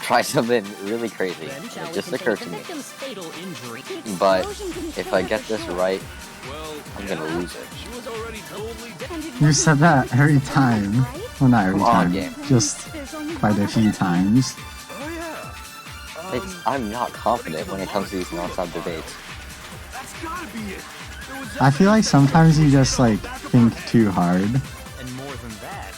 try something really crazy. Then shall It we just consider occurred the to me. victim's fatal injury? But Explosion didn't if kill I her get for this sure. right, Well, I'm gonna lose it. She was already totally dead. And it You wasn't said that because every of the knife, time. right? Well, not every Come on, time. game. Just There's only quite one a few other thing. times. Oh, yeah. I'm not confident when it comes to these non-stop debates. That's gotta be it. There was I feel like evidence that sometimes showed you she was just hit on like the back of her think head. too hard. And more than that,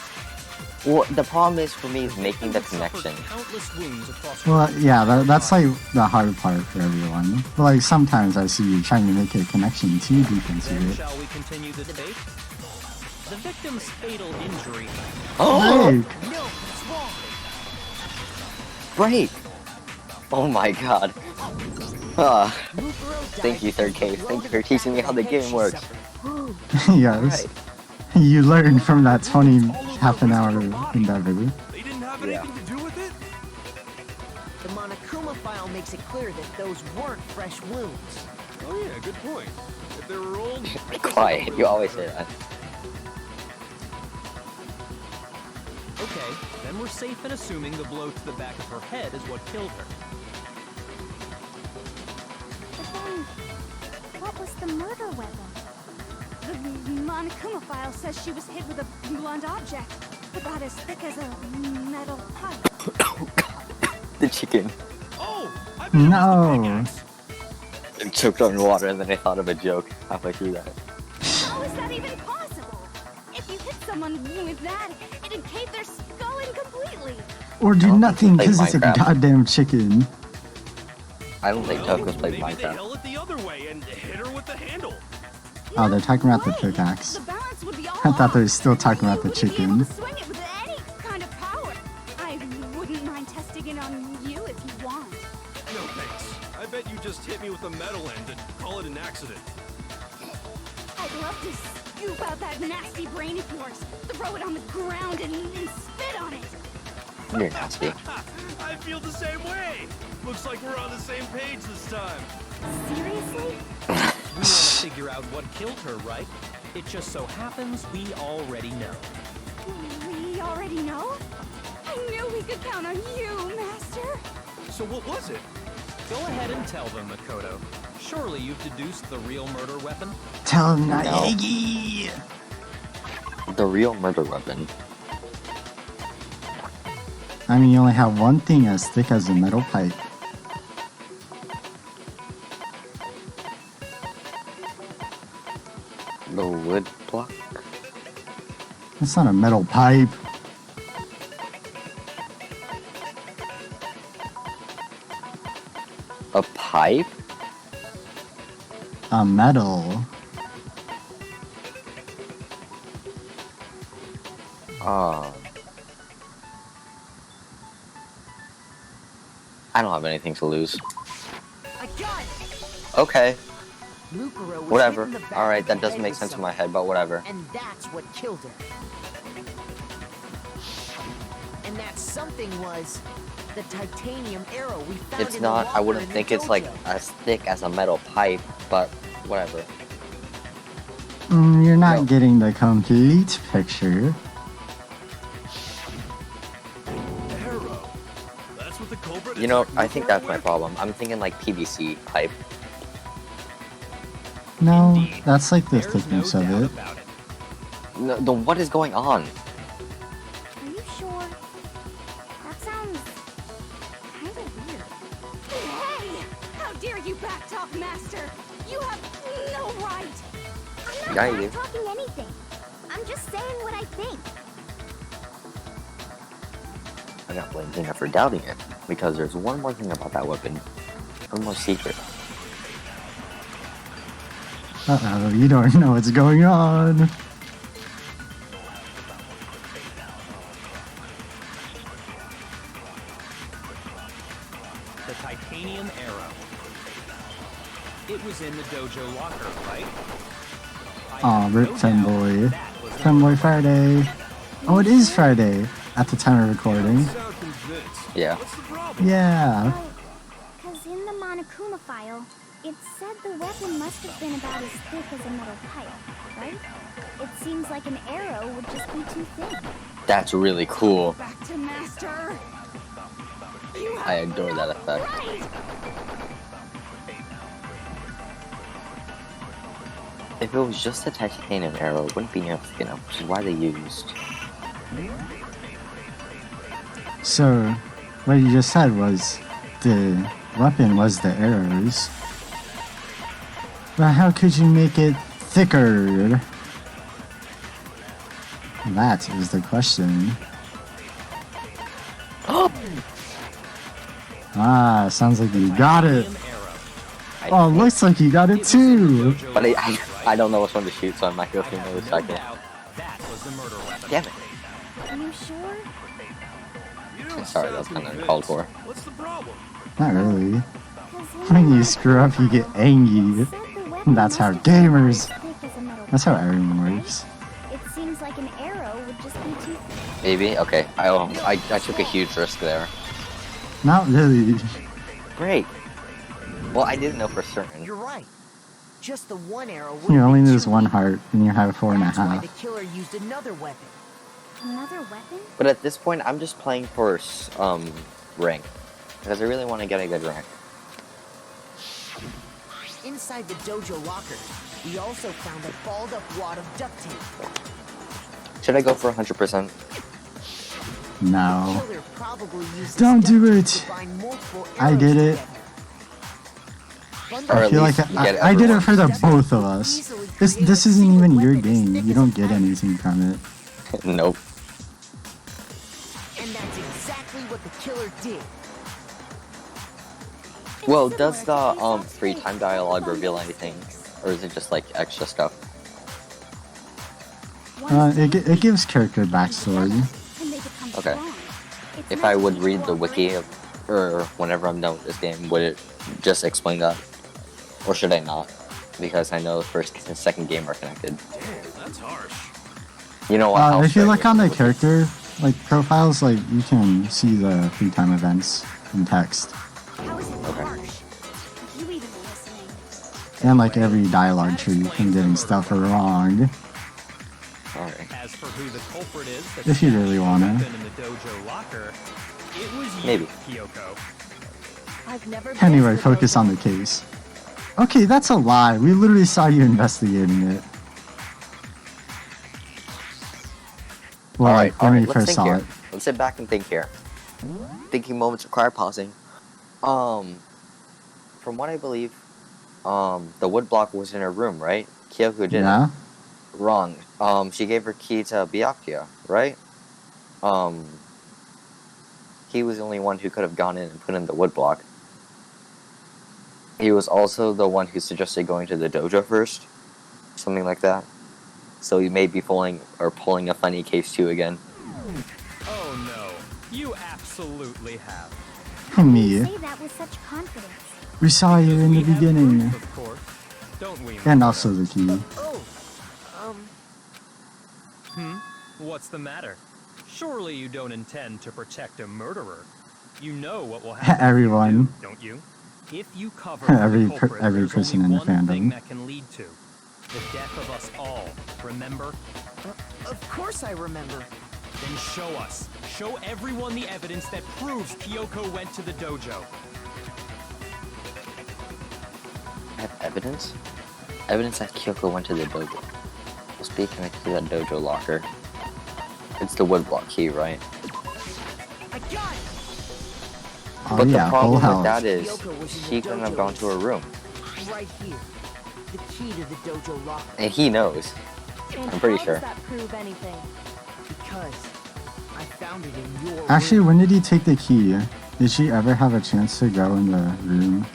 Well, the problem is for me is making the victim had suffered connection. countless wounds across her Well, yeah, entire that's body. like the hard part for everyone. But like sometimes I see you trying to make a connection too deep into Then it. shall we continue the debate? The victim's fatal injury. Oh, Like, No, it's wrong. break! Oh my god. Ah, Mukuro thank died you, third because case. the Thank blow you to for the teaching me back how of the head game she works. suffered. yes. Alright. You learned from that 20 half an hour endeavor. They didn't have Yeah. anything to do with it? The Monokuma file makes it clear that those weren't fresh wounds. Oh, yeah, good point. If they were old... Be quiet, you always say that. Okay, then we're safe in assuming the blow to the back of her head is what killed her. But then, what was the murder weapon? The Monokuma file says she was hit with a blunt object, about as thick as a metal pipe. The chicken. Oh! I bet it was the No. pickaxe. It choked on water and then I thought of a joke halfway through that. How is that even possible? If you hit someone with that, it'd cave their skull in completely. Or do don't nothing think because they it's a played Minecraft. goddamn chicken. I don't think Toko's played Maybe they Minecraft. held it the other way and hit her with the handle. Oh, they're talking about the way. pickaxe. The balance would be all I thought they were off. still talking about the You wouldn't be chicken. able to swing it with any kind of power. I wouldn't mind testing it on you if you want. with the metal end and call it an accident. I'd love to scoop out that nasty brain of yours, throw it on the ground, and spit on it. You're nasty. I feel the same way. Looks like we're on the same page this time. Seriously? We want to figure out what killed her, right? It just so happens we already know. We already know? I knew we could count on you, Master. So what was it? Go ahead and tell them, Makoto. Surely you've deduced the real murder weapon? Tell him No. Naegi! The real murder weapon. I mean, you only have one thing as thick as a metal pipe. The wood block? It's not a metal pipe. A pipe? A metal. I don't have anything to lose. I got it! Okay, Mukuro was whatever. hit in the back Alright, of the that doesn't head make with sense in my something, head, but whatever. and that's what killed her. And that something was the titanium arrow we found It's in the not, I locker wouldn't in the think it's like dojo. as thick as a metal pipe, but whatever. You're not No. getting the complete picture. Arrow. That's what the culprit is. You know, like I think Mukuro that's my with? problem. I'm thinking like PVC pipe. No, Indeed. that's like the There's no thickness of doubt it. about it. No, what is going on? Are you sure? That sounds kind of weird. Hey! How dare you backtalk, Master? You have no right! I'm Yeah, not you do. backtalking anything. I'm just saying what I think. I'm not blaming Tina for doubting it, because there's one more thing about that weapon. One more secret. Uh-oh, you don't know what's going on. The titanium arrow. It was in the dojo locker, right? I Aw, have rip no doubt Femboy. that was the Femboy Friday. Oh, it is Friday at the time of recording. Sound convinced. Yeah. What's the problem? Yeah. Because in the Monokuma file, it said the weapon must have been about as thick as a metal pipe, right? It seems like an arrow would just be too thin. That's really cool. Back to Master! You have I adore that effect. right! If it was just a titanium arrow, it wouldn't be near thick enough, which is why they used. So, what you just said was the weapon was the arrows. But how could you make it thicker? That is the question. Ah, sounds like you got it. titanium arrow. Oh, looks like you got it too. Dojo But locker, I right? don't know which one to shoot, so I might go I through have another no second. doubt that was the murder weapon. Damn it. Are you sure? You don't Sorry, sound that's kinda convinced. uncalled for. What's the problem? Not really. 'Cause When you screw up, you get angry. it said the weapon That's how must have been about gamers- as thick as a metal That's how pipe, everyone right? works. It seems like an arrow would just be too thin. Maybe? Okay. I took a huge risk there. Not really. Great. Well, I didn't know for certain. You're right. Just the one arrow would You have only been lose too one weak. heart, and you have 4.5. That's why the killer used another weapon. Another weapon? But at this point, I'm just playing for rank, because I really want to get a good rank. Inside the dojo locker, we also found a balled up wad of duct tape. Should I go for 100%? No. Killer probably used this Don't duct do tape it. to bind multiple I arrows did it. together. Or I at feel like least get I did it everyone. for the both of us. This isn't even your game. You don't get anything from it. Nope. And that's exactly what the killer did. Well, does the free time dialogue reveal anything, or is it just like extra stuff? It gives character backstory. Okay. If I would read the wiki, or whenever I'm done with this game, would it just explain that? Or should I not? Because I know the first and second game are connected. Damn, that's harsh. You know what? I'll If you show look on the character like profiles, like you can see the free time events in text How is it Okay. harsh? You even listening? and like every dialogue tree from getting stuff wrong. Alright. As for who the culprit is that If you really stashed the wanna. weapon in the dojo locker, it was you, Maybe. Kyoko. I've never been Anyway, to the focus dojo. on the case. Okay, that's a lie. We literally saw you investigating it. Well, like when we let's first think saw here. it. Let's sit back and think here. Thinking moments require pausing. From what I believe, the woodblock was in her room, right? Kyoko didn't. Yeah? Wrong. She gave her key to Byakuya, right? He was the only one who could have gone in and put in the woodblock. He was also the one who suggested going to the dojo first. Something like that. So he may be pulling a funny case too again. Oh no, you absolutely have. Me. Say that with such confidence. We saw you in the We have beginning. proof, of course. Don't we? And Makoto? also the key. What's the matter? Surely you don't intend to protect a murderer. You know what will happen. Everyone. If you do, don't you? If you cover for Every the per- culprit, every there's person only in the one thing fandom. that can lead to the death of us all. Remember? Of course I remember. Then show us. Show everyone the evidence that proves Kyoko went to the dojo. I have evidence? Evidence that Kyoko went to the dojo. Must be connected to that dojo locker. It's the woodblock key, right? I got it! Oh But yeah, the full problem with house. that is, Kyoko was in the she couldn't have dojo. gone to her room. Right here. The key to the dojo locker. And he knows. And I'm pretty how sure. does that prove anything? Because I found it in your Actually, room. when did he take the key? Did she ever have a chance to go in the room,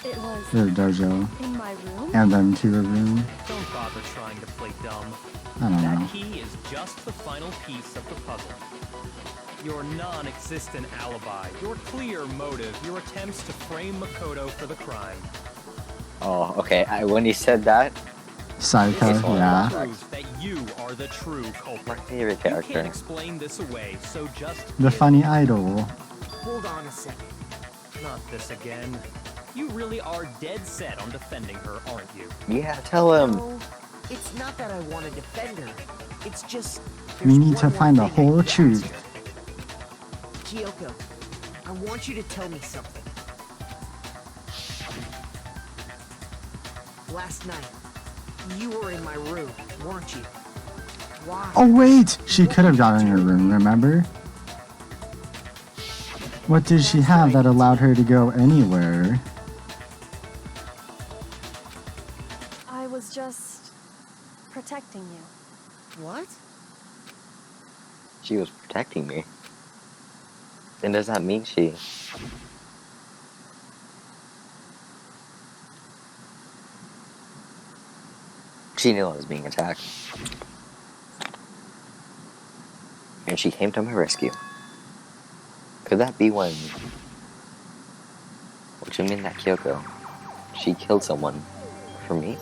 It was the dojo, in my room? and then to her room? Don't bother trying to play dumb. I don't know. That key is just the final piece of the puzzle. Your non-existent alibi, your clear motive, your attempts to frame Makoto for the crime. Oh, okay. When he said that, Psycho, This one. yeah. Proves that you are the true my culprit. favorite You can't character. explain this away, so just The give funny idol. Hold on a second. Not this again. You really are dead set on defending her, aren't you? Yeah, tell him. No, it's not that I want to defend her. It's just We there's need one to more find the thing I whole need to truth. ask her. Kyoko, I want you to tell me something. Last night, you were in my room, weren't you? Why? Oh wait, she could have gotten in her room, remember? What did she have that allowed her to go anywhere? I was just protecting you. What? She was protecting me. Then does that mean she... She knew I was being attacked. And she came to my rescue. Could that be when... Which would mean that Kyoko, she killed someone for me?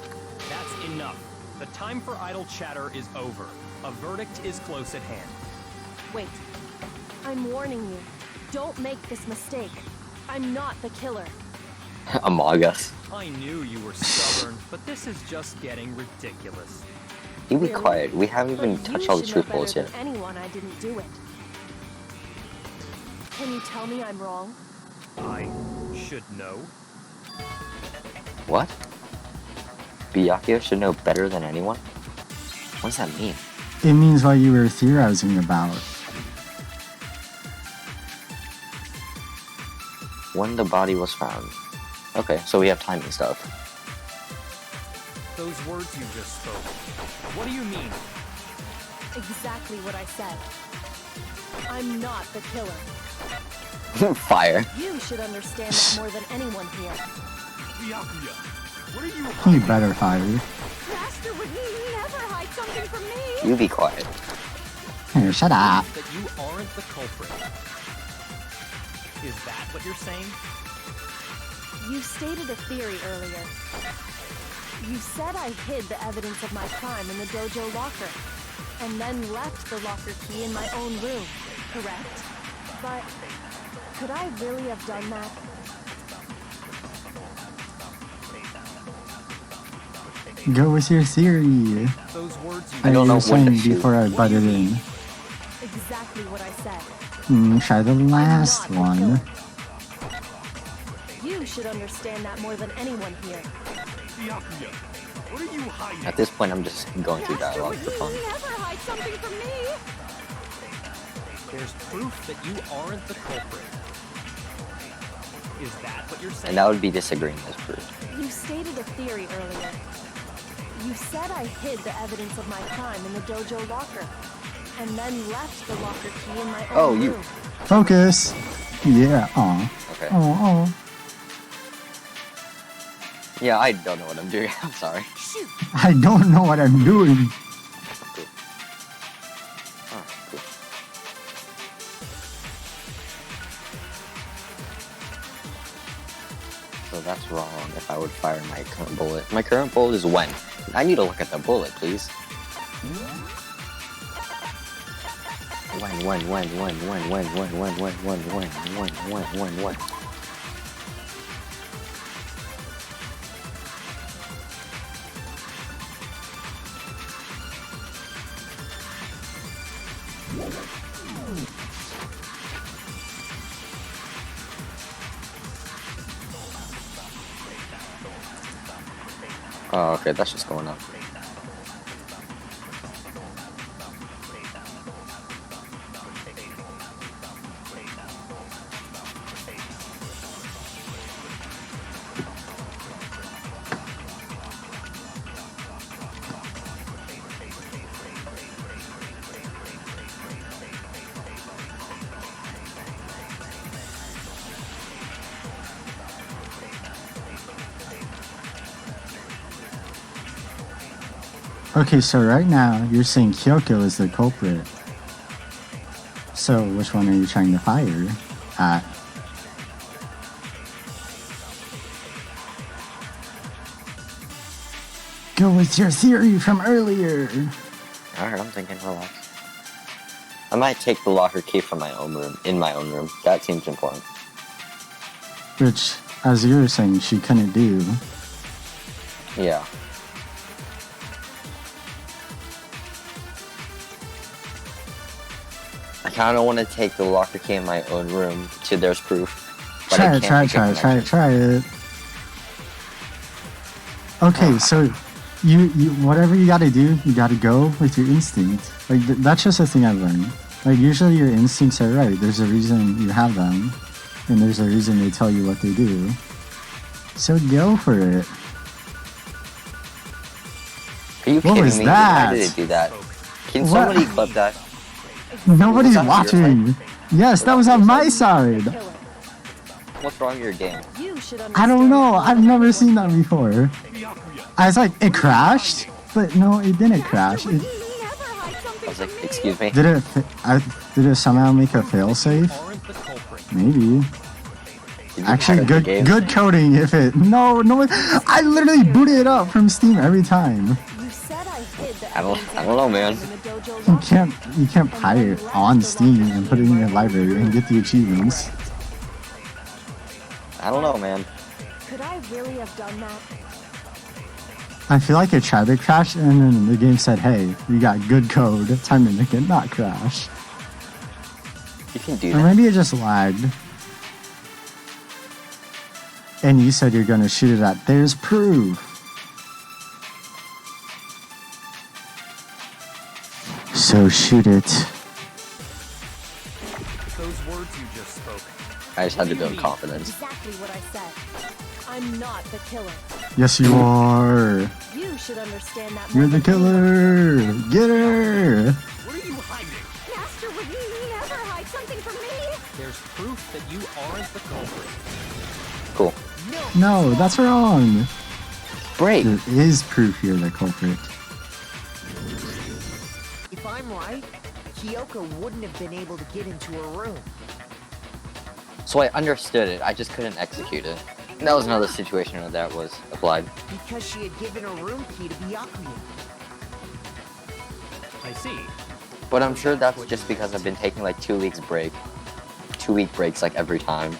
That's enough. The time for idle chatter is over. A verdict is close at hand. Wait. I'm warning you. Don't make this mistake. I'm not the killer. Among Us. I knew you were stubborn, but this is just getting ridiculous. You be Really? quiet. We haven't even But touched you all the should know truth holes better yet. than anyone I didn't do it. Can you tell me I'm wrong? I should know. What? Byakuya should know better than anyone? What does that mean? It means what you were theorizing about. When the body was found. Okay, so we have timing stuff. Those words you just spoke. What do you mean? Exactly what I said. I'm not the killer. Fire. You should understand that more than anyone here. Byakuya, what are you He hiding? better fire. Master would never hide something from me. You be quiet. Here, shut up. That you aren't the culprit. Is that what you're saying? You stated a theory earlier. You said I hid the evidence of my crime in the dojo locker, and then left the locker key in my own room, correct? But could I really have done that? Go with your theory. Those words you I don't you know were what saying to shoot. before I butted in. Exactly what I said. Try the last I'm not the one. killer. You should understand that more than anyone here. Byakuya, what are you hiding? At this point, I'm just going through dialogue for fun. Never hide something from me. There's proof that you aren't the culprit. Is that what you're saying? And that would be disagreeing as proof. You stated a theory earlier. You said I hid the evidence of my crime in the dojo locker, and then left the locker key in my own Oh, you- room. Focus. Yeah. Aw. Okay. Oh. Yeah, I don't know what I'm doing. I'm sorry. I don't know what I'm doing. Cool. Oh, cool. So that's wrong if I would fire my current bullet. My current bullet is when? I need to look at the bullet, please. When. Oh, okay, that's just going up. Okay, so right now you're saying Kyoko is the culprit. So which one are you trying to fire at? Go with your theory from earlier. Alright, I'm thinking, relax. I might take the locker key from my own room, in my own room. That seems important. Which, as you were saying, she couldn't do. Yeah. I kinda wanna take the locker key in my own room till there's proof. But I can't take Try it. Okay, so you whatever you gotta do, you gotta go with your instinct. Like that's just a thing I've learned. Like usually your instincts are right. There's a reason you have them, and there's a reason they tell you what they do. So go for it. Are you What kidding was me? that? Why did it do that? Can What? somebody clip that? Nobody's Was that your watching. Yes, that was on my side. Killer. What's wrong with your game? You should I don't understand know. that I've more never than seen that anyone before. Byakuya, I was like, it crashed, but no, it didn't crash. It, Never hide something I was like, from me. excuse me? did it? Did it somehow make a failsafe? Aren't the culprit. Maybe. Did you Actually, hack the game? good coding. If it no, I literally boot it up from Steam every time. You said I hid the I don't- evidence I of don't know, my man. crime in the dojo You locker, can't pirate on Steam and put it in your library and get the achievements. I don't know, man. Could I really have done that? I feel like it tried to crash and then the game said, "Hey, you got good code. Time to make it not crash." You can do Or that. maybe it just lagged. And you said you're gonna shoot it at. There's proof. So shoot it. Those words you just spoke. I just had to build confidence. Exactly what I said. I'm not the killer. Yes, you are. You should understand that more You're the than anyone. killer. Get her. what are you hiding? Master would never hide something from me. There's proof that you aren't the culprit. Cool. No, that's wrong. Break! There is proof you're the culprit. If I'm right, Kyoko wouldn't have been able to get into her room. So I understood it, I just couldn't execute it. That was another situation where that was applied. Because she had given her room key to Byakuya. I see. But I'm sure that's just because I've been taking like 2 weeks break. 2-week breaks like every time.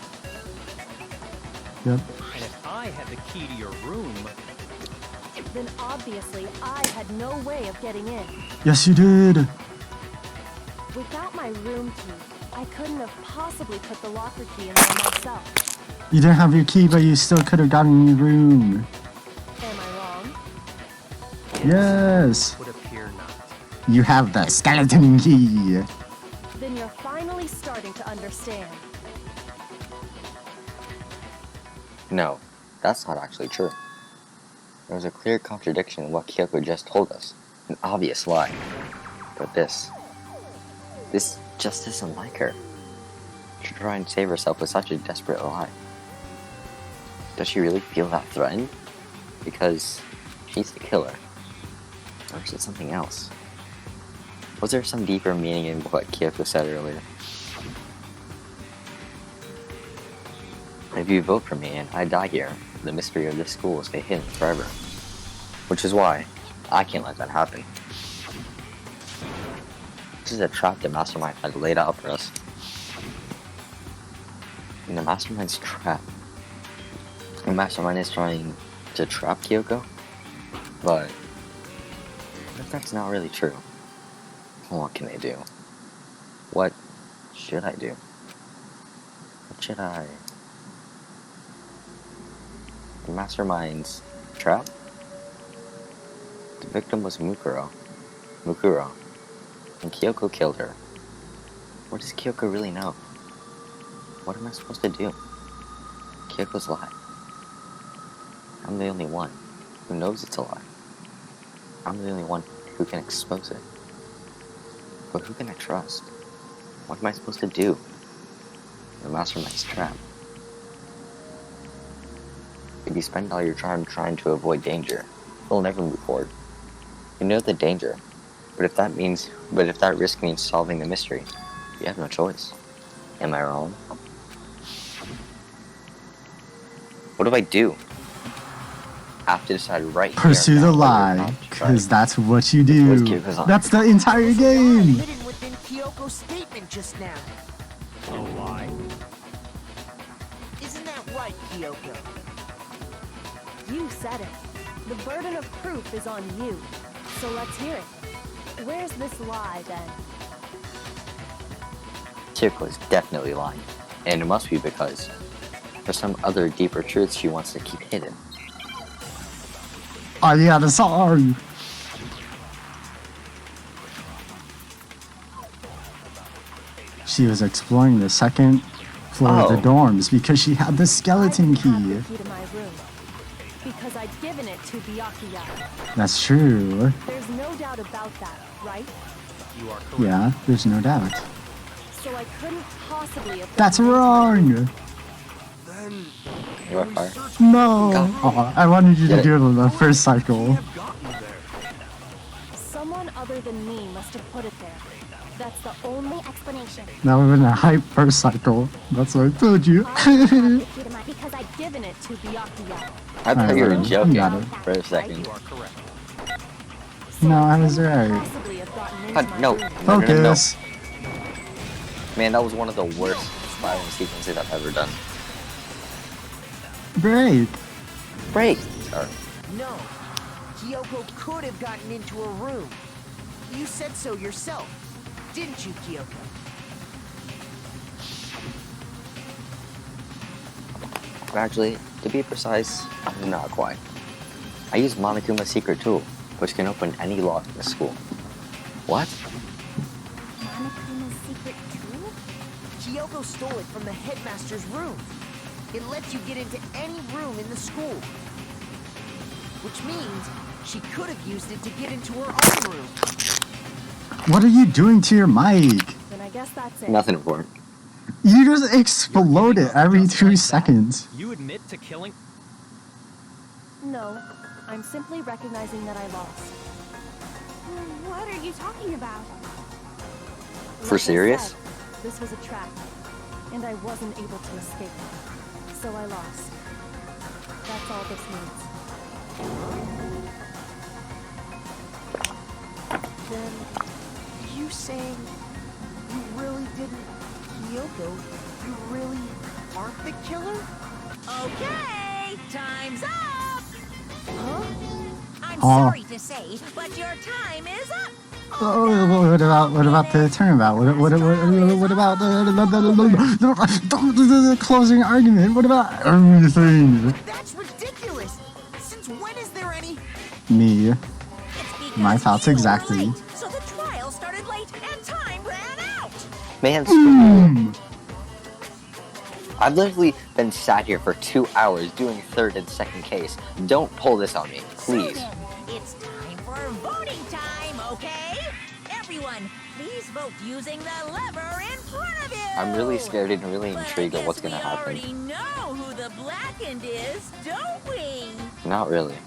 Yep. And if I had the key to your room, Then obviously I had no way of getting in. Yes, you did. Without my room key, I couldn't have possibly put the locker key in there myself. You didn't have your key, but you still could have gotten your room. Am I wrong? Yes. would appear not. You have the skeleton key. Then you're finally starting to understand. No, that's not actually true. There was a clear contradiction in what Kyoko just told us. An obvious lie. But this just isn't like her. To try and save herself with such a desperate lie. Does she really feel that threatened? Because she's the killer. Or is it something else? Was there some deeper meaning in what Kyoko said earlier? If you vote for me and I die here, the mystery of this school will stay hidden forever. Which is why I can't let that happen. This is a trap the Mastermind had laid out for us. And the Mastermind's trap. The Mastermind is trying to trap Kyoko? But what if that's not really true? What can they do? What should I do? What should I... The Mastermind's trap? The victim was Mukuro, and Kyoko killed her. What does Kyoko really know? What am I supposed to do? Kyoko's lie. I'm the only one who knows it's a lie. I'm the only one who can expose it. But who can I trust? What am I supposed to do? The Mastermind's trap. If you spend all your time trying to avoid danger, you'll never move forward. You know the danger, but if that risk means solving the mystery, you have no choice. Am I wrong? What do I do? I have to decide right here. Pursue the now whether or lie, not to try. because that's what you do. Where's Kyoko's eye? That's the entire There's a lie game. hidden within Kyoko's statement just now. A lie? Isn't that right, Kyoko? You said it. The burden of proof is on you. So let's hear it. Where's this lie, then? Kyoko is definitely lying, and it must be because there's some other deeper truths she wants to keep hidden. Oh yeah, the song. She was exploring the second floor of the dorms because she had the skeleton I didn't key. have the key to my room. Because I'd given it to Byakuya. That's true. There's no doubt about that, right? You are correct. Yeah, there's no doubt. So I couldn't possibly have... That's wrong. Then You are fired. No. God. Oh, I wanted you to Get do it in the first cycle. have gotten there. Someone other than me must have put it there. That's the only explanation. That would have been a hype first cycle. That's what I told you. I didn't have the key to my... Because I'd given it to Byakuya. I thought you were Alright, joking got it. for a second. You are correct. So No, I I was couldn't right. possibly have gotten into God, my no. room. Focus. Man, that was one of the worst spiraling sequences I've ever done. Break. Break! Sorry. No. Kyoko could have gotten into her room. You said so yourself, didn't you, Kyoko? Actually, to be precise, not quite. I used Monokuma's secret tool, which can open any lock in the school. What? Monokuma's secret tool? Kyoko stole it from the headmaster's room. It lets you get into any room in the school. Which means she could have used it to get into her own room. What are you doing to your mic? Then I guess that's it. Nothing important. You just explode it every 2 seconds. You admit to killing... No, I'm simply recognizing that I lost. What are you talking about? For Like I serious? said, this was a trap, and I wasn't able to escape. So I lost. That's all this needs. Then, you saying you really didn't, Kyoko, you really aren't the killer? Okay, time's up! Huh? I'm Oh. sorry to say, but your time is up! Oh, what about the turnabout? What about the closing argument? What about everything? That's ridiculous! Since when is there any... Me. It's because My thoughts you were exactly. late, so the trial started late and time ran out! Man, I've literally been sat here for 2 hours doing third and second case. Don't pull this on me, please. So then, it's time for voting time, okay? Everyone, please vote using the lever in front of you! I'm really scared and really But intrigued I at what's guess gonna we happen. already know who the blackened is, don't we? Not really.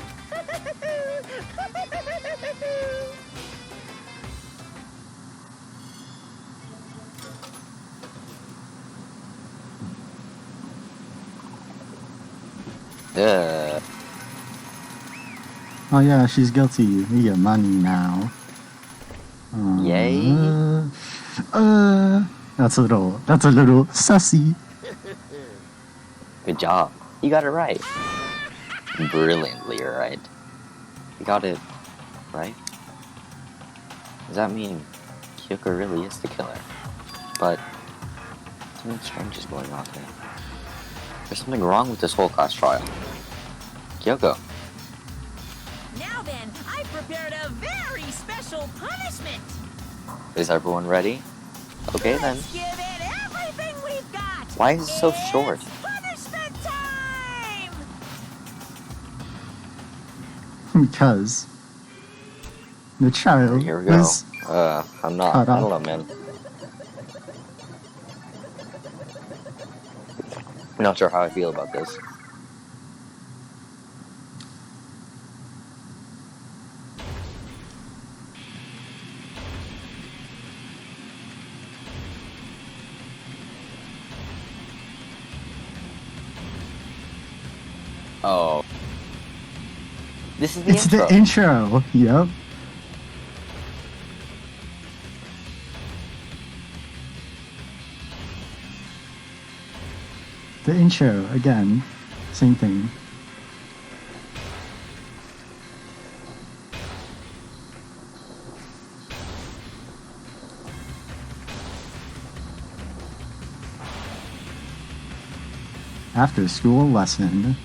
Oh yeah, she's guilty. We get money now. Yay. That's a little sussy. Good job. You got it right. Brilliantly right. You got it right? Does that mean Kyoko really is the killer? But something strange is going on here. There's something wrong with this whole class trial. Kyoko. Now then, I've prepared a very special punishment! Is everyone ready? Okay then. Let's give it everything we've got! Why is it so short? It's punishment time! Because the child Here we go. is I'm not. Cut I off. don't know, man. I'm not sure how I feel about this. Oh. This is the it's intro. the intro. Yep. The intro again. Same thing. After school lesson.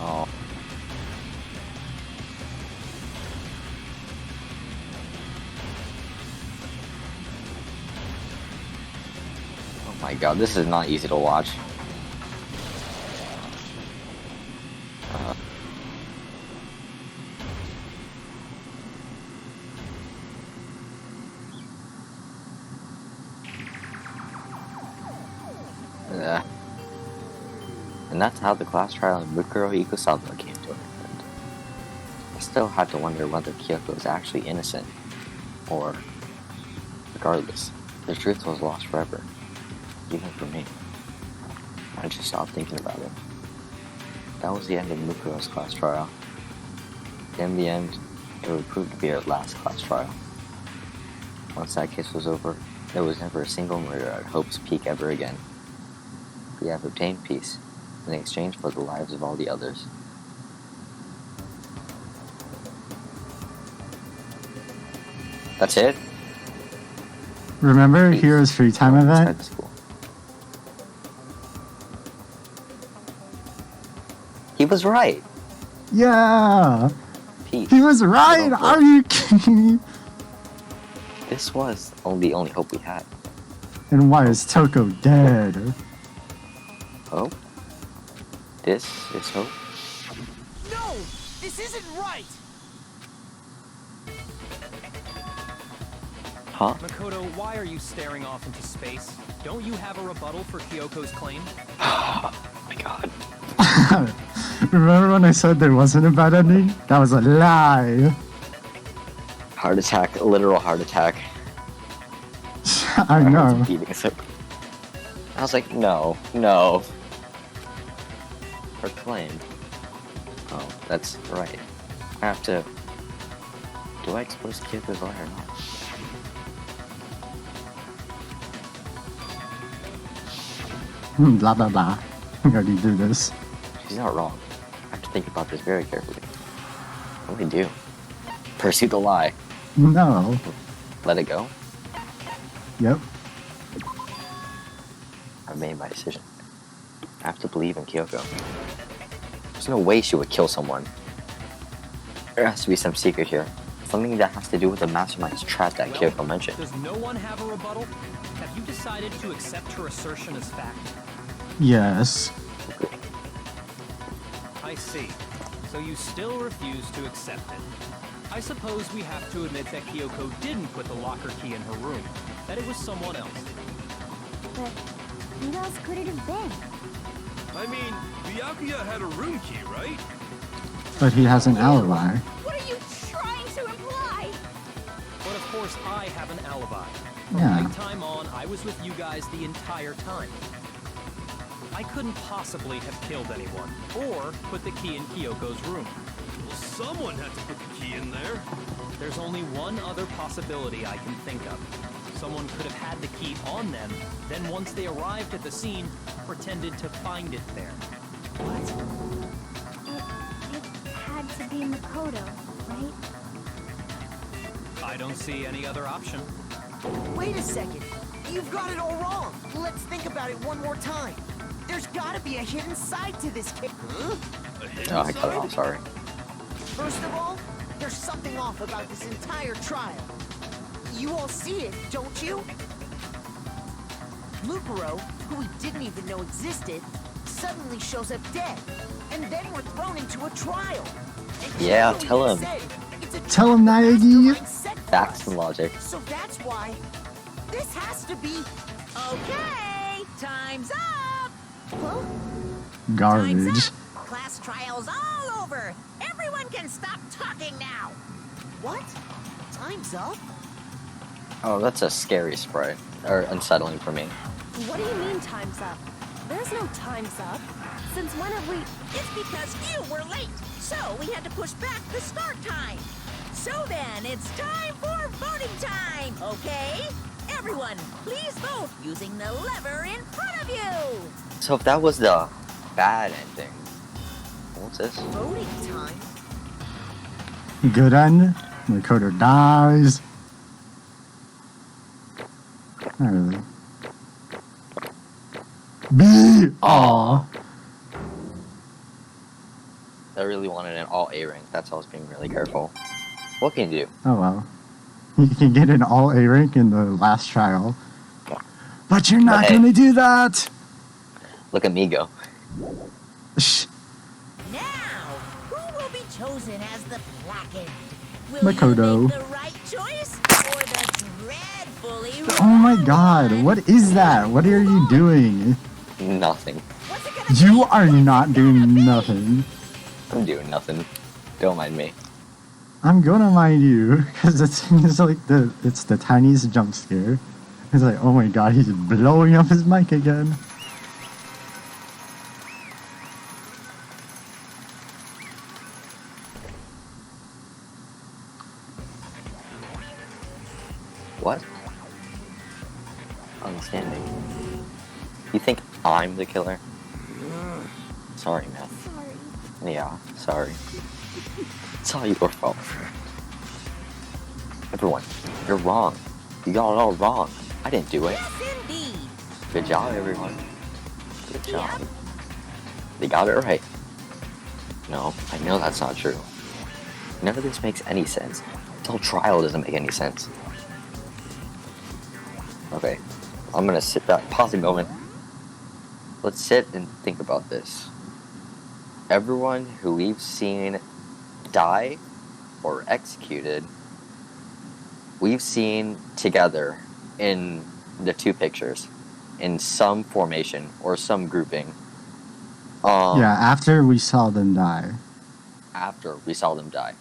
Oh. Oh my god, this is not easy to watch. And that's how the class trial in Mukuro Ikusaba came to an end. I still had to wonder whether Kyoko is actually innocent, or, regardless, the truth was lost forever, even for me. I just stopped thinking about it. That was the end of Mukuro's class trial. In the end, it would prove to be our last class trial. Once that case was over, there was never a single murder at Hope's Peak ever again. We have obtained peace in exchange for the lives of all the others. That's it? Remember Peace. Heroes Free Time Inside event? the school. He was right. Yeah. Peace. He was right. Little Are you kidding me? This was the only hope we had. And why is Toko dead? Hope? This is hope? No! This isn't right! Huh? Makoto, why are you staring off into space? Don't you have a rebuttal for Kyoko's claim? Oh my god. Remember when I said there wasn't a bad ending? That was a lie. Heart attack, literal heart attack. I know. Beating so. I was like, no. Her claim. Oh, that's right. I have to. Do I expose Kyoko's lie or not? Blah blah blah. We already do this. She's not wrong. I have to think about this very carefully. What do we do? Pursue the lie. No. Let it go? Yep. I've made my decision. I have to believe in Kyoko. There's no way she would kill someone. There has to be some secret here. Something that has to do with the mastermind's trap that Kyoko mentioned. Does no one have a rebuttal? Have you decided to accept her assertion as fact? Yes. I see. So you still refuse to accept it. I suppose we have to admit that Kyoko didn't put the locker key in her room. That it was someone else. But who else could it have been? I mean, Byakuya had a room key, right? But he has an alibi. What are you trying to imply? But of course I have an alibi. Yeah. From nighttime on, I was with you guys the entire time. I couldn't possibly have killed anyone, or put the key in Kyoko's room. Well, someone had to put the key in there. There's only one other possibility I can think of. Someone could have had the key on them, then once they arrived at the scene, pretended to find it there. What? It had to be Makoto, right? I don't see any other option. Wait a second. You've got it all wrong. Let's think about it one more time. There's gotta be a hidden side to this case. Huh? A hidden Oh, I cut it off, side? sorry. First of all, there's something off about this entire trial. You all see it, don't you? Mukuro, who we didn't even know existed, suddenly shows up dead. And then we're thrown into a trial. And Yeah, Kyoto tell even him. said, "It's a Tell him, trap the Naegi." mastermind set for Facts us." and logic. So that's why this has to be... Okay, time's up. Well, Time's Garbage. up. Class trial's all over. Everyone can stop talking now. What? Time's up? Oh, that's a scary sprite. Or unsettling for me. What do you mean time's up? There's no time's up. Since when have we... It's because you were late, so we had to push back the start time. So then, it's time for voting time, okay? Everyone, please vote using the lever in front of you. So if that was the bad ending, what's this? Voting time? Good end. Makoto dies. Not really. B. Aw. I really wanted an all A rank. That's why I was being really careful. What can you do? Oh well. You can get an all A rank in the last trial. But you're not Hey. gonna do that! Look at me go. Shh. Now, who will be chosen as the blackened? Will Makoto. you make the right choice or the dreadfully Oh my wrong god, one? what is that? What are you doing? Nothing. What's it gonna You be? are not doing nothing. I'm doing nothing. Don't mind me. I'm gonna mind you, because it's like it's the tiniest jump scare. It's like, oh my god, he's blowing up his mic again. What? Understanding. You think I'm the killer? Sorry, man. sorry. Yeah, sorry. It's all your fault. Everyone, you're wrong. You got it all wrong. I didn't do it. Yes, indeed. Good job, everyone. Good job. They got it right. No, I know that's not true. None of this makes any sense. This whole trial doesn't make any sense. Okay, I'm gonna sit back, pause a moment. Let's sit and think about this. Everyone who we've seen die or executed we've seen together in the two pictures in some formation or some grouping. Yeah, after we saw them die. After we saw them die.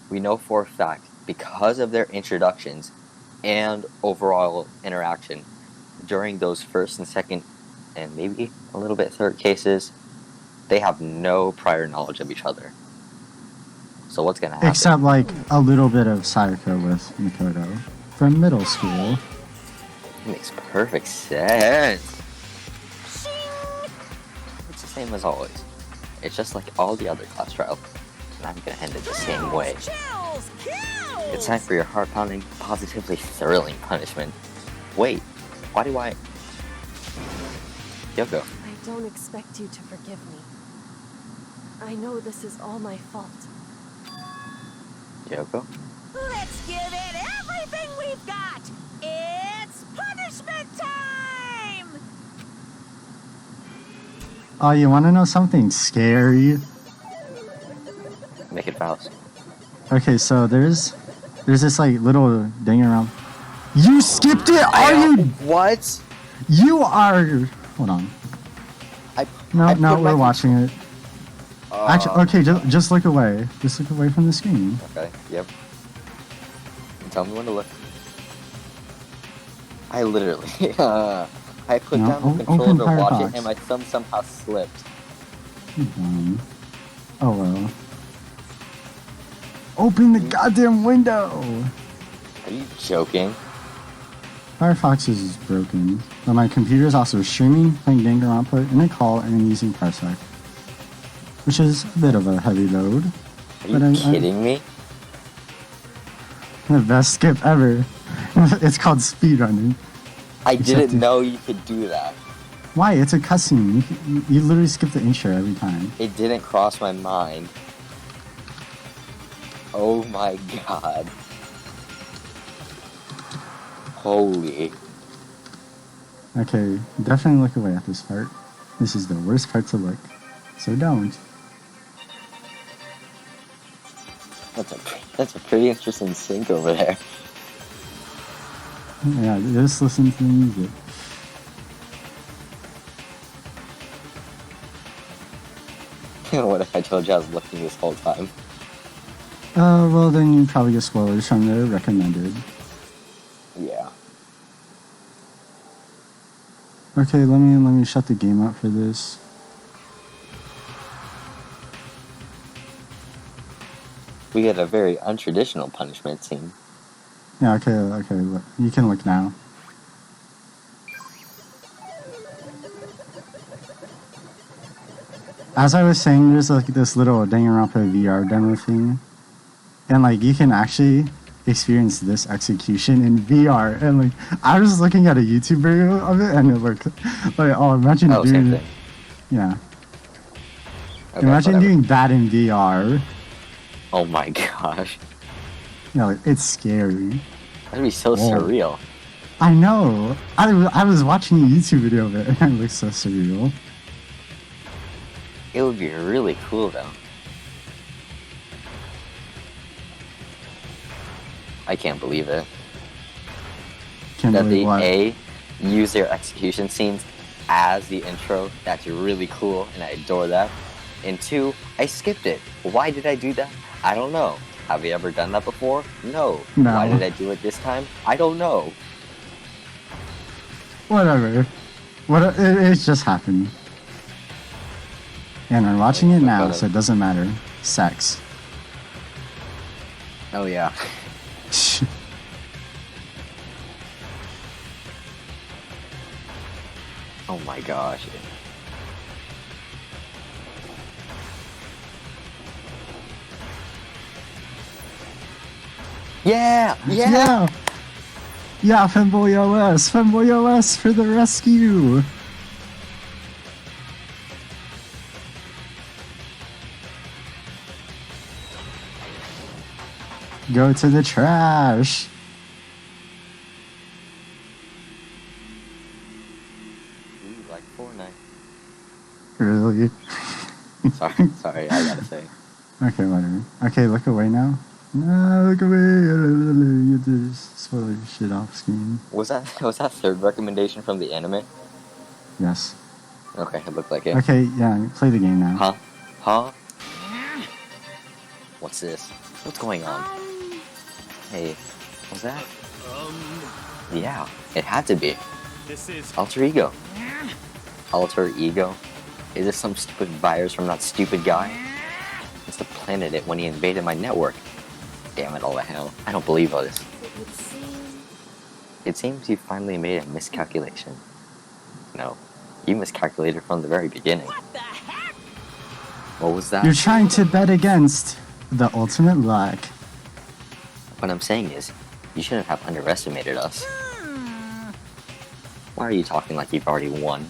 We know for a fact, because of their introductions and overall interaction during those first and second and maybe a little bit third cases, they have no prior knowledge of each other. So what's gonna happen? Except like a little bit of Sayaka with Mikoto from middle school. Makes perfect sense. It's the same as always. It's just like all the other class trials, and I'm gonna end it the same way. It's time for your heart-pounding, positively thrilling punishment. Wait, why do I... Yoko. I don't expect you to forgive me. I know this is all my fault. Yoko? Let's give it everything we've got! It's punishment time! Oh, you want to know something scary? Make it fast. Okay, so there's this like little ding around. You skipped it? Are you? What? You are. Hold on. No, we're watching it. Actually, okay, just look away. Just look away from the screen. Okay, yep. Tell me when to look. I literally, I put down the controller to watch it and my thumb somehow slipped. Oh well. Open the goddamn window! Are you joking? Firefox is broken, but my computer is also streaming, playing Danganronpa in a call, and using Parsec. Which is a bit of a heavy load. Are you kidding me? The best skip ever. It's called speedrunning. I didn't know you could do that. Why? It's a cutscene. You literally skip the intro every time. It didn't cross my mind. Oh my god. Holy. Okay, definitely look away at this part. This is the worst part to look. So don't. That's a pretty interesting sync over there. Yeah, just listen to the music. What if I told you I was looking this whole time? Well then you probably get spoilers from the recommended. Yeah. Okay, let me shut the game up for this. We get a very untraditional punishment scene. Yeah, okay, look. You can look now. As I was saying, there's like this little Danganronpa VR demo thing. And like you can actually experience this execution in VR. And like I was looking at a YouTube video of it and it looked like, oh, imagine doing same it. thing. Yeah. Okay, Imagine whatever. doing that in VR. Oh my gosh. Yeah, like, it's scary. That'd be so Whoa. surreal. I know. I was watching a YouTube video of it and it looks so surreal. It would be really cool though. I can't believe it. Can't That believe they what? use their execution scenes as the intro. That's really cool and I adore that. And 2, I skipped it. Why did I do that? I don't know. Have you ever done that before? No. No. Why did I do it this time? I don't know. Whatever. It just happened. And we're watching it now, so it doesn't matter. Sex. Oh yeah. Oh my gosh. Yeah! Yeah! Yeah, Femboy OS! Femboy OS for the rescue! Go to the trash! Ooh, like Fortnite. Really? Sorry, I gotta say. Okay, whatever. Okay, look away now. No, look at me. You just spoil your shit off screen. Was that third recommendation from the anime? Yes. Okay, it looked like it. Okay, yeah, play the game now. Huh? Huh? What's this? What's going on? Hey, was that? Yeah, it had to be. This is Alter ego. Alter ego? Is this some stupid virus from that stupid guy? It's the planet it when he invaded my network. Damn it all to hell. I don't believe all this. It would seem. It seems you finally made a miscalculation. No, you miscalculated from the very beginning. What the heck? What was that? You're trying to bet against the ultimate luck. What I'm saying is, you shouldn't have underestimated us. Why are you talking like you've already won?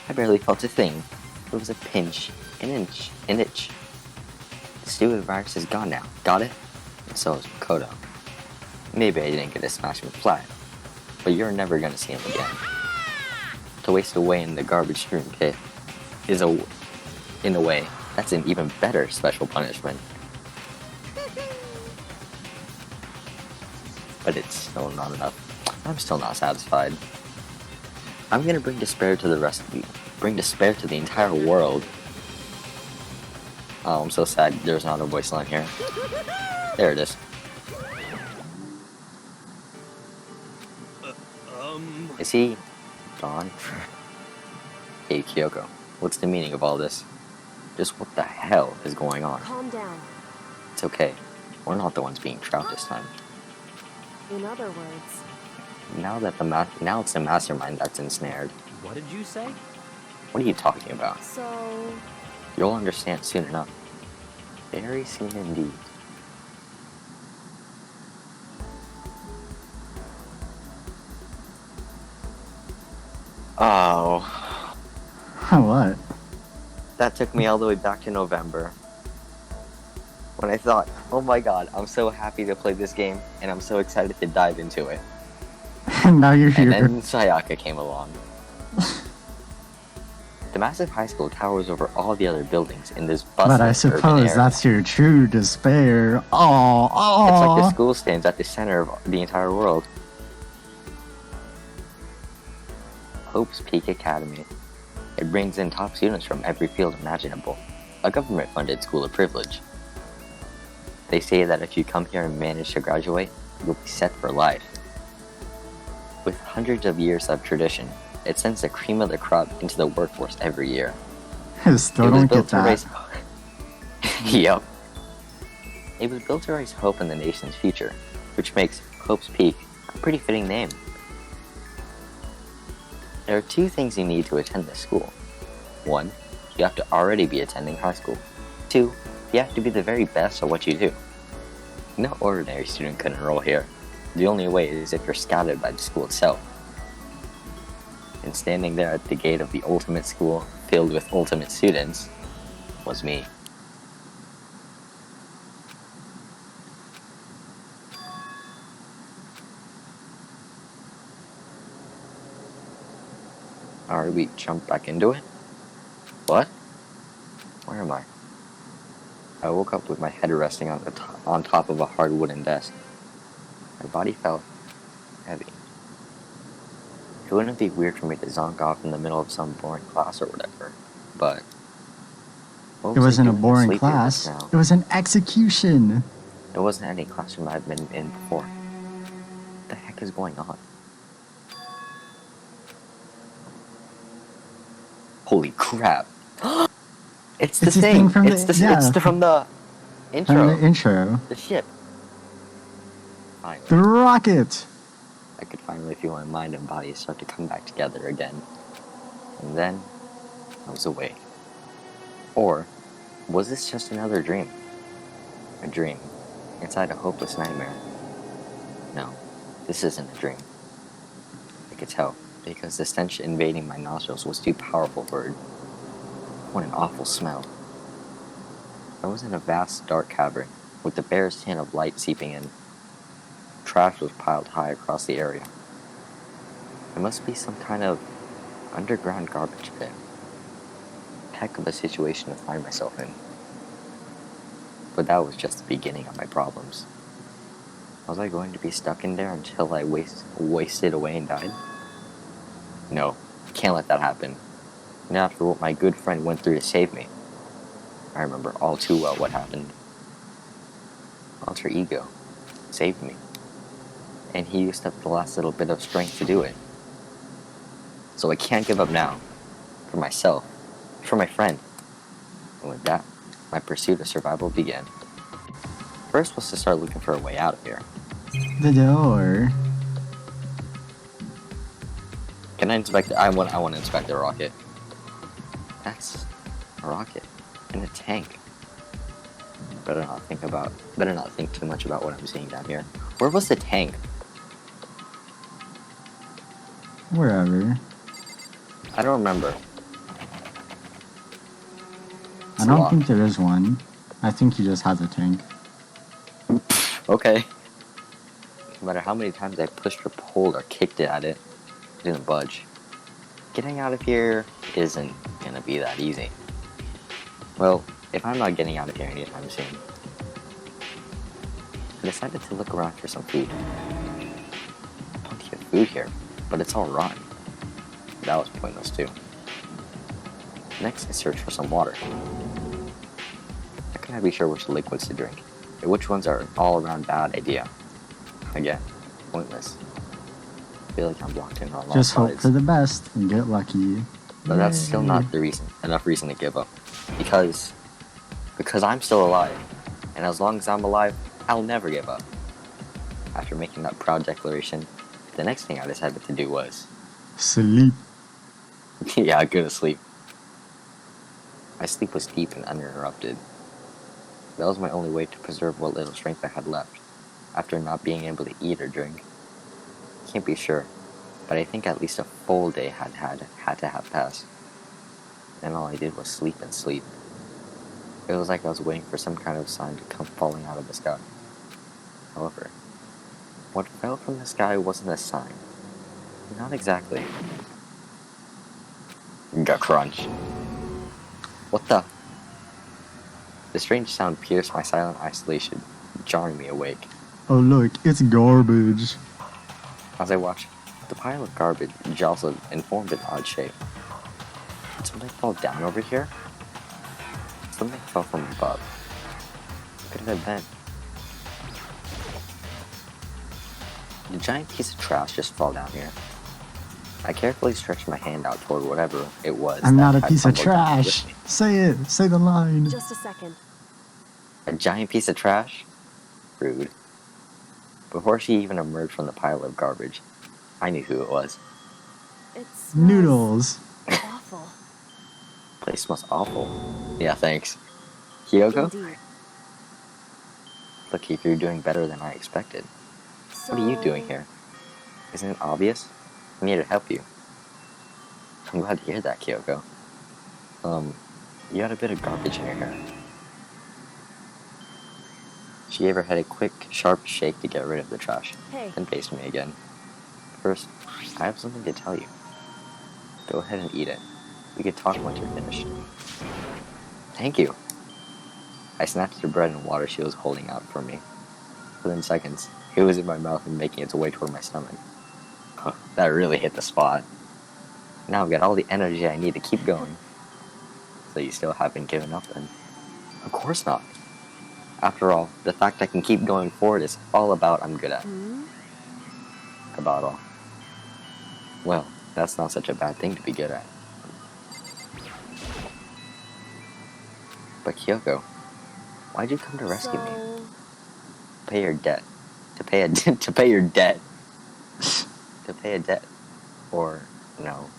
I barely felt a thing. It was a pinch, an inch, an itch. The stupid virus is gone now, got it? And so is Makoto. Maybe I didn't get to smash him flat, but you're never gonna see him again. To waste away in the garbage-strewn pit is in a way, that's an even better special punishment. But it's still not enough. I'm still not satisfied. I'm gonna bring despair to the rest of you. Bring despair to the entire world. Oh, I'm so sad there's not a voice line here. There it is. Is he gone? Hey, Kyoko, what's the meaning of all this? Just what the hell is going on? Calm down. It's okay. We're not the ones being trapped this time. In other words, Now it's the mastermind that's ensnared. what did you say? What are you talking about? so. You'll understand soon enough. Very soon indeed. Oh, What? that took me all the way back to November. When I thought, oh my god, I'm so happy to play this game, and I'm so excited to dive into it. And now you're And here. then Sayaka came along. The massive high school towers over all the other buildings in this bustling But I urban suppose area. that's your true despair. Oh, oh. It's like the school stands at the center of the entire world. Hope's Peak Academy. It brings in top students from every field imaginable. A government-funded school of privilege. They say that if you come here and manage to graduate, you'll be set for life. With hundreds of years of tradition, it sends the cream of the crop into the workforce every year. I still don't get that. Yep. It was built to raise hope in the nation's future, which makes Hope's Peak a pretty fitting name. There are two things you need to attend this school. One, you have to already be attending high school. Two, you have to be the very best at what you do. No ordinary student could enroll here. The only way is if you're scouted by the school itself. And standing there at the gate of the ultimate school, filled with ultimate students, was me. Alright, we jump back into it? What? Where am I? I woke up with my head resting on top of a hard wooden desk. My body felt heavy. It wouldn't be weird for me to zonk off in the middle of some boring class or whatever, but... what It was I wasn't a doing boring asleep here class. just now? It was an execution. It wasn't any classroom I've been in before. What the heck is going on? Holy crap! It's the It's the thing. thing from It's the- the yeah, it's the, from the intro. From the intro. The ship. Finally, The rocket. I could finally feel my mind and body start to come back together again. And then I was awake. Or was this just another dream? A dream inside a hopeless nightmare. No, this isn't a dream. I could tell, because the stench invading my nostrils was too powerful for it. What an awful smell. I was in a vast, dark cavern, with the barest hint of light seeping in. Trash was piled high across the area. It must be some kind of underground garbage pit. Heck of a situation to find myself in. But that was just the beginning of my problems. Was I going to be stuck in there until I wasted away and died? No, can't let that happen. And after what my good friend went through to save me, I remember all too well what happened. Alter Ego saved me, and he used up the last little bit of strength to do it. So I can't give up now, for myself, for my friend. And with that, my pursuit of survival began. First was to start looking for a way out of here. The door. Can I inspect it? I want to inspect the rocket. That's a rocket in a tank. Better not think too much about what I'm seeing down here. Where was the tank? Wherever. I don't remember. I don't think there is one. I think he just has a tank. Okay. No matter how many times I pushed or pulled or kicked it at it, it didn't budge. Getting out of here isn't gonna be that easy. Well, if I'm not getting out of here anytime soon, I decided to look around for some food. Plenty of food here, but it's all rotten. That was pointless too. Next, I searched for some water. How can I be sure which liquids to drink? And which ones are an all-around bad idea? Again, pointless. I feel like I'm blocked in on all Just hope sides. for the best and get lucky. But that's still Yay. not enough reason to give up. Because I'm still alive. And as long as I'm alive, I'll never give up. After making that proud declaration, the next thing I decided to do was Sleep. yeah, go to sleep. My sleep was deep and uninterrupted. That was my only way to preserve what little strength I had left, after not being able to eat or drink. Can't be sure, but I think at least a full day had to have passed. And all I did was sleep and sleep. It was like I was waiting for some kind of sign to come falling out of the sky. However, what fell from the sky wasn't a sign. Not exactly. Gut crunch. What the? The strange sound pierced my silent isolation, jarring me awake. Oh look, it's garbage. As I watched, the pile of garbage jostled and formed an odd shape. Did something fall down over here? Something fell from above. What could it have been? Did a giant piece of trash just fall down here? I carefully stretched my hand out toward whatever it was. I'm that not a had piece of tumbled down with trash. me. Say it. Say the line. Just a second. A giant piece of trash? Rude. Before she even emerged from the pile of garbage, I knew who it was. It smells Noodles. awful. Place smells awful. Yeah, thanks. Kyoko? Indeed. Look, you're doing better than I expected. What are you doing here? Isn't it obvious? I'm here to help you. I'm glad to hear that, Kyoko. You had a bit of garbage in your hair. She gave her head a quick, sharp shake to get rid of the trash, Hey. then faced me again. First, I have something to tell you. Go ahead and eat it. We can talk once you're finished. Thank you. I snatched the bread and water she was holding out for me. Within seconds, it was in my mouth and making its way toward my stomach. That really hit the spot. Now I've got all the energy I need to keep going. So you still haven't given up then? Of course not. After all, the fact I can keep going forward is all about I'm good at. About all. Well, that's not such a bad thing to be good at. But Kyoko, why'd you come to rescue me? Pay your debt. To pay your debt. To pay a debt. Or, no,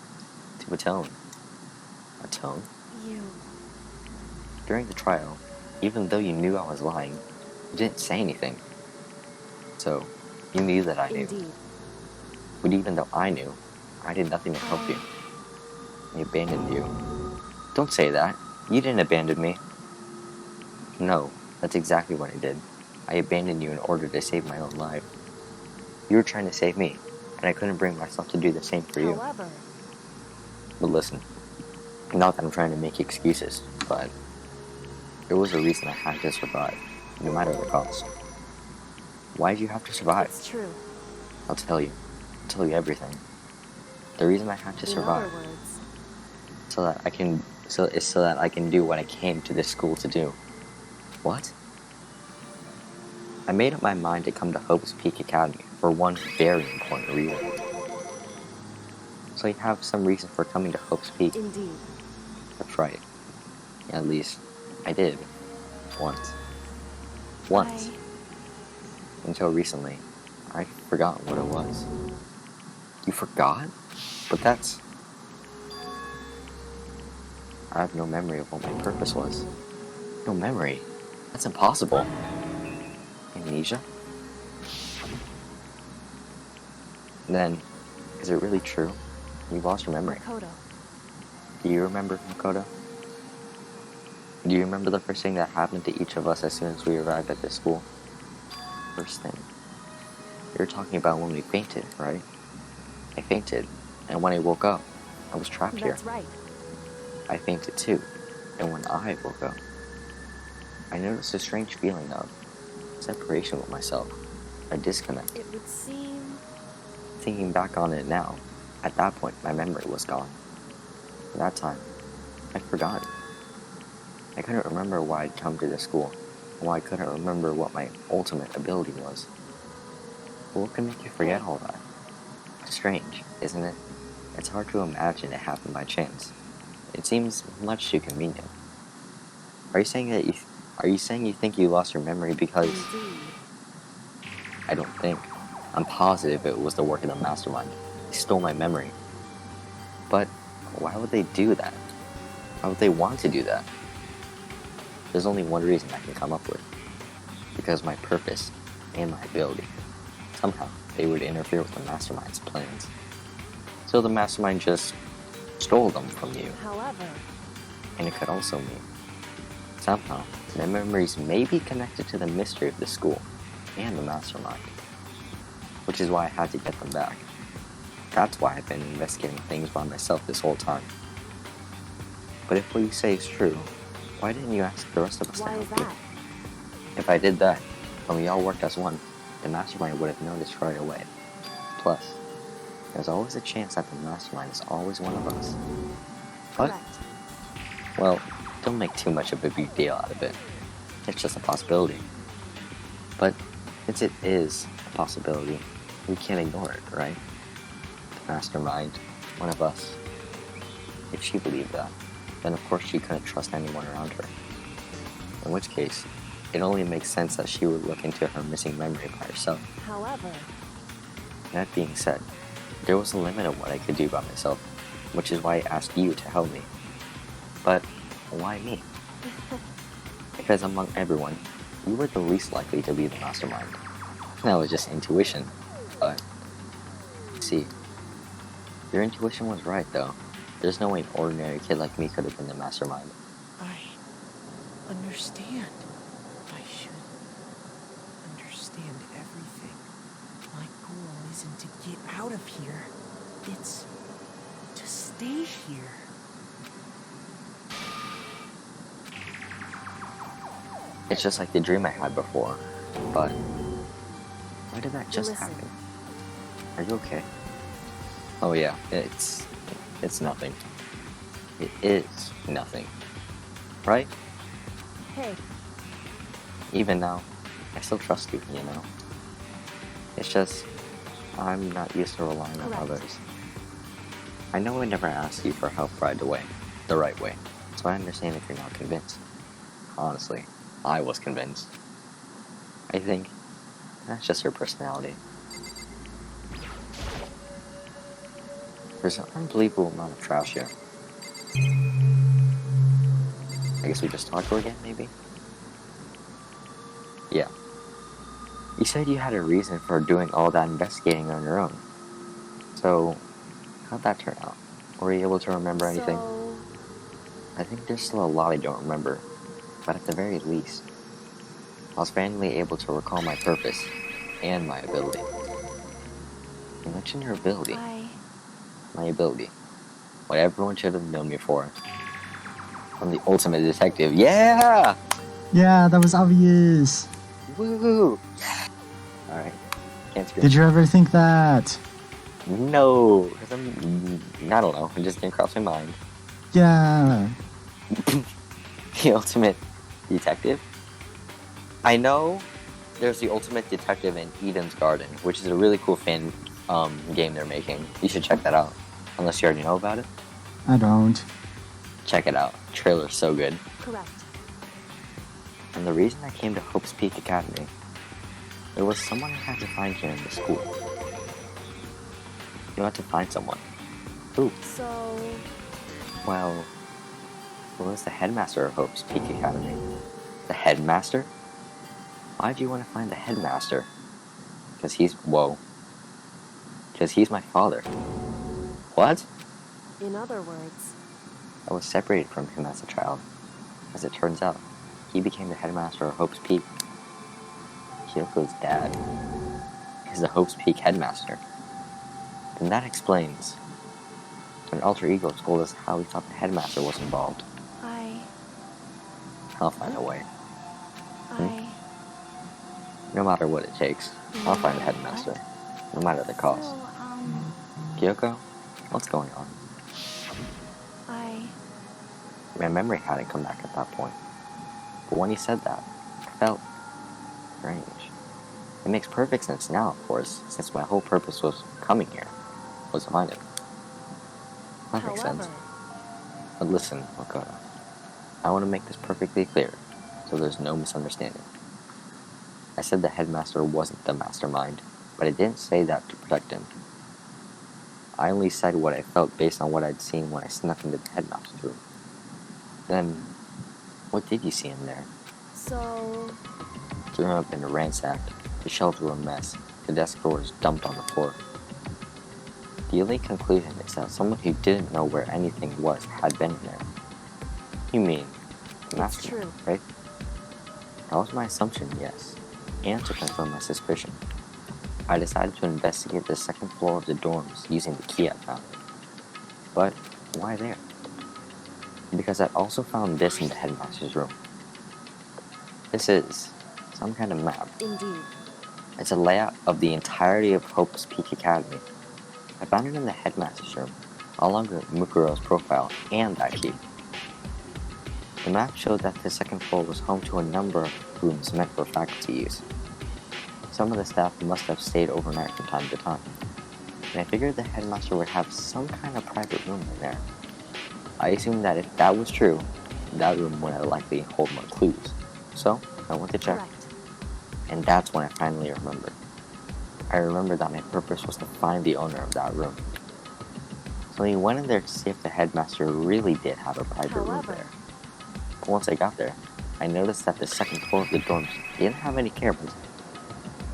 to atone. Atone? You. During the trial, even though you knew I was lying, you didn't say anything. So, you knew that I knew. Indeed. But even though I knew, I did nothing to help you. I abandoned you. Don't say that. You didn't abandon me. No, that's exactly what I did. I abandoned you in order to save my own life. You were trying to save me, and I couldn't bring myself to do the same for you. However, But listen, not that I'm trying to make excuses, but There was a reason I had to survive, no matter the cost. Why did you have to survive? It's true. I'll tell you. I'll tell you everything. The reason I had to In survive, other words, so that I can do what I came to this school to do. What? I made up my mind to come to Hope's Peak Academy for one very important reason. So you have some reason for coming to Hope's Peak. indeed. That's right. At least, I did. Once. Once. Until recently, I'd forgotten what it was. You forgot? But that's... I have no memory of what my purpose was. No memory? That's impossible. Amnesia? Then, is it really true? You've lost your memory. Makoto. Do you remember, Makoto? Do you remember the first thing that happened to each of us as soon as we arrived at this school? First thing. You're talking about when we fainted, right? I fainted, and when I woke up, I was trapped here. That's right. I fainted too, and when I woke up, I noticed a strange feeling of separation with myself, a disconnect. It would seem... Thinking back on it now, at that point my memory was gone. At that time, I'd forgotten. I couldn't remember why I'd come to this school, and why I couldn't remember what my ultimate ability was. But what could make you forget all that? Strange, isn't it? It's hard to imagine it happened by chance. It seems much too convenient. Are you saying you think you lost your memory because... Indeed. I don't think. I'm positive it was the work of the mastermind. They stole my memory. But why would they do that? Why would they want to do that? There's only one reason I can come up with. Because my purpose and my ability. Somehow, they would interfere with the mastermind's plans. So the mastermind just stole them from you. However... And it could also mean, somehow, the memories may be connected to the mystery of the school and the mastermind. Which is why I had to get them back. That's why I've been investigating things by myself this whole time. But if what you say is true, why didn't you ask the rest of us to Why is help you? that? If I did that, when we all worked as one, the mastermind would have noticed right away. Plus, there's always a chance that the mastermind is always one of us. What? Correct. Well, don't make too much of a big deal out of it. It's just a possibility. But since it is a possibility, we can't ignore it, right? The mastermind, one of us. If she believed that, then of course she couldn't trust anyone around her. In which case, it only makes sense that she would look into her missing memory by herself. However... That being said, there was a limit of what I could do by myself, which is why I asked you to help me. But why me? Because among everyone, you were the least likely to be the mastermind. That was just intuition, but... See, your intuition was right though. There's no way an ordinary kid like me could have been the mastermind. I understand. I should understand everything. My goal isn't to get out of here. It's to stay here. It's just like the dream I had before, but... Why did that just Listen. happen? Are you okay? Oh yeah, it's nothing. It is nothing. Right? Hey, Even now, I still trust you, you know? It's just, I'm not used to relying on Correct. others. I know I never asked you for help right away, the right way, so I understand if you're not convinced. Honestly, I was convinced. I think that's just her personality. There's an unbelievable amount of trash here. I guess we just talk to her again, maybe? Yeah. You said you had a reason for doing all that investigating on your own. So, how'd that turn out? Were you able to remember anything? so... I think there's still a lot I don't remember, but at the very least, I was finally able to recall my purpose and my ability. You mentioned your ability. My ability. What everyone should have known me for. I'm the ultimate detective. Yeah! Yeah, that was obvious. Woo! Alright. Can't scream. Did you ever think that? No! Because I don't know. It just didn't cross my mind. Yeah. The ultimate detective? I know there's the ultimate detective in Eden's Garden, which is a really cool fan game they're making. You should check that out. Unless you already know about it. I don't. Check it out. Trailer's so good. Correct. And the reason I came to Hope's Peak Academy, there was someone I had to find here in the school. You had to find someone. Who? So, Well, it was the headmaster of Hope's Peak Academy. The headmaster? Why'd you want to find the headmaster? Because he's my father. What? in other words, I was separated from him as a child. As it turns out, he became the headmaster of Hope's Peak. Kyoko's dad is the Hope's Peak headmaster. And that explains. An alter ego told us how he thought the headmaster was involved. I'll find a way. No matter what it takes, I'll find the headmaster. No matter the cost. Kyoko, what's going on? My memory hadn't come back at that point. But when he said that, it felt strange. It makes perfect sense now, of course, since my whole purpose was coming here, was to find him. That makes sense. But listen, Makoto, I want to make this perfectly clear, so there's no misunderstanding. I said the headmaster wasn't the mastermind, but I didn't say that to protect him. I only said what I felt based on what I'd seen when I snuck into the headmaster's room. Then, what did you see in there? so, The room had been ransacked, the shelves were a mess, the desk drawers dumped on the floor. The only conclusion is that someone who didn't know where anything was had been in there. You mean, the mastermind, true. right? That was my assumption, yes. And to confirm my suspicion, I decided to investigate the second floor of the dorms using the key I found. But why there? Because I also found this in the headmaster's room. This is some kind of map. indeed. It's a layout of the entirety of Hope's Peak Academy. I found it in the headmaster's room, along with Mukuro's profile and that key. The map showed that the second floor was home to a number of rooms meant for faculty use. Some of the staff must have stayed overnight from time to time, and I figured the headmaster would have some kind of private room in there. I assumed that if that was true, that room would likely hold more clues. So, I went to check. Correct. And that's when I finally remembered. I remembered that my purpose was to find the owner of that room. So we went in there to see if the headmaster really did have a private room However, there. But once I got there, I noticed that the second floor of the dorms didn't have any cameras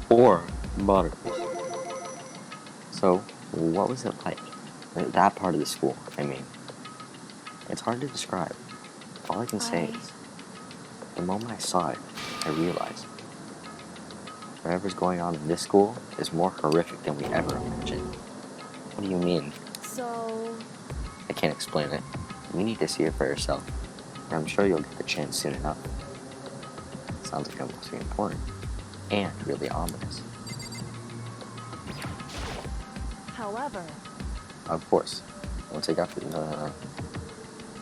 or monitors. So, what was it like? That part of the school, I mean. It's hard to describe. All I can say is, the moment I saw it, I realized whatever's going on in this school is more horrific than we ever imagined. What do you mean? so, I can't explain it. You need to see it for yourself. And I'm sure you'll get the chance soon enough. Sounds like it must be important. And really ominous. however, Of course. Once I got to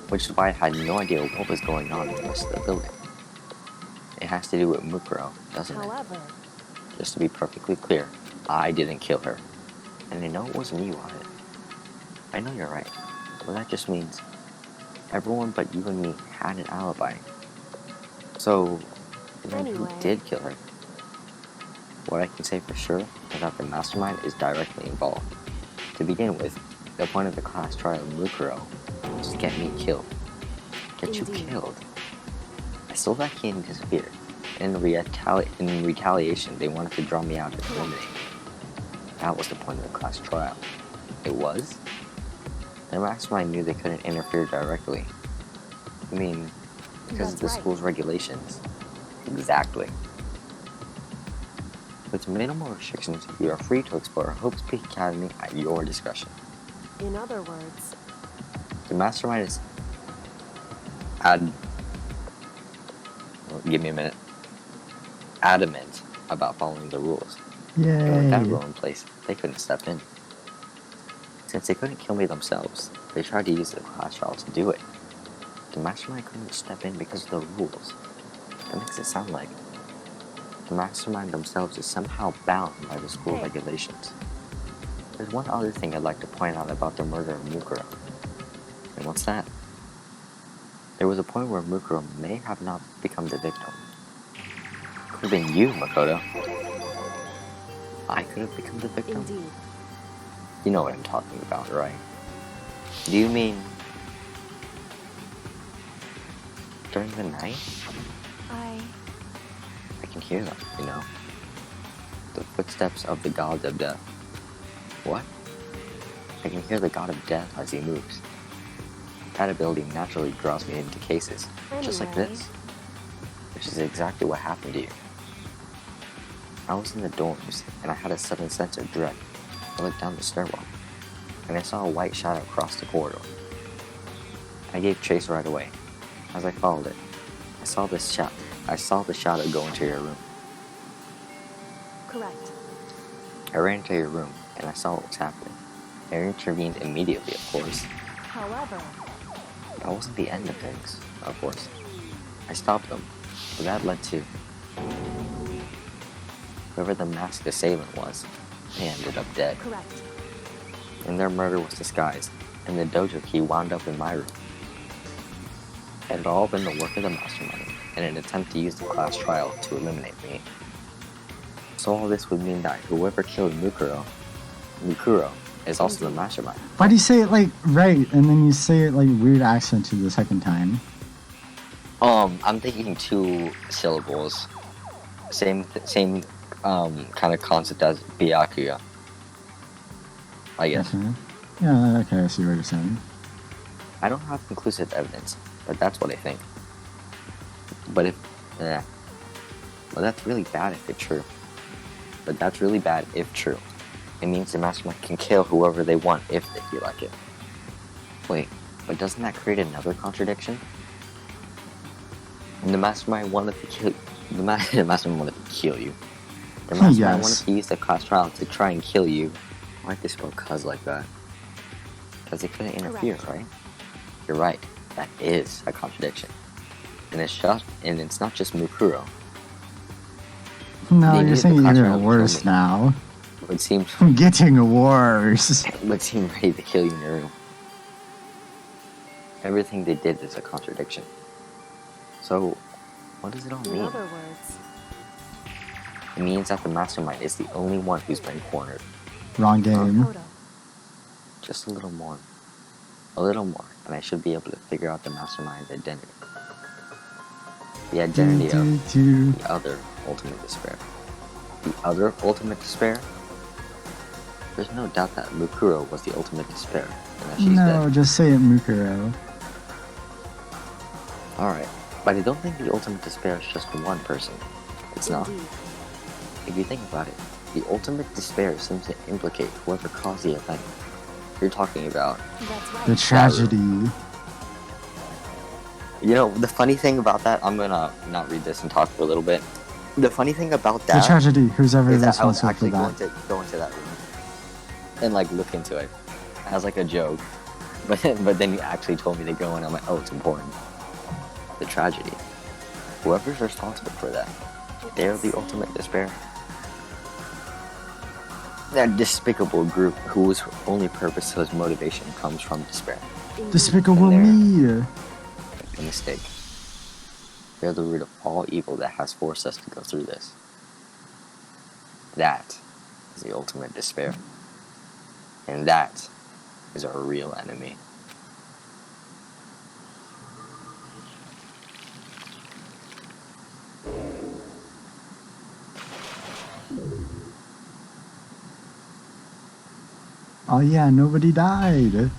which is why I had no idea what was going on in the rest of the building. It has to do with Mukuro, doesn't it? however, Just to be perfectly clear, I didn't kill her. And I know it wasn't you, on it. I know you're right. But that just means everyone but you and me had an alibi. So, then who Anyway. did kill her? What I can say for sure is that the mastermind is directly involved. To begin with, the point of the class trial in Mukuro was to get me killed. Get you Indeed. killed. I stole that key and disappeared. In retaliation, they wanted to draw me out and eliminate me. That was the point of the class trial. It was? The mastermind knew they couldn't interfere directly. I mean, because of the That's right. school's regulations. Exactly. With minimal restrictions, you are free to explore Hope's Peak Academy at your discretion. in other words, The mastermind give me a minute. Adamant about following the rules. And with that Yay. rule in place, they couldn't step in. Since they couldn't kill me themselves, they tried to use the class trial to do it. The mastermind couldn't step in because of the rules. That makes it sound like the mastermind themselves is somehow bound by the school regulations. There's one other thing I'd like to point out about the murder of Mukuro. And what's that? There was a point where Mukuro may have not become the victim. Could have been you, Makoto. I could have become the victim. Indeed. You know what I'm talking about, right? Do you mean during the night? I can hear them, you know? The footsteps of the god of death. What? I can hear the god of death as he moves. That ability naturally draws me into cases, just like this. Which is exactly what happened to you. I was in the dorms, and I had a sudden sense of dread. I looked down the stairwell, and I saw a white shadow cross the corridor. I gave chase right away. As I followed it, I saw the shadow go into your room. Correct. I ran into your room, and I saw what was happening. I intervened immediately, of course. However, That wasn't the end of things, of course. I stopped them, but that led to whoever the masked assailant was. They ended up dead. correct. And their murder was disguised, and the dojo key wound up in my room. It had all been the work of the mastermind, in an attempt to use the class trial to eliminate me. So all this would mean that whoever killed Mukuro is also the mastermind. Why do you say it like right and then you say it like weird accent to the second time? I'm thinking 2 syllables. Same kind of concept as Byakuya. I guess. Okay. Yeah, okay, I see what you're saying. I don't have conclusive evidence, but that's what I think. But that's really bad if it's true. But that's really bad if true. It means the mastermind can kill whoever they want if they feel like it. Wait, but doesn't that create another contradiction? And the mastermind wanted to kill the mastermind wanted to kill you. The mastermind Yes. wanted to use the class trial to try and kill you. Why'd they spell cuz like that? Because they couldn't interfere, right? You're right. That is a contradiction. And it's not just Mukuro. No, They you're needed saying the class even trial to worse kill me. now. Would seem Getting worse. would seem ready to kill you in your room. Everything they did is a contradiction. So, what does it all In mean? other words, It means that the mastermind is the only one who's been cornered. Wrong game. Makoto. Just a little more. A little more, and I should be able to figure out the mastermind's identity. The identity of the other ultimate despair. The other ultimate despair? There's no doubt that Mukuro was the ultimate despair, and that she's No, dead. just say it, Mukuro. Alright, but I don't think the ultimate despair is just one person. It's not. Indeed. If you think about it, the ultimate despair seems to implicate whoever caused the event. You're talking about. That's right. The tragedy. You know, the funny thing about that, I'm gonna not read this and talk for a little bit. The funny thing about The that tragedy. Who's ever is that I was responsible for actually that? going to that room and like look into it as like a joke, but then you actually told me to go and I'm like, oh, it's important. The tragedy. Whoever's responsible for that, they're the ultimate despair. That despicable group whose only purpose, whose motivation comes from despair. Despicable Me. A mistake. They're the root of all evil that has forced us to go through this. That is the ultimate despair. And that is our real enemy. Oh yeah, nobody died.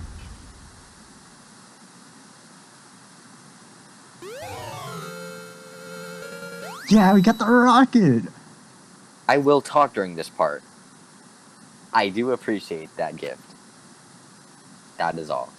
Yeah, we got the rocket. I will talk during this part. I do appreciate that gift. That is all.